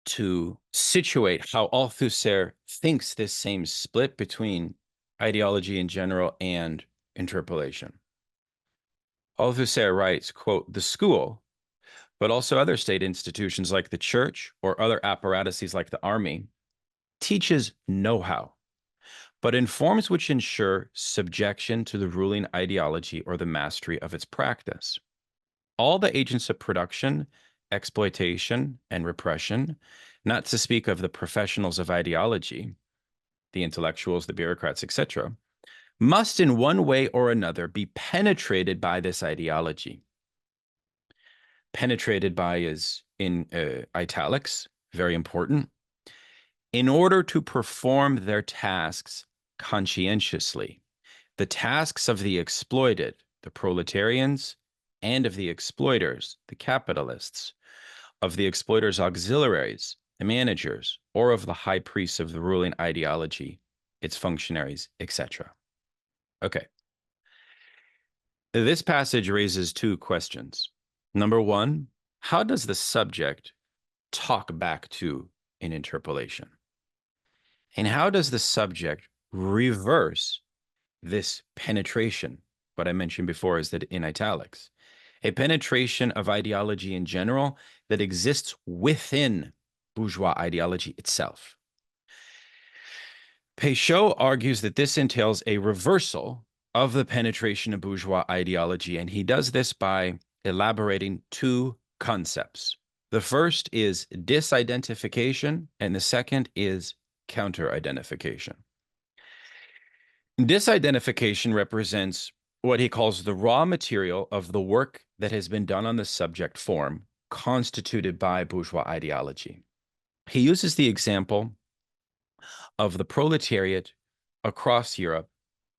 to situate how Althusser thinks this same split between ideology in general and interpolation. Althusser writes, quote, "The school, but also other state institutions like the church or other apparatuses like the army, teaches know-how, but in forms which ensure subjection to the ruling ideology or the mastery of its practice. All the agents of production, exploitation, and repression, not to speak of the professionals of ideology, the intellectuals, the bureaucrats, etc., must in one way or another be penetrated by this ideology." Penetrated by is in italics, very important, in order to perform their tasks conscientiously. The tasks of the exploited, the proletarians, and of the exploiters, the capitalists, of the exploiters' auxiliaries, the managers, or of the high priests of the ruling ideology, its functionaries, etc. Okay. This passage raises two questions. Number one, how does the subject talk back to an interpolation? And how does the subject reverse this penetration? What I mentioned before is that in italics, a penetration of ideology in general that exists within bourgeois ideology itself. Péchot argues that this entails a reversal of the penetration of bourgeois ideology, and he does this by elaborating two concepts. The first is disidentification, and the second is counter-identification. Disidentification represents what he calls the raw material of the work that has been done on the subject form constituted by bourgeois ideology. He uses the example of the proletariat across Europe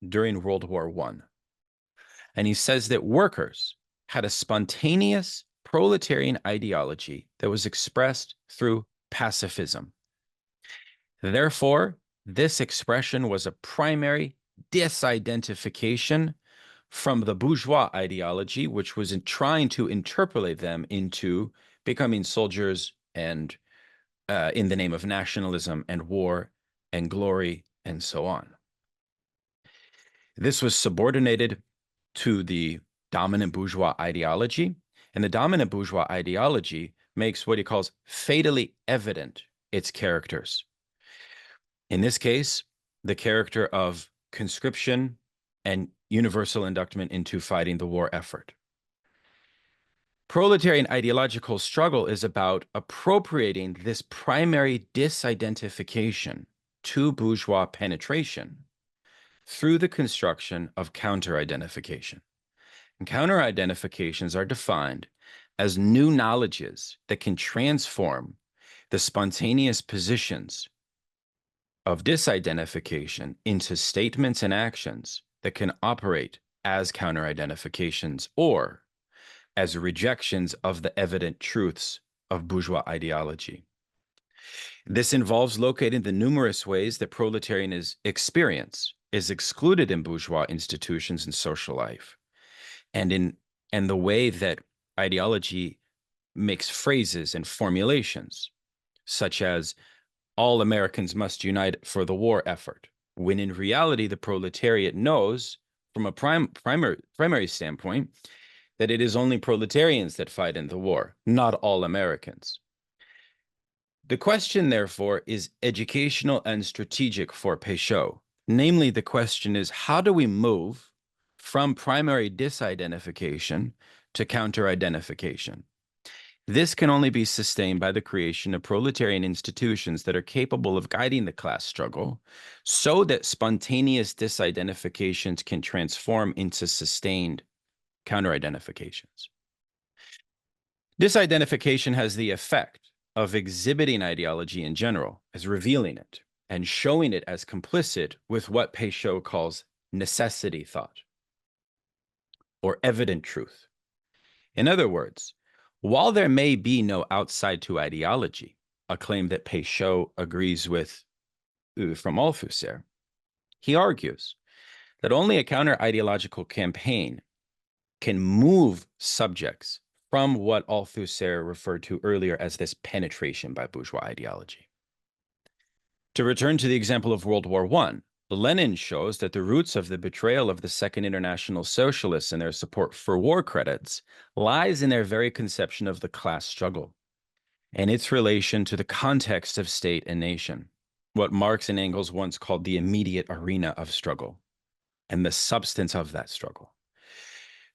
during World War I. And he says that workers had a spontaneous proletarian ideology that was expressed through pacifism. Therefore, this expression was a primary disidentification from the bourgeois ideology, which was trying to interpolate them into becoming soldiers and in the name of nationalism and war and glory and so on. This was subordinated to the dominant bourgeois ideology, and the dominant bourgeois ideology makes what he calls fatally evident its characters. In this case, the character of conscription and universal inductment into fighting the war effort. Proletarian ideological struggle is about appropriating this primary disidentification to bourgeois penetration through the construction of counter-identification. And counter-identifications are defined as new knowledges that can transform the spontaneous positions of disidentification into statements and actions that can operate as counter-identifications or as rejections of the evident truths of bourgeois ideology. This involves locating the numerous ways that proletarian experience is excluded in bourgeois institutions and social life, and the way that ideology makes phrases and formulations, such as all Americans must unite for the war effort, when in reality the proletariat knows from a primary standpoint that it is only proletarians that fight in the war, not all Americans. The question, therefore, is educational and strategic for Péchot. Namely, the question is, how do we move from primary disidentification to counter-identification? This can only be sustained by the creation of proletarian institutions that are capable of guiding the class struggle so that spontaneous disidentifications can transform into sustained counter-identifications. Disidentification has the effect of exhibiting ideology in general, as revealing it, and showing it as complicit with what Péchot calls necessity thought, or evident truth. In other words, while there may be no outside to ideology, a claim that Péchot agrees with from Althusser, he argues that only a counter-ideological campaign can move subjects from what Althusser referred to earlier as this penetration by bourgeois ideology. To return to the example of World War I, Lenin shows that the roots of the betrayal of the Second International Socialists and their support for war credits lies in their very conception of the class struggle and its relation to the context of state and nation, what Marx and Engels once called the immediate arena of struggle and the substance of that struggle.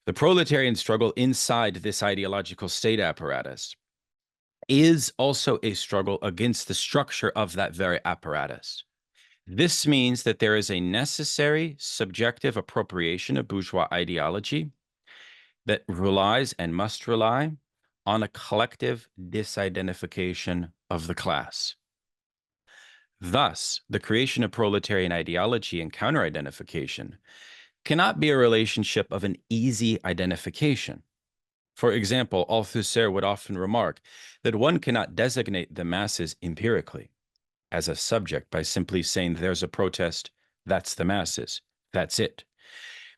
The proletarian struggle inside this ideological state apparatus is also a struggle against the structure of that very apparatus. This means that there is a necessary subjective appropriation of bourgeois ideology that relies and must rely on a collective disidentification of the class. Thus, the creation of proletarian ideology and counter-identification cannot be a relationship of an easy identification. For example, Althusser would often remark that one cannot designate the masses empirically as a subject by simply saying there's a protest, that's the masses, that's it.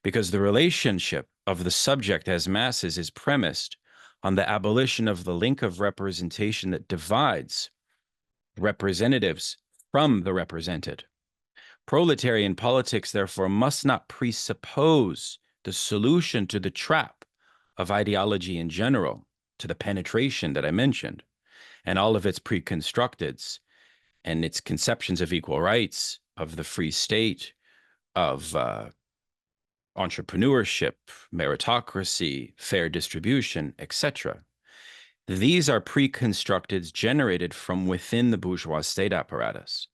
Because the relationship of the subject as masses is premised on the abolition of the link of representation that divides representatives from the represented. Proletarian politics, therefore, must not presuppose the solution to the trap of ideology in general, to the penetration that I mentioned, and all of its preconstructeds and its conceptions of equal rights, of the free state, of entrepreneurship, meritocracy, fair distribution, etc. These are preconstructeds generated from within the bourgeois state apparatus.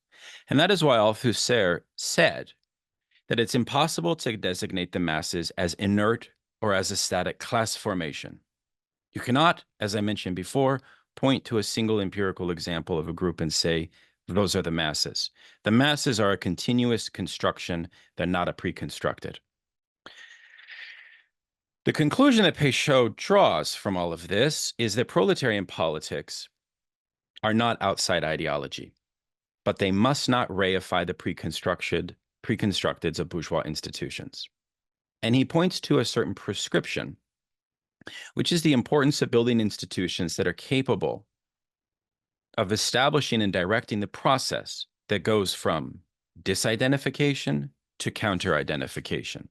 And that is why Althusser said that it's impossible to designate the masses as inert or as a static class formation. You cannot, as I mentioned before, point to a single empirical example of a group and say, those are the masses. The masses are a continuous construction. They're not a preconstructed. The conclusion that Péchot draws from all of this is that proletarian politics are not outside ideology, but they must not reify the preconstructeds of bourgeois institutions. And he points to a certain prescription, which is the importance of building institutions that are capable of establishing and directing the process that goes from disidentification to counter-identification.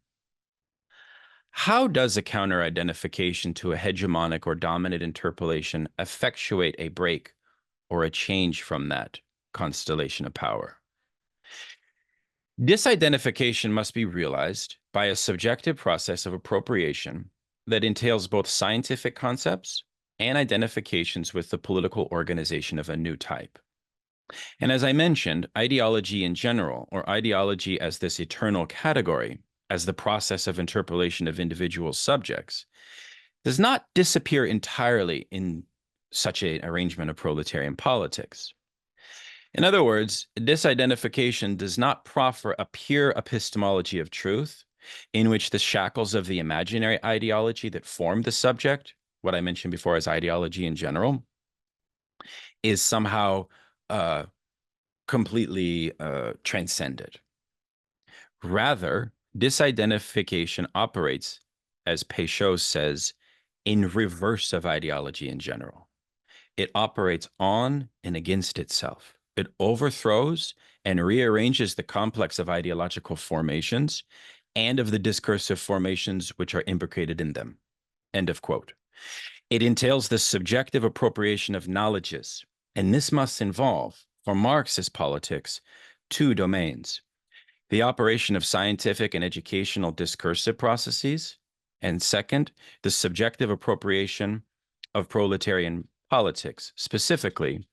How does a counter-identification to a hegemonic or dominant interpolation effectuate a break or a change from that constellation of power? Disidentification must be realized by a subjective process of appropriation that entails both scientific concepts and identifications with the political organization of a new type. And as I mentioned, ideology in general, or ideology as this eternal category, as the process of interpolation of individual subjects, does not disappear entirely in such an arrangement of proletarian politics. In other words, disidentification does not proffer a pure epistemology of truth in which the shackles of the imaginary ideology that form the subject, what I mentioned before as ideology in general, is somehow completely transcended. Rather, disidentification operates, as Péchot says, in reverse of ideology in general. It operates on and against itself. It overthrows and rearranges the complex of ideological formations and of the discursive formations which are imbricated in them. End of quote. It entails the subjective appropriation of knowledges, and this must involve, for Marxist politics, two domains: the operation of scientific and educational discursive processes, and second, the subjective appropriation of proletarian politics, specifically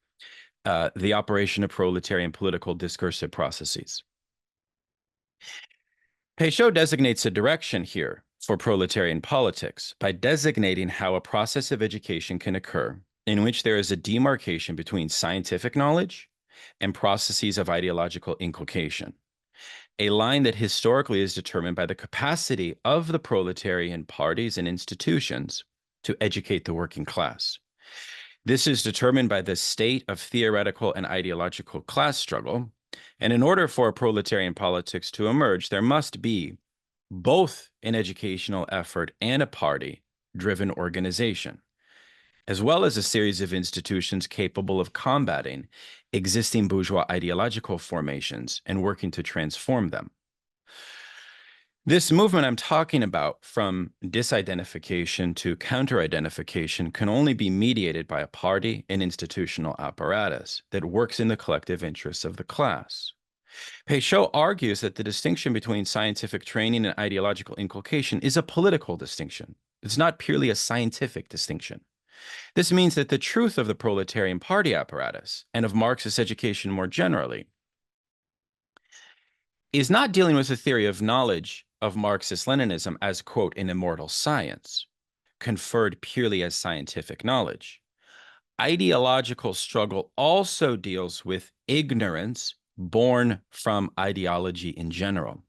the operation of proletarian political discursive processes. Péchot designates a direction here for proletarian politics by designating how a process of education can occur in which there is a demarcation between scientific knowledge and processes of ideological inculcation, a line that historically is determined by the capacity of the proletarian parties and institutions to educate the working class. This is determined by the state of theoretical and ideological class struggle, and in order for proletarian politics to emerge, there must be both an educational effort and a party-driven organization, as well as a series of institutions capable of combating existing bourgeois ideological formations and working to transform them. This movement I'm talking about, from disidentification to counter-identification, can only be mediated by a party and institutional apparatus that works in the collective interests of the class. Péchot argues that the distinction between scientific training and ideological inculcation is a political distinction. It's not purely a scientific distinction. This means that the truth of the proletarian party apparatus and of Marxist education more generally is not dealing with the theory of knowledge of Marxist-Leninism as, quote, an immortal science, conferred purely as scientific knowledge. Ideological struggle also deals with ignorance born from ideology in general,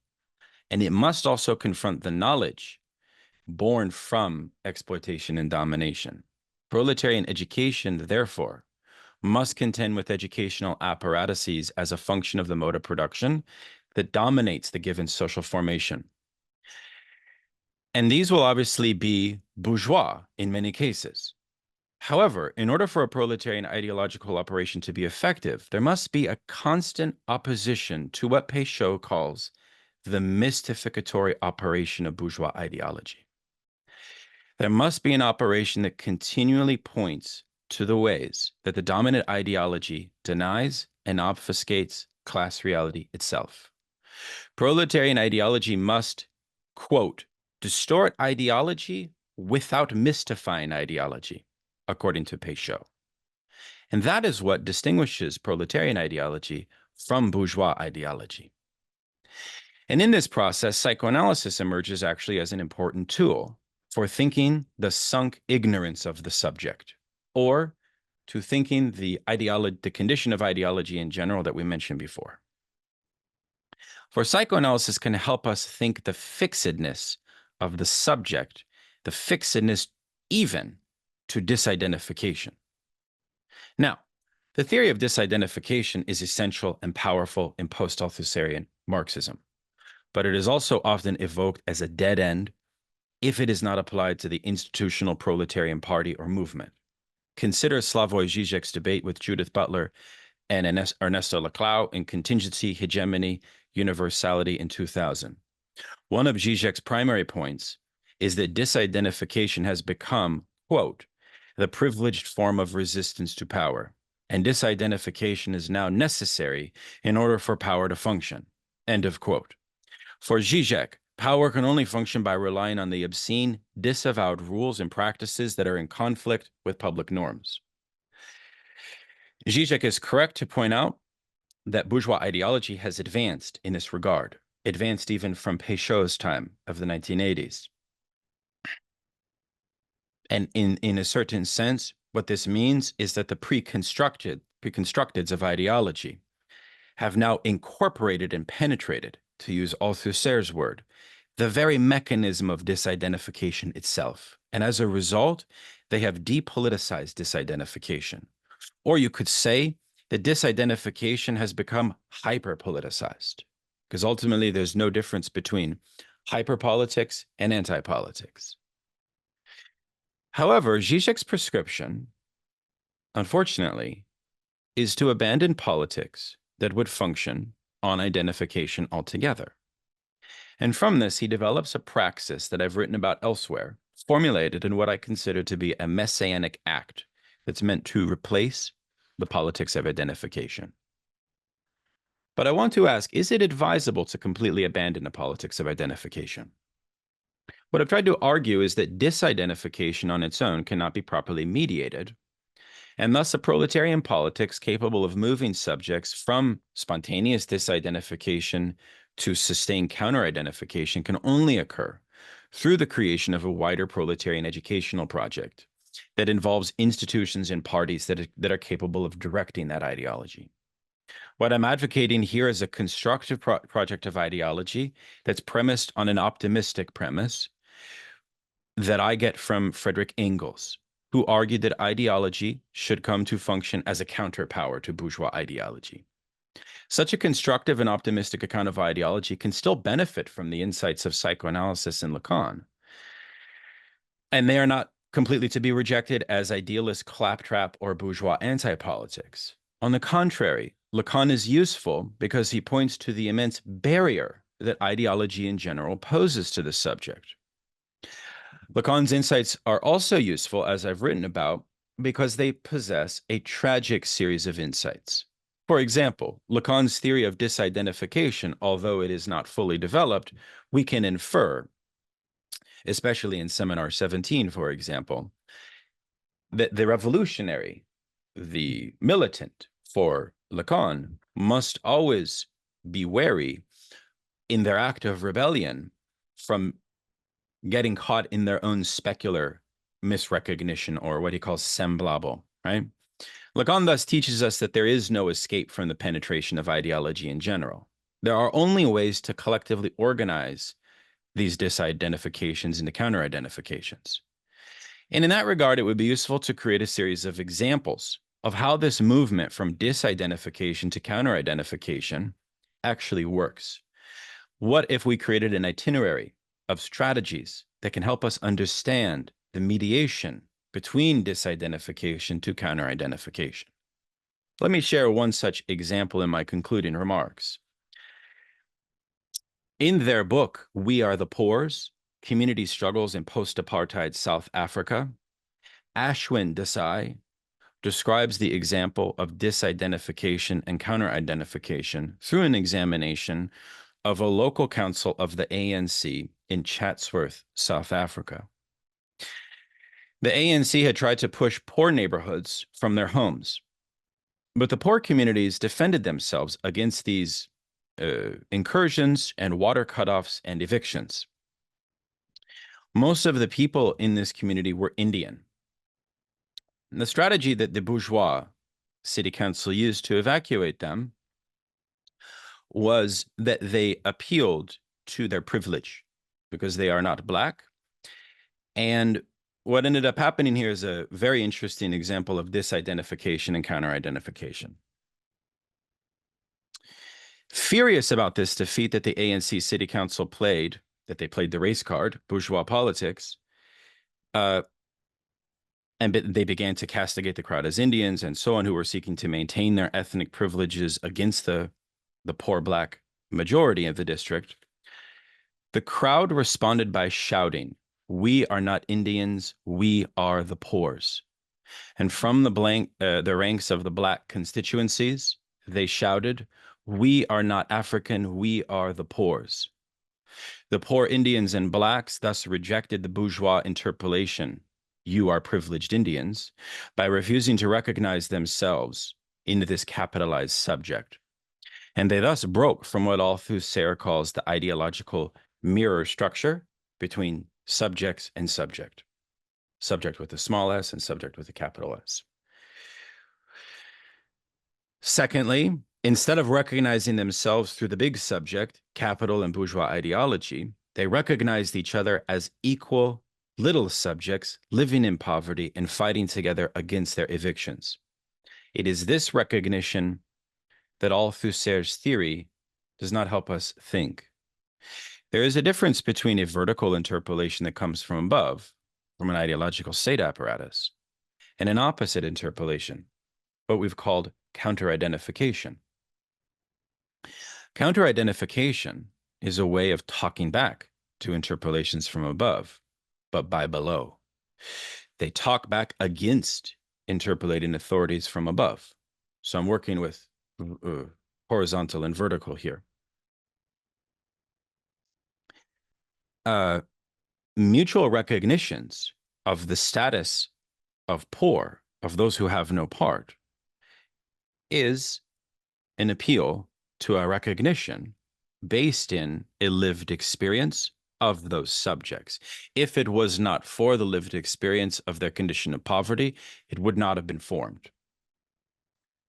and it must also confront the knowledge born from exploitation and domination. Proletarian education, therefore, must contend with educational apparatuses as a function of the mode of production that dominates the given social formation. And these will obviously be bourgeois in many cases. However, in order for a proletarian ideological operation to be effective, there must be a constant opposition to what Péchot calls the mystificatory operation of bourgeois ideology. There must be an operation that continually points to the ways that the dominant ideology denies and obfuscates class reality itself. Proletarian ideology must, quote, distort ideology without mystifying ideology, according to Péchot. And that is what distinguishes proletarian ideology from bourgeois ideology. And in this process, psychoanalysis emerges actually as an important tool for thinking the sunk ignorance of the subject, or to thinking the condition of ideology in general that we mentioned before. For psychoanalysis can help us think the fixedness of the subject, the fixedness even to disidentification. Now, the theory of disidentification is essential and powerful in post-Althusserian Marxism, but it is also often evoked as a dead end if it is not applied to the institutional proletarian party or movement. Consider Slavoj Žižek's debate with Judith Butler and Ernesto Laclau in Contingency, Hegemony, Universality in 2000. One of Žižek's primary points is that disidentification has become, quote, the privileged form of resistance to power, and disidentification is now necessary in order for power to function, end of quote. For Žižek, power can only function by relying on the obscene, disavowed rules and practices that are in conflict with public norms. Žižek is correct to point out that bourgeois ideology has advanced in this regard, advanced even from Péchot's time of the 1980s. And in a certain sense, what this means is that the preconstructeds of ideology have now incorporated and penetrated, to use Althusser's word, the very mechanism of disidentification itself. And as a result, they have depoliticized disidentification. Or you could say that disidentification has become hyper-politicized, because ultimately there's no difference between hyperpolitics and anti-politics. However, Žižek's prescription, unfortunately, is to abandon politics that would function on identification altogether. And from this, he develops a praxis that I've written about elsewhere, formulated in what I consider to be a messianic act that's meant to replace the politics of identification. But I want to ask, is it advisable to completely abandon the politics of identification? What I've tried to argue is that disidentification on its own cannot be properly mediated, and thus a proletarian politics capable of moving subjects from spontaneous disidentification to sustained counter-identification can only occur through the creation of a wider proletarian educational project that involves institutions and parties that are capable of directing that ideology. What I'm advocating here is a constructive project of ideology that's premised on an optimistic premise that I get from Friedrich Engels, who argued that ideology should come to function as a counterpower to bourgeois ideology. Such a constructive and optimistic account of ideology can still benefit from the insights of psychoanalysis and Lacan, and they are not completely to be rejected as idealist claptrap or bourgeois anti-politics. On the contrary, Lacan is useful because he points to the immense barrier that ideology in general poses to the subject. Lacan's insights are also useful, as I've written about, because they possess a tragic series of insights. For example, Lacan's theory of disidentification, although it is not fully developed, we can infer, especially in Seminar 17, for example, that the revolutionary, the militant for Lacan, must always be wary in their act of rebellion from getting caught in their own specular misrecognition, or what he calls semblable, right? Lacan thus teaches us that there is no escape from the penetration of ideology in general. There are only ways to collectively organize these disidentifications into counter-identifications. And in that regard, it would be useful to create a series of examples of how this movement from disidentification to counter-identification actually works. What if we created an itinerary of strategies that can help us understand the mediation between disidentification to counter-identification. Let me share one such example in my concluding remarks. In their book, We Are the Poors, Community Struggles in Post-Apartheid South Africa, Ashwin Desai describes the example of disidentification and counter-identification through an examination of a local council of the ANC in Chatsworth, South Africa. The ANC had tried to push poor neighborhoods from their homes, but the poor communities defended themselves against these incursions and water cutoffs and evictions. Most of the people in this community were Indian. And the strategy that the bourgeois city council used to evacuate them was that they appealed to their privilege because they are not Black. And what ended up happening here is a very interesting example of disidentification and counter-identification. Furious about this defeat that the ANC City Council played, that they played the race card, bourgeois politics, and they began to castigate the crowd as Indians and so on, who were seeking to maintain their ethnic privileges against the poor Black majority of the district. The crowd responded by shouting, "We are not Indians, we are the poors." And from the ranks of the Black constituencies, they shouted, "We are not African, we are the poors." The poor Indians and Blacks thus rejected the bourgeois interpolation, "You are privileged Indians," by refusing to recognize themselves in this capitalized subject. And they thus broke from what Althusser calls the ideological mirror structure between subjects and subject. Subject with a small s and subject with a capital S. Secondly, instead of recognizing themselves through the big subject, capital and bourgeois ideology, they recognized each other as equal little subjects living in poverty and fighting together against their evictions. It is this recognition that Althusser's theory does not help us think. There is a difference between a vertical interpolation that comes from above, from an ideological state apparatus, and an opposite interpolation, what we've called counter-identification. Counter-identification is a way of talking back to interpolations from above, but by below. They talk back against interpolating authorities from above. So I'm working with horizontal and vertical here. Mutual recognitions of the status of poor, of those who have no part, is an appeal to a recognition based in a lived experience of those subjects. If it was not for the lived experience of their condition of poverty, it would not have been formed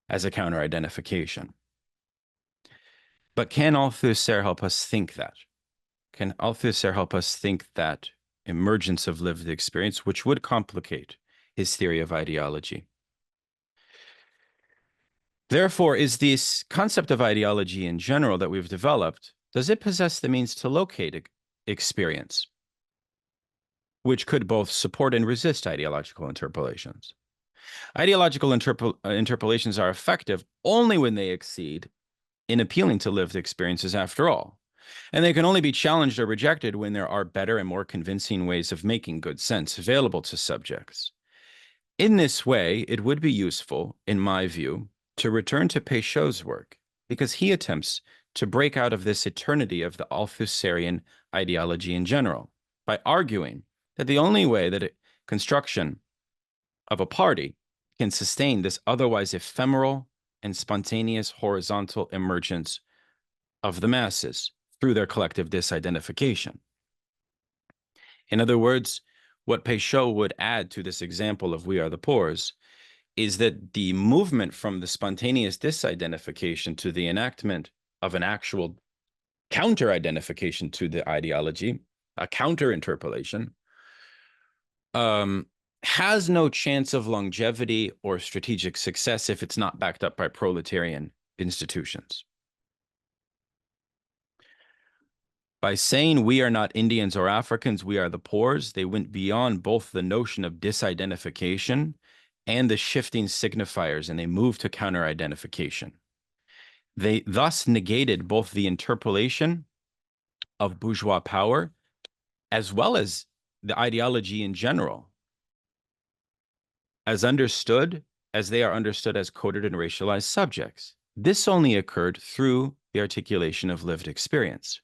as a counter-identification. But can Althusser help us think that? Can Althusser help us think that emergence of lived experience, which would complicate his theory of ideology? Therefore, is this concept of ideology in general that we've developed, does it possess the means to locate experience, which could both support and resist ideological interpolations? Ideological interpolations are effective only when they exceed in appealing to lived experiences after all. And they can only be challenged or rejected when there are better and more convincing ways of making good sense available to subjects. In this way, it would be useful, in my view, to return to Péchot's work, because he attempts to break out of this eternity of the Althusserian ideology in general, by arguing that the only way that a construction of a party can sustain this otherwise ephemeral and spontaneous horizontal emergence of the masses through their collective disidentification. In other words, what Péchot would add to this example of We Are the Poors is that the movement from the spontaneous disidentification to the enactment of an actual counter-identification to the ideology, a counter-interpolation, has no chance of longevity or strategic success if it's not backed up by proletarian institutions. By saying we are not Indians or Africans, we are the poors, they went beyond both the notion of disidentification and the shifting signifiers, and they moved to counter-identification. They thus negated both the interpolation of bourgeois power as well as the ideology in general, as they are understood as coded and racialized subjects. This only occurred through the articulation of lived experience.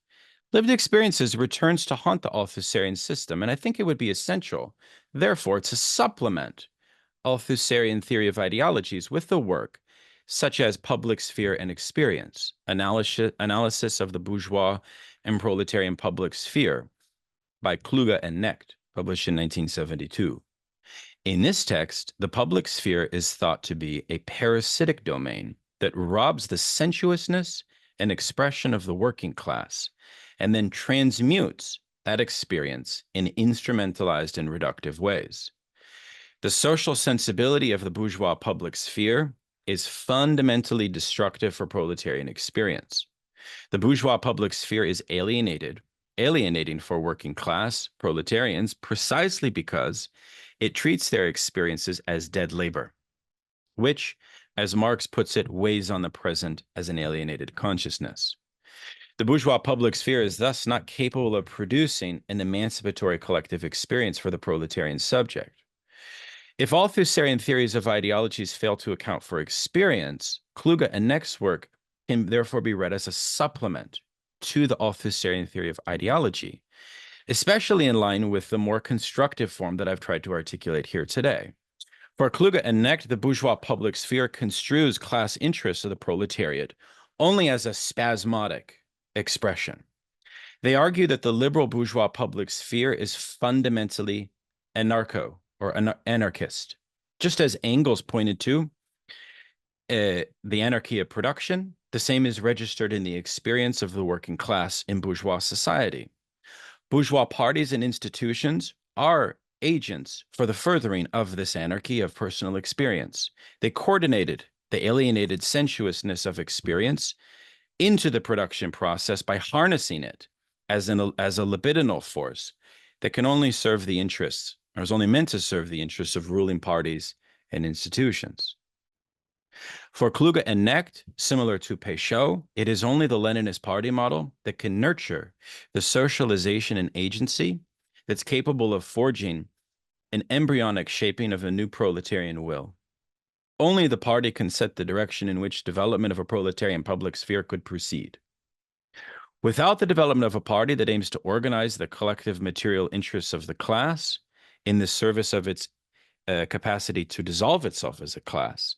Lived experiences returns to haunt the Althusserian system, and I think it would be essential, therefore, to supplement Althusserian theory of ideologies with the work such as Public Sphere and Experience, analysis of the bourgeois and proletarian public sphere by Kluge and Knecht, published in 1972. In this text, the public sphere is thought to be a parasitic domain that robs the sensuousness and expression of the working class, and then transmutes that experience in instrumentalized and reductive ways. The social sensibility of the bourgeois public sphere is fundamentally destructive for proletarian experience. The bourgeois public sphere is alienating for working class proletarians precisely because it treats their experiences as dead labor, which, as Marx puts it, weighs on the present as an alienated consciousness. The bourgeois public sphere is thus not capable of producing an emancipatory collective experience for the proletarian subject. If Althusserian theories of ideologies fail to account for experience, Kluge and Knecht's work can therefore be read as a supplement to the Althusserian theory of ideology, especially in line with the more constructive form that I've tried to articulate here today. For Kluge and Knecht, the bourgeois public sphere construes class interests of the proletariat only as a spasmodic expression. They argue that the liberal bourgeois public sphere is fundamentally anarcho or anarchist, just as Engels pointed to the anarchy of production. The same is registered in the experience of the working class in bourgeois society. Bourgeois parties and institutions are agents for the furthering of this anarchy of personal experience. They coordinated the alienated sensuousness of experience into the production process by harnessing it as a libidinal force that can only serve the interests, or is only meant to serve the interests of ruling parties and institutions. For Kluge and Knecht, similar to Péchot, it is only the Leninist party model that can nurture the socialization and agency that's capable of forging an embryonic shaping of a new proletarian will. Only the party can set the direction in which development of a proletarian public sphere could proceed. Without the development of a party that aims to organize the collective material interests of the class in the service of its capacity to dissolve itself as a class,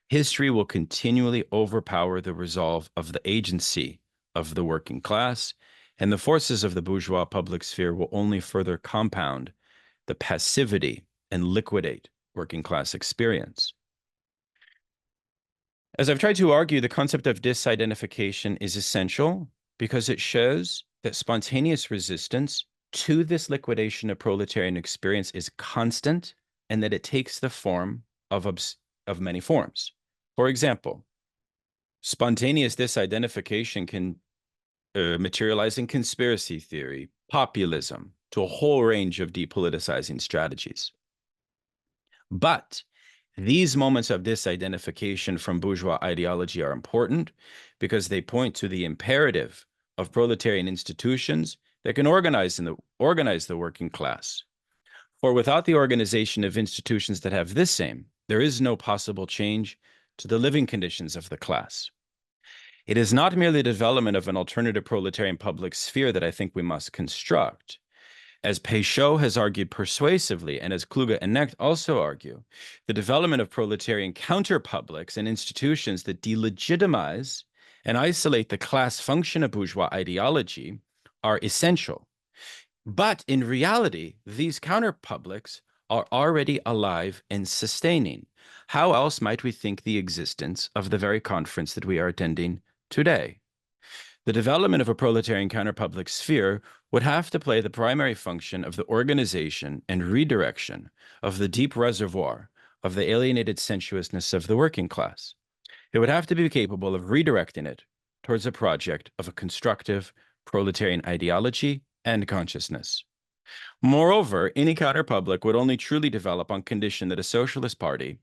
history will continually overpower the resolve of the agency of the working class, and the forces of the bourgeois public sphere will only further compound the passivity and liquidate working class experience. As I've tried to argue, the concept of disidentification is essential because it shows that spontaneous resistance to this liquidation of proletarian experience is constant and that it takes the form of many forms. For example, spontaneous disidentification can materialize in conspiracy theory, populism, to a whole range of depoliticizing strategies. But these moments of disidentification from bourgeois ideology are important because they point to the imperative of proletarian institutions that can organize the working class. For without the organization of institutions that have this aim, there is no possible change to the living conditions of the class. It is not merely the development of an alternative proletarian public sphere that I think we must construct. As Péchot has argued persuasively, and as Kluge and Knecht also argue, the development of proletarian counterpublics and institutions that delegitimize and isolate the class function of bourgeois ideology are essential. But in reality, these counterpublics are already alive and sustaining. How else might we think the existence of the very conference that we are attending today? The development of a proletarian counterpublic sphere would have to play the primary function of the organization and redirection of the deep reservoir of the alienated sensuousness of the working class. It would have to be capable of redirecting it towards a project of a constructive proletarian ideology and consciousness. Moreover, any counterpublic would only truly develop on condition that a socialist party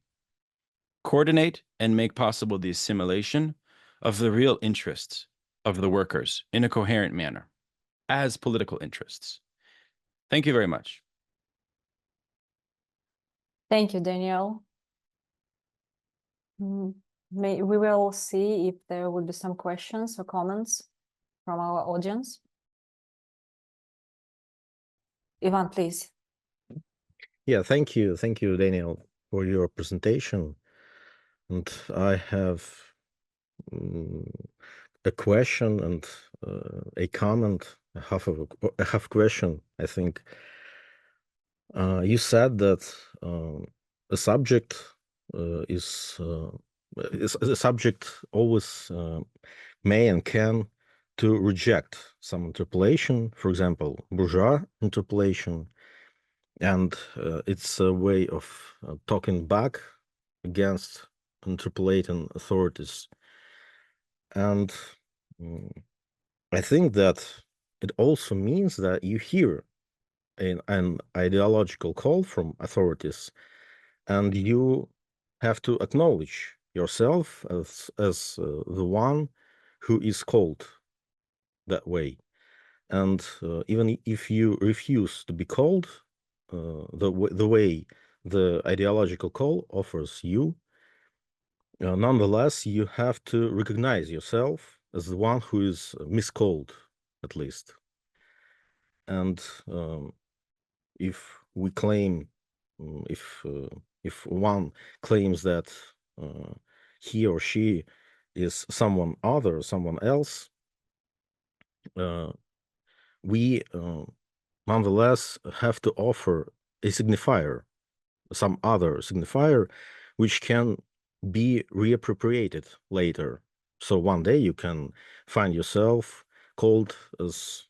coordinate and make possible the assimilation of the real interests of the workers in a coherent manner as political interests. Thank you very much. Thank you, Daniel. We will see if there will be some questions or comments from our audience. Ivan, please. Yeah, thank you, Daniel, for your presentation. And I have a question and a comment. I have a question. I think you said that a subject is a subject always may and can to reject some interpolation, for example, bourgeois interpolation, and it's a way of talking back against interpolating authorities. And I think that it also means that you hear an ideological call from authorities, and you have to acknowledge yourself as the one who is called that way. And even if you refuse to be called the way the ideological call offers you, nonetheless, you have to recognize yourself as the one who is miscalled, at least. And if we claim, if one claims that he or she is someone other, someone else, we nonetheless have to offer a signifier, some other signifier, which can be reappropriated later. So one day you can find yourself called as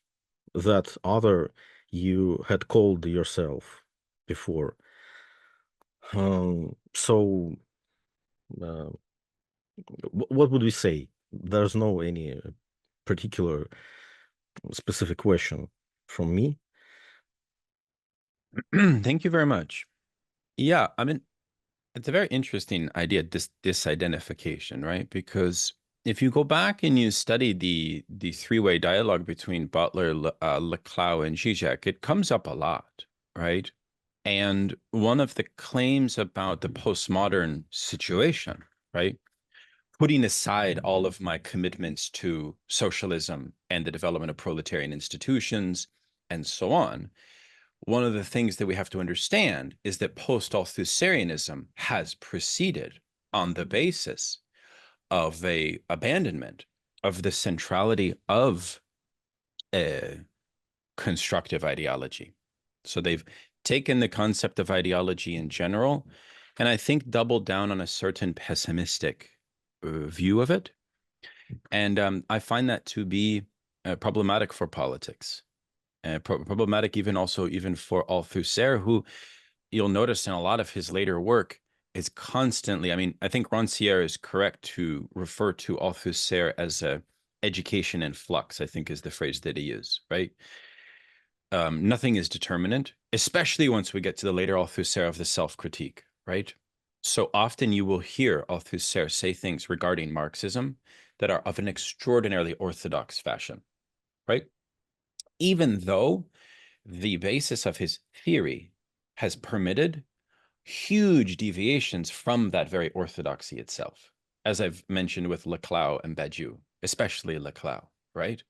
that other you had called yourself before. So what would we say? There's no any particular specific question from me. Thank you very much. Yeah, I mean, it's a very interesting idea, this disidentification, right? Because if you go back and you study the three-way dialogue between Butler, Laclau, and Zizek, it comes up a lot, right? And one of the claims about the postmodern situation, right, putting aside all of my commitments to socialism and the development of proletarian institutions and so on, one of the things that we have to understand is that post-Althusserianism has proceeded on the basis of a abandonment of the centrality of constructive ideology. So they've taken the concept of ideology in general, and I think doubled down on a certain pessimistic view of it. And I find that to be problematic for politics. Problematic even for Althusser, who you'll notice in a lot of his later work is constantly, I mean, I think Rancière is correct to refer to Althusser as a education in flux, I think is the phrase that he used, right? Nothing is determinate, especially once we get to the later Althusser of the self-critique, right? So often you will hear Althusser say things regarding Marxism that are of an extraordinarily orthodox fashion, right? Even though the basis of his theory has permitted huge deviations from that very orthodoxy itself, as I've mentioned with Laclau and Badiou, especially Laclau, right?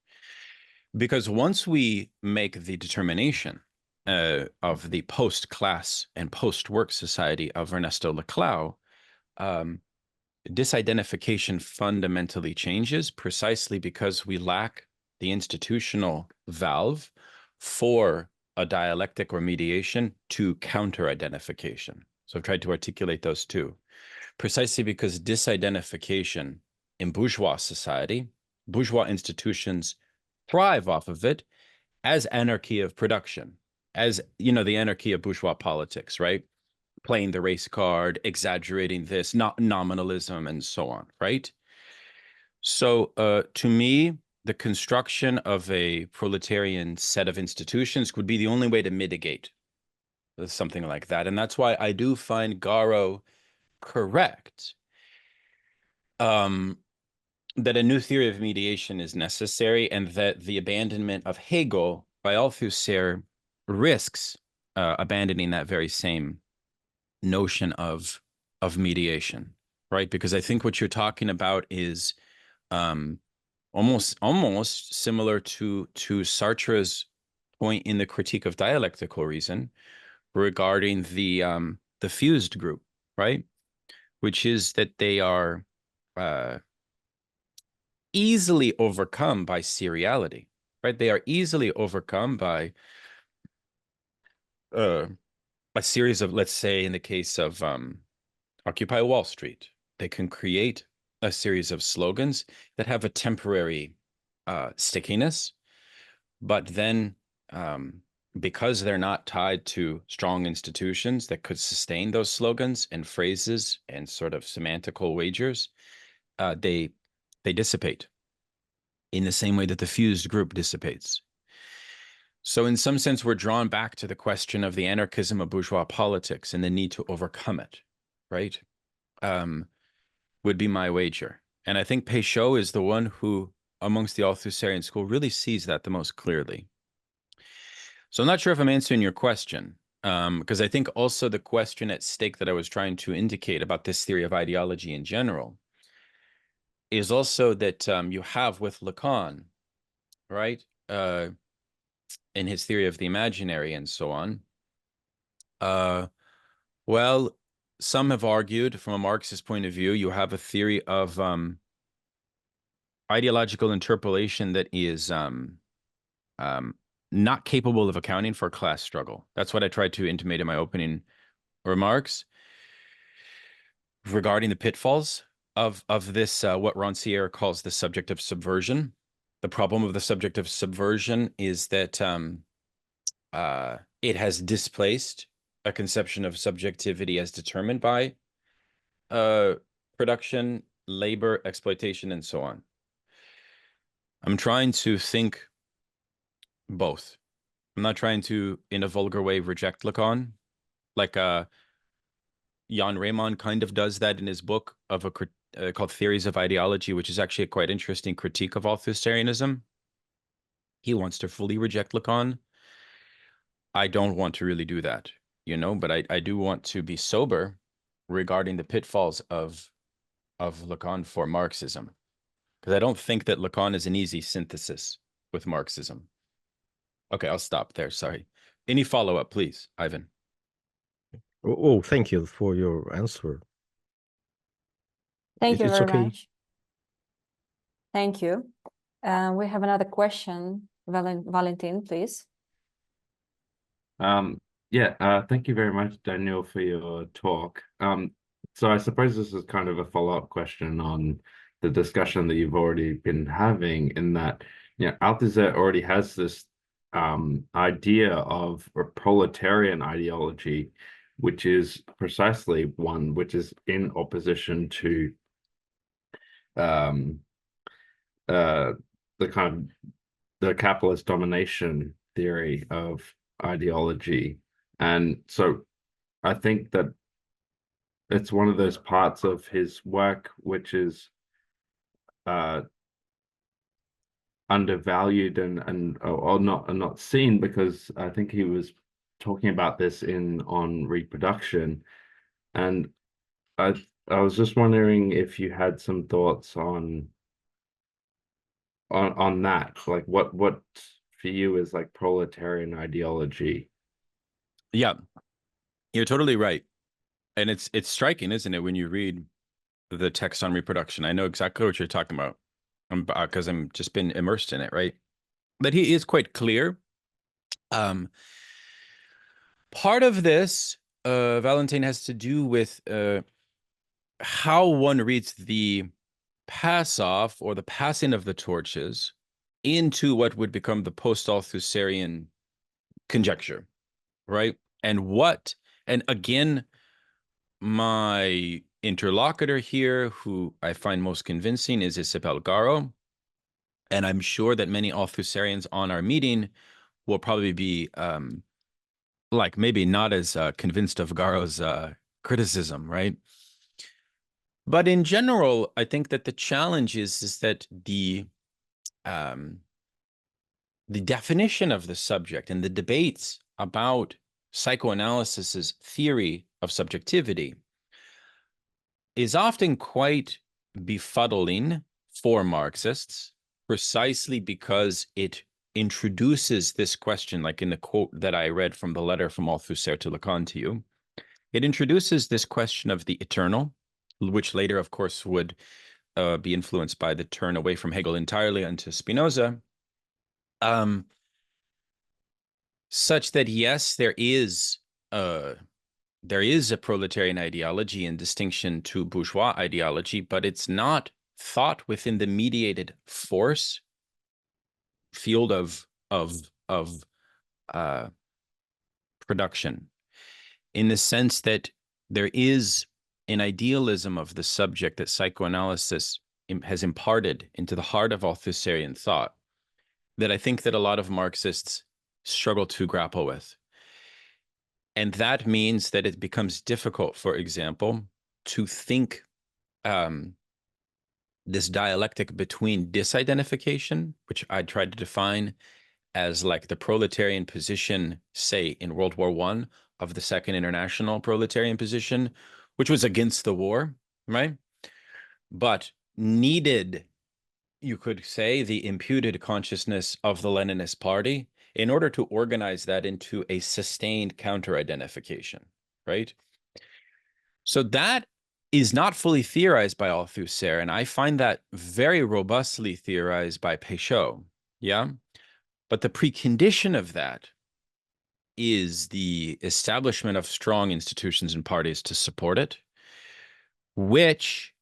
Because once we make the determination of the post-class and post-work society of Ernesto Laclau, disidentification fundamentally changes precisely because we lack the institutional valve for a dialectic or mediation to counter-identification. So I've tried to articulate those two, precisely because disidentification in bourgeois society, bourgeois institutions thrive off of it as anarchy of production, as, you know, the anarchy of bourgeois politics, right? Playing the race card, exaggerating this, not nominalism, and so on, right? So to me, the construction of a proletarian set of institutions would be the only way to mitigate something like that. And that's why I do find Garo correct, that a new theory of mediation is necessary, and that the abandonment of Hegel by Althusser risks abandoning that very same notion of mediation, right? Because I think what you're talking about is almost similar to Sartre's point in the Critique of Dialectical Reason regarding the fused group, right? Which is that they are easily overcome by seriality, right? They are easily overcome by a series of, let's say, in the case of Occupy Wall Street, they can create a series of slogans that have a temporary stickiness, but then because they're not tied to strong institutions that could sustain those slogans and phrases and sort of semantical wagers, they dissipate in the same way that the fused group dissipates. So in some sense, we're drawn back to the question of the anarchism of bourgeois politics and the need to overcome it, right? Would be my wager. And I think Péchot is the one who, amongst the Althusserian school, really sees that the most clearly. So I'm not sure if I'm answering your question, because I think also the question at stake that I was trying to indicate about this theory of ideology in general is also that you have with Lacan, right, in his theory of the imaginary and so on. Well, some have argued from a Marxist point of view, you have a theory of ideological interpolation that is not capable of accounting for class struggle. That's what I tried to intimate in my opening remarks regarding the pitfalls of this, what Rancière calls the subject of subversion. The problem of the subject of subversion is that it has displaced a conception of subjectivity as determined by production, labor, exploitation, and so on. I'm trying to think both. I'm not trying to, in a vulgar way, reject Lacan, like Jan Raymond kind of does that in his book of called Theories of Ideology, which is actually a quite interesting critique of Althusserianism. He wants to fully reject Lacan. I don't want to really do that, you know, but I do want to be sober regarding the pitfalls of Lacan for Marxism, because I don't think that Lacan is an easy synthesis with Marxism. Okay, I'll stop there. Sorry. Any follow-up, please, Ivan? Oh, thank you for your answer. Thank you It's very okay. much. Thank you. We have another question. Valentin, please. Thank you very much, Daniel, for your talk. So I suppose this is kind of a follow-up question on the discussion that you've already been having, in that, you know, Althusser already has this idea of a proletarian ideology, which is precisely one which is in opposition to the capitalist domination theory of ideology. And so I think that it's one of those parts of his work which is undervalued and not seen, because I think he was talking about this on reproduction. And I was just wondering if you had some thoughts on that, like what for you is like proletarian ideology. Yeah, you're totally right. And it's striking, isn't it, when you read the text on reproduction? I know exactly what you're talking about, because I'm just been immersed in it, right? But he is quite clear. Part of this, Valentin, has to do with how one reads the pass off or the passing of the torches into what would become the post-Althusserian conjecture, right? And again, my interlocutor here, who I find most convincing, is Isabel Garo. And I'm sure that many Althusserians on our meeting will probably be like maybe not as convinced of Garo's criticism, right? But in general, I think that the challenge is that the definition of the subject and the debates about psychoanalysis's theory of subjectivity is often quite befuddling for Marxists, precisely because it introduces this question, like in the quote that I read from the letter from Althusser to Lacan to you. It introduces this question of the eternal, which later, of course, would be influenced by the turn away from Hegel entirely into Spinoza, such that, yes, there is a proletarian ideology in distinction to bourgeois ideology, but it's not thought within the mediated force field of production, in the sense that there is an idealism of the subject that psychoanalysis has imparted into the heart of Althusserian thought that I think that a lot of Marxists struggle to grapple with. And that means that it becomes difficult, for example, to think this dialectic between disidentification, which I tried to define as like the proletarian position, say, in World War I of the Second International proletarian position, which was against the war, right? But needed, you could say, the imputed consciousness of the Leninist party in order to organize that into a sustained counter-identification, right? So that is not fully theorized by Althusser, and I find that very robustly theorized by Péchot, yeah? But the precondition of that is the establishment of strong institutions and parties to support it, which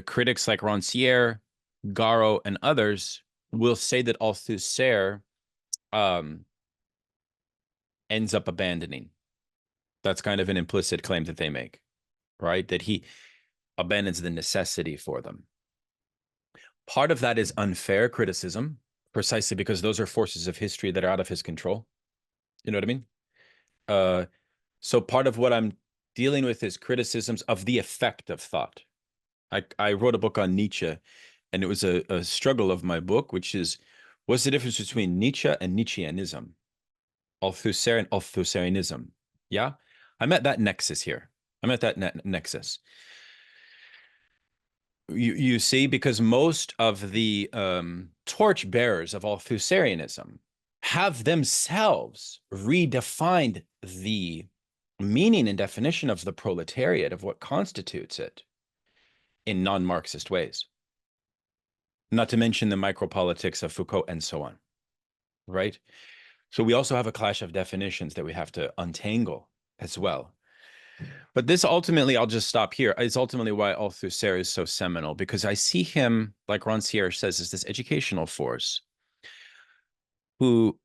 critics like Rancière, Garo, and others will say that Althusser ends up abandoning. That's kind of an implicit claim that they make, right? That he abandons the necessity for them. Part of that is unfair criticism, precisely because those are forces of history that are out of his control. You know what I mean? So part of what I'm dealing with is criticisms of the effect of thought. I wrote a book on Nietzsche, and it was a struggle of my book, which is, what's the difference between Nietzsche and Nietzscheanism? Althusser and Althusserianism. Yeah? I'm at that nexus here. I'm at that nexus. You see, because most of the torch bearers of Althusserianism have themselves redefined the meaning and definition of the proletariat, of what constitutes it, in non-Marxist ways. Not to mention the micropolitics of Foucault and so on, right? So we also have a clash of definitions that we have to untangle as well. But this ultimately, I'll just stop here, is ultimately why Althusser is so seminal, because I see him, like Rancière says, as this educational force who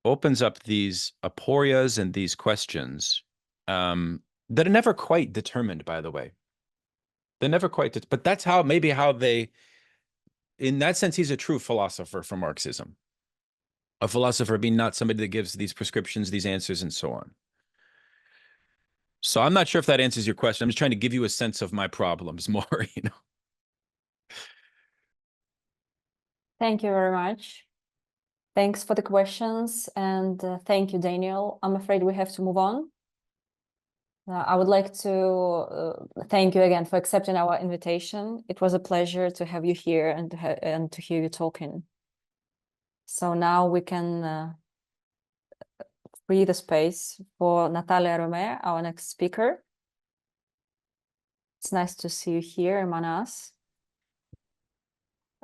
opens up these aporias and these questions that are never quite determined, by the way. They're never quite, but that's how, maybe how they, in that sense, he's a true philosopher for Marxism. A philosopher being not somebody that gives these prescriptions, these answers, and so on. So I'm not sure if that answers your question. I'm just trying to give you a sense of my problems more, you know. Thank you very much. Thanks for the questions, and thank you, Daniel. I'm afraid we have to move on. I would like to thank you again for accepting our invitation. It was a pleasure to have you here and to hear you talking. So now we can free the space for Natalia Romé, our next speaker. It's nice to see you here among us.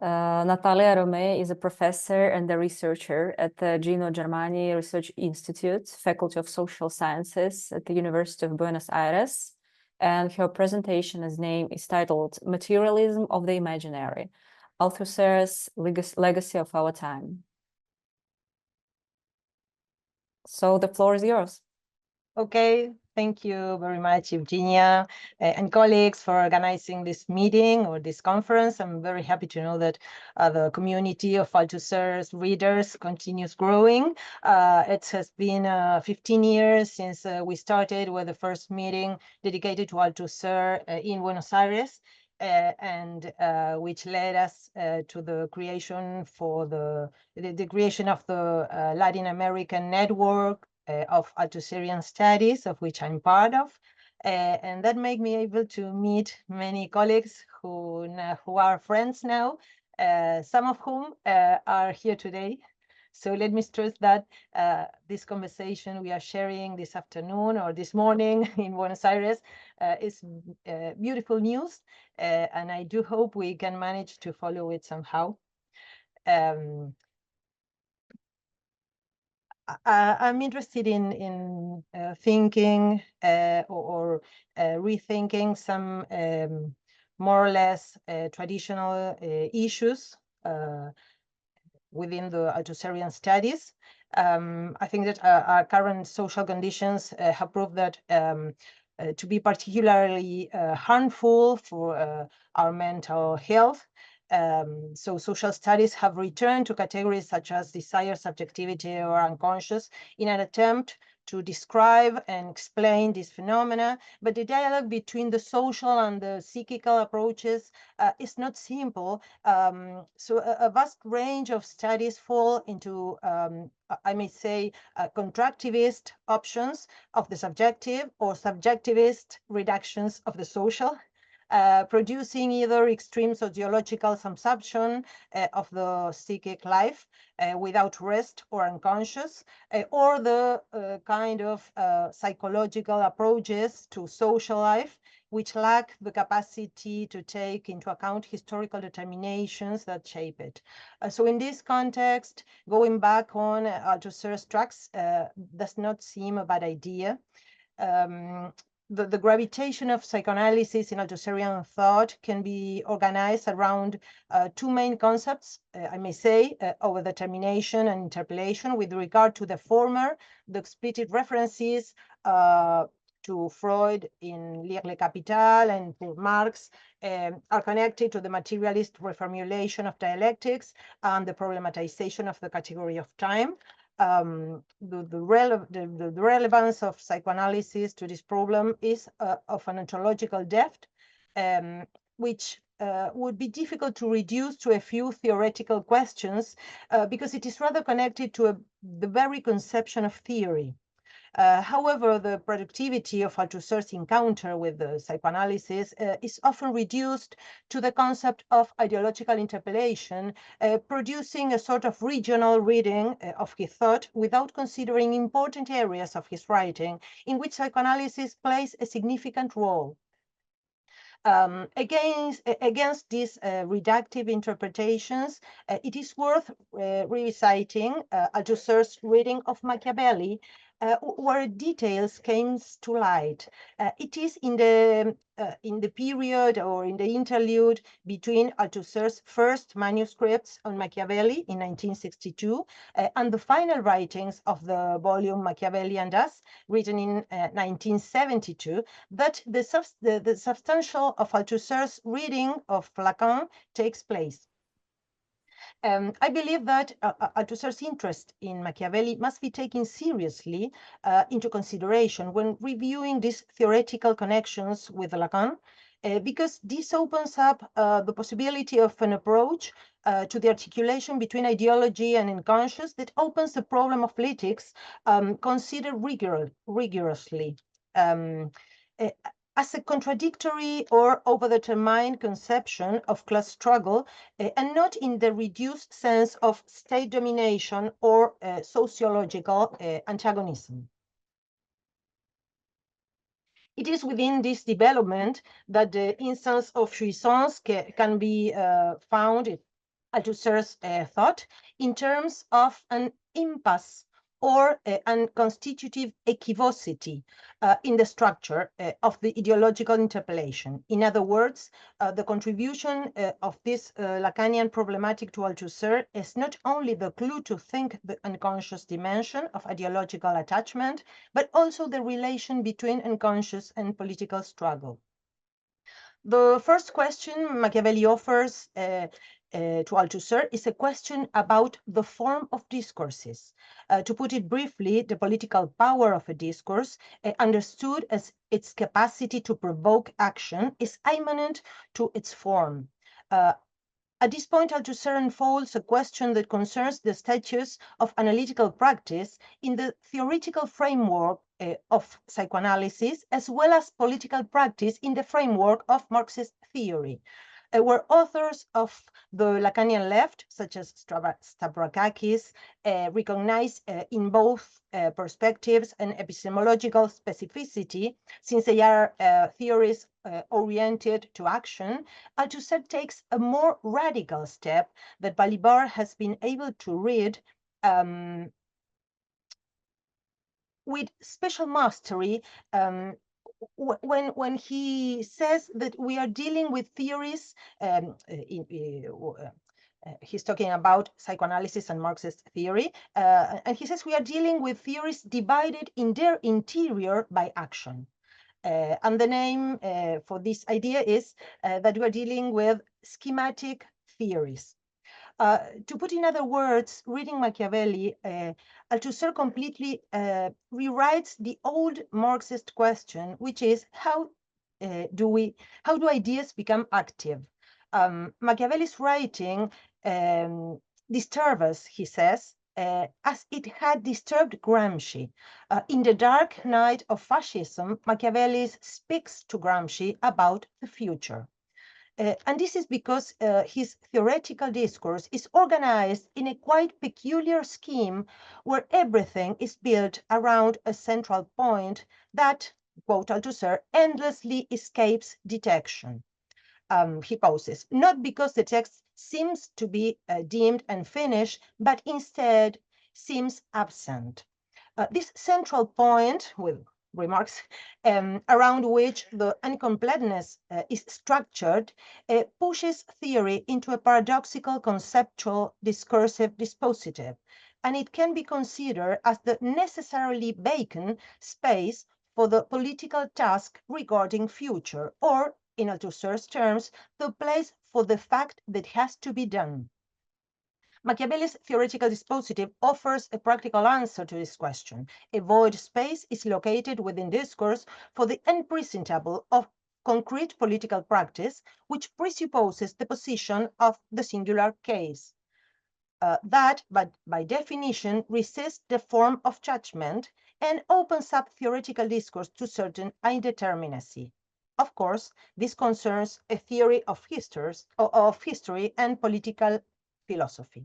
Natalia Romé is a professor and a researcher at the Gino Germani Research Institute, Faculty of Social Sciences at the University of Buenos Aires. And her presentation's name is titled Materialism of the Imaginary, Althusser's Legacy of Our Time. So the floor is yours. Okay, Thank you very much, Eugenia, and colleagues for organizing this meeting or this conference. I'm very happy to know that the community of Althusser's readers continues growing. It has been 15 years since we started with the first meeting dedicated to Althusser in Buenos Aires. And which led us to the creation for the creation of the Latin American network of Althusserian studies, of which I'm part of. And that made me able to meet many colleagues who are friends now, some of whom are here today. So let me stress that this conversation we are sharing this afternoon or this morning in Buenos Aires is beautiful news, and I do hope we can manage to follow it somehow. I'm interested in thinking or rethinking some more or less traditional issues within the Althusserian studies. I think that our current social conditions have proved that to be particularly harmful for our mental health. So social studies have returned to categories such as desire, subjectivity, or unconscious in an attempt to describe and explain these phenomena, but the dialogue between the social and the psychical approaches is not simple. So a vast range of studies fall into, I may say, contractivist options of the subjective or subjectivist reductions of the social. Producing either extreme sociological subsumption of the psychic life without rest or unconscious, or the kind of psychological approaches to social life which lack the capacity to take into account historical determinations that shape it. So in this context, going back on Althusser's tracks does not seem a bad idea. The gravitation of psychoanalysis in Althusserian thought can be organized around two main concepts, I may say, overdetermination and interpellation. With regard to the former, the explicit references to Freud in Lire le Capital and to Marx are connected to the materialist reformulation of dialectics and the problematization of the category of time. The relevance of psychoanalysis to this problem is of an ontological depth, which would be difficult to reduce to a few theoretical questions because it is rather connected to the very conception of theory. However, the productivity of Althusser's encounter with the psychoanalysis is often reduced to the concept of ideological interpellation, producing a sort of regional reading of his thought without considering important areas of his writing in which psychoanalysis plays a significant role. Against these reductive interpretations, it is worth reciting Althusser's reading of Machiavelli, where details came to light. It is in the period or in the interlude between Althusser's first manuscripts on Machiavelli in 1962 and the final writings of the volume Machiavelli and Us, written in 1972, that the substantial of Althusser's reading of Lacan takes place. I believe that Althusser's interest in Machiavelli must be taken seriously into consideration when reviewing these theoretical connections with Lacan, because this opens up the possibility of an approach to the articulation between ideology and unconscious that opens the problem of politics considered rigorously. As a contradictory or overdetermined conception of class struggle, and not in the reduced sense of state domination or sociological antagonism. It is within this development that the instance of jouissance can be found in Althusser's thought in terms of an impasse or an constitutive equivocity in the structure of the ideological interpellation. In other words, the contribution of this Lacanian problematic to Althusser is not only the clue to think the unconscious dimension of ideological attachment, but also the relation between unconscious and political struggle. The first question Machiavelli offers to Althusser is a question about the form of discourses. To put it briefly, the political power of a discourse, understood as its capacity to provoke action, is immanent to its form. At this point, Althusser unfolds a question that concerns the status of analytical practice in the theoretical framework of psychoanalysis, as well as political practice in the framework of Marxist theory, where authors of the Lacanian left, such as Stavrakakis, recognize in both perspectives an epistemological specificity, since they are theories oriented to action. Althusser takes a more radical step that Balibar has been able to read with special mastery when he says that we are dealing with theories. He's talking about psychoanalysis and Marxist theory, and he says we are dealing with theories divided in their interior by action. And the name for this idea is that we are dealing with schematic theories. To put in other words, reading Machiavelli, Althusser completely rewrites the old Marxist question, which is how do ideas become active? Machiavelli's writing disturbs us, he says, as it had disturbed Gramsci. In the dark night of fascism, Machiavelli speaks to Gramsci about the future. And this is because his theoretical discourse is organized in a quite peculiar scheme where everything is built around a central point that, quote Althusser, endlessly escapes detection. He poses, not because the text seems to be deemed unfinished, but instead seems absent. This central point, with remarks, around which the incompleteness is structured, pushes theory into a paradoxical conceptual discursive dispositive, and it can be considered as the necessarily vacant space for the political task regarding future, or, in Althusser's terms, the place for the fact that has to be done. Machiavelli's theoretical dispositive offers a practical answer to this question. A void space is located within discourse for the unpresentable of concrete political practice, which presupposes the position of the singular case. That, but by definition, resists the form of judgment and opens up theoretical discourse to certain indeterminacy. Of course, this concerns a theory of history and political philosophy.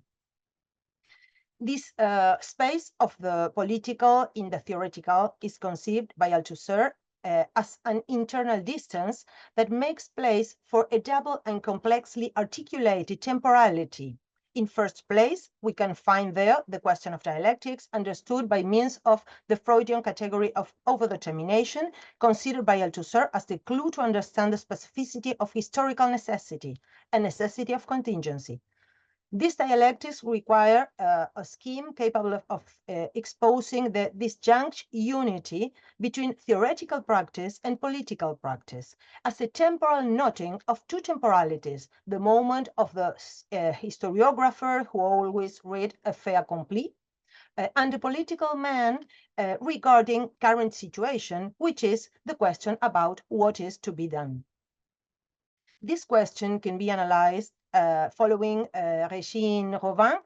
This space of the political in the theoretical is conceived by Althusser as an internal distance that makes place for a double and complexly articulated temporality. In first place, we can find there the question of dialectics, understood by means of the Freudian category of overdetermination, considered by Althusser as the clue to understand the specificity of historical necessity, a necessity of contingency. These dialectics require a scheme capable of exposing the disjunct unity between theoretical practice and political practice as a temporal knotting of two temporalities, the moment of the historiographer who always read a fait accompli, and the political man regarding current situation, which is the question about what is to be done. This question can be analyzed following Régine Robin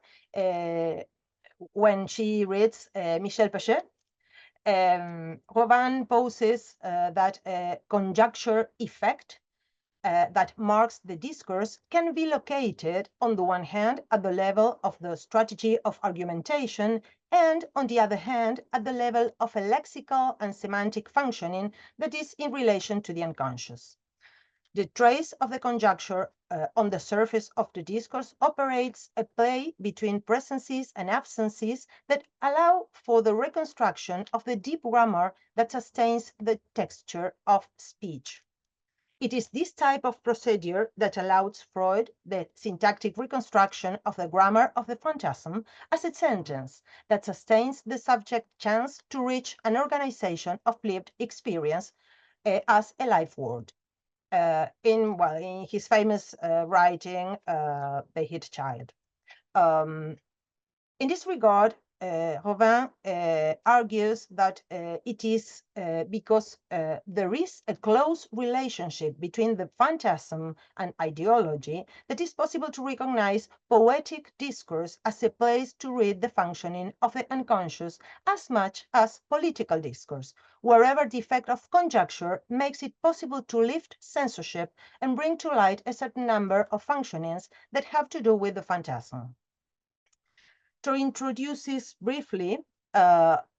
when she reads Michel Pechet. Robin poses that conjuncture effect that marks the discourse can be located on the one hand at the level of the strategy of argumentation and on the other hand at the level of a lexical and semantic functioning that is in relation to the unconscious. The trace of the conjuncture on the surface of the discourse operates a play between presences and absences that allow for the reconstruction of the deep grammar that sustains the texture of speech. It is this type of procedure that allows Freud the syntactic reconstruction of the grammar of the phantasm as a sentence that sustains the subject's chance to reach an organization of lived experience as a life word. In his famous writing, The Hit Child. In this regard, Robin argues that it is because there is a close relationship between the phantasm and ideology that is possible to recognize poetic discourse as a place to read the functioning of the unconscious as much as political discourse, wherever the effect of conjecture makes it possible to lift censorship and bring to light a certain number of functionings that have to do with the phantasm. To introduce this briefly,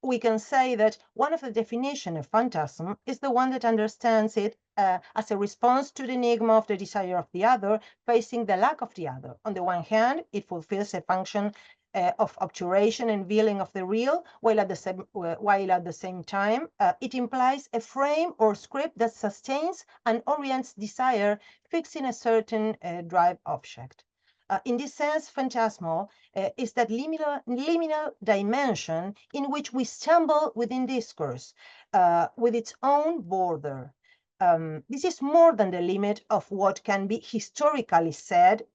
we can say that one of the definitions of phantasm is the one that understands it as a response to the enigma of the desire of the other, facing the lack of the other. On the one hand, it fulfills a function of obturation and veiling of the real, while at the same time, it implies a frame or script that sustains and orients desire, fixing a certain drive object. In this sense, phantasmal is that liminal dimension in which we stumble within discourse with its own border. This is more than the limit of what can be historically said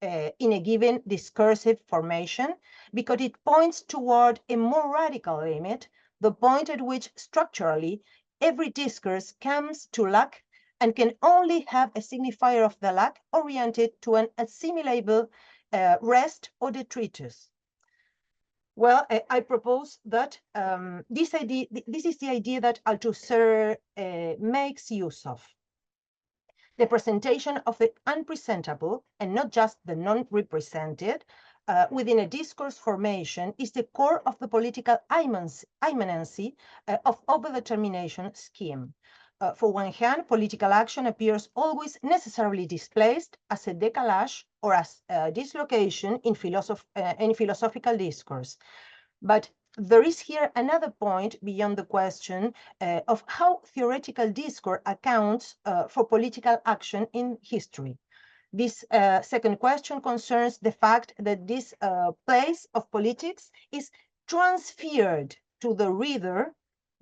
in a given discursive formation, because it points toward a more radical limit, the point at which structurally every discourse comes to lack and can only have a signifier of the lack oriented to an assimilable rest or detritus. Well, I propose that this is the idea that Althusser makes use of. The presentation of the unpresentable and not just the non-represented within a discourse formation is the core of the political immanency of overdetermination scheme. For one hand, political action appears always necessarily displaced as a decalage or as a dislocation in philosophical discourse. But there is here another point beyond the question of how theoretical discourse accounts for political action in history. This second question concerns the fact that this place of politics is transferred to the reader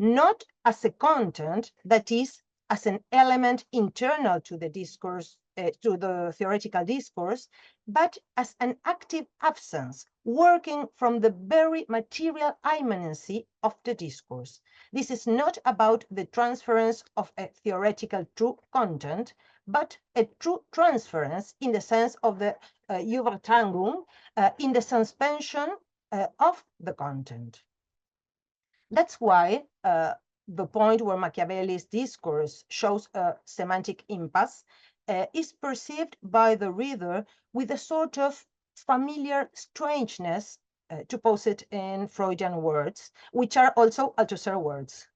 not as a content, that is, as an element internal to the discourse, to the theoretical discourse, but as an active absence, working from the very material immanency of the discourse. This is not about the transference of a theoretical true content, but a true transference in the sense of the Übertragung, in the suspension of the content. That's why the point where Machiavelli's discourse shows a semantic impasse is perceived by the reader with a sort of familiar strangeness, to pose it in Freudian words, which are also Althusser words.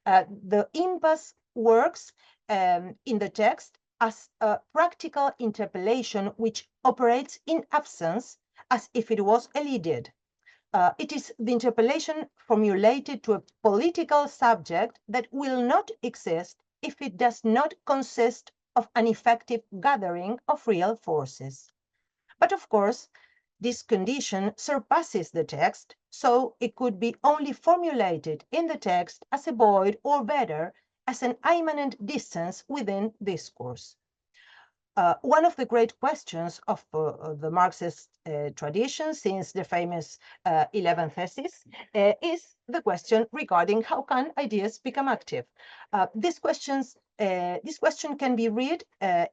The impasse works in the text as a practical interpellation which operates in absence as if it was elided. It is the interpellation formulated to a political subject that will not exist if it does not consist of an effective gathering of real forces. But of course, this condition surpasses the text, so it could be only formulated in the text as a void, or better, as an immanent distance within discourse. One of the great questions of the Marxist tradition since the famous 11 Theses is the question regarding how can ideas become active. This question can be read by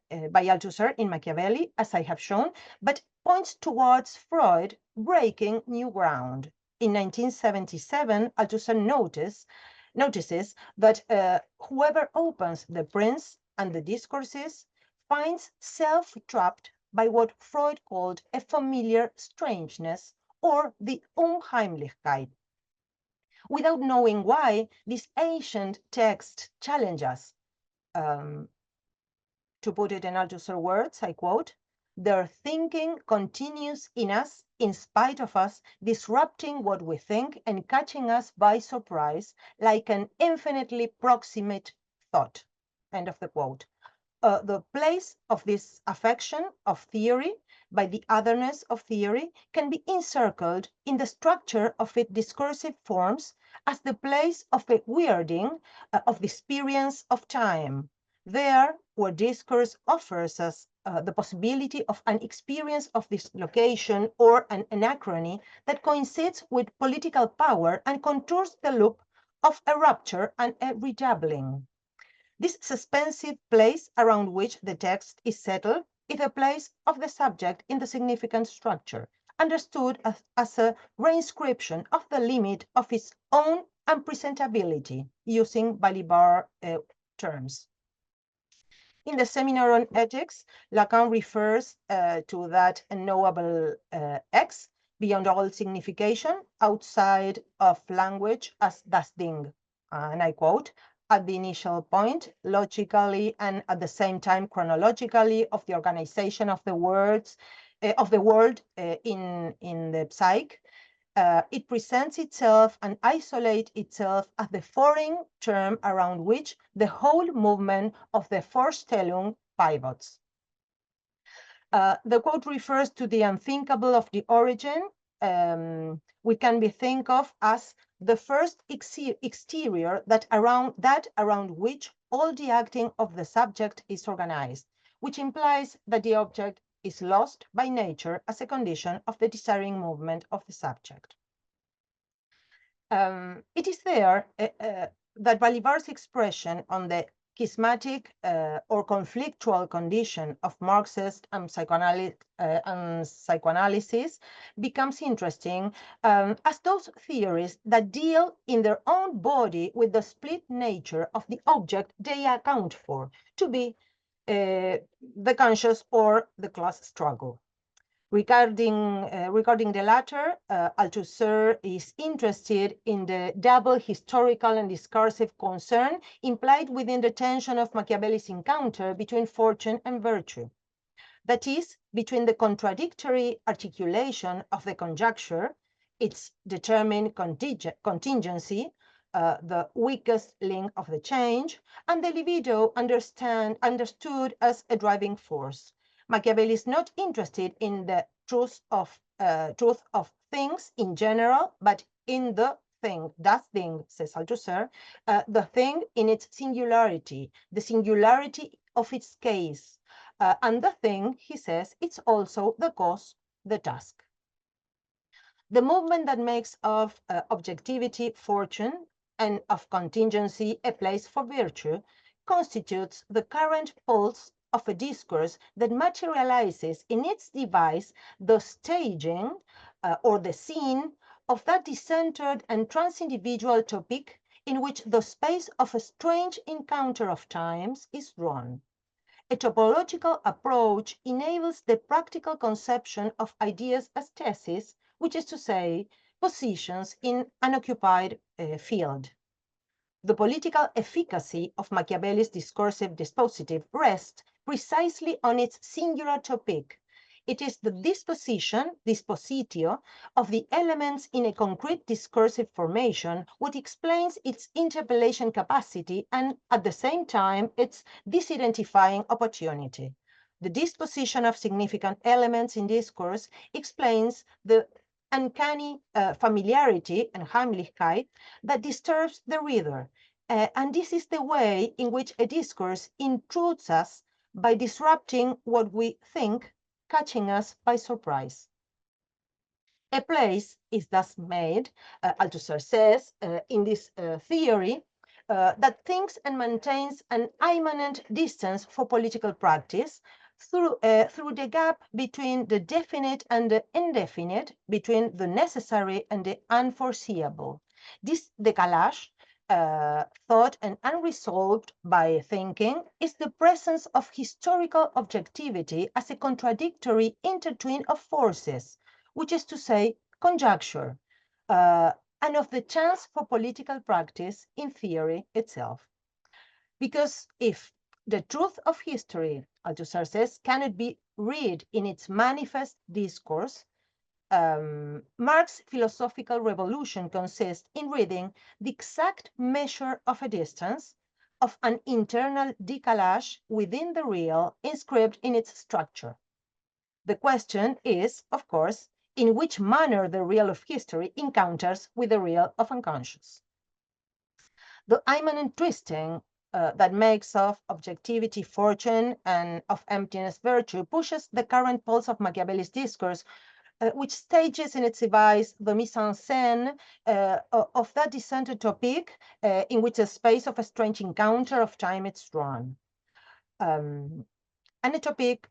Althusser in Machiavelli, as I have shown, but points towards Freud breaking new ground. In 1977, Althusser notices that whoever opens the Prince and the Discourses finds self-trapped by what Freud called a familiar strangeness, or the Unheimlichkeit. Without knowing why, this ancient text challenges us. To put it in Althusser words, I quote, "Their thinking continues in us, in spite of us, disrupting what we think and catching us by surprise, like an infinitely proximate thought." End of the quote. The place of this affection of theory by the otherness of theory can be encircled in the structure of its discursive forms as the place of a weirding of the experience of time. There, where discourse offers us the possibility of an experience of dislocation or an anachrony that coincides with political power and contours the loop of a rupture and a redoubling. This suspensive place around which the text is settled is the place of the subject in the significant structure, understood as a reinscription of the limit of its own unpresentability, using Balibar terms. In the seminar on ethics, Lacan refers to that knowable X beyond all signification outside of language as das Ding. And I quote, "At the initial point, logically and at the same time chronologically of the organization of the words of the world in the psyche, it presents itself and isolates itself as the foreign term around which the whole movement of the Vorstellung pivots." The quote refers to the unthinkable of the origin. We can be think of as the first exterior that around which all the acting of the subject is organized, which implies that the object is lost by nature as a condition of the desiring movement of the subject. It is there that Balibar's expression on the schismatic or conflictual condition of Marxist and psychoanalysis becomes interesting, as those theories that deal in their own body with the split nature of the object they account for, to be the conscious or the class struggle. Regarding the latter, Althusser is interested in the double historical and discursive concern implied within the tension of Machiavelli's encounter between fortune and virtue. That is, between the contradictory articulation of the conjecture, its determined contingency, the weakest link of the change, and the libido understood as a driving force. Machiavelli is not interested in the truth of things in general, but in the thing, das Ding, says Althusser, the thing in its singularity, the singularity of its case. And the thing, he says, it's also the cause, the task. The movement that makes of objectivity fortune and of contingency a place for virtue constitutes the current pulse of a discourse that materializes in its device the staging or the scene of that decentered and trans-individual topic in which the space of a strange encounter of times is drawn. A topological approach enables the practical conception of ideas as theses, which is to say, positions in an occupied field. The political efficacy of Machiavelli's discursive dispositive rests precisely on its singular topic. It is the dispositio, of the elements in a concrete discursive formation what explains its interpellation capacity and, at the same time, its disidentifying opportunity. The disposition of significant elements in discourse explains the uncanny familiarity and Heimlichkeit that disturbs the reader. And this is the way in which a discourse intrudes us by disrupting what we think, catching us by surprise. A place is thus made, Althusser says, in this theory, that thinks and maintains an immanent distance for political practice through the gap between the definite and the indefinite, between the necessary and the unforeseeable. This décalage, thought and unresolved by thinking, is the presence of historical objectivity as a contradictory intertwine of forces, which is to say, conjecture, and of the chance for political practice in theory itself. Because if The truth of history, Althusser says, cannot be read in its manifest discourse. Marx's philosophical revolution consists in reading the exact measure of a distance, of an internal decalage within the real inscribed in its structure. The question is, of course, in which manner the real of history encounters with the real of unconscious. The immanent twisting that makes of objectivity fortune and of emptiness virtue pushes the current pulse of Machiavelli's discourse, which stages in its device the mise-en-scène of that descended topic in which the space of a strange encounter of time is drawn. And a topic,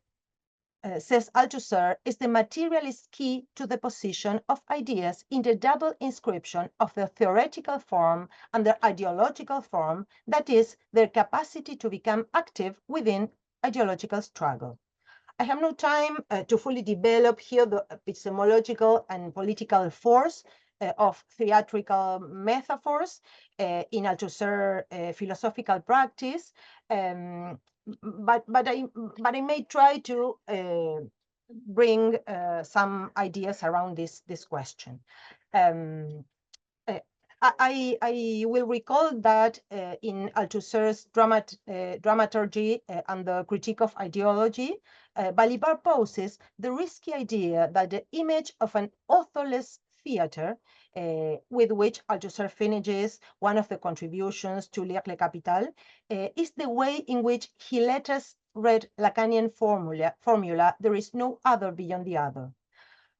says Althusser, is the materialist key to the position of ideas in the double inscription of their theoretical form and their ideological form, that is, their capacity to become active within ideological struggle. I have no time to fully develop here the epistemological and political force of theatrical metaphors in Althusser philosophical practice, but I may try to bring some ideas around this question. I will recall that in Althusser's dramaturgy and the critique of ideology, Balibar poses the risky idea that the image of an authorless theater, with which Althusser finishes one of the contributions to Lire le Capital, is the way in which he let us read Lacanian formula, there is no other beyond the other.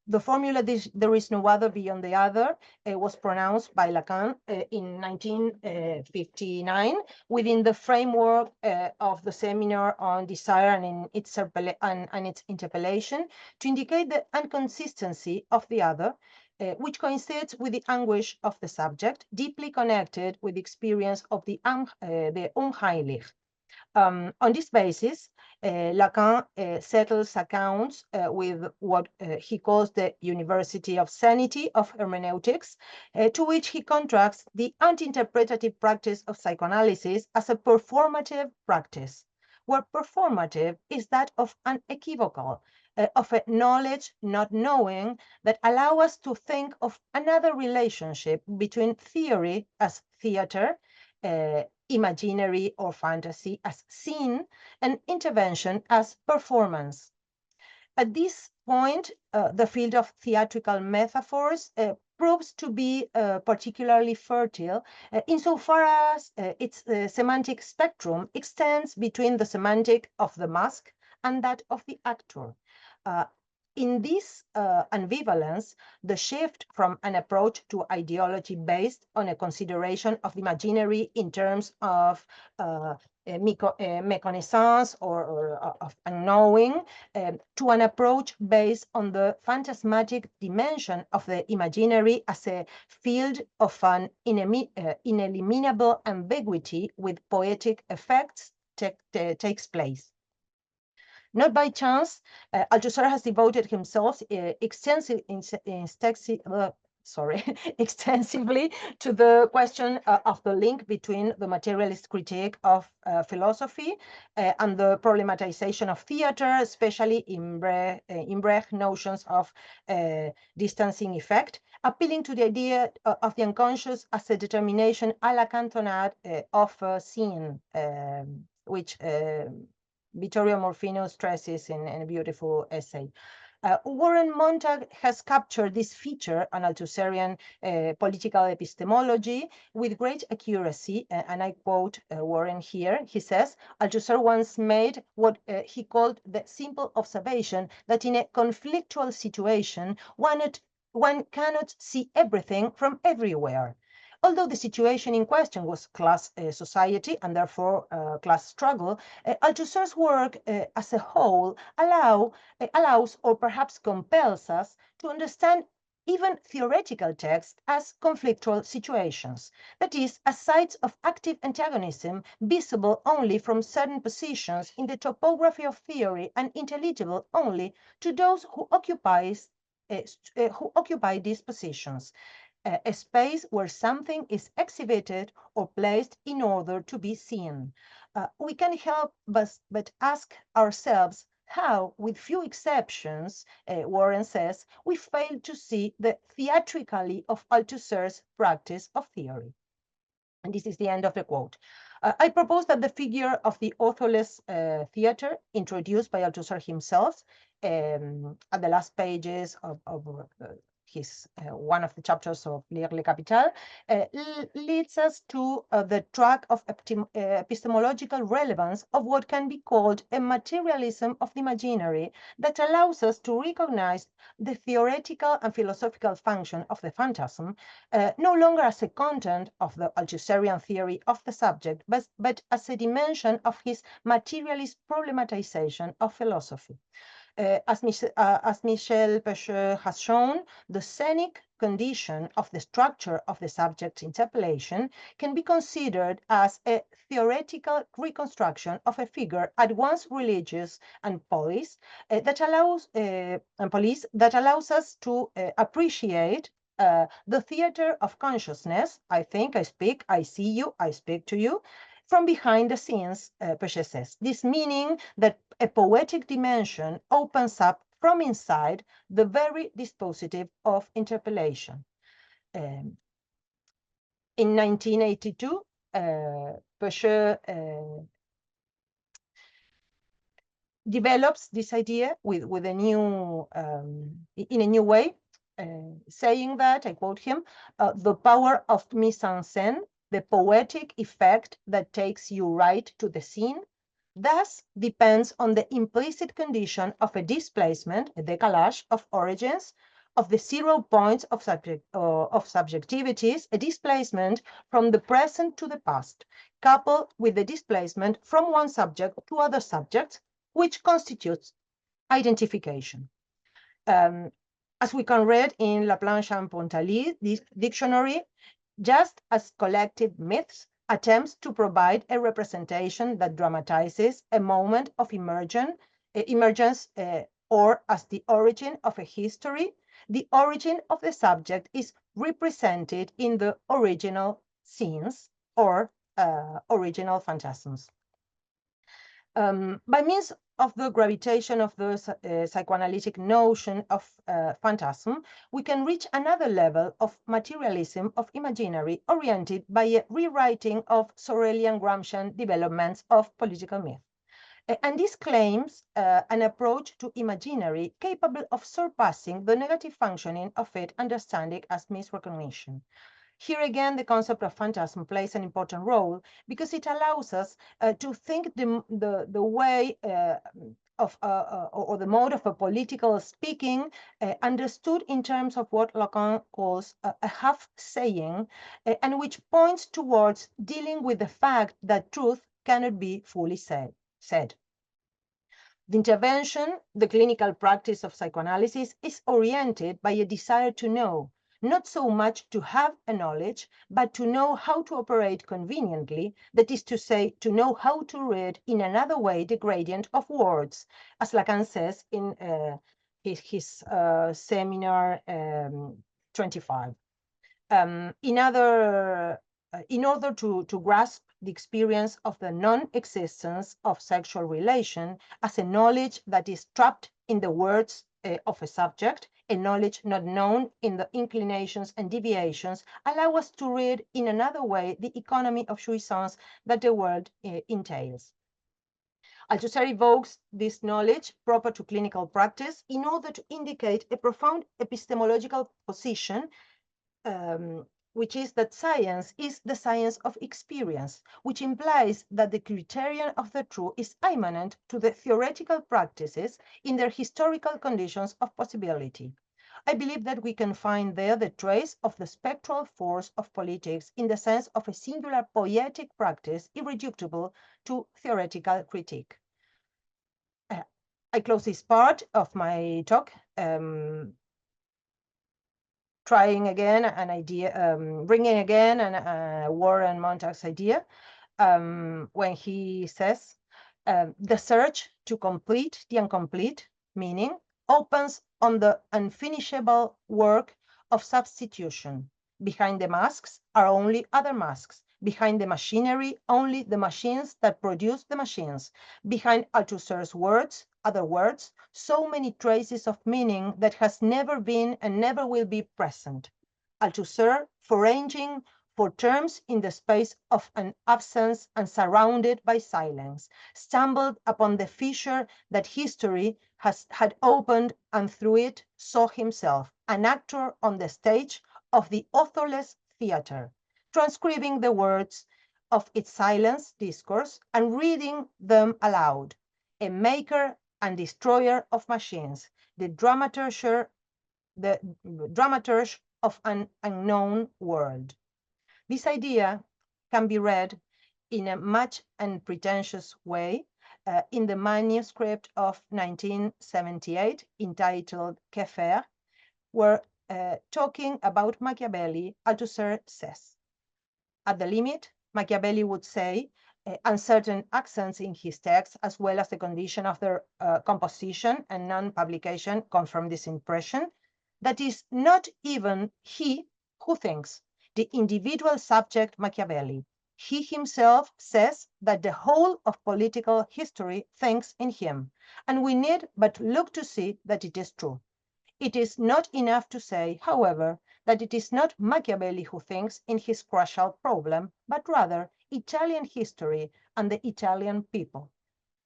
The formula, there is no other beyond the other, was pronounced by Lacan in 1959 within the framework of the seminar on desire and its interpellation to indicate the inconsistency of the other, which coincides with the anguish of the subject, deeply connected with the experience of the unheilig. On this basis, Lacan settles accounts with what he calls the University of Sanity of hermeneutics, to which he contrasts the anti-interpretative practice of psychoanalysis as a performative practice, where performative is that of unequivocal, of a knowledge not knowing that allow us to think of another relationship between theory as theater, imaginary or fantasy as scene, and intervention as performance. At this point, the field of theatrical metaphors proves to be particularly fertile insofar as its semantic spectrum extends between the semantic of the mask and that of the actor. In this ambivalence, the shift from an approach to ideology based on a consideration of the imaginary in terms of méconnaissance or of unknowing, to an approach based on the phantasmatic dimension of the imaginary as a field of an ineliminable ambiguity with poetic effects takes place. Not by chance, Althusser has devoted himself extensively to the question of the link between the materialist critique of philosophy and the problematization of theater, especially in Brecht's notions of distancing effect, appealing to the idea of the unconscious as a determination à la cantonade of scene, which Vittorio Morfino stresses in a beautiful essay. Warren Montag has captured this feature on Althusserian political epistemology with great accuracy, and I quote Warren here. He says, Althusser once made what he called the simple observation that in a conflictual situation, one cannot see everything from everywhere. Although the situation in question was class society and therefore class struggle, Althusser's work as a whole allows or perhaps compels us to understand even theoretical texts as conflictual situations, that is, as sites of active antagonism visible only from certain positions in the topography of theory and intelligible only to those who occupy these positions. A space where something is exhibited or placed in order to be seen. we can help but ask ourselves how, with few exceptions, Warren says, we fail to see the theatricality of Althusser's practice of theory. And this is the end of the quote. I propose that the figure of the authorless theater, introduced by Althusser himself at the last pages of his one of the chapters of Lire le Capital, leads us to the track of epistemological relevance of what can be called a materialism of the imaginary that allows us to recognize the theoretical and philosophical function of the phantasm no longer as a content of the Althusserian theory of the subject, but as a dimension of his materialist problematization of philosophy. As Michel Pecheux has shown, the scenic condition of the structure of the subject's interpellation can be considered as a theoretical reconstruction of a figure at once religious and police that allows us to appreciate the theater of consciousness. I think, I speak, I see you, I speak to you, from behind the scenes, Pecheux says. This meaning that a poetic dimension opens up from inside the very dispositive of interpellation. In 1982, Pecheux develops this idea with a new, in a new way, saying that, I quote him, the power of mise-en-scène, the poetic effect that takes you right to the scene, thus depends on the implicit condition of a displacement, a décalage of origins, of the 0 points of subjectivities, a displacement from the present to the past, coupled with the displacement from one subject to other subjects, which constitutes identification. As we can read in Laplanche and Pontalis, this dictionary, just as collective myths attempts to provide a representation that dramatizes a moment of emergence or as the origin of a history, the origin of the subject is represented in the original scenes or original phantasms. By means of the gravitation of the psychoanalytic notion of phantasm, we can reach another level of materialism of imaginary oriented by a rewriting of Sorelian Gramscian developments of political myth. And this claims an approach to imaginary capable of surpassing the negative functioning of it understanding as misrecognition. Here again, the concept of phantasm plays an important role because it allows us to think the way or the mode of a political speaking understood in terms of what Lacan calls a half-saying and which points towards dealing with the fact that truth cannot be fully said. The intervention, the clinical practice of psychoanalysis is oriented by a desire to know, not so much to have a knowledge, but to know how to operate conveniently, that is to say, to know how to read in another way the gradient of words, as Lacan says in his seminar 25. In order to grasp the experience of the non-existence of sexual relation as a knowledge that is trapped in the words of a subject, a knowledge not known in the inclinations and deviations, allow us to read in another way the economy of jouissance that the world entails. Althusser evokes this knowledge proper to clinical practice in order to indicate a profound epistemological position, which is that science is the science of experience, which implies that the criterion of the true is immanent to the theoretical practices in their historical conditions of possibility. I believe that we can find there the trace of the spectral force of politics in the sense of a singular poetic practice irreducible to theoretical critique. I close this part of my talk trying again an idea, bringing again Warren Montag's idea when he says, the search to complete the incomplete, meaning opens on the unfinishable work of substitution. Behind the masks are only other masks. behind the machinery, only the machines that produce the machines. Behind Althusser's words, other words, so many traces of meaning that has never been and never will be present. Althusser, foraging for terms in the space of an absence and surrounded by silence, stumbled upon the fissure that history had opened, and through it saw himself, an actor on the stage of the authorless theater, transcribing the words of its silence discourse and reading them aloud, a maker and destroyer of machines, the dramaturge of an unknown world. This idea can be read in a much unpretentious way in the manuscript of 1978 entitled Que faire, where talking about Machiavelli, Althusser says, at the limit, Machiavelli would say, uncertain accents in his text, as well as the condition of their composition and non-publication, confirm this impression, that is not even he who thinks, the individual subject Machiavelli. He himself says that the whole of political history thinks in him, and we need but look to see that it is true. It is not enough to say, however, that it is not Machiavelli who thinks in his crucial problem, but rather Italian history and the Italian people.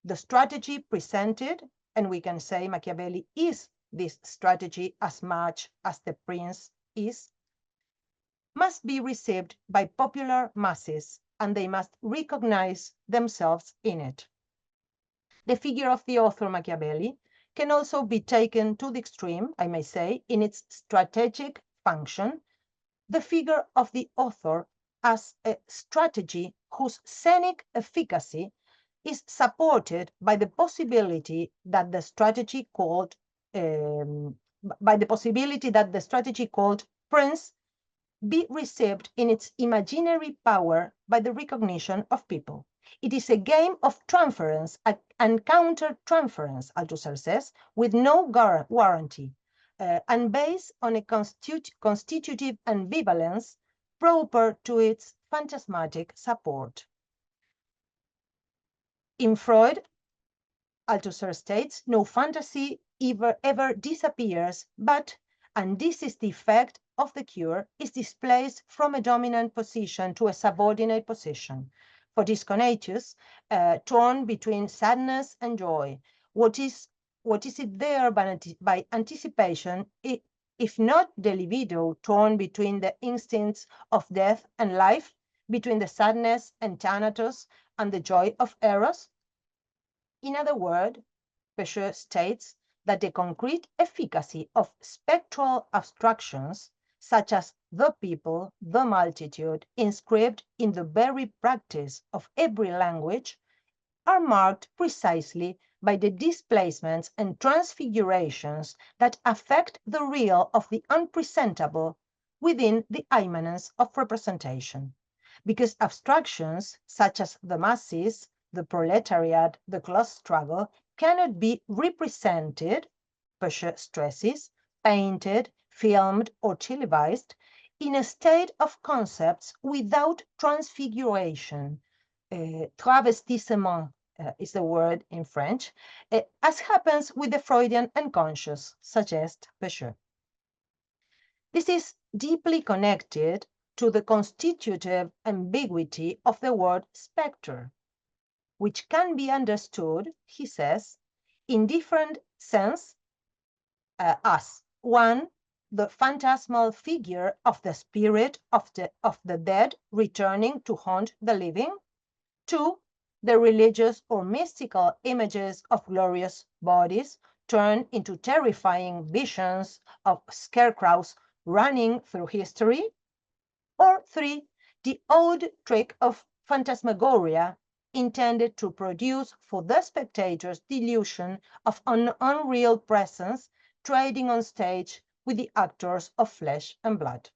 The strategy presented, and we can say Machiavelli is this strategy as much as the prince is, must be received by popular masses, and they must recognize themselves in it. The figure of the author Machiavelli can also be taken to the extreme, I may say, in its strategic function, the figure of the author as a strategy whose scenic efficacy is supported by the possibility that the strategy called prince be received in its imaginary power by the recognition of people. It is a game of transference and counter-transference, Althusser says, with no warranty, and based on a constitutive ambivalence proper to its phantasmatic support. In Freud, Althusser states, no fantasy ever disappears, but, and this is the effect of the cure, is displaced from a dominant position to a subordinate position. For Disconatus, torn between sadness and joy, what is it there by anticipation, if not the libido torn between the instincts of death and life, between the sadness and Thanatos and the joy of Eros? In other words, Pécheux states that the concrete efficacy of spectral abstractions, such as the people, the multitude, inscribed in the very practice of every language, are marked precisely by the displacements and transfigurations that affect the real of the unpresentable within the immanence of representation. Because abstractions, such as the masses, the proletariat, the class struggle, cannot be represented, Pécheux stresses, painted, filmed, or televised, in a state of concepts without transfiguration. Travestissement is the word in French, as happens with the Freudian unconscious, suggests Pécheux. This is deeply connected to the constitutive ambiguity of the word spectre, which can be understood, he says, in different sense as one, the phantasmal figure of the spirit of the dead returning to haunt the living; two, the religious or mystical images of glorious bodies turned into terrifying visions of scarecrows running through history; or three, the old trick of phantasmagoria intended to produce for the spectators the illusion of an unreal presence trading on stage with the actors of flesh and blood.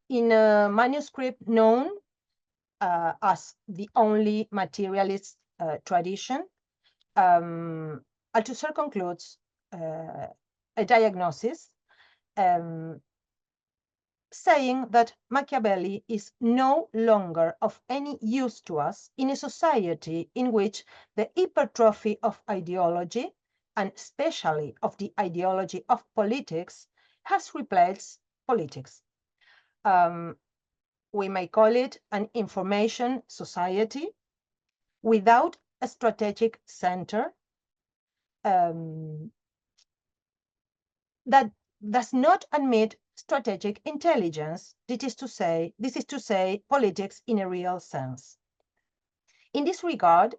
In a manuscript known as the only materialist tradition, Althusser concludes a diagnosis saying that Machiavelli is no longer of any use to us in a society in which the hypertrophy of ideology, and especially of the ideology of politics, has replaced politics. We may call it an information society without a strategic center that does not admit strategic intelligence. This is to say, politics in a real sense. In this regard,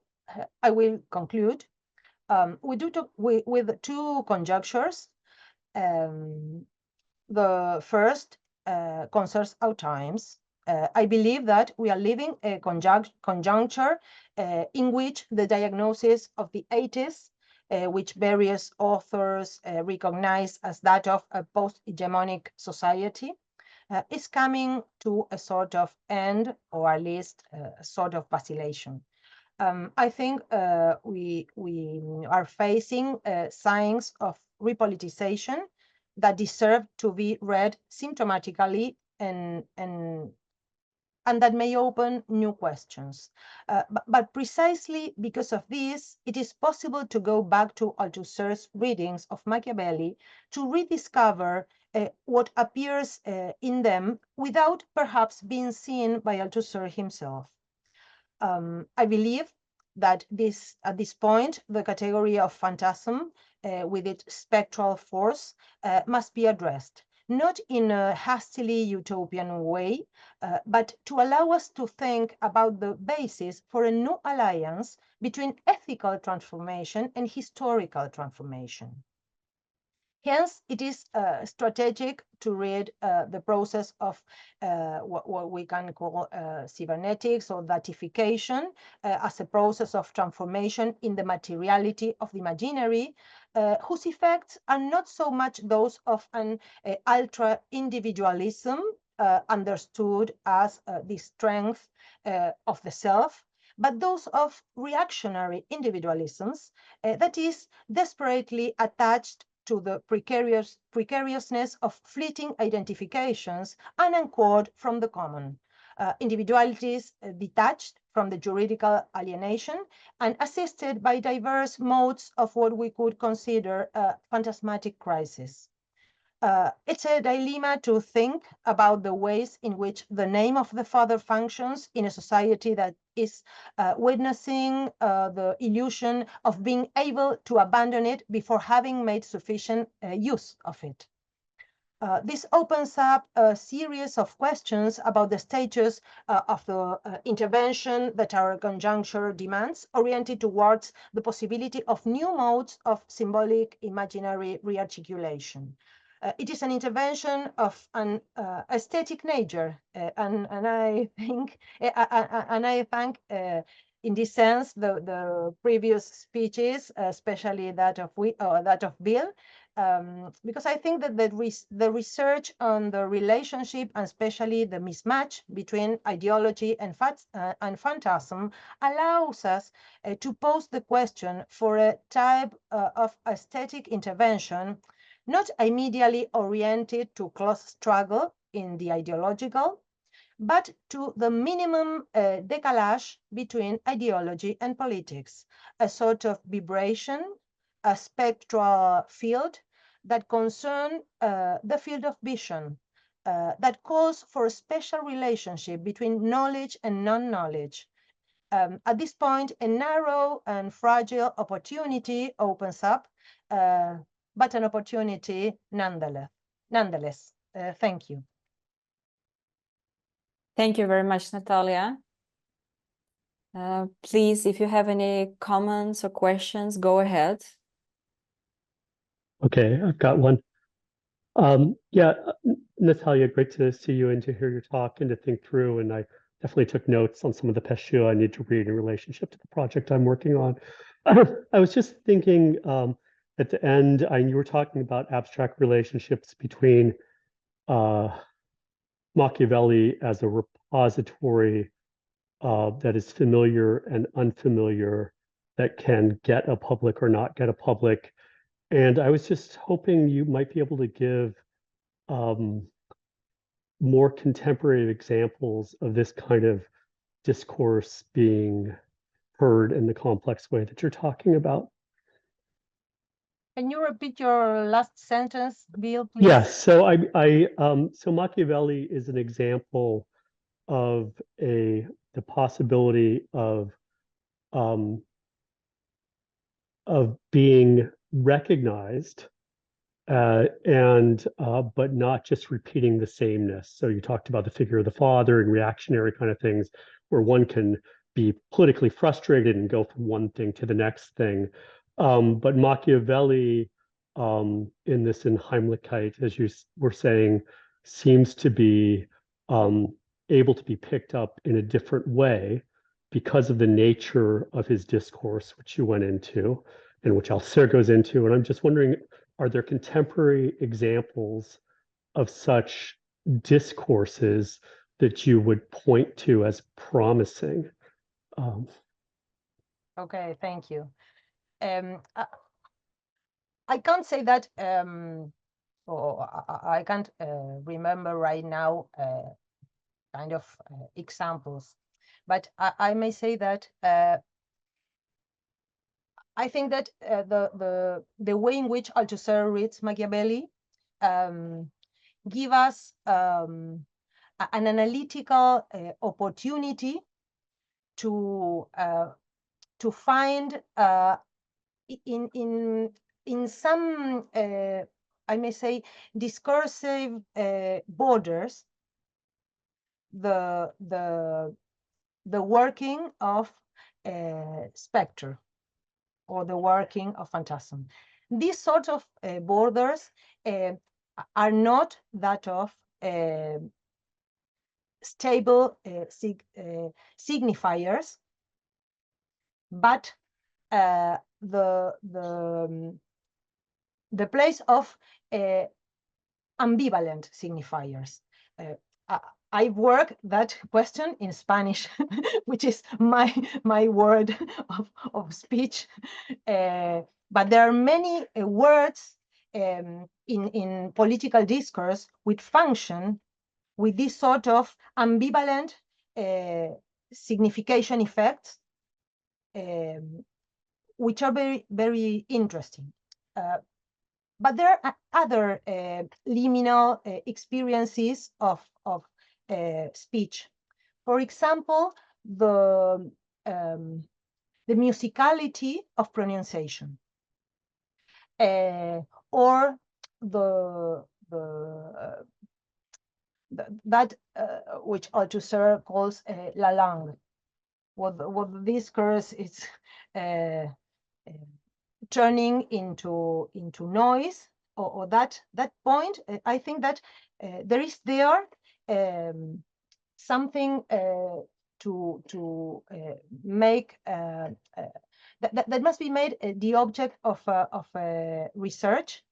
I will conclude with two conjectures. The first concerns our times. I believe that we are living a conjuncture in which the diagnosis of the 80s, which various authors recognize as that of a post-hegemonic society, is coming to a sort of end, or at least a sort of vacillation. I think we are facing signs of repoliticization that deserve to be read symptomatically and that may open new questions. But precisely because of this, it is possible to go back to Althusser's readings of Machiavelli to rediscover what appears in them without perhaps being seen by Althusser himself. I believe that at this point, the category of phantasm with its spectral force must be addressed, not in a hastily utopian way, but to allow us to think about the basis for a new alliance between ethical transformation and historical transformation. Hence, it is strategic to read the process of what we can call cybernetics or datification as a process of transformation in the materiality of the imaginary, whose effects are not so much those of an ultra-individualism understood as the strength of the self, but those of reactionary individualisms that is desperately attached to the precariousness of fleeting identifications unanchored from the common, individualities detached from the juridical alienation and assisted by diverse modes of what we could consider a phantasmatic crisis. It's a dilemma to think about the ways in which the name of the father functions in a society that is witnessing the illusion of being able to abandon it before having made sufficient use of it. This opens up a series of questions about the stages of the intervention that our conjuncture demands, oriented towards the possibility of new modes of symbolic imaginary rearticulation. It is an intervention of an aesthetic nature, and I think, in this sense the previous speeches, especially that of Bill, because I think that the research on the relationship, and especially the mismatch between ideology and phantasm, allows us to pose the question for a type of aesthetic intervention not immediately oriented to class struggle in the ideological, but to the minimum décalage between ideology and politics, a sort of vibration, a spectral field that concern the field of vision, that calls for a special relationship between knowledge and non-knowledge. At this point, a narrow and fragile opportunity opens up, but an opportunity nonetheless. Thank you. Thank you very much, Natalia. Please, if you have any comments or questions, go ahead. Okay, I've got one. Yeah, Natalia, great to see you and to hear your talk and to think through. And I definitely took notes on some of the peshew I need to read in relationship to the project I'm working on. I was just thinking at the end, you were talking about abstract relationships between Machiavelli as a repository that is familiar and unfamiliar, that can get a public or not get a public. And I was just hoping you might be able to give more contemporary examples of this kind of discourse being heard in the complex way that you're talking about? Can you repeat your last sentence, Bill, please? Yes. So so Machiavelli is an example of the possibility of being recognized but not just repeating the sameness. So you talked about the figure of the father and reactionary kind of things, where one can be politically frustrated and go from one thing to the next thing. But Machiavelli, in Heimlichkeit, as you were saying, seems to be able to be picked up in a different way because of the nature of his discourse, which you went into and which Althusser goes into. And I'm just wondering, are there contemporary examples of such discourses that you would point to as promising? Okay, thank you. I can't say that, or I can't remember right now kind of examples, but I may say that I think that the way in which Althusser reads Machiavelli give us an analytical opportunity to find in some I may say discursive borders the working of spectre or the working of phantasm. These sort of borders are not that of stable signifiers, but the place of ambivalent signifiers. I work that question in Spanish, which is my word of speech. But there are many words in political discourse which function with this sort of ambivalent signification effects, which are very, very interesting. But there are other liminal experiences of speech. For example, the musicality of pronunciation, or that which Althusser calls la langue. What this curse is turning into noise, or that point. I think that there is something to make that must be made the object of research,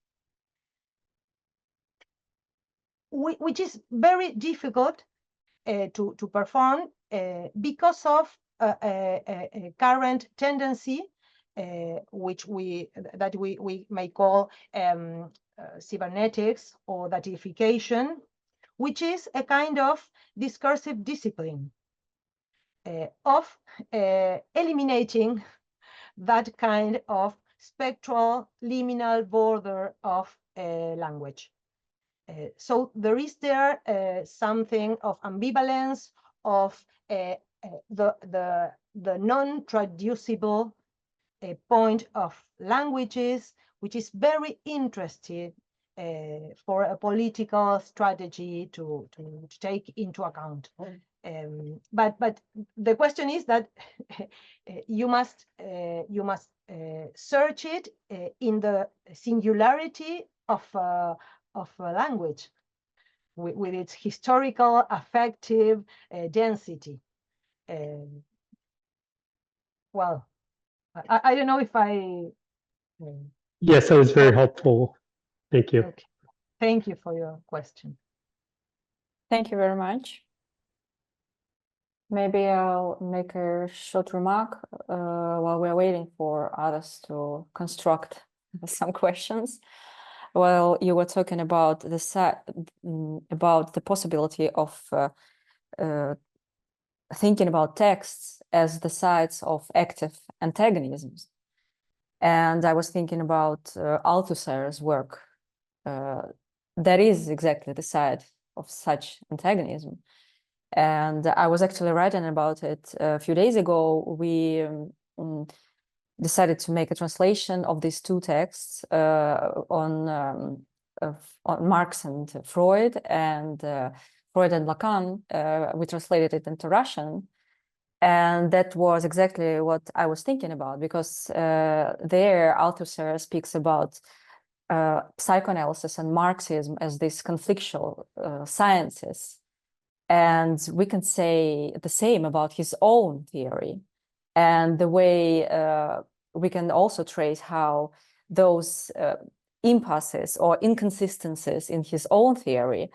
which is very difficult to perform because of a current tendency, which we may call cybernetics or datification, which is a kind of discursive discipline of eliminating that kind of spectral liminal border of language. So there is something of ambivalence, of the non-traducible point of languages, which is very interesting for a political strategy to take into account. But the question is that you must search it in the singularity of language, with its historical affective density. Well, I don't know if I. Yes, that was very helpful. Thank you. Okay. Thank you for your question. Thank you very much. Maybe I'll make a short remark while we're waiting for others to construct some questions. while you were talking about about the possibility of thinking about texts as the sites of active antagonisms. And I was thinking about Althusser's work. That is exactly the side of such antagonism. And I was actually writing about it a few days ago. We decided to make a translation of these two texts on Marx and Freud, and Freud and Lacan. We translated it into Russian. And that was exactly what I was thinking about, because there Althusser speaks about psychoanalysis and Marxism as these conflictual sciences. And we can say the same about his own theory. And the way we can also trace how those impasses or inconsistencies in his own theory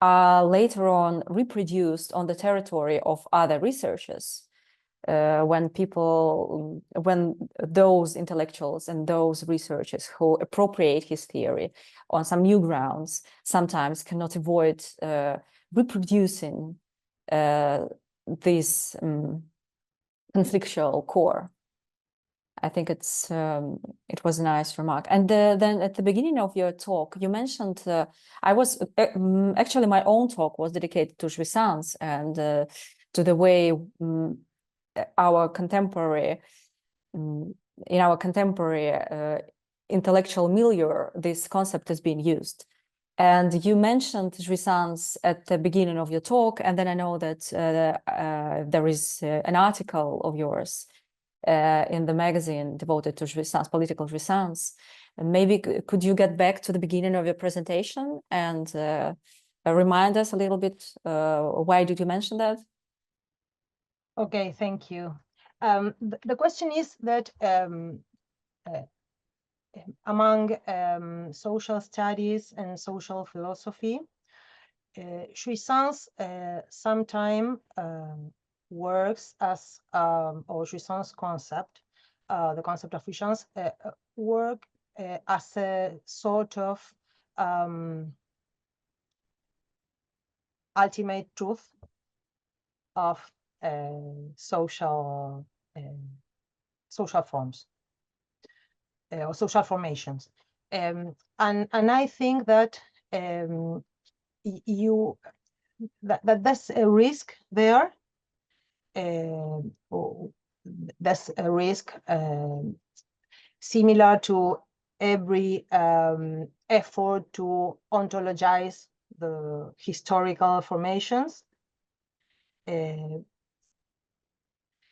are later on reproduced on the territory of other researchers. When those intellectuals and those researchers who appropriate his theory on some new grounds sometimes cannot avoid reproducing this conflictual core. I think it was a nice remark. And then at the beginning of your talk, you mentioned, actually my own talk was dedicated to jouissance and to the way our contemporary, in our contemporary intellectual milieu, this concept has been used. And you mentioned jouissance at the beginning of your talk, and then I know that there is an article of yours in the magazine devoted to jouissance, political jouissance. And maybe could you get back to the beginning of your presentation and remind us a little bit why did you mention that? Okay, thank you. The question is that among social studies and social philosophy, jouissance sometimes works as, or jouissance concept, the concept of jouissance work as a sort of ultimate truth of social forms or social formations, and I think that that's a risk there. That's a risk similar to every effort to ontologize the historical formations.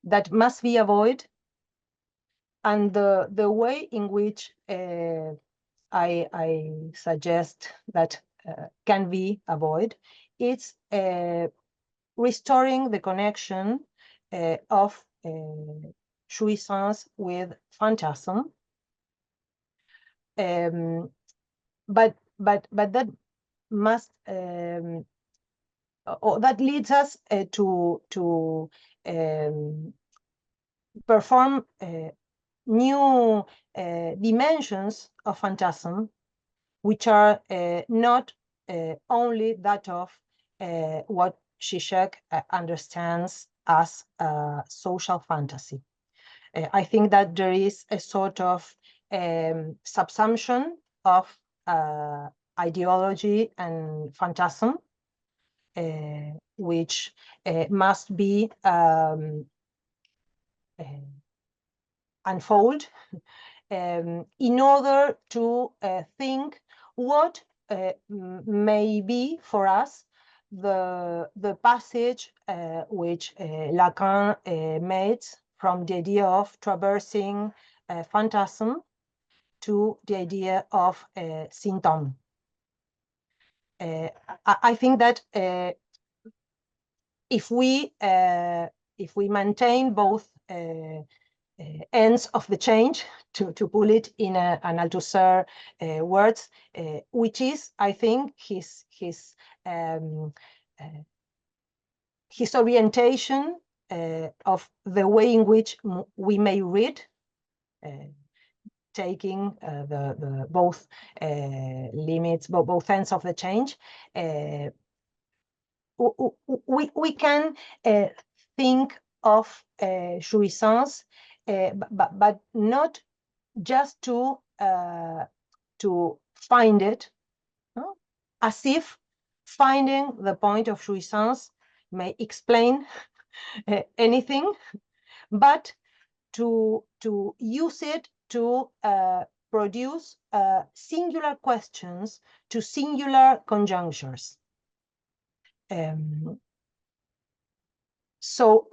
That must be avoided, and the way in which I suggest that can be avoided, it's restoring the connection of jouissance with phantasm, but that must or that leads us to perform new dimensions of phantasm, which are not only that of what Zizek understands as social fantasy. I think that there is a sort of subsumption of ideology and phantasm, which must be unfold in order to think what may be for us the passage which Lacan made from the idea of traversing phantasm to the idea of symptom. I think that if we maintain both ends of the change, to put it in an Althusser words, which is, I think, his orientation of the way in which we may read taking the both limits, both ends of the change, we can think of jouissance, but not just to find it, no? As if finding the point of jouissance may explain anything, but to use it to produce singular questions to singular conjunctures. So,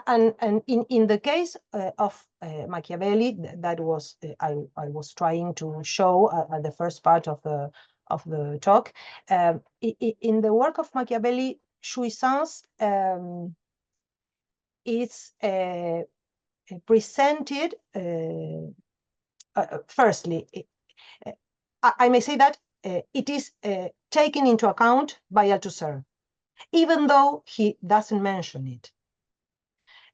and in the case of Machiavelli, that was I was trying to show at the first part of the talk. In the work of Machiavelli, jouissance is presented. Firstly, I may say that it is taken into account by Althusser, even though he doesn't mention it.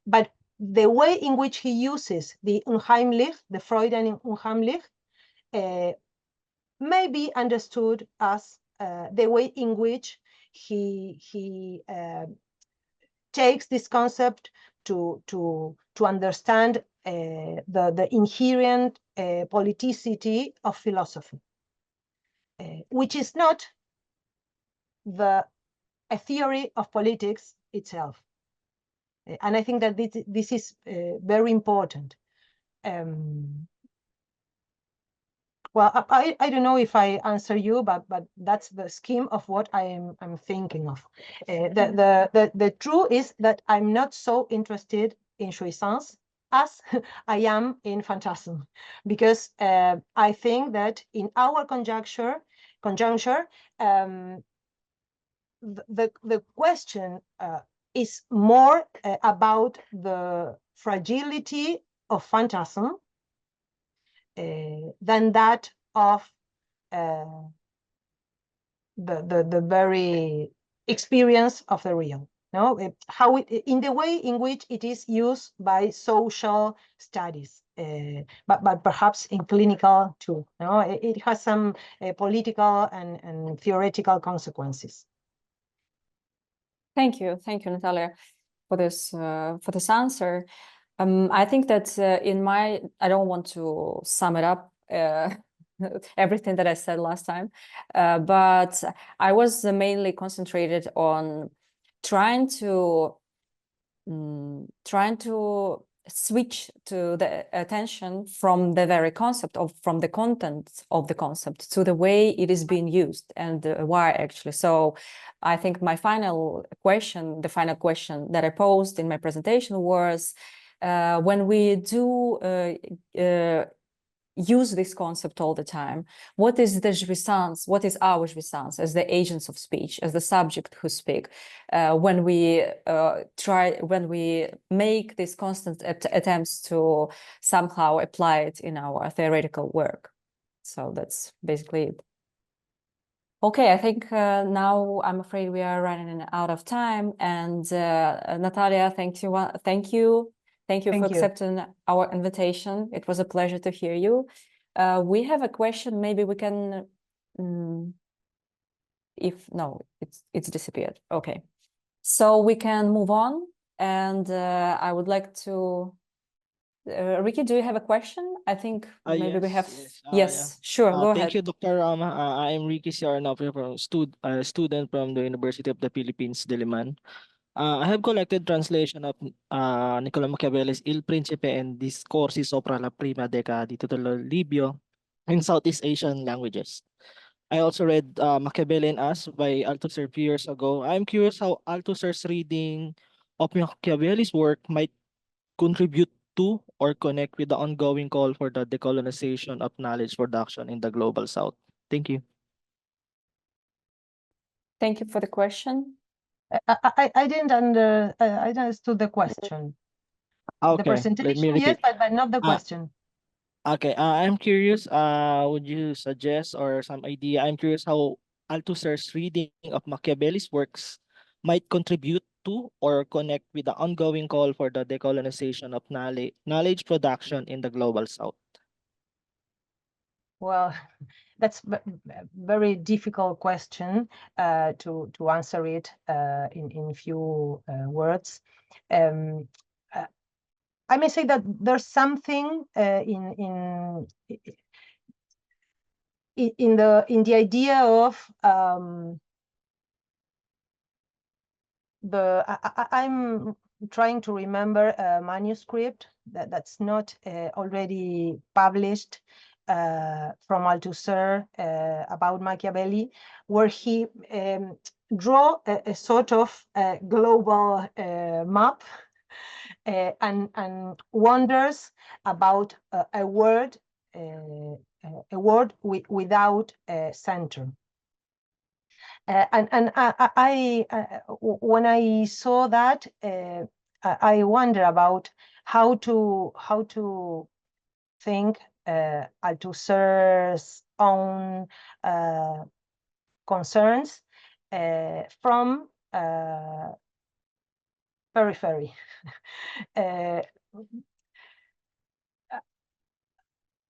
But the way in which he uses the Unheimlich, the Freudian Unheimlich, may be understood as the way in which he takes this concept to understand the inherent politicity of philosophy, which is not a theory of politics itself. And I think that this is very important. Well, I don't know if I answer you, but that's the scheme of what I'm thinking of. The truth is that I'm not so interested in jouissance as I am in phantasm, because I think that in our conjuncture, the question is more about the fragility of phantasm than that of the very experience of the real. No, how it, in the way in which it is used by social studies, but perhaps in clinical too. No, it has some political and theoretical consequences. Thank you, Natalia, for this answer. I think that I don't want to sum it up everything that I said last time, but I was mainly concentrated on trying to switch to the attention from the very concept from the content of the concept to the way it is being used and why actually. So I think the final question that I posed in my presentation was, when we do use this concept all the time, what is the jouissance? What is our jouissance as the agents of speech, as the subject who speak, when we make these constant attempts to somehow apply it in our theoretical work? So that's basically it. Okay, I think now I'm afraid we are running out of time. And Natalia, thank you for accepting our invitation. It was a pleasure to hear you. We have a question. Maybe we can, it's disappeared. Okay, so we can move on. And I would like to, Ricky, do you have a question? I think maybe yes, we have. Yes, sure. Go ahead. Thank you, Dr. Rama. I'm Ricky Siarnov, a student from the University of the Philippines, Diliman. I have collected translation of Niccolo Machiavelli's Il Principe and Discorsi sopra la prima decada di Titolo Livio in Southeast Asian languages. I also read Machiavelli and Us by Althusser a few years ago. I'm curious how Althusser's reading of Machiavelli's work might contribute to or connect with the ongoing call for the decolonization of knowledge production in the global South. Thank you. Thank you for the question. I didn't understood the question. Okay, the presentation, yes, but not the question. Okay, I'm curious, would you suggest or some idea? I'm curious how Althusser's reading of Machiavelli's works might contribute to or connect with the ongoing call for the decolonization of knowledge production in the global South. Well, that's very difficult question to answer it in few words. I may say that there's something in the idea of I'm trying to remember a manuscript that's not already published from Althusser about Machiavelli, where he draw a sort of global map and wonders about a word without a center. And when I saw that, I wonder about how to think Althusser's own concerns from periphery.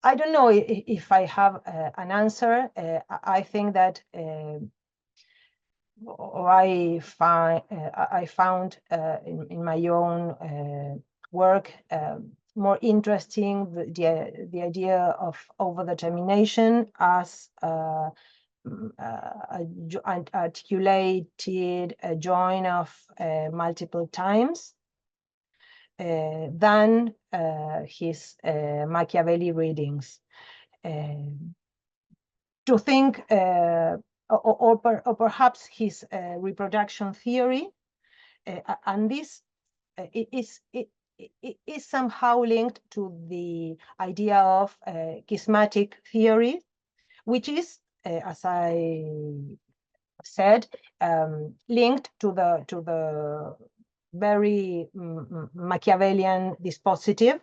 I don't know if I have an answer. I think that I found in my own work more interesting the idea of overdetermination as articulated a join of multiple times than his Machiavelli readings. To think, or perhaps his reproduction theory, and this is somehow linked to the idea of schismatic theory, which is, as I said, linked to the very Machiavellian dispositive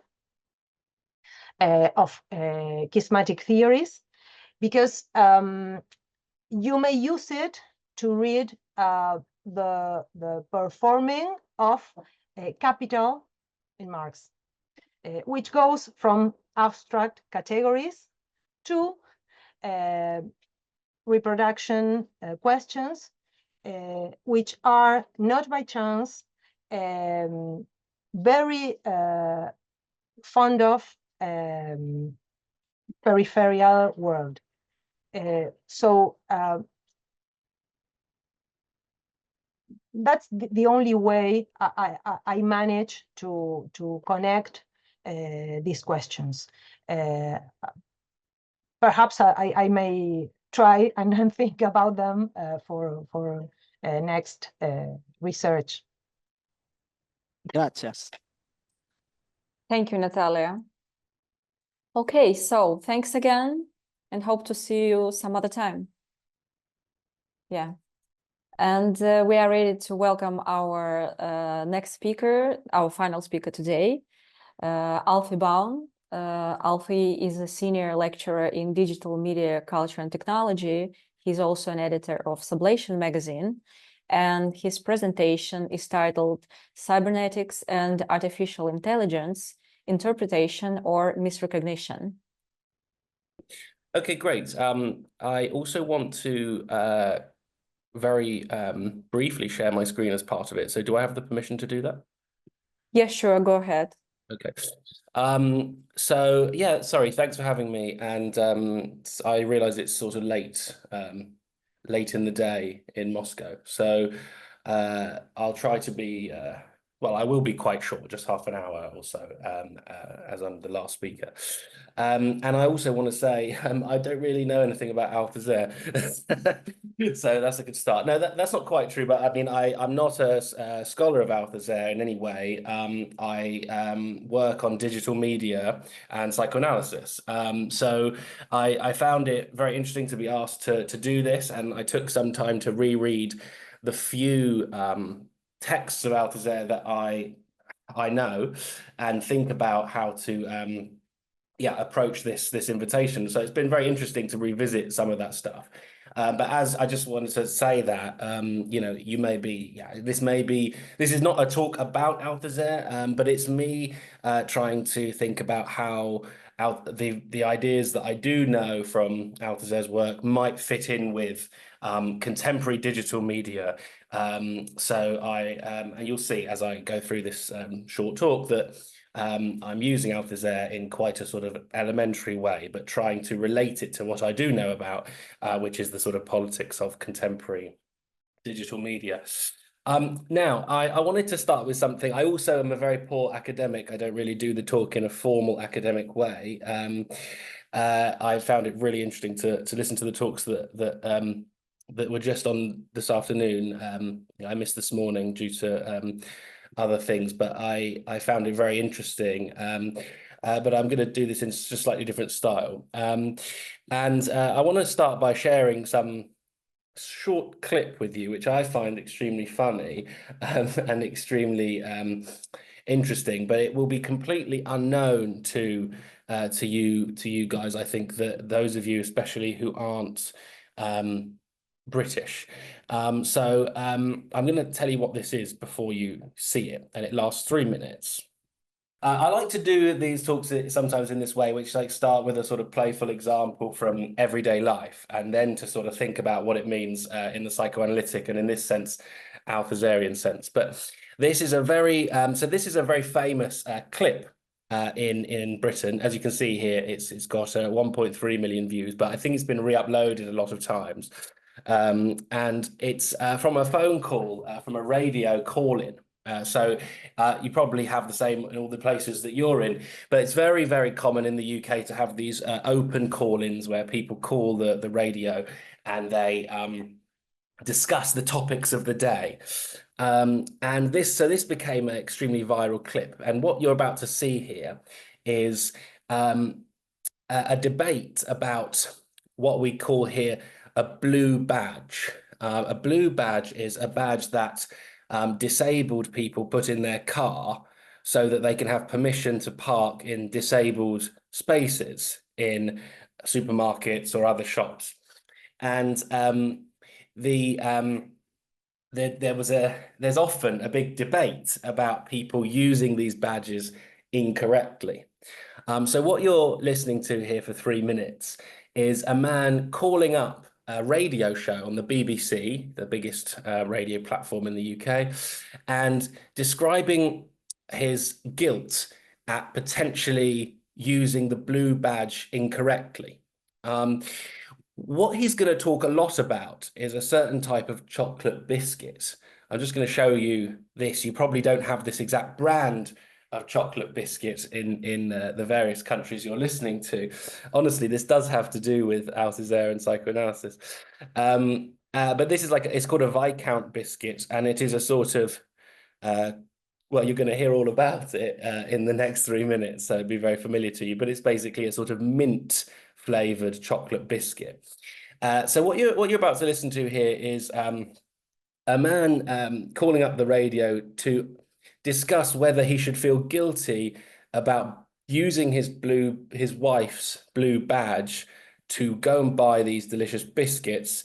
of schismatic theories, because you may use it to read the performing of capital in Marx, which goes from abstract categories to reproduction questions, which are not by chance very fond of peripheral world. So that's the only way I manage to connect these questions. Perhaps I may try and think about them for next research. Gracias. Thank you, Natalia. Okay, so thanks again and hope to see you some other time. Yeah. And we are ready to welcome our next speaker, our final speaker today, Alfie Baum. Alfie is a senior lecturer in digital media, culture and technology. He's also an editor of Sublation magazine, and his presentation is titled Cybernetics and Artificial Intelligence, Interpretation or Misrecognition. Okay, great. I also want to very briefly share my screen as part of it. So do I have the permission to do that? Yeah, sure, go ahead. Okay. So yeah, sorry, thanks for having me. And I realize it's sort of late in the day in Moscow. So I'll try to be, well, I will be quite short, just half an hour or so, as I'm the last speaker. And I also want to say, I don't really know anything about Althusser. So that's a good start. No, that's not quite true, but I mean, I'm not a scholar of Althusser in any way. I work on digital media and psychoanalysis. So I found it very interesting to be asked to do this, and I took some time to reread the few texts of Althusser that I know and think about how to approach this invitation. So it's been very interesting to revisit some of that stuff. But as I just wanted to say that, you know, you may be, this is not a talk about Althusser, but it's me trying to think about how the ideas that I do know from Althusser's work might fit in with contemporary digital media. So and you'll see as I go through this short talk that I'm using Althusser in quite a sort of elementary way, but trying to relate it to what I do know about, which is the sort of politics of contemporary digital media. Now, I wanted to start with something. I also am a very poor academic. I don't really do the talk in a formal academic way. I found it really interesting to listen to the talks that were just on this afternoon. I missed this morning due to other things, but I found it very interesting. But I'm going to do this in just a slightly different style. And I want to start by sharing some short clip with you, which I find extremely funny and extremely interesting, but it will be completely unknown to you guys. I think that those of you especially who aren't British. So I'm going to tell you what this is before you see it, and it lasts 3 minutes. I like to do these talks sometimes in this way, which like start with a sort of playful example from everyday life, and then to sort of think about what it means in the psychoanalytic and in this sense, Althusserian sense. But this is a very this is a very famous clip in Britain. As you can see here, it's got 1.3 million views, but I think it's been re-uploaded a lot of times. And it's from a phone call, from a radio call-in. So you probably have the same in all the places that you're in, but it's very, very common in the UK to have these open call-ins where people call the radio and they discuss the topics of the day. And this became an extremely viral clip. And what you're about to see here is a debate about what we call here a blue badge. A blue badge is a badge that disabled people put in their car so that they can have permission to park in disabled spaces in supermarkets or other shops. And there's often a big debate about people using these badges incorrectly. So what you're listening to here for 3 minutes is a man calling up a radio show on the BBC, the biggest radio platform in the UK, and describing his guilt at potentially using the blue badge incorrectly. What he's going to talk a lot about is a certain type of chocolate biscuit. I'm just going to show you this. You probably don't have this exact brand of chocolate biscuits in the various countries you're listening to. Honestly, this does have to do with Althusser and psychoanalysis. But this is it's called a Viscount biscuit, and it is a sort of, well, you're going to hear all about it in the next 3 minutes, so it'll be very familiar to you, but it's basically a sort of mint flavored chocolate biscuit. So what you're about to listen to here is a man calling up the radio to discuss whether he should feel guilty about using his wife's blue badge to go and buy these delicious biscuits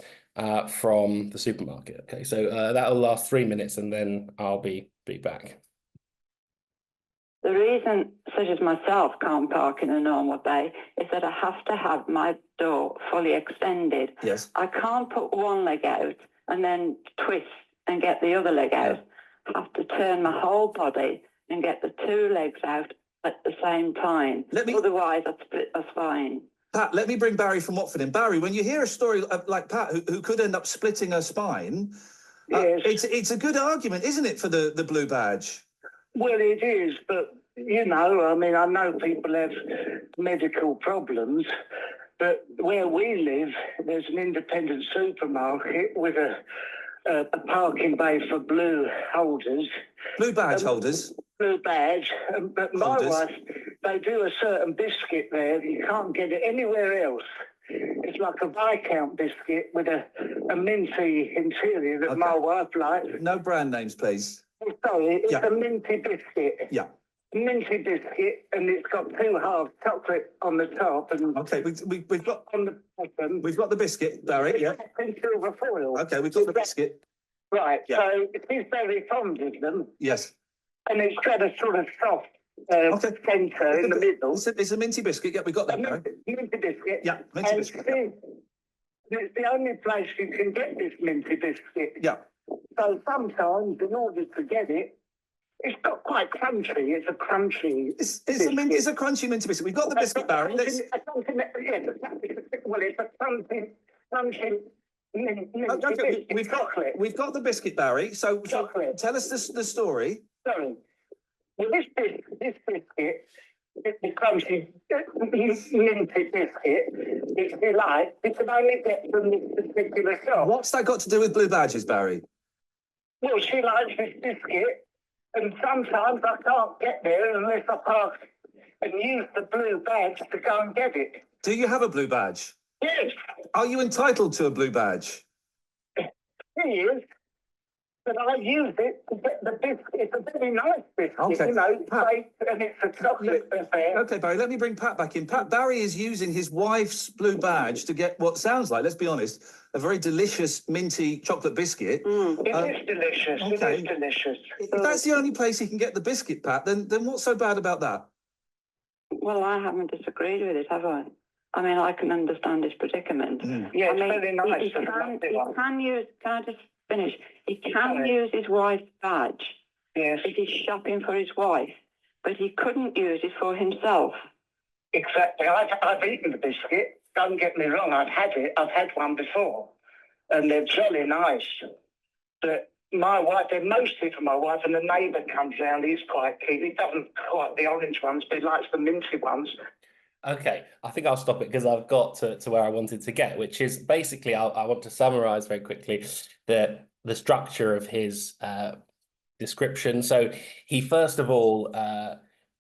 from the supermarket. Okay, so that'll last 3 minutes, and then I'll be back. The reason such as myself can't park in a normal bay is that I have to have my door fully extended. Yes. I can't put one leg out and then twist and get the other leg out. I have to turn my whole body and get the 2 legs out at the same time. Otherwise, I'd split my spine. Pat, let me bring Barry from Watford in. Barry, when you hear a story like Pat, who could end up splitting her spine, yes. It's a good argument, isn't it, for the blue badge? Well, it is, but, you know, I mean, I know people have medical problems, but where we live, there's an independent supermarket with a parking bay for blue holders. Blue badge holders? Blue badge. But my wife, they do a certain biscuit there. You can't get it anywhere else. It's like a Viscount biscuit with a minty interior that my wife likes. No brand names, please. Oh, sorry, it's a minty biscuit. Yeah. Minty biscuit, and it's got 2 halves chocolate on the top. And okay, we've got on the bottom. We've got the biscuit, Barry. Yeah. In silver foil. Okay, we've got the biscuit. Right. Yeah. So it is very fond of them. Yes. And it's got a sort of soft centre in the middle. It's a minty biscuit. Yeah, we got that. Minty biscuit. Yeah, minty biscuit. It's the only place you can get this minty biscuit. Yeah. So sometimes, in order to get it, it's got quite crunchy. It's a crunchy. It's a crunchy minty biscuit. We've got the biscuit, Barry. Well, it's a crunchy minty biscuit. We've got the biscuit, Barry. So tell us the story. Sorry. Well, this biscuit, the crunchy minty biscuit, if you like, you can only get from this particular shop. What's that got to do with blue badges, Barry? Well, she likes this biscuit, and sometimes I can't get there unless I pass and use the blue badge to go and get it. Do you have a blue badge? Yes. Are you entitled to a blue badge? She is. But I use it to get the biscuit. It's a very nice biscuit, Okay. you know, and it's a chocolate affair. Okay, Barry, let me bring Pat back in. Pat, Barry is using his wife's blue badge to get what sounds like, let's be honest, a very delicious minty chocolate biscuit. It is delicious. okay. It is delicious. If that's the only place he can get the biscuit, Pat, then what's so bad about that? Well, I haven't disagreed with it, have I? I mean, I can understand his predicament. Yeah, I it's mean, very nice. He can use, can I just finish? He can use his wife's badge if he's shopping for his wife, but he couldn't use it for himself. Exactly. I've eaten the biscuit. Don't get me wrong, I've had it. I've had one before, and they're jolly nice. But my wife, they're mostly for my wife, and the neighbour comes round. He's quite keen. He doesn't like the orange ones, but he likes the minty ones. Okay, I think I'll stop it because I've got to where I wanted to get, which is basically I want to summarize very quickly the structure of his description. So he first of all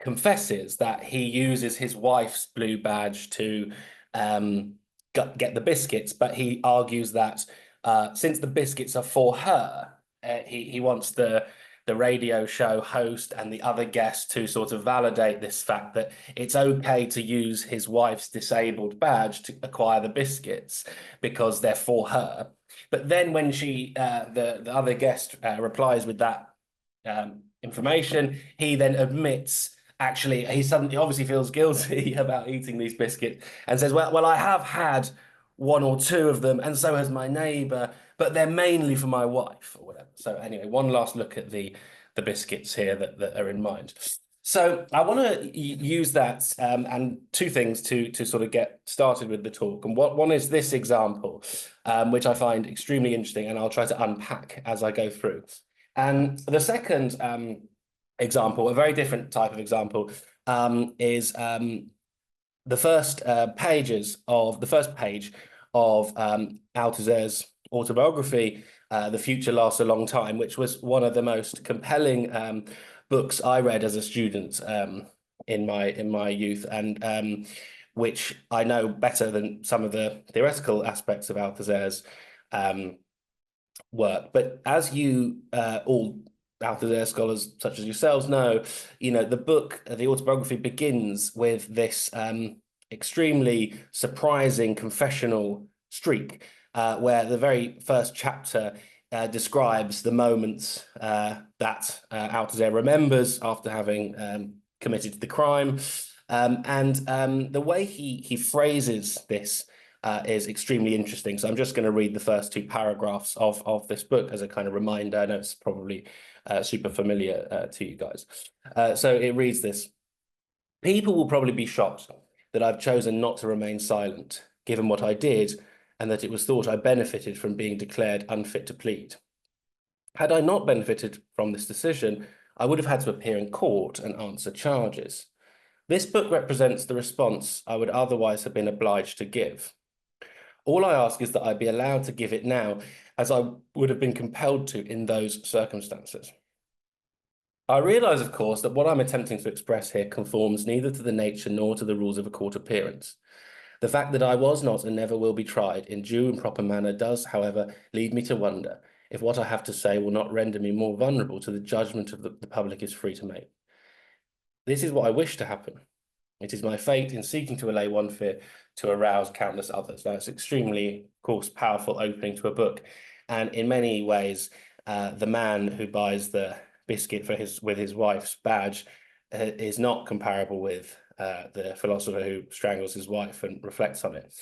confesses that he uses his wife's blue badge to get the biscuits, but he argues that since the biscuits are for her, he wants the radio show host and the other guests to sort of validate this fact that it's okay to use his wife's disabled badge to acquire the biscuits because they're for her. But then when she, the other guest replies with that information, he then admits, actually, he suddenly obviously feels guilty about eating these biscuits and says, well, I have had one or two of them, and so has my neighbour, but they're mainly for my wife or whatever. So anyway, one last look at the biscuits here that are in mind. So I want to use that and two things to sort of get started with the talk. And one is this example, which I find extremely interesting, and I'll try to unpack as I go through. And the second example, a very different type of example, is the first page of Althusser's autobiography, The Future Lasts a Long Time, which was one of the most compelling books I read as a student in my youth, and which I know better than some of the theoretical aspects of Althusser's work. But as you all Althusser scholars such as yourselves know, the book, the autobiography, begins with this extremely surprising confessional streak, where the very first chapter describes the moments that Althusser remembers after having committed the crime, and the way he phrases this is extremely interesting. So I'm just going to read the first two paragraphs of this book as a kind of reminder. I know it's probably super familiar to you guys. So it reads this: "People will probably be shocked that I've chosen not to remain silent, given what I did, and that it was thought I benefited from being declared unfit to plead. Had I not benefited from this decision, I would have had to appear in court and answer charges. This book represents the response I would otherwise have been obliged to give. All I ask is that I be allowed to give it now, as I would have been compelled to in those circumstances. I realise, of course, that what I'm attempting to express here conforms neither to the nature nor to the rules of a court appearance. The fact that I was not and never will be tried in due and proper manner does, however, lead me to wonder if what I have to say will not render me more vulnerable to the judgment of the public is free to make. This is what I wish to happen. It is my fate in seeking to allay one fear to arouse countless others." Now, it's extremely, of course, powerful opening to a book. And in many ways, the man who buys the biscuit with his wife's badge is not comparable with the philosopher who strangles his wife and reflects on it.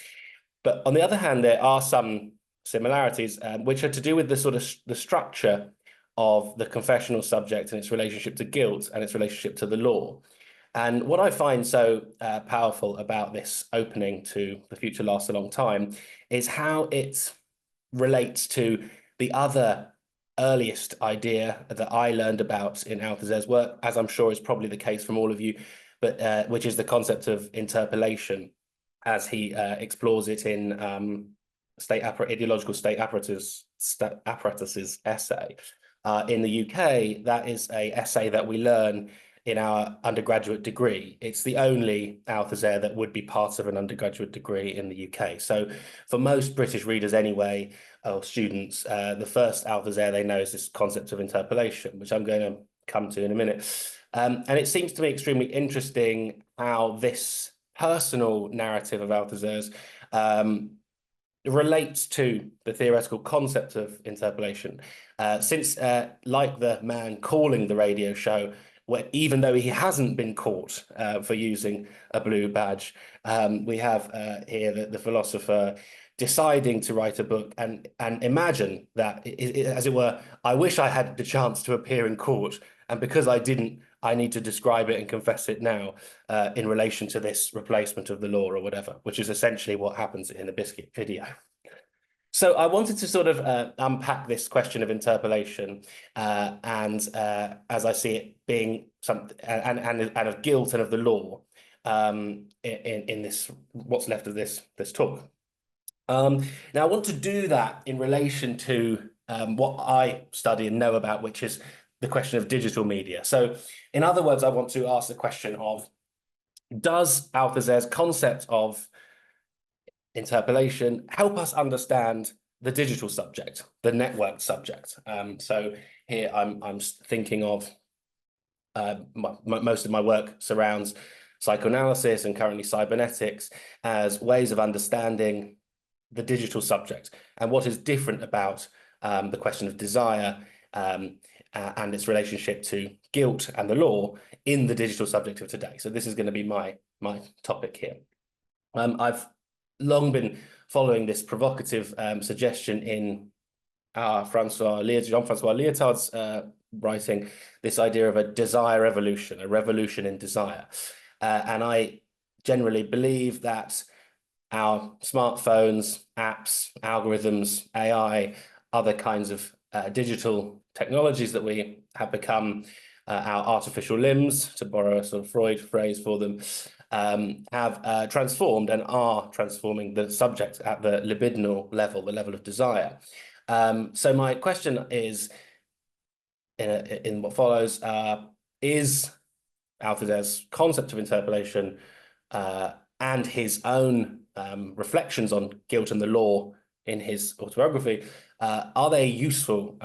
But on the other hand, there are some similarities which are to do with the sort of the structure of the confessional subject and its relationship to guilt and its relationship to the law. And what I find so powerful about this opening to The Future Lasts a Long Time is how it relates to the other earliest idea that I learned about in Althusser's work, as I'm sure is probably the case from all of you, but which is the concept of interpellation, as he explores it in Ideological State Apparatuses essay. In the UK, that is an essay that we learn in our undergraduate degree. It's the only Althusser that would be part of an undergraduate degree in the UK. So for most British readers anyway, or students, the first Althusser they know is this concept of interpellation, which I'm going to come to in a minute. And it seems to me extremely interesting how this personal narrative of Althusser's relates to the theoretical concept of interpellation. Since, like the man calling the radio show, where even though he hasn't been caught for using a blue badge, we have here the philosopher deciding to write a book and imagine that, as it were, I wish I had the chance to appear in court, and because I didn't, I need to describe it and confess it now in relation to this replacement of the law or whatever, which is essentially what happens in the Biscuit video. So I wanted to sort of unpack this question of interpellation and as I see it being something and of guilt and of the law in this what's left of this talk. Now I want to do that in relation to what I study and know about, which is the question of digital media. So in other words, I want to ask the question of, does Althusser's concept of interpellation help us understand the digital subject, the network subject? So here I'm thinking of most of my work surrounds psychoanalysis and currently cybernetics as ways of understanding the digital subject and what is different about the question of desire and its relationship to guilt and the law in the digital subject of today. So this is going to be my topic here. I've long been following this provocative suggestion in Jean-Francois Lyotard's writing, this idea of a desire revolution, a revolution in desire. And I generally believe that our smartphones, apps, algorithms, AI, other kinds of digital technologies that we have become our artificial limbs, to borrow a sort of Freud phrase for them, have transformed and are transforming the subject at the libidinal level, the level of desire. So my question is, in what follows, is Althusser's concept of interpellation and his own reflections on guilt and the law in his autobiography, are they useful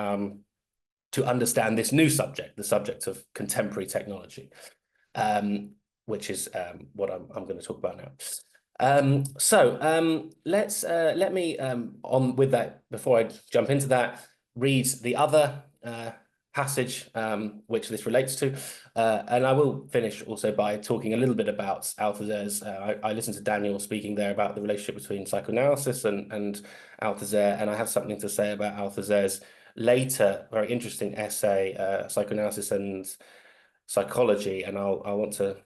to understand this new subject, the subject of contemporary technology, which is what I'm going to talk about now. Let me on with that, before I jump into that, read the other passage which this relates to, and I will finish also by talking a little bit about Althusser's. I listened to Daniel speaking there about the relationship between psychoanalysis and Althusser, and I have something to say about Althusser's later very interesting essay, Psychoanalysis and Psychology, and I want to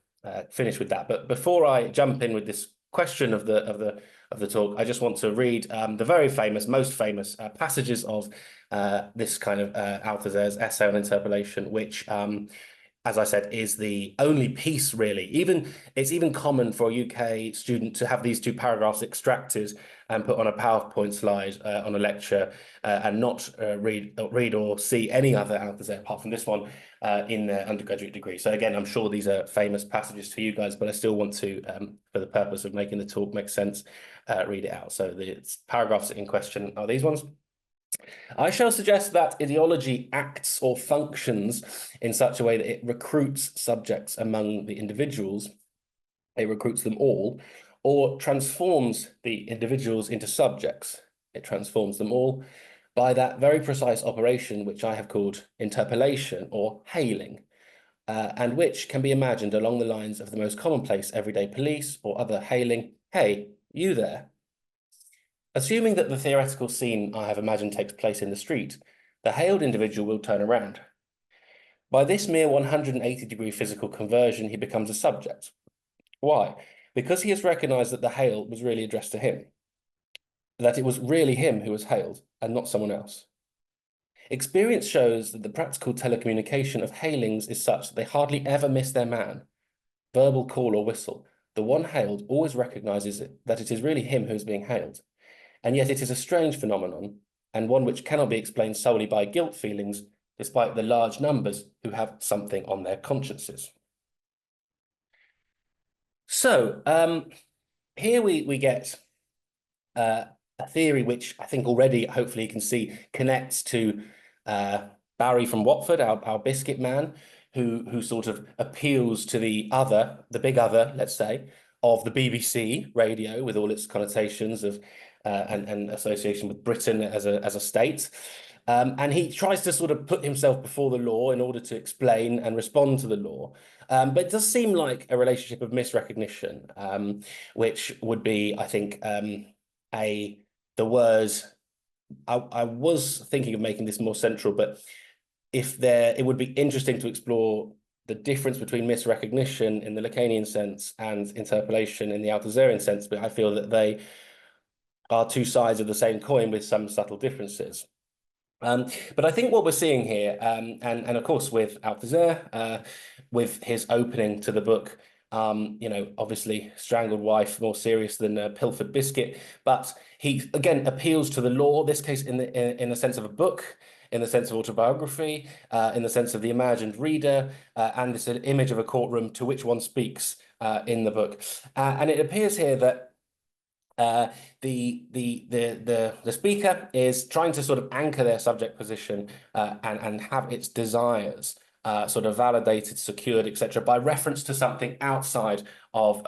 finish with that. But before I jump in with this question of the talk, I just want to read the very famous, most famous passages of this kind of Althusser's essay on interpellation, which, as I said, is the only piece really. It's even common for a UK student to have these two paragraphs extracted and put on a PowerPoint slide on a lecture and not read or see any other Althusser apart from this one in their undergraduate degree. So again, I'm sure these are famous passages to you guys, but I still want to, for the purpose of making the talk make sense, read it out. So the paragraphs in question are these ones. I shall suggest that ideology acts or functions in such a way that it recruits subjects among the individuals, it recruits them all, or transforms the individuals into subjects, it transforms them all, by that very precise operation which I have called interpellation or hailing. and which can be imagined along the lines of the most commonplace everyday police or other hailing, "Hey, you there." Assuming that the theoretical scene I have imagined takes place in the street, the hailed individual will turn around. By this mere 180-degree physical conversion, he becomes a subject. Why? Because he has recognized that the hail was really addressed to him, that it was really him who was hailed and not someone else. Experience shows that the practical telecommunication of hailings is such that they hardly ever miss their man. Verbal call or whistle, the one hailed always recognizes that it is really him who is being hailed. And yet it is a strange phenomenon, and one which cannot be explained solely by guilt feelings, despite the large numbers who have something on their consciences. So here we get a theory which I think already, hopefully you can see, connects to Barry from Watford, our biscuit man, who sort of appeals to the other, the big other, let's say, of the BBC radio with all its connotations of and association with Britain as a state. And he tries to sort of put himself before the law in order to explain and respond to the law. But it does seem like a relationship of misrecognition, which would be, I think, the words. I was thinking of making this more central, but it would be interesting to explore the difference between misrecognition in the Lacanian sense and interpolation in the Althusserian sense, but I feel that they are two sides of the same coin with some subtle differences. But I think what we're seeing here, and of course with Althusser, with his opening to the book, obviously strangled wife, more serious than pilfered biscuit, but he again appeals to the law, this case in the sense of a book, in the sense of autobiography, in the sense of the imagined reader, and this image of a courtroom to which one speaks in the book. And it appears here that the speaker is trying to sort of anchor their subject position and have its desires sort of validated, secured, etc., by reference to something outside of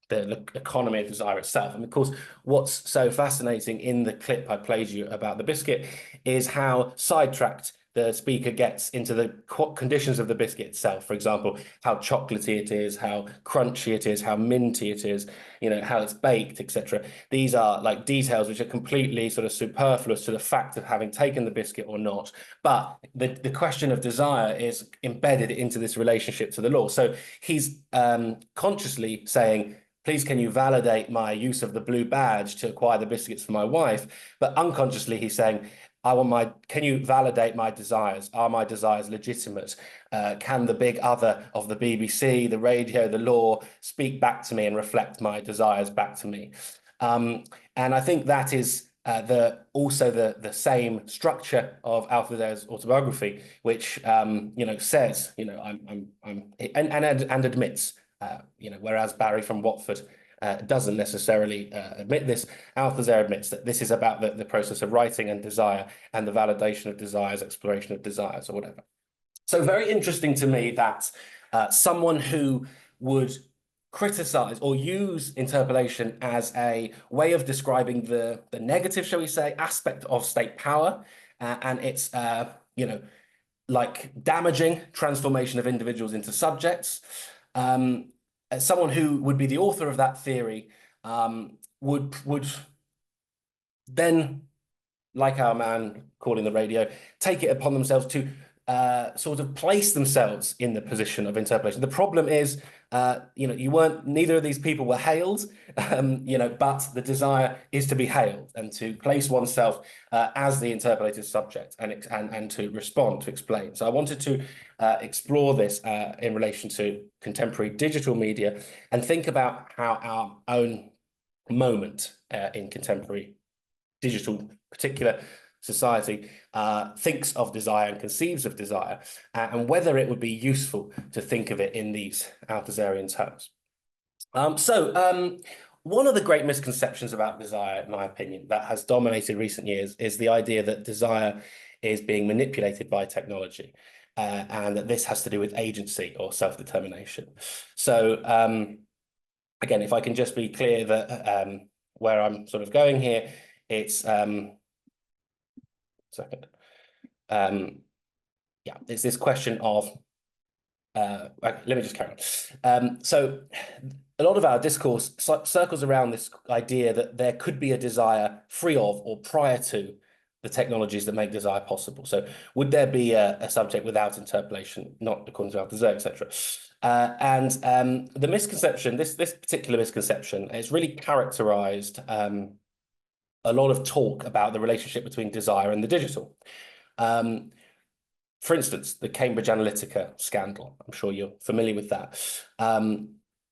the economy of desire itself. And of course, what's so fascinating in the clip I played you about the biscuit is how sidetracked the speaker gets into the conditions of the biscuit itself. For example, how chocolatey it is, how crunchy it is, how minty it is, how it's baked, etc. These are like details which are completely sort of superfluous to the fact of having taken the biscuit or not. But the question of desire is embedded into this relationship to the law. So he's consciously saying, please, can you validate my use of the blue badge to acquire the biscuits for my wife? But unconsciously, he's saying, can you validate my desires? Are my desires legitimate? Can the big other of the BBC, the radio, the law speak back to me and reflect my desires back to me? And I think that is also the same structure of Althusser's autobiography, which says, and admits, whereas Barry from Watford doesn't necessarily admit this, Althusser admits that this is about the process of writing and desire and the validation of desires, exploration of desires, or whatever. So very interesting to me that someone who would criticize or use interpolation as a way of describing the negative, shall we say, aspect of state power and its, like damaging transformation of individuals into subjects. Someone who would be the author of that theory would then, like our man calling the radio, take it upon themselves to sort of place themselves in the position of interpolation. The problem is, neither of these people were hailed, but the desire is to be hailed and to place oneself as the interpolated subject and to respond, to explain. So I wanted to explore this in relation to contemporary digital media and think about how our own moment in contemporary digital particular society thinks of desire and conceives of desire, and whether it would be useful to think of it in these Althusserian terms. One of the great misconceptions about desire, in my opinion, that has dominated recent years is the idea that desire is being manipulated by technology, and that this has to do with agency or self-determination. So again, if I can just be clear that where I'm sort of going here, it's it's this question of let me just carry on. So a lot of our discourse circles around this idea that there could be a desire free of or prior to the technologies that make desire possible. So would there be a subject without interpolation, not according to Althusser, etc.? The misconception, this particular misconception, is really characterized a lot of talk about the relationship between desire and the digital. For instance, the Cambridge Analytica scandal. I'm sure you're familiar with that.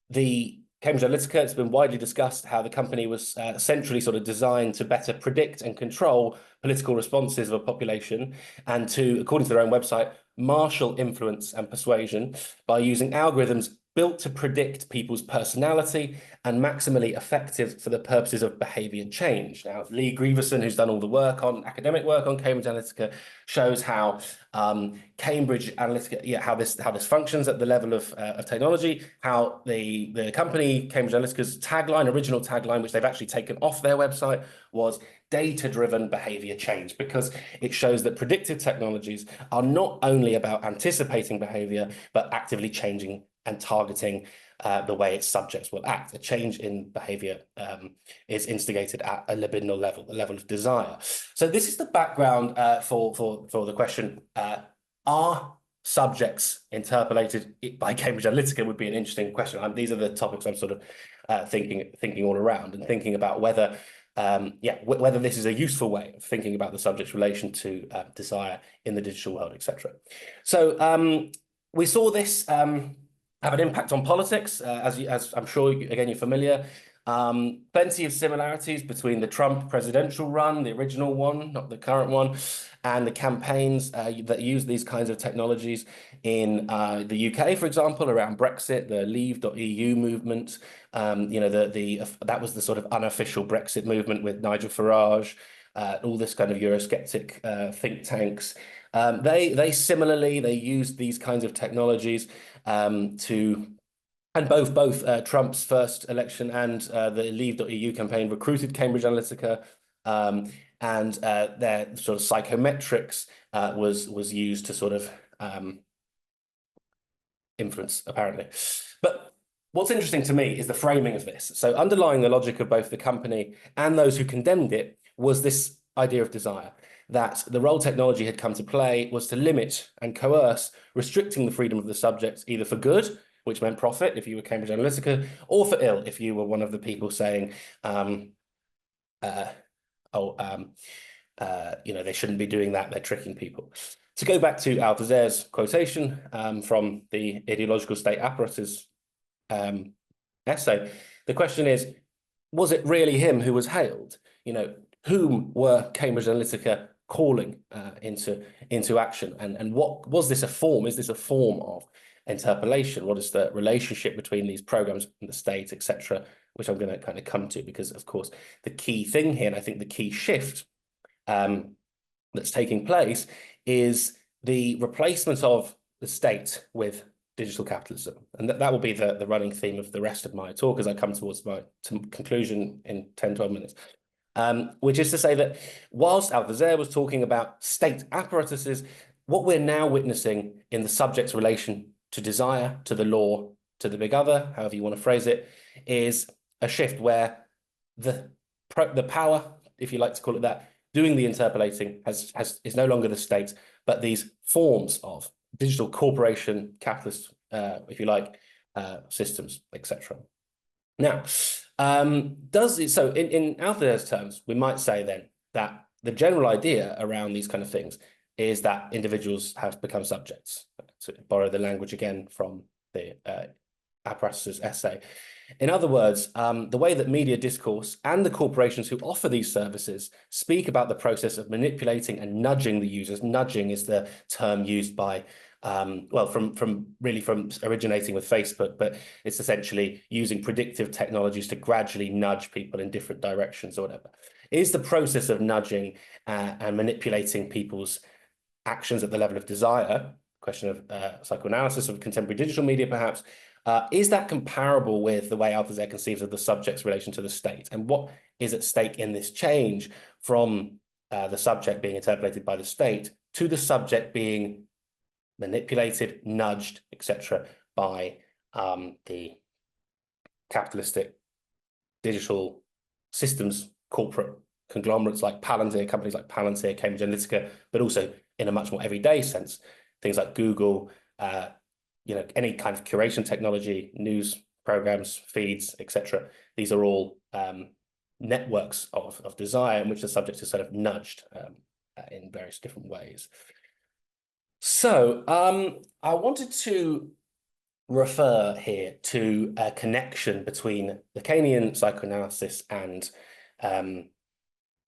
The Cambridge Analytica, it's been widely discussed how the company was centrally sort of designed to better predict and control political responses of a population and to, according to their own website, marshal influence and persuasion by using algorithms built to predict people's personality and maximally effective for the purposes of behavior change. Now, Lee Grieverson, who's done all the work on academic work on Cambridge Analytica, shows how Cambridge Analytica, how this functions at the level of technology, how the company Cambridge Analytica's original tagline, which they've actually taken off their website, was data-driven behavior change, because it shows that predictive technologies are not only about anticipating behavior, but actively changing and targeting the way its subjects will act. A change in behavior is instigated at a libidinal level, the level of desire. So this is the background for the question, are subjects interpolated by Cambridge Analytica would be an interesting question. These are the topics I'm sort of thinking all around and thinking about whether whether this is a useful way of thinking about the subject's relation to desire in the digital world, etc. So we saw this have an impact on politics, as I'm sure, again, you're familiar. Plenty of similarities between the Trump presidential run, the original one, not the current one, and the campaigns that use these kinds of technologies in the UK, for example, around Brexit, the Leave.eu movement. That was the sort of unofficial Brexit movement with Nigel Farage, all this kind of Eurosceptic think tanks. They similarly, they used these kinds of technologies and both Trump's first election and the Leave.eu campaign recruited Cambridge Analytica, and their sort of psychometrics was used to sort of influence, apparently. But what's interesting to me is the framing of this. So underlying the logic of both the company and those who condemned it was this idea of desire, that the role technology had come to play was to limit and coerce, restricting the freedom of the subjects, either for good, which meant profit if you were Cambridge Analytica, or for ill if you were one of the people saying, they shouldn't be doing that, they're tricking people. To go back to Althusser's quotation from the Ideological State Apparatus essay, the question is, was it really him who was hailed? Whom were Cambridge Analytica calling into action, and what was this a form? Is this a form of interpolation? What is the relationship between these programs and the state, etc., which I'm going to kind of come to, because of course the key thing here, and I think the key shift that's taking place, is the replacement of the state with digital capitalism, and that will be the running theme of the rest of my talk as I come towards my conclusion in 10-12 minutes. Which is to say that whilst Althusser was talking about state apparatuses, what we're now witnessing in the subject's relation to desire, to the law, to the big other, however you want to phrase it, is a shift where the power, if you like to call it that, doing the interpolating is no longer the state, but these forms of digital corporation, capitalist, if you like, systems, etc. Now, in Althusser's terms, we might say then that the general idea around these kind of things is that individuals have become subjects, to borrow the language again from the Apparatus's essay. In other words, the way that media discourse and the corporations who offer these services speak about the process of manipulating and nudging the users. Nudging is the term used by from originating with Facebook, but it's essentially using predictive technologies to gradually nudge people in different directions or whatever. Is the process of nudging and manipulating people's actions at the level of desire, question of psychoanalysis of contemporary digital media perhaps, is that comparable with the way Althusser conceives of the subject's relation to the state? And what is at stake in this change from the subject being interpolated by the state to the subject being manipulated, nudged, etc., by the capitalistic digital systems corporate conglomerates like Palantir, companies like Palantir, Cambridge Analytica, but also in a much more everyday sense, things like Google, any kind of curation technology, news programs, feeds, etc. These are all networks of desire in which the subject is sort of nudged in various different ways. So I wanted to refer here to a connection between Lacanian psychoanalysis and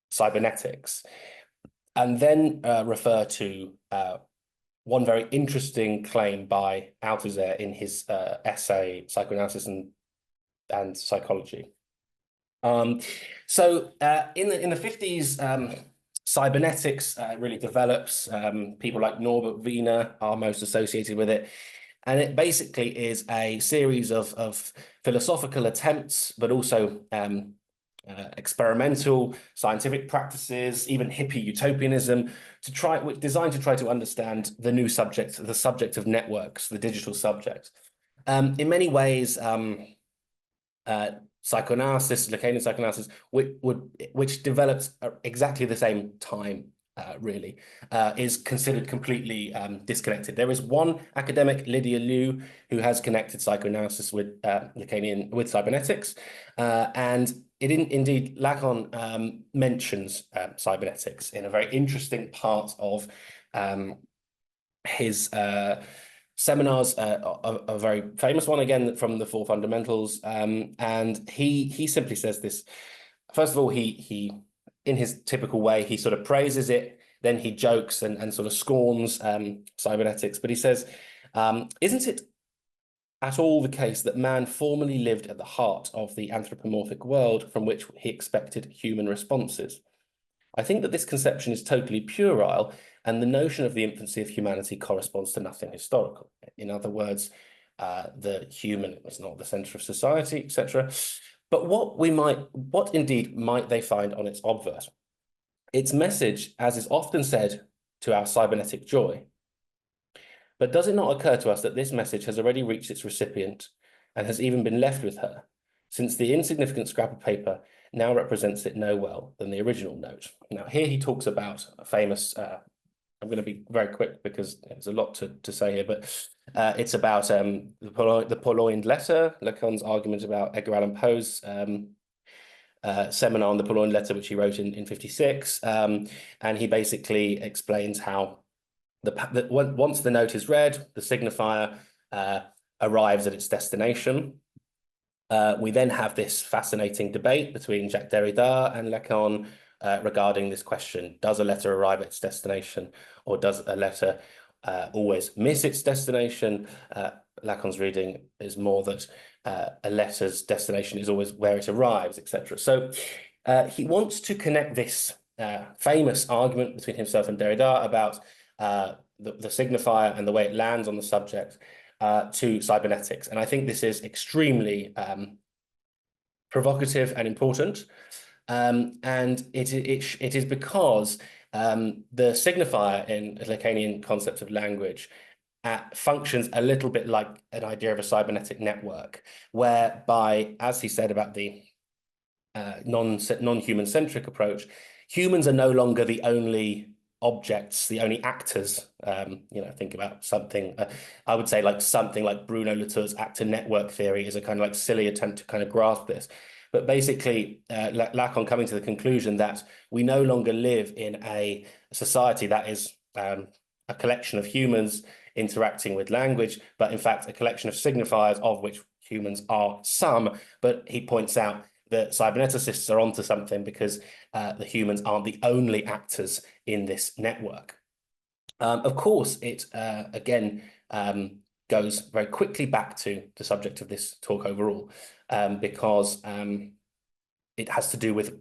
cybernetics, and then refer to one very interesting claim by Althusser in his essay, Psychoanalysis and Psychology. So in the 50s, cybernetics really develops. People like Norbert Wiener are most associated with it. And it basically is a series of philosophical attempts, but also experimental scientific practices, even hippie utopianism, designed to try to understand the new subject, the subject of networks, the digital subject. In many ways, psychoanalysis, Lacanian psychoanalysis, which developed exactly the same time, really, is considered completely disconnected. There is one academic, Lydia Liu, who has connected psychoanalysis with with cybernetics, and indeed Lacan mentions cybernetics in a very interesting part of his seminars, a very famous one again from the Four Fundamentals, and he simply says this. First of all, he in his typical way, he sort of praises it, then he jokes and sort of scorns cybernetics, but he says, isn't it at all the case that man formerly lived at the heart of the anthropomorphic world from which he expected human responses? I think that this conception is totally puerile, and the notion of the infancy of humanity corresponds to nothing historical. In other words, the human is not the center of society, etc. But what indeed might they find on its obverse? Its message, as is often said, to our cybernetic joy. But does it not occur to us that this message has already reached its recipient and has even been left with her, since the insignificant scrap of paper now represents it no well than the original note? Now, here he talks about a famous, I'm going to be very quick because there's a lot to say here, but it's about the purloined letter, Lacan's argument about Edgar Allan Poe's seminar on the purloined letter, which he wrote in 56. And he basically explains how once the note is read, the signifier arrives at its destination. We then have this fascinating debate between Jacques Derrida and Lacan regarding this question: does a letter arrive at its destination, or does a letter always miss its destination? Lacan's reading is more that a letter's destination is always where it arrives, etc. So he wants to connect this famous argument between himself and Derrida about the signifier and the way it lands on the subject to cybernetics. And I think this is extremely provocative and important. And it is because the signifier in the Lacanian concept of language functions a little bit like an idea of a cybernetic network, whereby, as he said about the non-human centric approach, humans are no longer the only objects, the only actors. Think about something, I would say like something like Bruno Latour's actor network theory is a kind of like silly attempt to kind of grasp this. But basically, Lacan coming to the conclusion that we no longer live in a society that is a collection of humans interacting with language, but in fact, a collection of signifiers of which humans are some. But he points out that cyberneticists are onto something because the humans aren't the only actors in this network. Of course, it again goes very quickly back to the subject of this talk overall, because it has to do with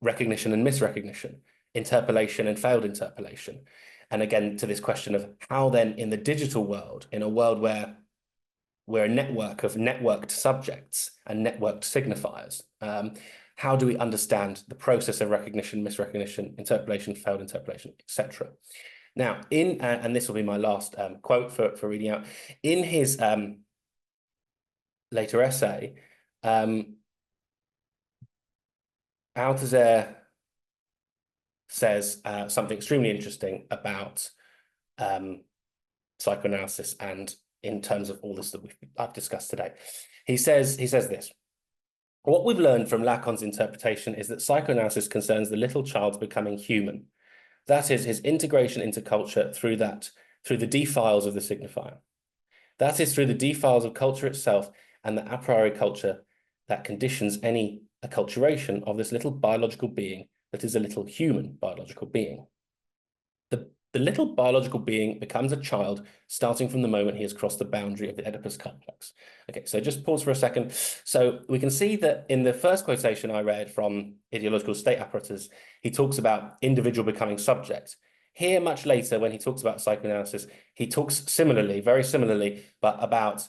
recognition and misrecognition, interpolation and failed interpolation. And again, to this question of how then in the digital world, in a world where we're a network of networked subjects and networked signifiers, how do we understand the process of recognition, misrecognition, interpolation, failed interpolation, etc.? Now, and this will be my last quote for reading out, in his later essay, Althusser says something extremely interesting about psychoanalysis and in terms of all this that I've discussed today. He says this: what we've learned from Lacan's interpretation is that psychoanalysis concerns the little child's becoming human. That is, his integration into culture through the defiles of the signifier. That is, through the defiles of culture itself and the a priori culture that conditions any acculturation of this little biological being that is a little human biological being. The little biological being becomes a child starting from the moment he has crossed the boundary of the Oedipus complex. Okay, so just pause for a second. So we can see that in the first quotation I read from Ideological State Apparatus, he talks about individual becoming subject. Here, much later, when he talks about psychoanalysis, he talks similarly, very similarly, but about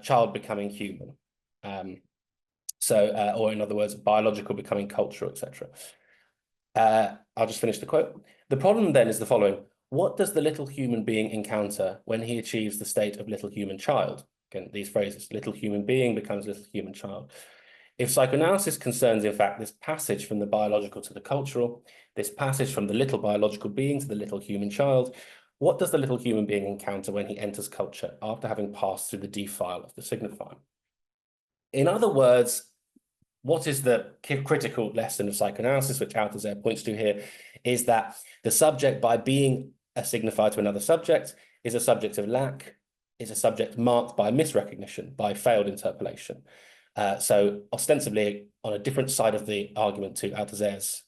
child becoming human. Or in other words, biological becoming cultural, etc. I'll just finish the quote. The problem then is the following. What does the little human being encounter when he achieves the state of little human child? Again, these phrases, little human being becomes little human child. If psychoanalysis concerns, in fact, this passage from the biological to the cultural, this passage from the little biological being to the little human child, what does the little human being encounter when he enters culture after having passed through the defile of the signifier? In other words, what is the critical lesson of psychoanalysis, which Althusser points to here, is that the subject, by being a signifier to another subject, is a subject of lack, is a subject marked by misrecognition, by failed interpolation. So ostensibly on a different side of the argument to Althusser's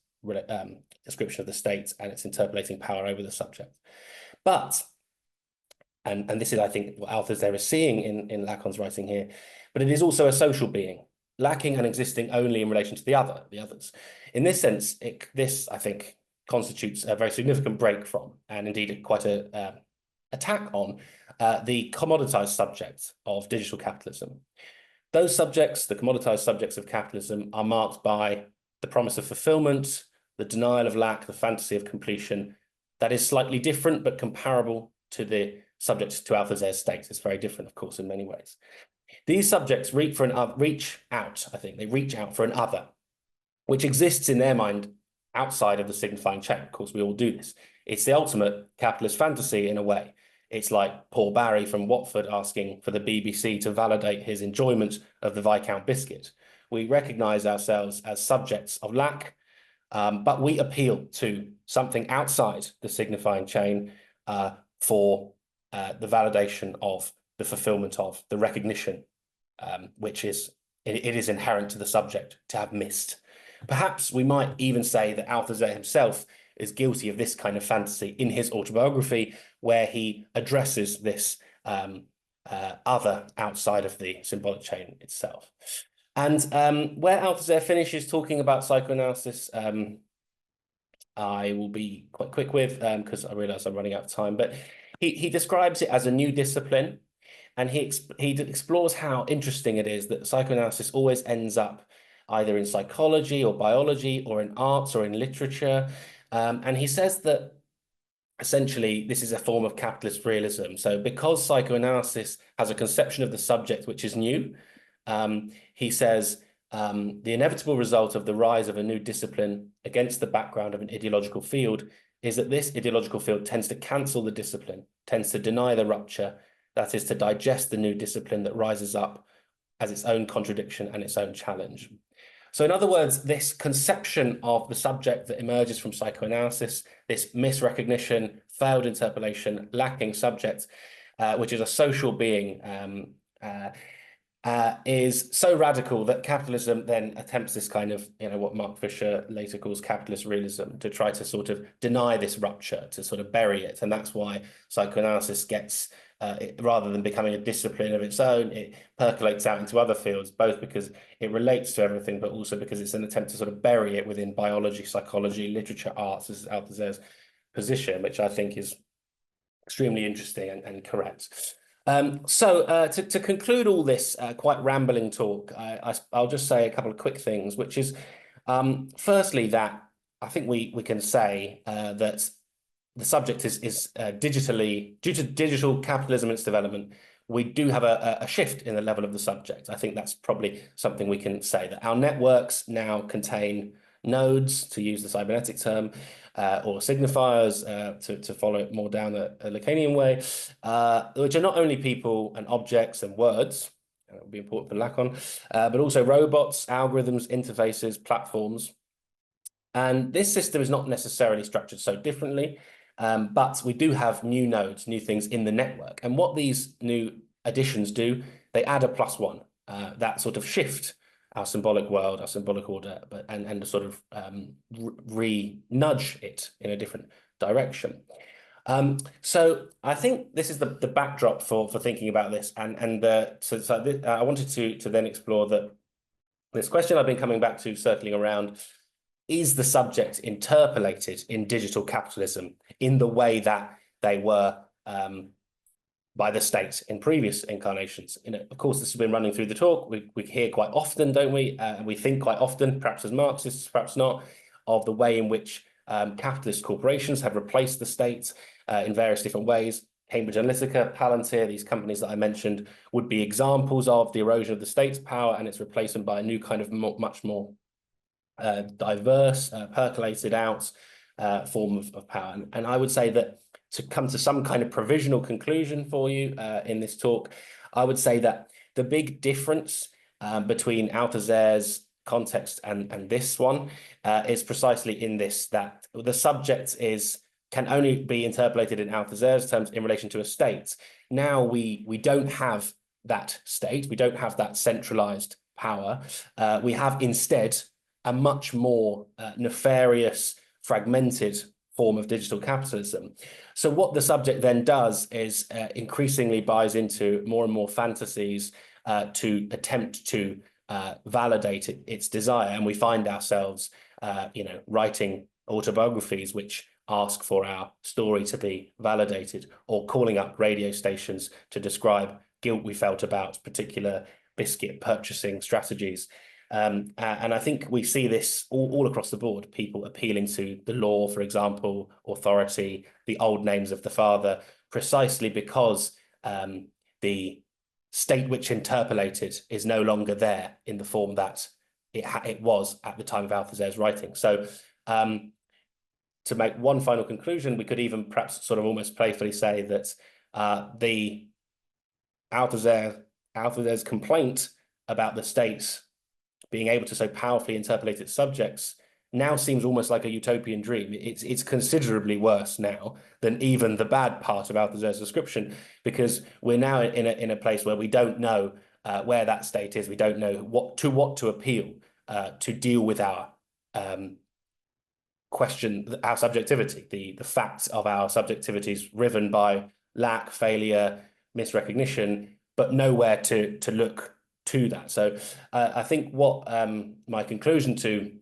description of the state and its interpolating power over the subject. But, and this is, I think, what Althusser is seeing in Lacan's writing here, but it is also a social being, lacking and existing only in relation to the others. In this sense, this, I think, constitutes a very significant break from, and indeed quite a attack on, the commoditized subject of digital capitalism. Those subjects, the commoditized subjects of capitalism, are marked by the promise of fulfillment, the denial of lack, the fantasy of completion, that is slightly different but comparable to the subjects to Althusser's state. It's very different, of course, in many ways. These subjects reach out for an other, which exists in their mind outside of the signifying chain. Of course, we all do this. It's the ultimate capitalist fantasy in a way. It's like Paul Barry from Watford asking for the BBC to validate his enjoyment of the Viscount biscuit. We recognize ourselves as subjects of lack, but we appeal to something outside the signifying chain for the validation of the fulfillment of the recognition, which is, it is inherent to the subject to have missed. Perhaps we might even say that Althusser himself is guilty of this kind of fantasy in his autobiography, where he addresses this other outside of the symbolic chain itself. And where Althusser finishes talking about psychoanalysis, I will be quite quick with, because I realize I'm running out of time, but he describes it as a new discipline, and he explores how interesting it is that psychoanalysis always ends up either in psychology or biology or in arts or in literature. And he says that essentially this is a form of capitalist realism. So because psychoanalysis has a conception of the subject which is new, he says the inevitable result of the rise of a new discipline against the background of an ideological field is that this ideological field tends to cancel the discipline, tends to deny the rupture, that is to digest the new discipline that rises up as its own contradiction and its own challenge. So in other words, this conception of the subject that emerges from psychoanalysis, this misrecognition, failed interpolation, lacking subject, which is a social being, is so radical that capitalism then attempts this kind of, what Mark Fisher later calls capitalist realism, to try to sort of deny this rupture, to sort of bury it. And that's why psychoanalysis gets, rather than becoming a discipline of its own, it percolates out into other fields, both because it relates to everything, but also because it's an attempt to sort of bury it within biology, psychology, literature, arts, as Althusser's position, which I think is extremely interesting and correct. To conclude all this quite rambling talk, I'll just say a couple of quick things, which is, firstly, that I think we can say that the subject is digitally, due to digital capitalism and its development, we do have a shift in the level of the subject. I think that's probably something we can say, that our networks now contain nodes, to use the cybernetic term, or signifiers, to follow it more down a Lacanian way, which are not only people and objects and words, that would be important for Lacan, but also robots, algorithms, interfaces, platforms. And this system is not necessarily structured so differently, but we do have new nodes, new things in the network. And what these new additions do, they add a +1, that sort of shift our symbolic world, our symbolic order, and sort of re-nudge it in a different direction. So I think this is the backdrop for thinking about this. I wanted to then explore this question I've been coming back to, circling around. Is the subject interpolated in digital capitalism in the way that they were by the state in previous incarnations? Of course, this has been running through the talk. We hear quite often, don't we? We think quite often, perhaps as Marxists, perhaps not, of the way in which capitalist corporations have replaced the state in various different ways. Cambridge Analytica, Palantir, these companies that I mentioned would be examples of the erosion of the state's power and its replacement by a new kind of much more diverse, percolated out form of power. And I would say that, to come to some kind of provisional conclusion for you in this talk, I would say that the big difference between Althusser's context and this one is precisely in this, that the subject can only be interpolated in Althusser's terms in relation to a state. Now we don't have that state, we don't have that centralized power. We have instead a much more nefarious, fragmented form of digital capitalism. So what the subject then does is increasingly buys into more and more fantasies to attempt to validate its desire. And we find ourselves, writing autobiographies which ask for our story to be validated, or calling up radio stations to describe guilt we felt about particular biscuit purchasing strategies. And I think we see this all across the board, people appealing to the law, for example, authority, the old names of the father, precisely because the state which interpolated is no longer there in the form that it was at the time of Althusser's writing. So to make one final conclusion, we could even perhaps sort of almost playfully say that the Althusser's complaint about the state being able to so powerfully interpolate its subjects now seems almost like a utopian dream. It's considerably worse now than even the bad part of Althusser's description, because we're now in a place where we don't know where that state is. We don't know what to appeal to deal with our our subjectivity, the facts of our subjectivities riven by lack, failure, misrecognition, but nowhere to look to that. So I think what my conclusion to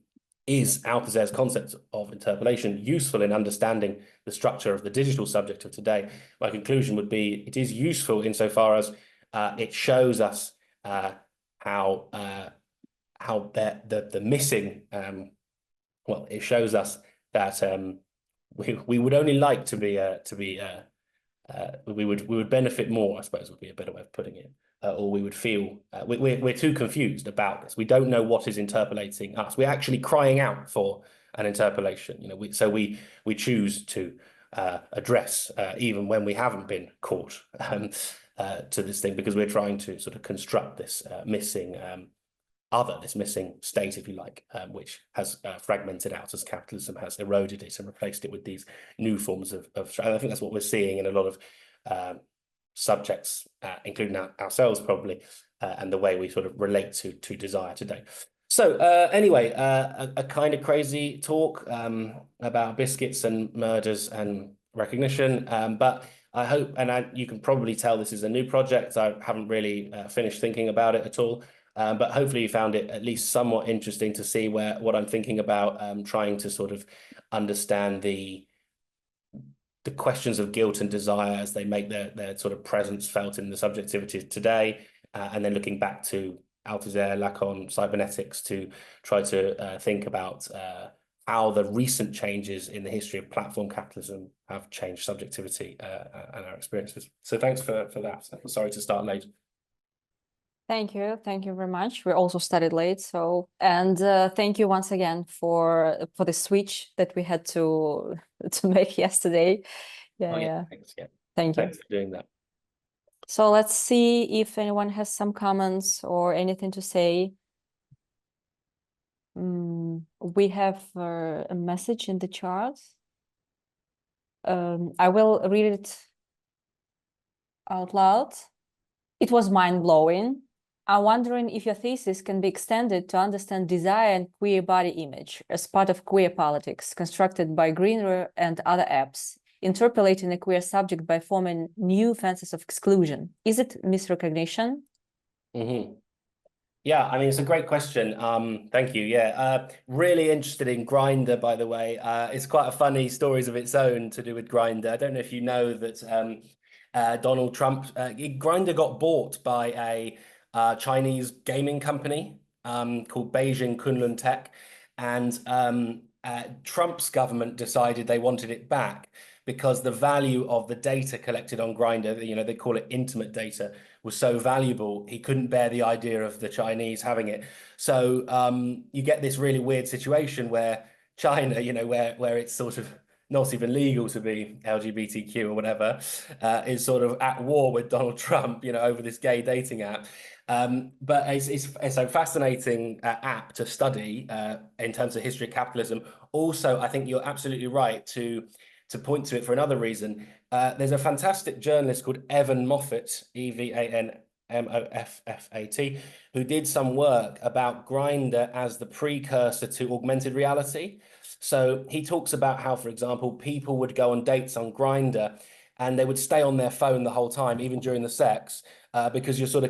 is Althusser's concept of interpolation useful in understanding the structure of the digital subject of today. My conclusion would be it is useful insofar as it shows us how the missing, it shows us that we would only like to be we would benefit more, I suppose would be a better way of putting it. Or we would feel we're too confused about this. We don't know what is interpolating us. We're actually crying out for an interpolation. So we choose to address even when we haven't been caught to this thing, because we're trying to sort of construct this missing this missing state, if you like, which has fragmented out as capitalism has eroded it and replaced it with these new forms of. And I think that's what we're seeing in a lot of subjects, including ourselves probably, and the way we sort of relate to desire today. So anyway, a kind of crazy talk about biscuits and murders and recognition, but I hope, and you can probably tell this is a new project. I haven't really finished thinking about it at all, but hopefully you found it at least somewhat interesting to see what I'm thinking about, trying to sort of understand the questions of guilt and desire as they make their sort of presence felt in the subjectivity today, and then looking back to Althusser, Lacan, cybernetics to try to think about how the recent changes in the history of platform capitalism have changed subjectivity and our experiences. So thanks for that. Sorry to start late. Thank you very much. We also started late, so and thank you once again for the switch that we had to make yesterday. Yeah. Thanks. Yeah. Thank you. Thanks for doing that. So let's see if anyone has some comments or anything to say. We have a message in the chat. I will read it out loud. It was mind-blowing. I'm wondering if your thesis can be extended to understand desire and queer body image as part of queer politics constructed by Grindr and other apps, interpolating a queer subject by forming new fences of exclusion. Is it misrecognition? Yeah, I mean, it's a great question. Thank you. Yeah, really interested in Grindr, by the way. It's quite a funny stories of its own to do with Grindr. I don't know if you know that Donald Trump, Grindr got bought by a Chinese gaming company called Beijing Kunlun Tech, and Trump's government decided they wanted it back because the value of the data collected on Grindr, you know, they call it intimate data, was so valuable, he couldn't bear the idea of the Chinese having it. So you get this really weird situation where China, you know, where it's sort of not even legal to be LGBTQ or whatever, is sort of at war with Donald Trump, you know, over this gay dating app. But it's a fascinating app to study in terms of history of capitalism. Also, I think you're absolutely right to point to it for another reason. There's a fantastic journalist called Evan Moffat, EvanMoffat, who did some work about Grindr as the precursor to augmented reality. So he talks about how, for example, people would go on dates on Grindr and they would stay on their phone the whole time, even during the sex, because you're sort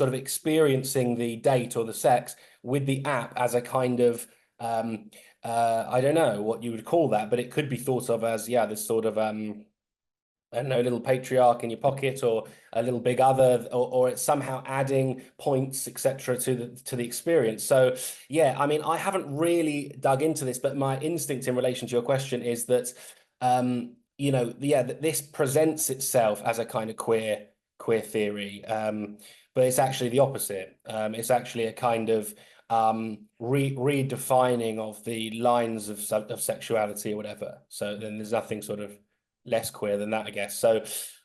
of experiencing the date or the sex with the app as a kind of I don't know what you would call that, but it could be thought of as, yeah, this sort of I don't know, a little patriarch in your pocket, or a little big other, or it's somehow adding points, etc., to the experience. So yeah, I mean, I haven't really dug into this, but my instinct in relation to your question is that you know, yeah, that this presents itself as a kind of queer theory, but it's actually the opposite. It's actually a kind of redefining of the lines of sexuality or whatever. So then there's nothing sort of less queer than that, I guess. So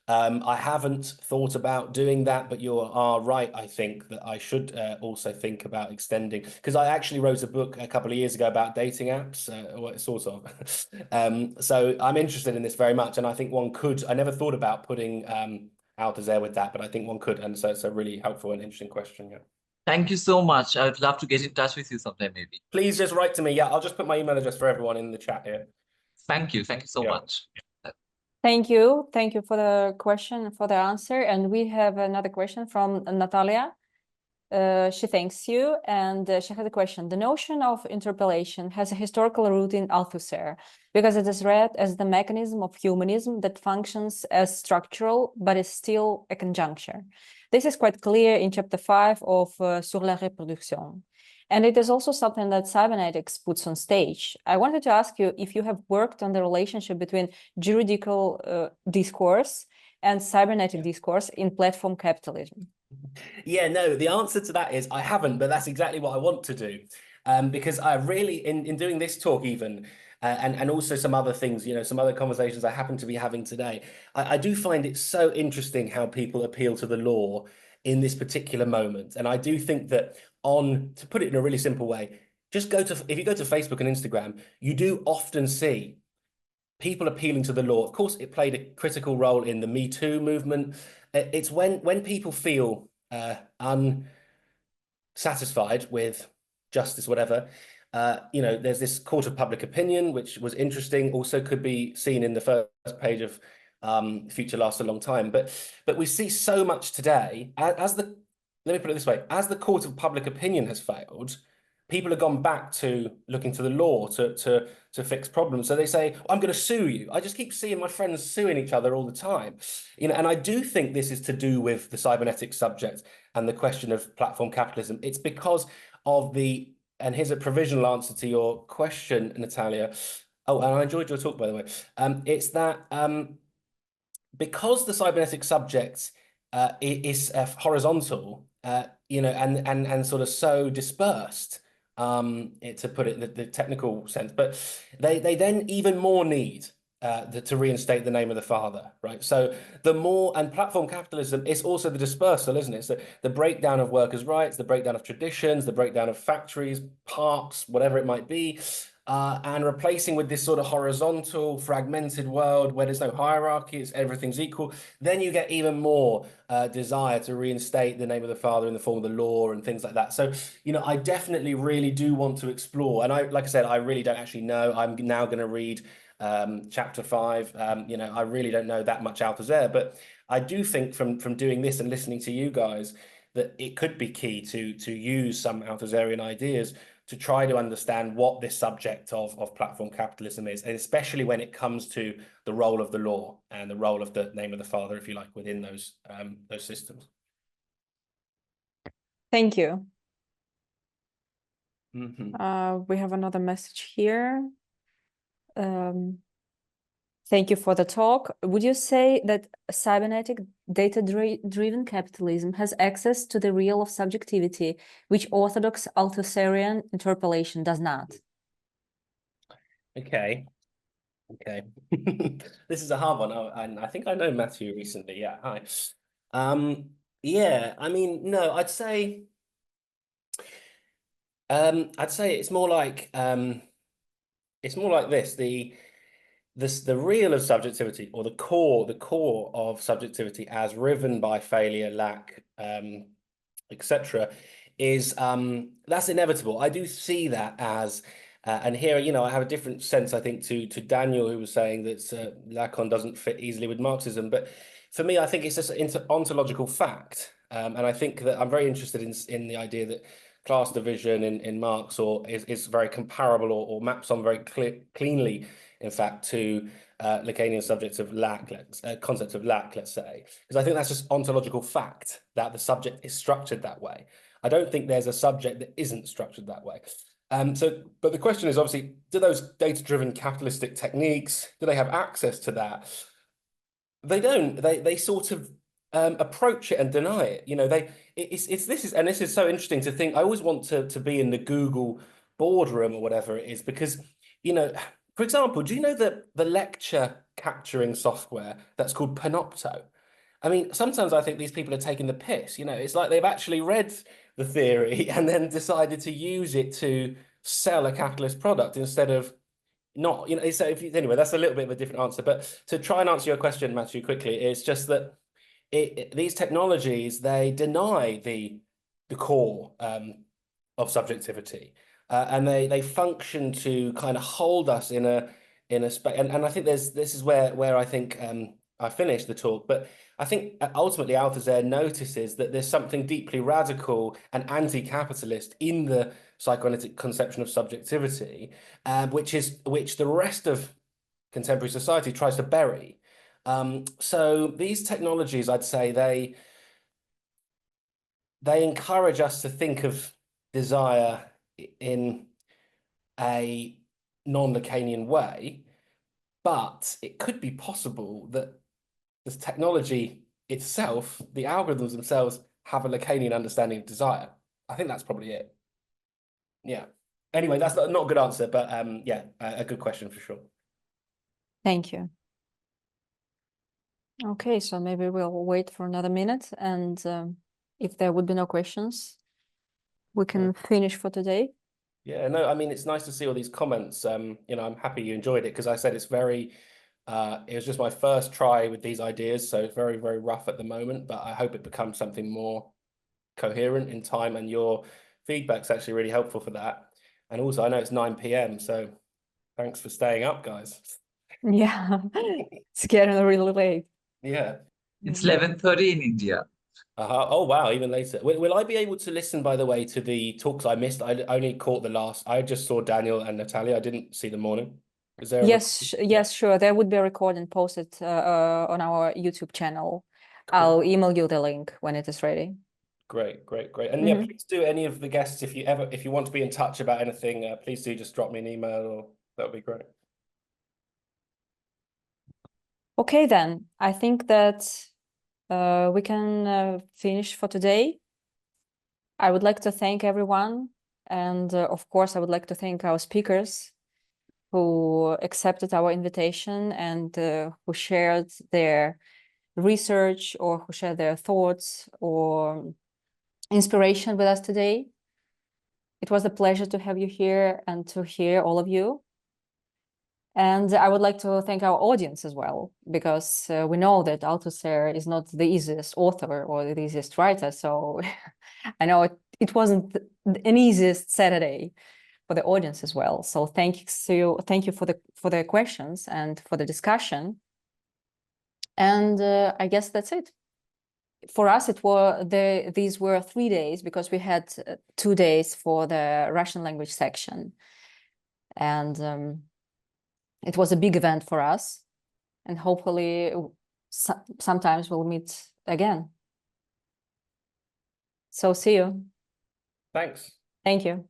I haven't thought about doing that, but you are right. I think that I should also think about extending, because I actually wrote a book a couple of years ago about dating apps, sort of. So I'm interested in this very much, and I think one could. I never thought about putting Alters there with that, but I think one could, and so it's a really helpful and interesting question. Yeah. Thank you so much. I would love to get in touch with you sometime, maybe. Please just write to me. Yeah, I'll just put my email address for everyone in the chat here. Thank you. Thank you so much. Thank you. Thank you for the question, for the answer. And we have another question from Natalia. She thanks you, and she has a question. The notion of interpolation has a historical root in Althusser, because it is read as the mechanism of humanism that functions as structural, but is still a conjuncture. This is quite clear in chapter 5 of Sur la reproduction. And it is also something that cybernetics puts on stage. I wanted to ask you if you have worked on the relationship between juridical discourse and cybernetic discourse in platform capitalism. Yeah, no, the answer to that is I haven't, but that's exactly what I want to do. Because I really, in doing this talk even, and also some other things, you know, some other conversations I happen to be having today, I do find it so interesting how people appeal to the law in this particular moment. And I do think that to put it in a really simple way, if you go to Facebook and Instagram, you do often see people appealing to the law. Of course, it played a critical role in the Me Too movement. It's when people feel unsatisfied with justice, whatever, you know, there's this court of public opinion, which was interesting, also could be seen in the first page of Future Lasts a Long Time. But we see so much today, let me put it this way, as the court of public opinion has failed, people have gone back to looking to the law to fix problems. So they say, I'm going to sue you. I just keep seeing my friends suing each other all the time. You know, and I do think this is to do with the cybernetic subject and the question of platform capitalism. It's because of the and here's a provisional answer to your question, Natalia. Oh, and I enjoyed your talk, by the way. It's that because the cybernetic subject is horizontal, you know, and sort of so dispersed, to put it in the technical sense, but they then even more need to reinstate the name of the father, right? So the more, and platform capitalism is also the dispersal, isn't it? So the breakdown of workers' rights, the breakdown of traditions, the breakdown of factories, parks, whatever it might be, and replacing with this sort of horizontal, fragmented world where there's no hierarchy, it's everything's equal, then you get even more desire to reinstate the name of the father in the form of the law and things like that. So, you know, I definitely really do want to explore, and like I said, I really don't actually know. I'm now going to read chapter 5. You know, I really don't know that much Althusser, but I do think from doing this and listening to you guys that it could be key to use some Althusserian ideas to try to understand what this subject of platform capitalism is, and especially when it comes to the role of the law and the role of the name of the father, if you like, within those systems. Thank you. Mm-hmm. We have another message here. Thank you for the talk. Would you say that cybernetic data-driven capitalism has access to the real of subjectivity, which orthodox Althusserian interpolation does not? Okay. This is a hard one. I think I know Matthew recently. Yeah, hi. Yeah, I mean, no, I'd say it's more like this. The real of subjectivity, or the core of subjectivity as riven by failure, lack, etc., is that's inevitable. I do see that as and here, you know, I have a different sense, I think, to Daniel, who was saying that Lacan doesn't fit easily with Marxism. But for me, I think it's just an ontological fact, and I think that I'm very interested in the idea that class division in Marx is very comparable or maps on very cleanly, in fact, to Lacanian subjects of lack, concepts of lack, let's say, because I think that's just ontological fact that the subject is structured that way. I don't think there's a subject that isn't structured that way. But the question is obviously, do those data-driven capitalistic techniques, do they have access to that? They don't. They sort of approach it and deny it. You know, this is so interesting to think. I always want to be in the Google boardroom or whatever it is, because, you know, for example, do you know that the lecture capturing software that's called Panopto? I mean, sometimes I think these people are taking the piss. You know, it's like they've actually read the theory and then decided to use it to sell a capitalist product instead of not. You know, so anyway, that's a little bit of a different answer. But to try and answer your question, Matthew, quickly, it's just that these technologies, they deny the core of subjectivity, and they function to kind of hold us in a space. And I think this is where I think I finished the talk, but I think ultimately Althusser notices that there's something deeply radical and anti-capitalist in the psychoanalytic conception of subjectivity, which the rest of contemporary society tries to bury. So these technologies, I'd say, they encourage us to think of desire in a non-Lacanian way, but it could be possible that this technology itself, the algorithms themselves, have a Lacanian understanding of desire. I think that's probably it. Yeah. Anyway, that's not a good answer, but yeah, a good question for sure. Thank you. Okay, so maybe we'll wait for another minute, and if there would be no questions, we can finish for today. Yeah, no, I mean, it's nice to see all these comments. You know, I'm happy you enjoyed it, because I said it's very, it was just my first try with these ideas, so it's very, very rough at the moment, but I hope it becomes something more coherent in time, and your feedback's actually really helpful for that. And also, I know it's 9 p.m, so thanks for staying up, guys. Yeah, it's getting really late. Yeah. It's 11:30 in India. Oh, wow, even later. Will I be able to listen, by the way, to the talks I missed? I only caught the last. I just saw Daniel and Natalia. I didn't see the morning. Is there Yes, sure. There would be a recording posted on our YouTube channel. Cool. I'll email you the link when it is ready. Great, great, great. And yeah, Mhm. please do any of the guests, if you want to be in touch about anything, please do just drop me an email, or that would be great. Okay, then I think that we can finish for today. I would like to thank everyone, and of course, I would like to thank our speakers who accepted our invitation and who shared their research or who shared their thoughts or inspiration with us today. It was a pleasure to have you here and to hear all of you. And I would like to thank our audience as well, because we know that Althusser is not the easiest author or the easiest writer. So I know it wasn't an easiest Saturday for the audience as well. So thank you for the questions and for the discussion. And I guess that's it. For us, these were 3 days because we had 2 days for the Russian language section. And it was a big event for us, and hopefully sometimes we'll meet again. So see you. Thanks. Thank you.